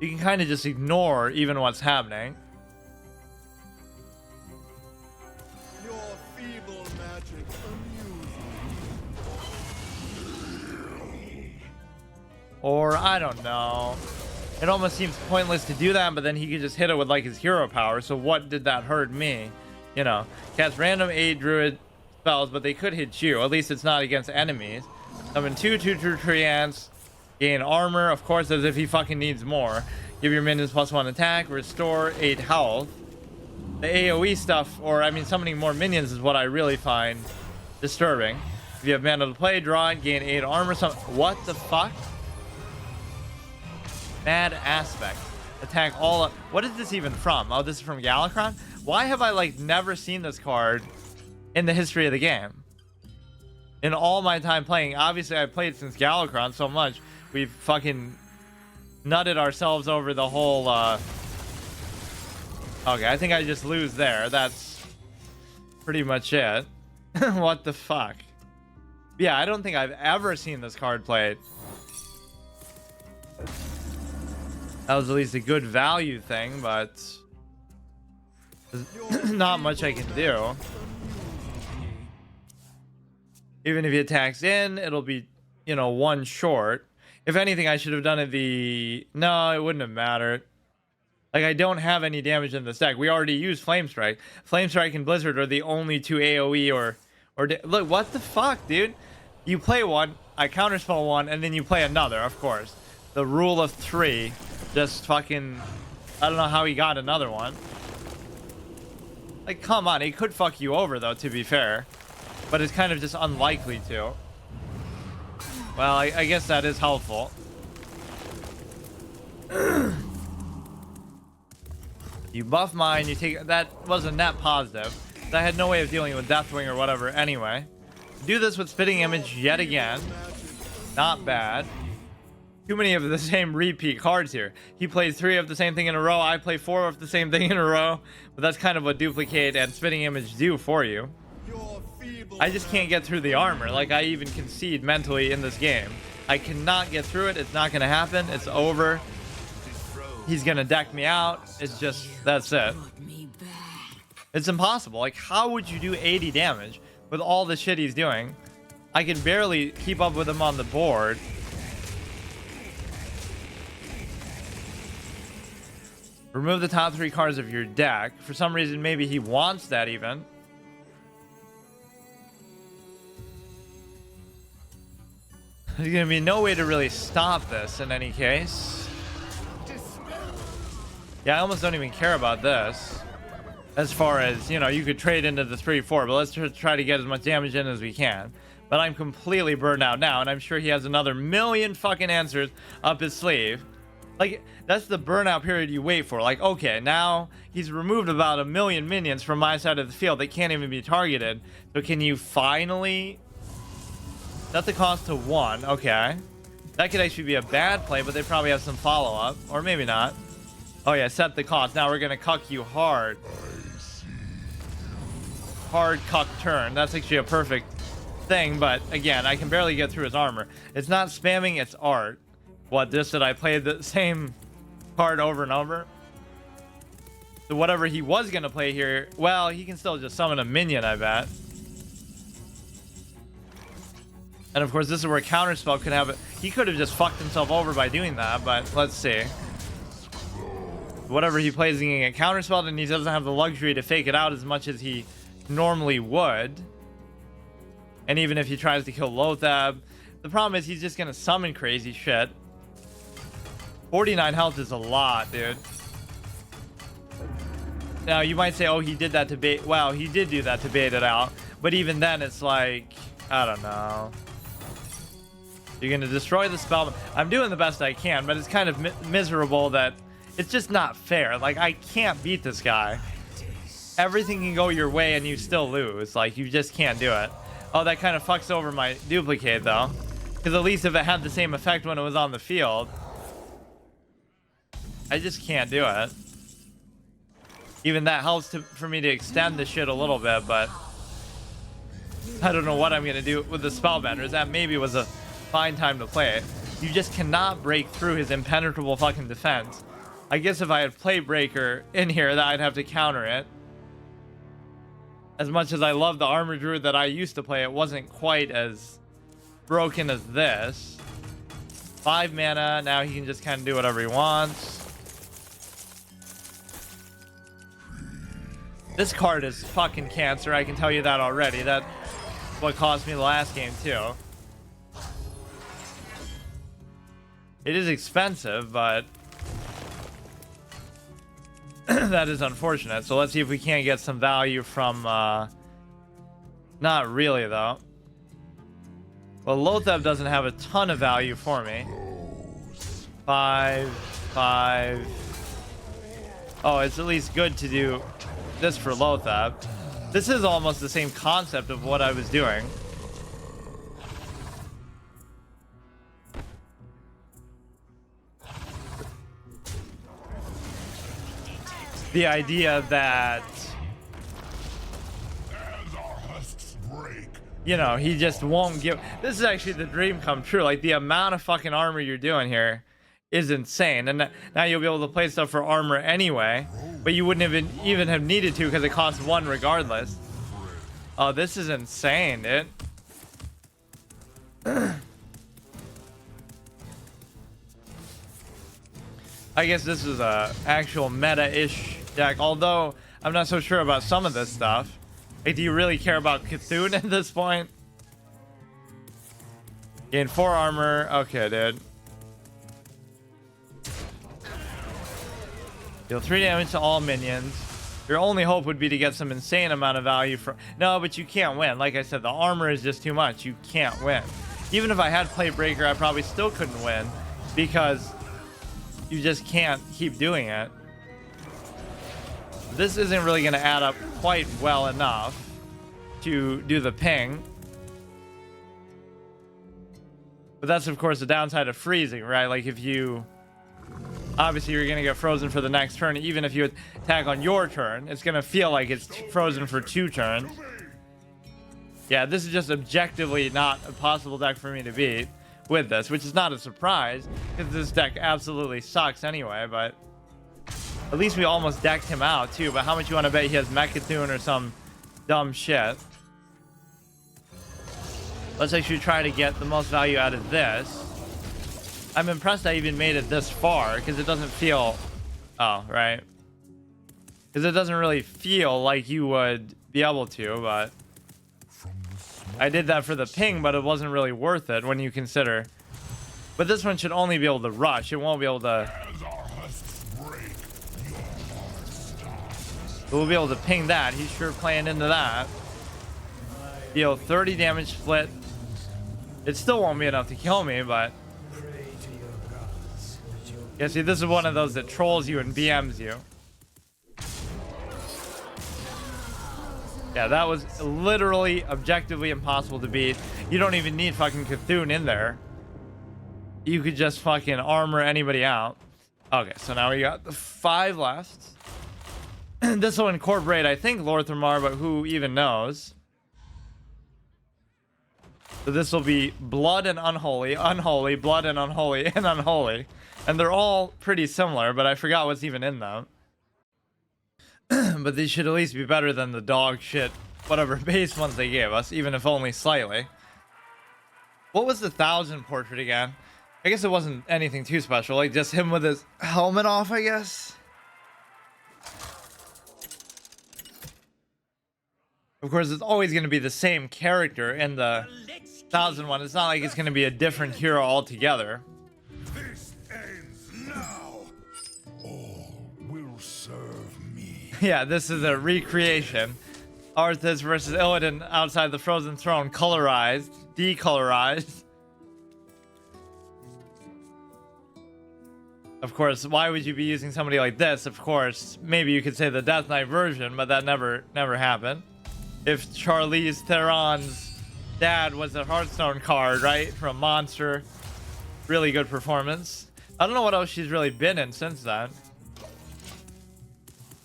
You can kind of just ignore even what's happening. Your feeble magic amuses. Or I don't know. It almost seems pointless to do that, but then he could just hit it with like his hero power. So what did that hurt me? You know, cast random 8 druid spells, but they could hit you. At least it's not against enemies. Summon 2 treants. Gain armor, of course, as if he fucking needs more. Give your minions +1 attack. Restore 8 health. The AoE stuff, or I mean summoning more minions, is what I really find disturbing. If you have mana to play, draw it. Gain 8 armor. What the fuck? Mad Aspect. Attack all... What is this even from? Oh, this is from Galakron? Why have I, like, never seen this card in the history of the game? In all my time playing, obviously I've played since Galakron so much, we've fucking nutted ourselves over the whole, Okay, I think I just lose there. That's pretty much it. What the fuck? Yeah, I don't think I've ever seen this card played. That was at least a good value thing, but there's not much I can do. Even if he attacks in, it'll be, you know, 1 short. If anything, I should have done it No, it wouldn't have mattered. Like, I don't have any damage in this deck. We already used Flame Strike. Flame Strike and Blizzard are the only 2 AoE or look, what the fuck, dude? You play one, I counterspell one, and then you play another, of course. The rule of 3. Just fucking... I don't know how he got another one. Like, come on. He could fuck you over, though, to be fair. But it's kind of just unlikely to. Well, I guess that is helpful. You buff mine, you take... That was a net positive. I had no way of dealing with Deathwing or whatever anyway. Do this with Spitting Image yet again. Not bad. too many of the same repeat cards here. He plays 3 of the same thing in a row. I play 4 of the same thing in a row. But that's kind of what duplicate and spitting image do for you. I just can't get through the armor. Like, I even concede mentally in this game. I cannot get through it. It's not going to happen. It's over. He's going to deck me out. It's just, that's it. It's impossible. Like, how would you do 80 damage with all the shit he's doing? I can barely keep up with him on the board. Remove the top 3 cards of your deck. For some reason, maybe he wants that even. There's going to be no way to really stop this in any case. Yeah, I almost don't even care about this. As far as, you know, you could trade into the 3-4, but let's try to get as much damage in as we can. But I'm completely burned out now, and I'm sure he has another million fucking answers up his sleeve. Like, that's the burnout period you wait for. Like, okay, now he's removed about 1 million minions from my side of the field that can't even be targeted. So can you finally set the cost to 1? Okay. That could actually be a bad play, but they probably have some follow-up. Or maybe not. Oh yeah, set the cost. Now we're going to cuck you hard. Hard cuck turn. That's actually a perfect thing, but again, I can barely get through his armor. It's not spamming, it's art. What, this that I played the same card over and over? So whatever he was going to play here, well, he can still just summon a minion, I bet. And of course, this is where counterspell could have it. He could have just fucked himself over by doing that, but let's see. Whatever he plays, he can get counterspelled, and he doesn't have the luxury to fake it out as much as he normally would. And even if he tries to kill Lothab, the problem is he's just going to summon crazy shit. 49 health is a lot, dude. Now, you might say, oh, he did that to bait. Well, he did do that to bait it out. But even then, it's like, I don't know. You're going to destroy the spell. I'm doing the best I can, but it's kind of miserable that it's just not fair. Like, I can't beat this guy. Everything can go your way and you still lose. Like, you just can't do it. Oh, that kind of fucks over my duplicate, though. Because at least if it had the same effect when it was on the field, I just can't do it. Even that helps for me to extend the shit a little bit, but I don't know what I'm going to do with the Spellbenders. That maybe was a fine time to play it. You just cannot break through his impenetrable fucking defense. I guess if I had Playbreaker in here, that I'd have to counter it. As much as I love the Armor Druid that I used to play, it wasn't quite as broken as this. 5 mana, now he can just kind of do whatever he wants. This card is fucking cancer, I can tell you that already. That's what cost me the last game, too. It is expensive, but that is unfortunate. So let's see if we can't get some value from... Not really, though. Well, Lothab doesn't have a ton of value for me. 5, 5... Oh, it's at least good to do this for Lothab. This is almost the same concept of what I was doing. The idea that, you know, he just won't give. This is actually the dream come true. Like, the amount of fucking armor you're doing here is insane. And now you'll be able to play stuff for armor anyway, but you wouldn't even have needed to because it costs 1 regardless. Oh, this is insane, dude. I guess this is a actual meta-ish deck, although I'm not so sure about some of this stuff. Like, do you really care about Cthulhu at this point? Gain 4 armor. Okay, dude. Deal 3 damage to all minions. Your only hope would be to get some insane amount of value from... No, but you can't win. Like I said, the armor is just too much. You can't win. Even if I had Playbreaker, I probably still couldn't win because you just can't keep doing it. This isn't really going to add up quite well enough to do the ping. But that's of course the downside of freezing, right? Like if you, obviously you're gonna get frozen for the next turn. Even if you attack on your turn, it's gonna feel like it's frozen for 2 turns. Yeah, this is just objectively not a possible deck for me to beat with this, which is not a surprise because this deck absolutely sucks anyway. But at least we almost decked him out too. But how much you want to bet he has Mecha'thun or some dumb shit? Let's actually try to get the most value out of this. I'm impressed I even made it this far because it doesn't feel... Oh, right. Because it doesn't really feel like you would be able to, but... I did that for the ping, but it wasn't really worth it when you consider. But this one should only be able to rush. It won't be able to... We'll be able to ping that. He's sure playing into that. Deal 30 damage split. It still won't be enough to kill me, but... Yeah, see, this is one of those that trolls you and BMs you. Yeah, that was literally objectively impossible to beat. You don't even need fucking Cthulhu in there. You could just fucking armor anybody out. Okay, so now we got the 5 left. This will incorporate, I think, Lorthamar, but who even knows? So this will be Blood and Unholy, Unholy, Blood and Unholy, and Unholy. And they're all pretty similar, but I forgot what's even in them. But these should at least be better than the dog shit, whatever base ones they gave us, even if only slightly. What was the 1000 portrait again? I guess it wasn't anything too special, like just him with his helmet off, I guess. Of course, it's always going to be the same character in the 1000 one. It's not like it's going to be a different hero altogether. This ends now. All will serve me. Yeah, this is a recreation. Arthas versus Illidan outside the Frozen Throne, colorized, decolorized. Of course, why would you be using somebody like this? Of course, maybe you could say the Death Knight version, but that never happened. If Charlize Theron's dad was a Hearthstone card, right? From Monster. Really good performance. I don't know what else she's really been in since then.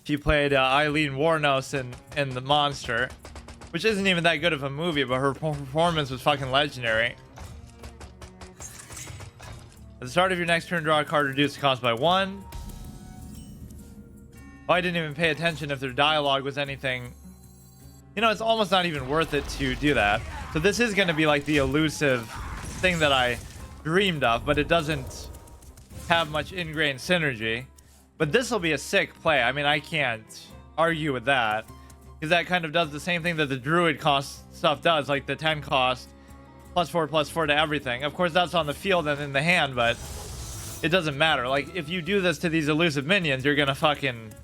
She played Eileen Warnos in The Monster, which isn't even that good of a movie, but her performance was fucking legendary. At the start of your next turn, draw a card, reduce the cost by 1. Oh, I didn't even pay attention if their dialogue was anything. You know, it's almost not even worth it to do that. So this is going to be like the elusive thing that I dreamed of, but it doesn't have much ingrained synergy. But this will be a sick play. I mean, I can't argue with that, because that kind of does the same thing that the Druid cost stuff does, like the 10 cost, +4/+4 to everything. Of course, that's on the field and in the hand, but it doesn't matter. Like, if you do this to these elusive minions, you're going to fucking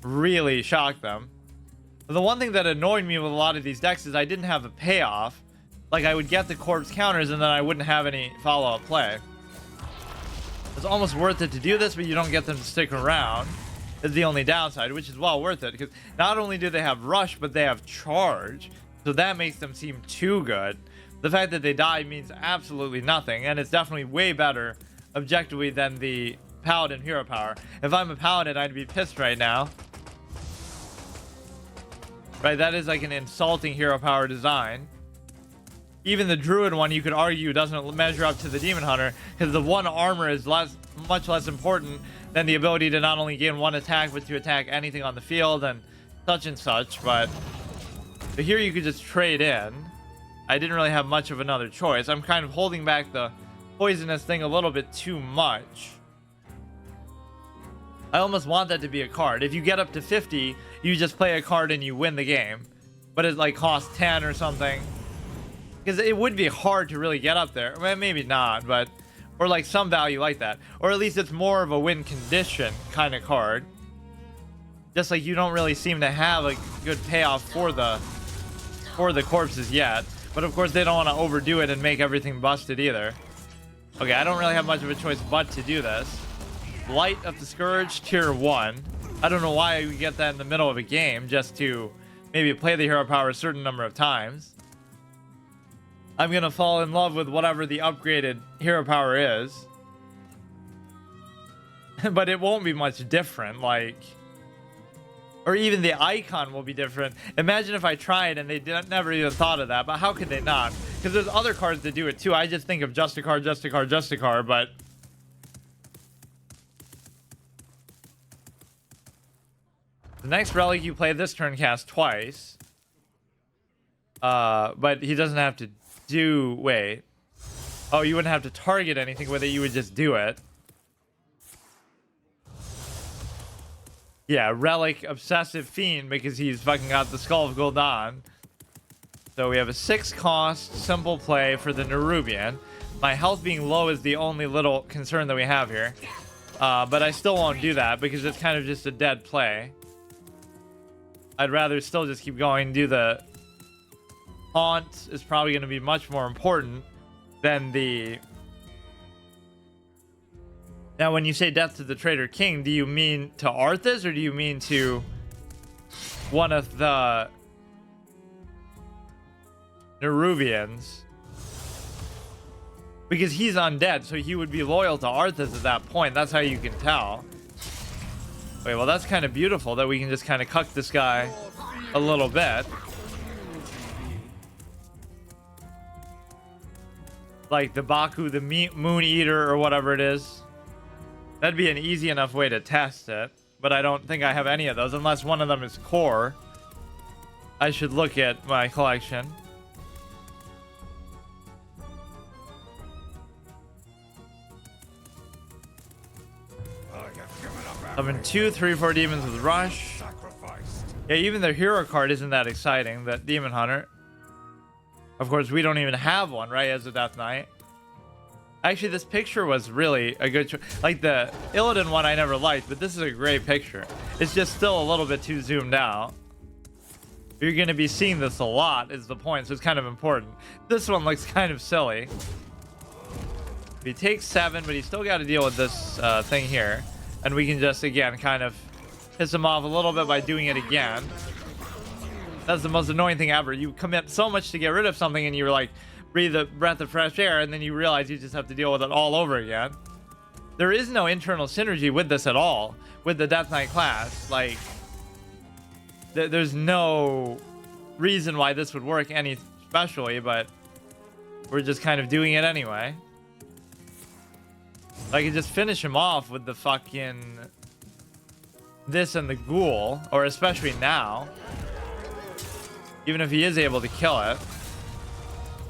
really shock them. The one thing that annoyed me with a lot of these decks is I didn't have a payoff. Like, I would get the corpse counters and then I wouldn't have any follow-up play. It's almost worth it to do this, but you don't get them to stick around. Is the only downside, which is well worth it, because not only do they have rush, but they have charge. So that makes them seem too good. The fact that they die means absolutely nothing, and it's definitely way better objectively than the Paladin hero power. If I'm a Paladin, I'd be pissed right now. Right, that is like an insulting hero power design. Even the Druid one, you could argue, doesn't measure up to the Demon Hunter, because the 1 armor is much less important than the ability to not only gain 1 attack, but to attack anything on the field and such. But here you could just trade in. I didn't really have much of another choice. I'm kind of holding back the poisonous thing a little bit too much. I almost want that to be a card. If you get up to 50, you just play a card and you win the game. But it like costs 10 or something. Because it would be hard to really get up there. Well, maybe not, but... Or like some value like that. Or at least it's more of a win condition kind of card. Just like you don't really seem to have a good payoff for the corpses yet. But of course they don't want to overdo it and make everything busted either. Okay, I don't really have much of a choice but to do this. Light of the Scourge, tier 1. I don't know why we get that in the middle of a game, just to maybe play the hero power a certain number of times. I'm gonna fall in love with whatever the upgraded hero power is. But it won't be much different, like... Or even the icon will be different. Imagine if I tried and they never even thought of that, but how could they not? Because there's other cards that do it too. I just think of just a card, just a card, just a card, but... The next relic you play this turn casts twice. But he doesn't have to do... Wait. Oh, you wouldn't have to target anything with it, you would just do it. Yeah, Relic Obsessive Fiend, because he's fucking got the Skull of Gul'dan. So we have a 6 cost, simple play for the Nerubian. My health being low is the only little concern that we have here. But I still won't do that, because it's kind of just a dead play. I'd rather still just keep going, do the... Haunt is probably going to be much more important than the... Now, when you say Death to the Traitor King, do you mean to Arthas, or do you mean to one of the Nerubians? Because he's undead, so he would be loyal to Arthas at that point. That's how you can tell. Wait, well, that's kind of beautiful that we can just kind of cuck this guy a little bit. Like the Baku, the Moon Eater, or whatever it is. That'd be an easy enough way to test it, but I don't think I have any of those, unless one of them is core. I should look at my collection. Summon 2, 3, 4 demons with Rush. Yeah, even their hero card isn't that exciting, that Demon Hunter. Of course, we don't even have one, right, as a Death Knight. Actually, this picture was really a good choice. Like the Illidan one I never liked, but this is a great picture. It's just still a little bit too zoomed out. You're going to be seeing this a lot is the point, so it's kind of important. This one looks kind of silly. He takes 7, but he's still got to deal with this thing here. And we can just, again, kind of piss him off a little bit by doing it again. That's the most annoying thing ever. You commit so much to get rid of something and you're like, breathe a breath of fresh air, and then you realize you just have to deal with it all over again. There is no internal synergy with this at all, with the Death Knight class. Like, there's no reason why this would work any specially, but we're just kind of doing it anyway. I could just finish him off with the fucking... this and the ghoul, or especially now. Even if he is able to kill it.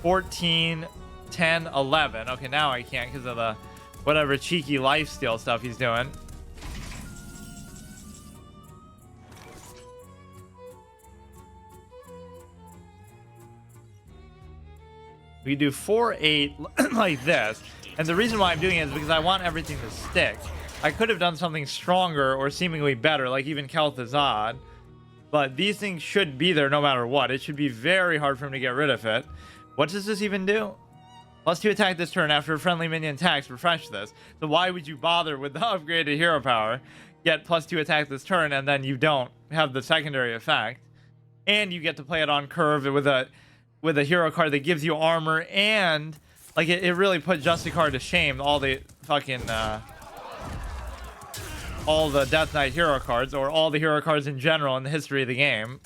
14, 10, 11. Okay, now I can't because of the whatever cheeky lifesteal stuff he's doing. We do 4, 8 like this. And the reason why I'm doing it is because I want everything to stick. I could have done something stronger or seemingly better, like even kel'thuzad. But these things should be there no matter what. It should be very hard for him to get rid of it. What does this even do? +2 attack this turn after a friendly minion attacks. Refresh this. So why would you bother with the upgraded hero power? Get +2 attack this turn, and then you don't have the secondary effect. And you get to play it on curve with a hero card that gives you armor, and like it really put Justicar to shame. All the fucking all the Death Knight hero cards, or all the hero cards in general in the history of the game.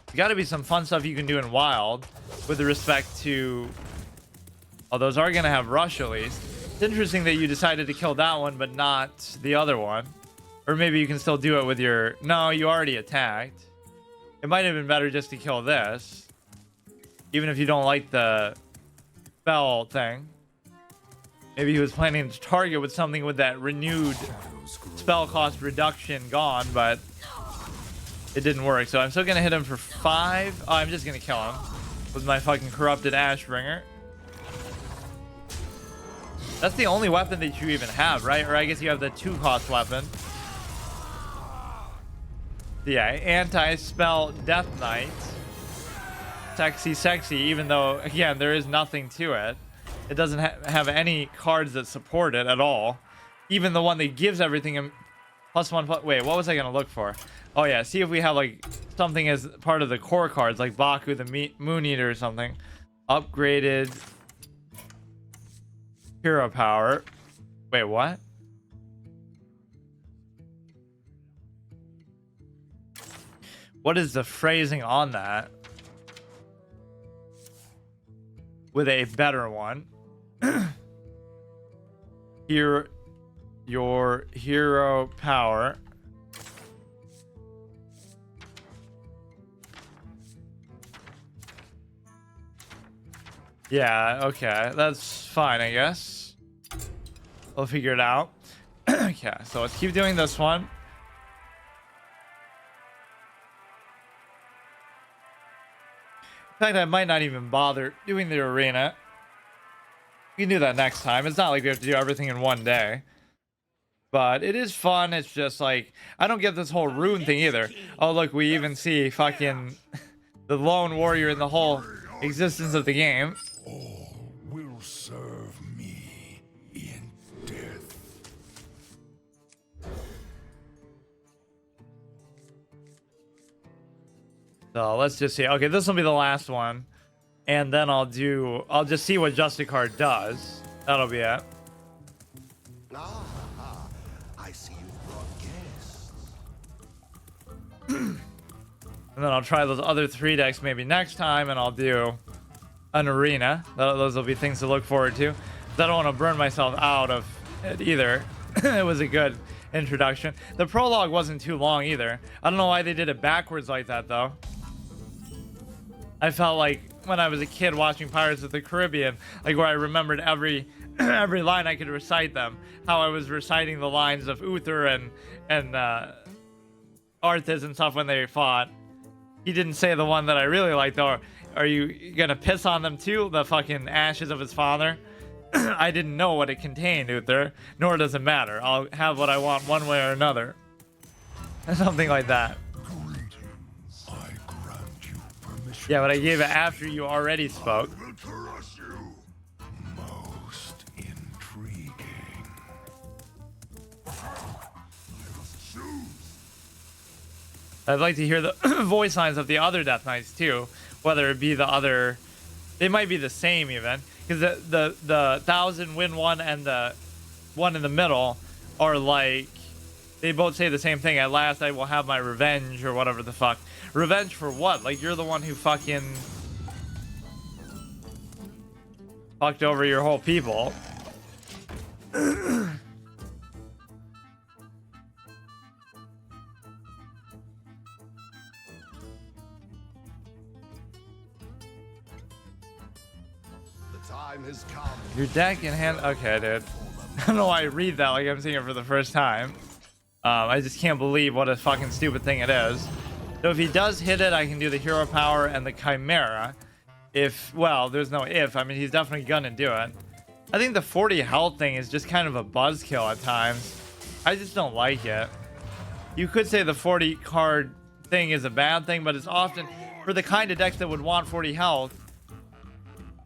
There's got to be some fun stuff you can do in Wild with respect to... Oh, those are going to have Rush at least. It's interesting that you decided to kill that one, but not the other one. Or maybe you can still do it with your... No, you already attacked. It might have been better just to kill this. Even if you don't like the spell thing. Maybe he was planning to target with something with that renewed spell cost reduction gone, but... it didn't work, so I'm still gonna hit him for 5. Oh, I'm just gonna kill him with my fucking corrupted Ashbringer. That's the only weapon that you even have, right? Or I guess you have the 2-cost weapon. Yeah, anti-spell Death Knight. Sexy, even though, again, there is nothing to it. It doesn't have any cards that support it at all. Even the one that gives everything +1. Wait, what was I gonna look for? Oh yeah, see if we have like something as part of the core cards, like Baku the Moon Eater or something. Upgraded hero power. Wait, what? What is the phrasing on that? With a better one. Here, your hero power. Yeah, okay, that's fine, I guess. We'll figure it out. Okay, so let's keep doing this one. In fact, I might not even bother doing the arena. We can do that next time. It's not like we have to do everything in one day. But it is fun. It's just like, I don't get this whole rune thing either. Oh, look, we even see fucking the lone warrior in the whole existence of the game. All will serve me in death. So let's just see. Okay, this will be the last one. And then I'll just see what Justicard does. That'll be it. Ah, I see you've brought guests. And then I'll try those other 3 decks maybe next time, and I'll do an arena. Those will be things to look forward to. I don't want to burn myself out of it either. It was a good introduction. The prologue wasn't too long either. I don't know why they did it backwards like that, though. I felt like when I was a kid watching Pirates of the Caribbean, like where I remembered every line, I could recite them. How I was reciting the lines of Uther and Arthas and stuff when they fought. He didn't say the one that I really liked though. Are you gonna piss on them too? The fucking ashes of his father? I didn't know what it contained, Uther. Nor does it matter. I'll have what I want one way or another. Something like that. Greetings. I grant you permission. Yeah, but I gave it after you already spoke. I will caress you. Most intriguing. I'd like to hear the voice lines of the other Death Knights too. Whether it be the other, they might be the same even, because the 1,000 win one and the one in the middle are like, they both say the same thing. At last I will have my revenge, or whatever the fuck. Revenge for what? Like, you're the one who fucking fucked over your whole people. Time has come. Your deck in hand. Okay, dude. I don't know why I read that like I'm seeing it for the first time. I just can't believe what a fucking stupid thing it is. So if he does hit it, I can do the hero power and the chimera. If, well, there's no if. I mean, he's definitely gonna do it. I think the 40 health thing is just kind of a buzzkill at times. I just don't like it. You could say the 40 card thing is a bad thing, but it's often for the kind of decks that would want 40 health.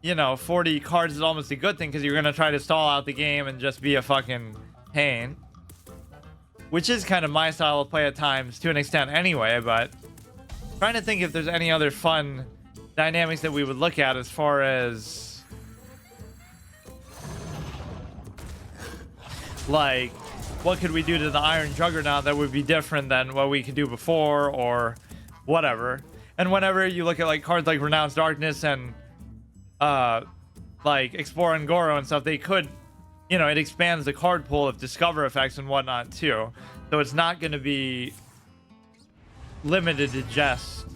You know, 40 cards is almost a good thing because you're going to try to stall out the game and just be a fucking pain. Which is kind of my style of play at times to an extent anyway, but trying to think if there's any other fun dynamics that we would look at as far as like what could we do to the Iron Juggernaut that would be different than what we could do before or whatever. And whenever you look at like cards like Renounced Darkness and like Explore and Goro and stuff, they could, you know, it expands the card pool of discover effects and whatnot too. So it's not going to be limited to just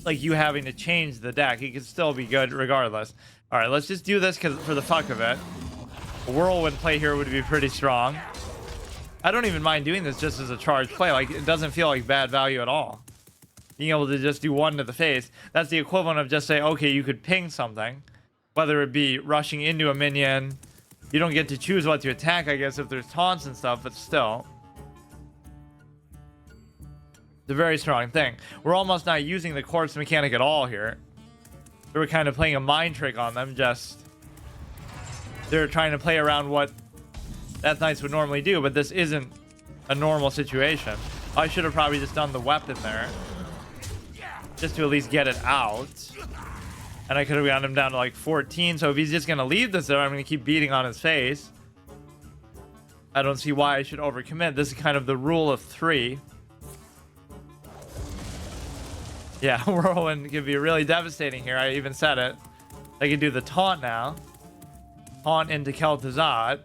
like you having to change the deck. It could still be good regardless. All right, let's just do this because for the fuck of it. A whirlwind play here would be pretty strong. I don't even mind doing this just as a charge play. Like, it doesn't feel like bad value at all. Being able to just do one to the face. That's the equivalent of just say, okay, you could ping something. Whether it be rushing into a minion. You don't get to choose what to attack, I guess, if there's taunts and stuff, but still. It's a very strong thing. We're almost not using the corpse mechanic at all here. We're kind of playing a mind trick on them, just... They're trying to play around what Death Knights would normally do, but this isn't a normal situation. I should have probably just done the weapon there, just to at least get it out. And I could have gotten him down to like 14. So if he's just gonna leave this there, I'm gonna keep beating on his face. I don't see why I should overcommit. This is kind of the rule of 3. Yeah, Whirlwind can be really devastating here. I even said it. I can do the taunt now. Taunt into kel'thuzad.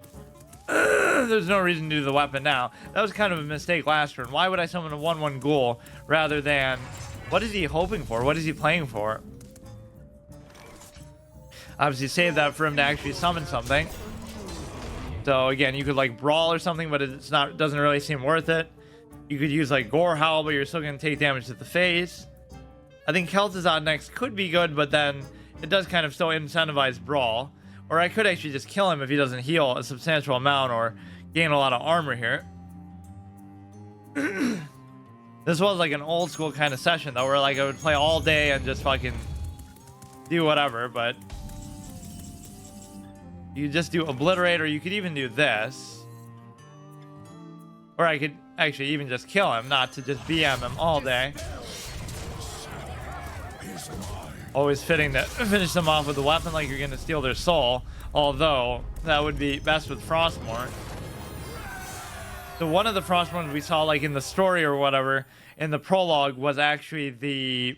There's no reason to do the weapon now. That was kind of a mistake last turn. Why would I summon a 1/1 ghoul rather than... What is he hoping for? What is he playing for? Obviously save that for him to actually summon something. So again, you could like brawl or something, but it's not, doesn't really seem worth it. You could use like gore howl, but you're still going to take damage to the face. I think kel'thuzad next could be good, but then it does kind of still incentivize brawl. Or I could actually just kill him if he doesn't heal a substantial amount or gain a lot of armor here. This was like an old school kind of session though, where like I would play all day and just fucking do whatever, but you just do obliterate, or you could even do this. Or I could actually even just kill him, not to just BM him all day. Always fitting to finish them off with a weapon like you're gonna steal their soul, although that would be best with Frostmourne. So one of the Frostmournes we saw like in the story or whatever in the prologue was actually the...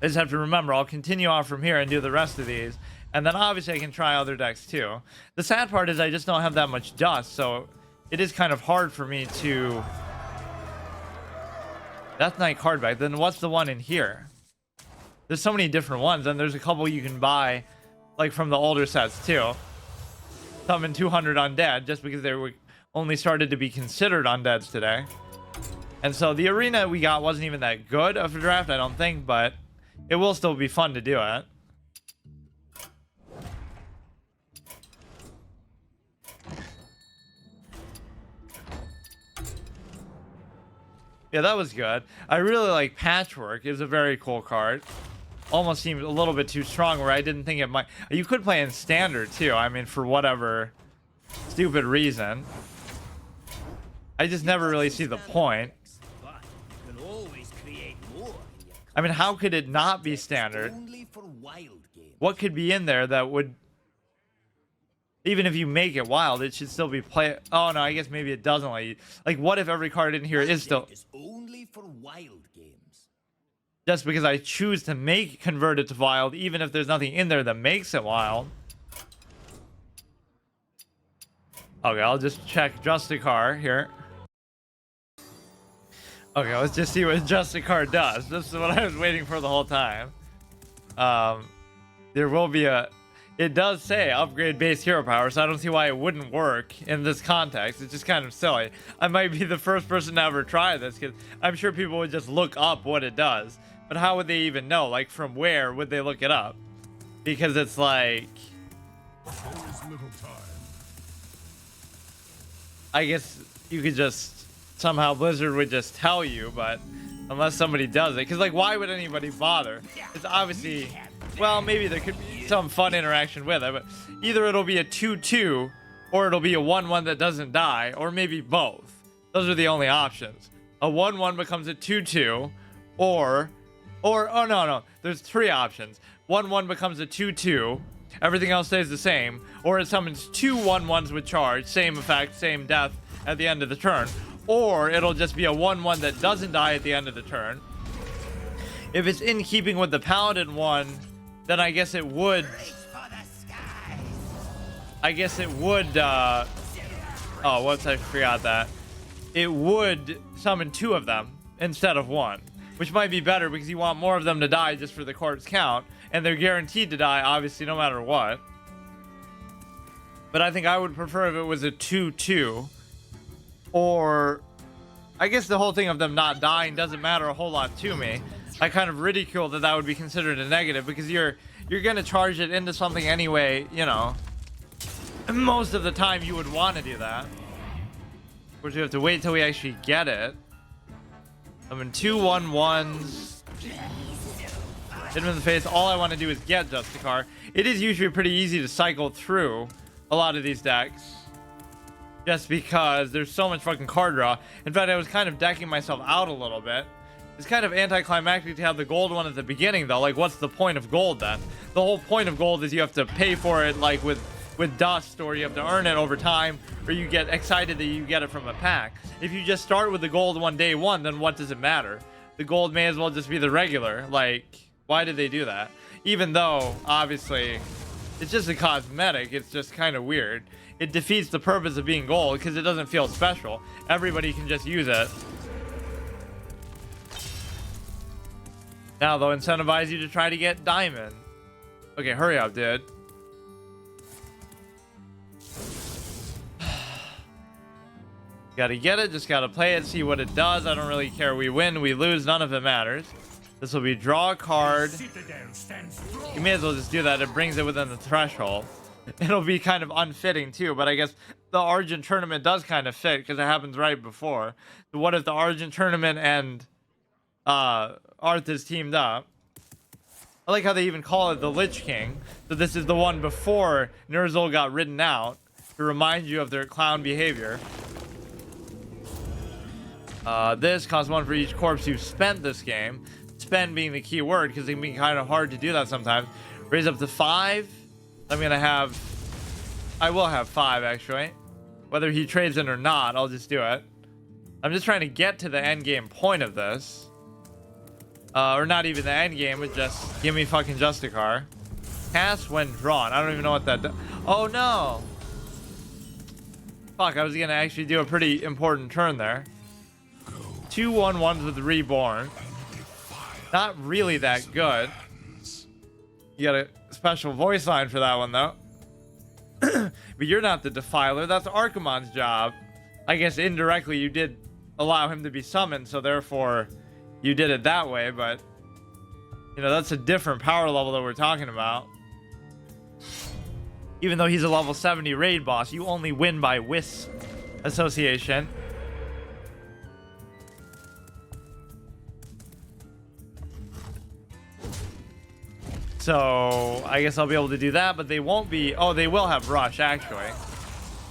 I just have to remember, I'll continue on from here and do the rest of these, and then obviously I can try other decks too. The sad part is I just don't have that much dust, so it is kind of hard for me to... Death Knight card back. Then what's the one in here? There's so many different ones, and there's a couple you can buy like from the older sets too. Summon 200 undead just because they were only started to be considered undeads today. And so the arena we got wasn't even that good of a draft, I don't think, but it will still be fun to do it. Yeah, that was good. I really like Patchwork. It's a very cool card. Almost seemed a little bit too strong where I didn't think it might... You could play in Standard too. I mean, for whatever stupid reason. I just never really see the point. I mean, how could it not be Standard? What could be in there that would... Even if you make it wild, it should still be play. Oh no, I guess maybe it doesn't let you. Like, what if every card in here is still only for wild games? Just because I choose to convert it to wild, even if there's nothing in there that makes it wild. Okay, I'll just check Justicar here. Okay, let's just see what Justicar does. This is what I was waiting for the whole time. There will be a... It does say upgrade base hero power, so I don't see why it wouldn't work in this context. It's just kind of silly. I might be the first person to ever try this, because I'm sure people would just look up what it does. But how would they even know? Like, from where would they look it up? Because it's like... I guess you could just... Somehow Blizzard would just tell you, but... Unless somebody does it. Because, like, why would anybody bother? It's obviously... Well, maybe there could be some fun interaction with it, but either it'll be a 2/2, or it'll be a 1/1 that doesn't die, or maybe both. Those are the only options. A 1/1 becomes a 2/2, or oh no, there's 3 options. 1/1 becomes a 2/2, everything else stays the same, or it summons 2 1/1s with charge, same effect, same death at the end of the turn, or it'll just be a 1/1 that doesn't die at the end of the turn. If it's in keeping with the Paladin one, then I guess it would... I guess it would... Oh, whoops, I forgot that. It would summon 2 of them instead of 1. Which might be better because you want more of them to die just for the corpse count. And they're guaranteed to die, obviously, no matter what. But I think I would prefer if it was a 2/2. Or... I guess the whole thing of them not dying doesn't matter a whole lot to me. I kind of ridicule that would be considered a negative because you're gonna charge it into something anyway, you know. Most of the time you would want to do that. Of course, you have to wait till we actually get it. I mean, 2 1/1s. Hit him in the face. All I want to do is get Justicar. It is usually pretty easy to cycle through a lot of these decks. just because there's so much fucking card draw. In fact, I was kind of decking myself out a little bit. It's kind of anticlimactic to have the gold one at the beginning, though. Like, what's the point of gold then? The whole point of gold is you have to pay for it, like with dust, or you have to earn it over time, or you get excited that you get it from a pack. If you just start with the gold one day one, then what does it matter? The gold may as well just be the regular. Like, why did they do that? Even though, obviously, it's just a cosmetic. It's just kind of weird. It defeats the purpose of being gold because it doesn't feel special. Everybody can just use it. Now they'll incentivize you to try to get diamond. Okay, hurry up, dude. Gotta get it, just gotta play it, see what it does. I don't really care. We win, we lose, none of it matters. This will be draw a card. You may as well just do that. It brings it within the threshold. It'll be kind of unfitting too, but I guess the Argent tournament does kind of fit because it happens right before. So what if the Argent tournament and Arthas teamed up? I like how they even call it the Lich King. So this is the one before ner'zhul got written out to remind you of their clown behavior. This costs 1 for each corpse you've spent this game. Spend being the key word because it can be kind of hard to do that sometimes. Raise up to 5. I will have 5 actually. Whether he trades in or not, I'll just do it. I'm just trying to get to the end game point of this. Or not even the end game, but just give me fucking Justicar. Cast when drawn. I don't even know what that does. Oh no! Fuck, I was gonna actually do a pretty important turn there. 2 1/1s with Reborn. Not really that good. You got a special voice line for that one though. But you're not the Defiler, that's Archimonde's job. I guess indirectly you did allow him to be summoned, so therefore you did it that way, but you know, that's a different power level that we're talking about. Even though he's a level 70 raid boss, you only win by Wisp association. So I guess I'll be able to do that, but they won't be. Oh, they will have Rush actually.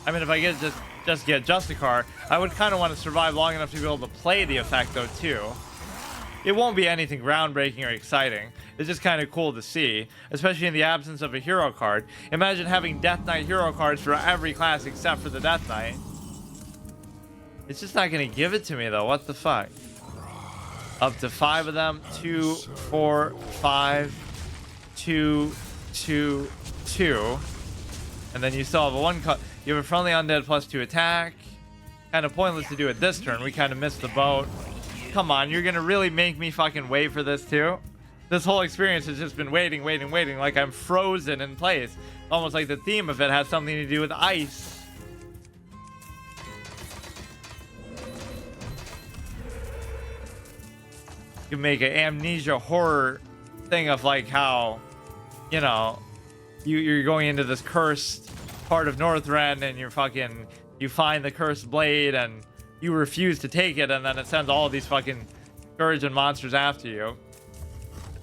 I mean, if I get just get Justicar, I would kind of want to survive long enough to be able to play the effect though too. It won't be anything groundbreaking or exciting. It's just kind of cool to see, especially in the absence of a hero card. Imagine having Death Knight hero cards for every class except for the Death Knight. It's just not going to give it to me though. What the fuck? Up to 5 of them. 2, 4, 5, 2, 2, 2. And then you still have a 1 cut. You have a friendly undead +2 attack. Kind of pointless to do it this turn. We kind of missed the boat. Come on, you're gonna really make me fucking wait for this too? This whole experience has just been waiting, like I'm frozen in place. Almost like the theme of it has something to do with ice. You can make an amnesia horror thing of like how, you know, you're going into this cursed part of Northrend and you find the cursed blade and you refuse to take it, and then it sends all of these fucking scourge and monsters after you.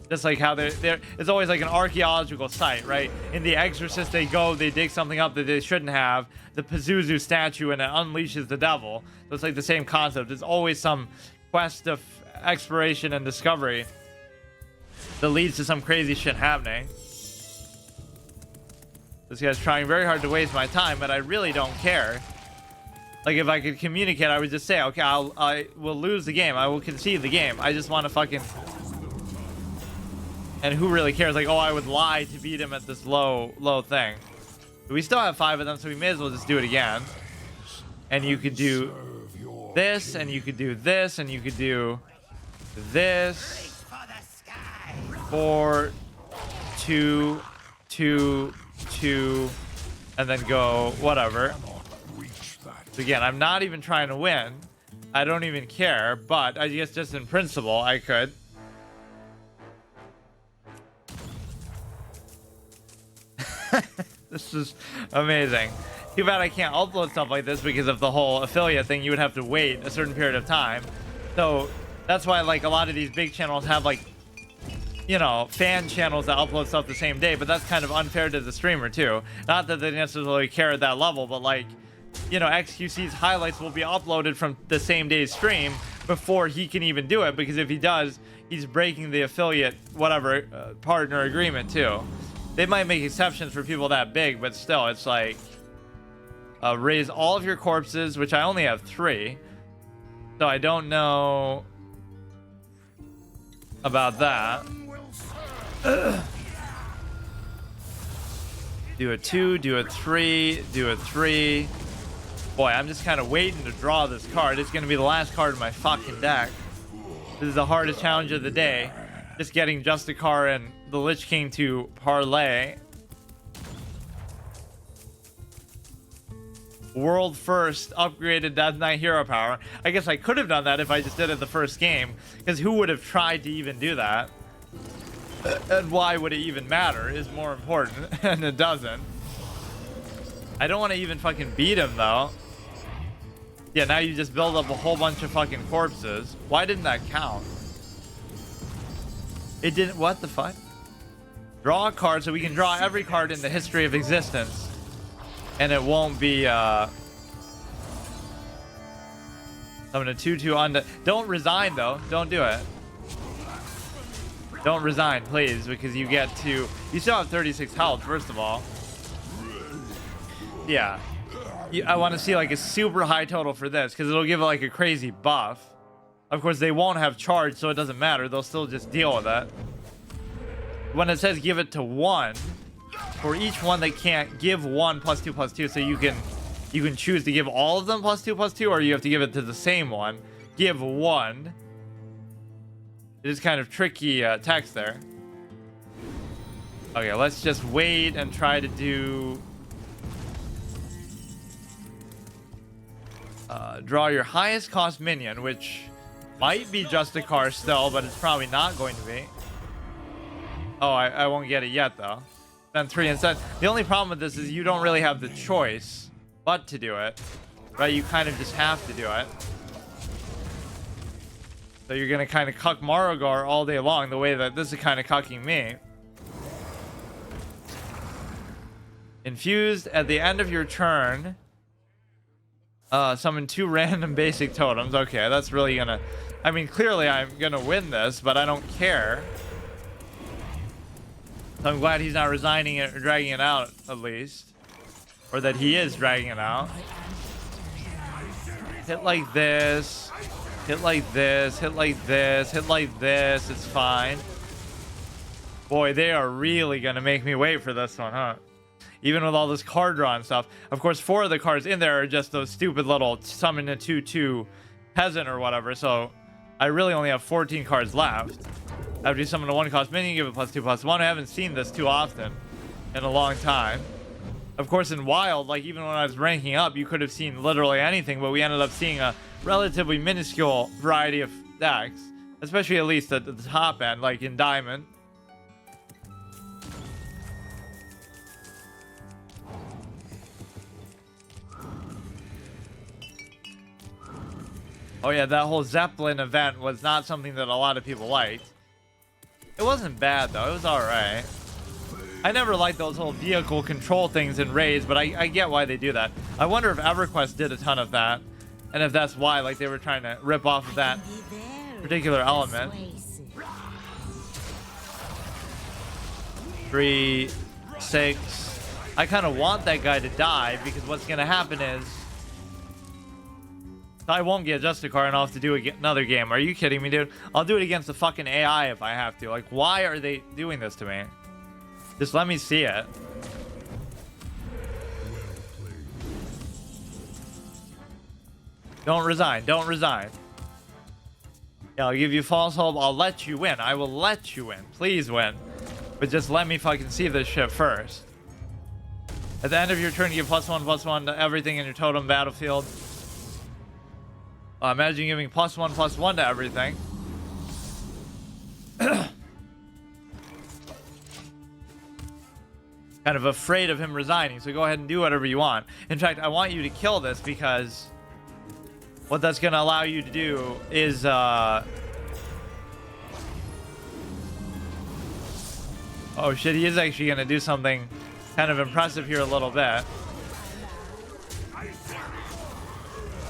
Just like how it's always like an archaeological site, right? In The Exorcist, they dig something up that they shouldn't have, the Pazuzu statue, and it unleashes the devil. So it's like the same concept. There's always some quest of exploration and discovery that leads to some crazy shit happening. This guy's trying very hard to waste my time, but I really don't care. Like, if I could communicate, I would just say, okay, I will lose the game. I will concede the game. I just want to fucking... And who really cares? Like, oh, I would lie to beat him at this low thing. But we still have 5 of them, so we may as well just do it again. And you could do this, and you could do this, and you could do this. 4, 2, 2, 2, and then go whatever. So again, I'm not even trying to win. I don't even care, but I guess just in principle, I could. This is amazing. Too bad I can't upload stuff like this because of the whole affiliate thing. You would have to wait a certain period of time. So that's why like a lot of these big channels have like, you know, fan channels that upload stuff the same day, but that's kind of unfair to the streamer too. Not that they necessarily care at that level, but like, you know, XQC's highlights will be uploaded from the same day's stream before he can even do it, because if he does, he's breaking the affiliate whatever partner agreement too. They might make exceptions for people that big, but still, it's like raise all of your corpses, which I only have 3, so I don't know about that. Do a 2, do a 3, do a 3. Boy, I'm just kind of waiting to draw this card. It's going to be the last card in my fucking deck. This is the hardest challenge of the day. Just getting Justicar and the Lich King to parlay. World first upgraded Death Knight hero power. I guess I could have done that if I just did it the first game, because who would have tried to even do that? And why would it even matter is more important, and it doesn't. I don't want to even fucking beat him though. Yeah, now you just build up a whole bunch of fucking corpses. Why didn't that count? It didn't. What the fuck? Draw a card so we can draw every card in the history of existence, and it won't be summon a 2/2 on the. Don't resign though. Don't do it. Don't resign, please, because you get to. You still have 36 health, first of all. Yeah. I want to see like a super high total for this, because it'll give it like a crazy buff. Of course, they won't have charge, so it doesn't matter. They'll still just deal with it. When it says give it to 1, for each one they can't give 1 +2/+2, so you can choose to give all of them +2/+2, or you have to give it to the same one. Give 1. It is kind of tricky text there. Okay, let's just wait and try to do... draw your highest cost minion, which might be Justicar still, but it's probably not going to be. Oh, I won't get it yet, though. Then 3 instead. The only problem with this is you don't really have the choice but to do it. Right? You kind of just have to do it. So you're going to kind of cuck Marogar all day long, the way that this is kind of cucking me. Infused at the end of your turn. Summon 2 random basic totems. Okay, that's really gonna... I mean, clearly I'm gonna win this, but I don't care. So I'm glad he's not resigning it or dragging it out, at least. Or that he is dragging it out. Hit like this. Hit like this. Hit like this. Hit like this. It's fine. Boy, they are really gonna make me wait for this one, huh? Even with all this card draw and stuff. Of course, 4 of the cards in there are just those stupid little summon a 2/2 peasant or whatever. So I really only have 14 cards left. After you summon a 1-cost minion, give it +2/+1. I haven't seen this too often in a long time. Of course, in Wild, like even when I was ranking up, you could have seen literally anything, but we ended up seeing a relatively minuscule variety of decks, especially at least at the top end, like in Diamond. Oh yeah, that whole Zeppelin event was not something that a lot of people liked. It wasn't bad though, it was alright. I never liked those whole vehicle control things in raids, but I get why they do that. I wonder if EverQuest did a ton of that, and if that's why, like they were trying to rip off of that particular element. 3, 6. I kind of want that guy to die, because what's going to happen is I won't get Justicar and I'll have to do another game. Are you kidding me, dude? I'll do it against the fucking AI if I have to. Like, why are they doing this to me? Just let me see it. Don't resign. Don't resign. Yeah, I'll give you false hope. I'll let you win. I will let you win. Please win. But just let me fucking see this shit first. At the end of your turn, you give +1/+1 to everything in your totem battlefield. Imagine giving +1/+1 to everything. Kind of afraid of him resigning, so go ahead and do whatever you want. In fact, I want you to kill this, because what that's going to allow you to do is oh shit, he is actually going to do something kind of impressive here a little bit.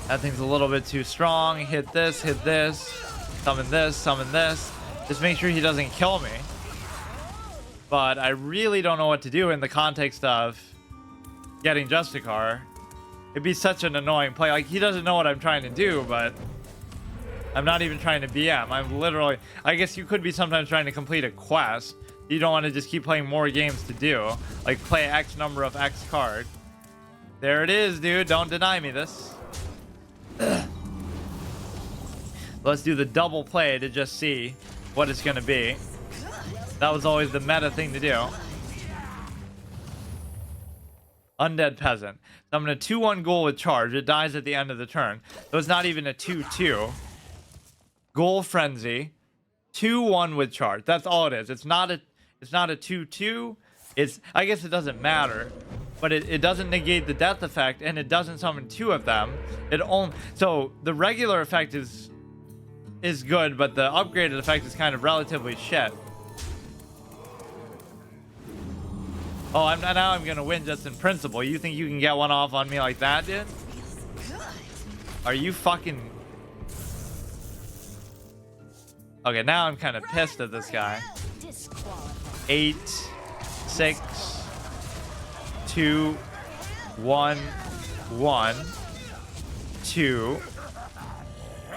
That thing's a little bit too strong. Hit this, summon this, summon this. Just make sure he doesn't kill me. But I really don't know what to do in the context of getting Justicar. It'd be such an annoying play. Like, he doesn't know what I'm trying to do, but I'm not even trying to BM. I'm literally... I guess you could be sometimes trying to complete a quest. You don't want to just keep playing more games to do. Like, play X number of X card. There it is, dude. Don't deny me this. Let's do the double play to just see what it's going to be. That was always the meta thing to do. Undead Peasant. So I'm going to 2-1 Ghoul with charge. It dies at the end of the turn. So it's not even a 2-2. Ghoul Frenzy. 2-1 with charge. That's all it is. It's not a 2-2. It's, I guess it doesn't matter. But it doesn't negate the death effect, and it doesn't summon 2 of them. It only, so the regular effect is good, but the upgraded effect is kind of relatively shit. Oh, now I'm gonna win just in principle. You think you can get one off on me like that, dude? Are you fucking... Okay, now I'm kind of pissed at this guy. 8, 6, 2, 1, 1, 2.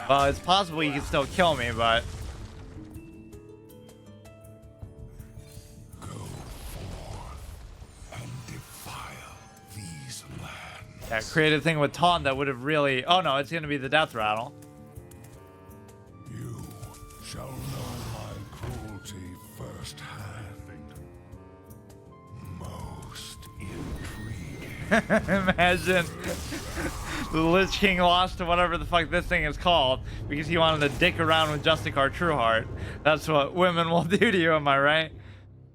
Well, it's possible you can still kill me, but... Go forth and defile these lands. Yeah, creative thing with taunt that would have really... Oh no, it's gonna be the death rattle. You shall know my cruelty firsthand. Most intriguing. Imagine the Lich King lost to whatever the fuck this thing is called because he wanted to dick around with Justicar Trueheart. That's what women will do to you, am I right?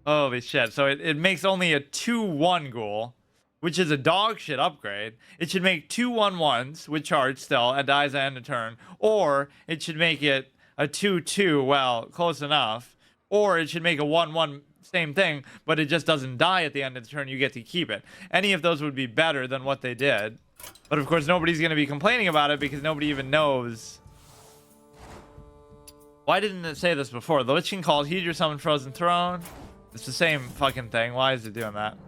Holy shit. So it makes only a 2-1 Ghoul, which is a dog shit upgrade. It should make 2 1/1s with charge still and dies at end of turn. Or it should make it a 2-2, well, close enough. Or it should make a 1-1, same thing, but it just doesn't die at the end of the turn. You get to keep it. Any of those would be better than what they did. But of course, nobody's going to be complaining about it because nobody even knows. Why didn't it say this before? The Lich King called Heed Your Summon Frozen Throne. It's the same fucking thing. Why is it doing that?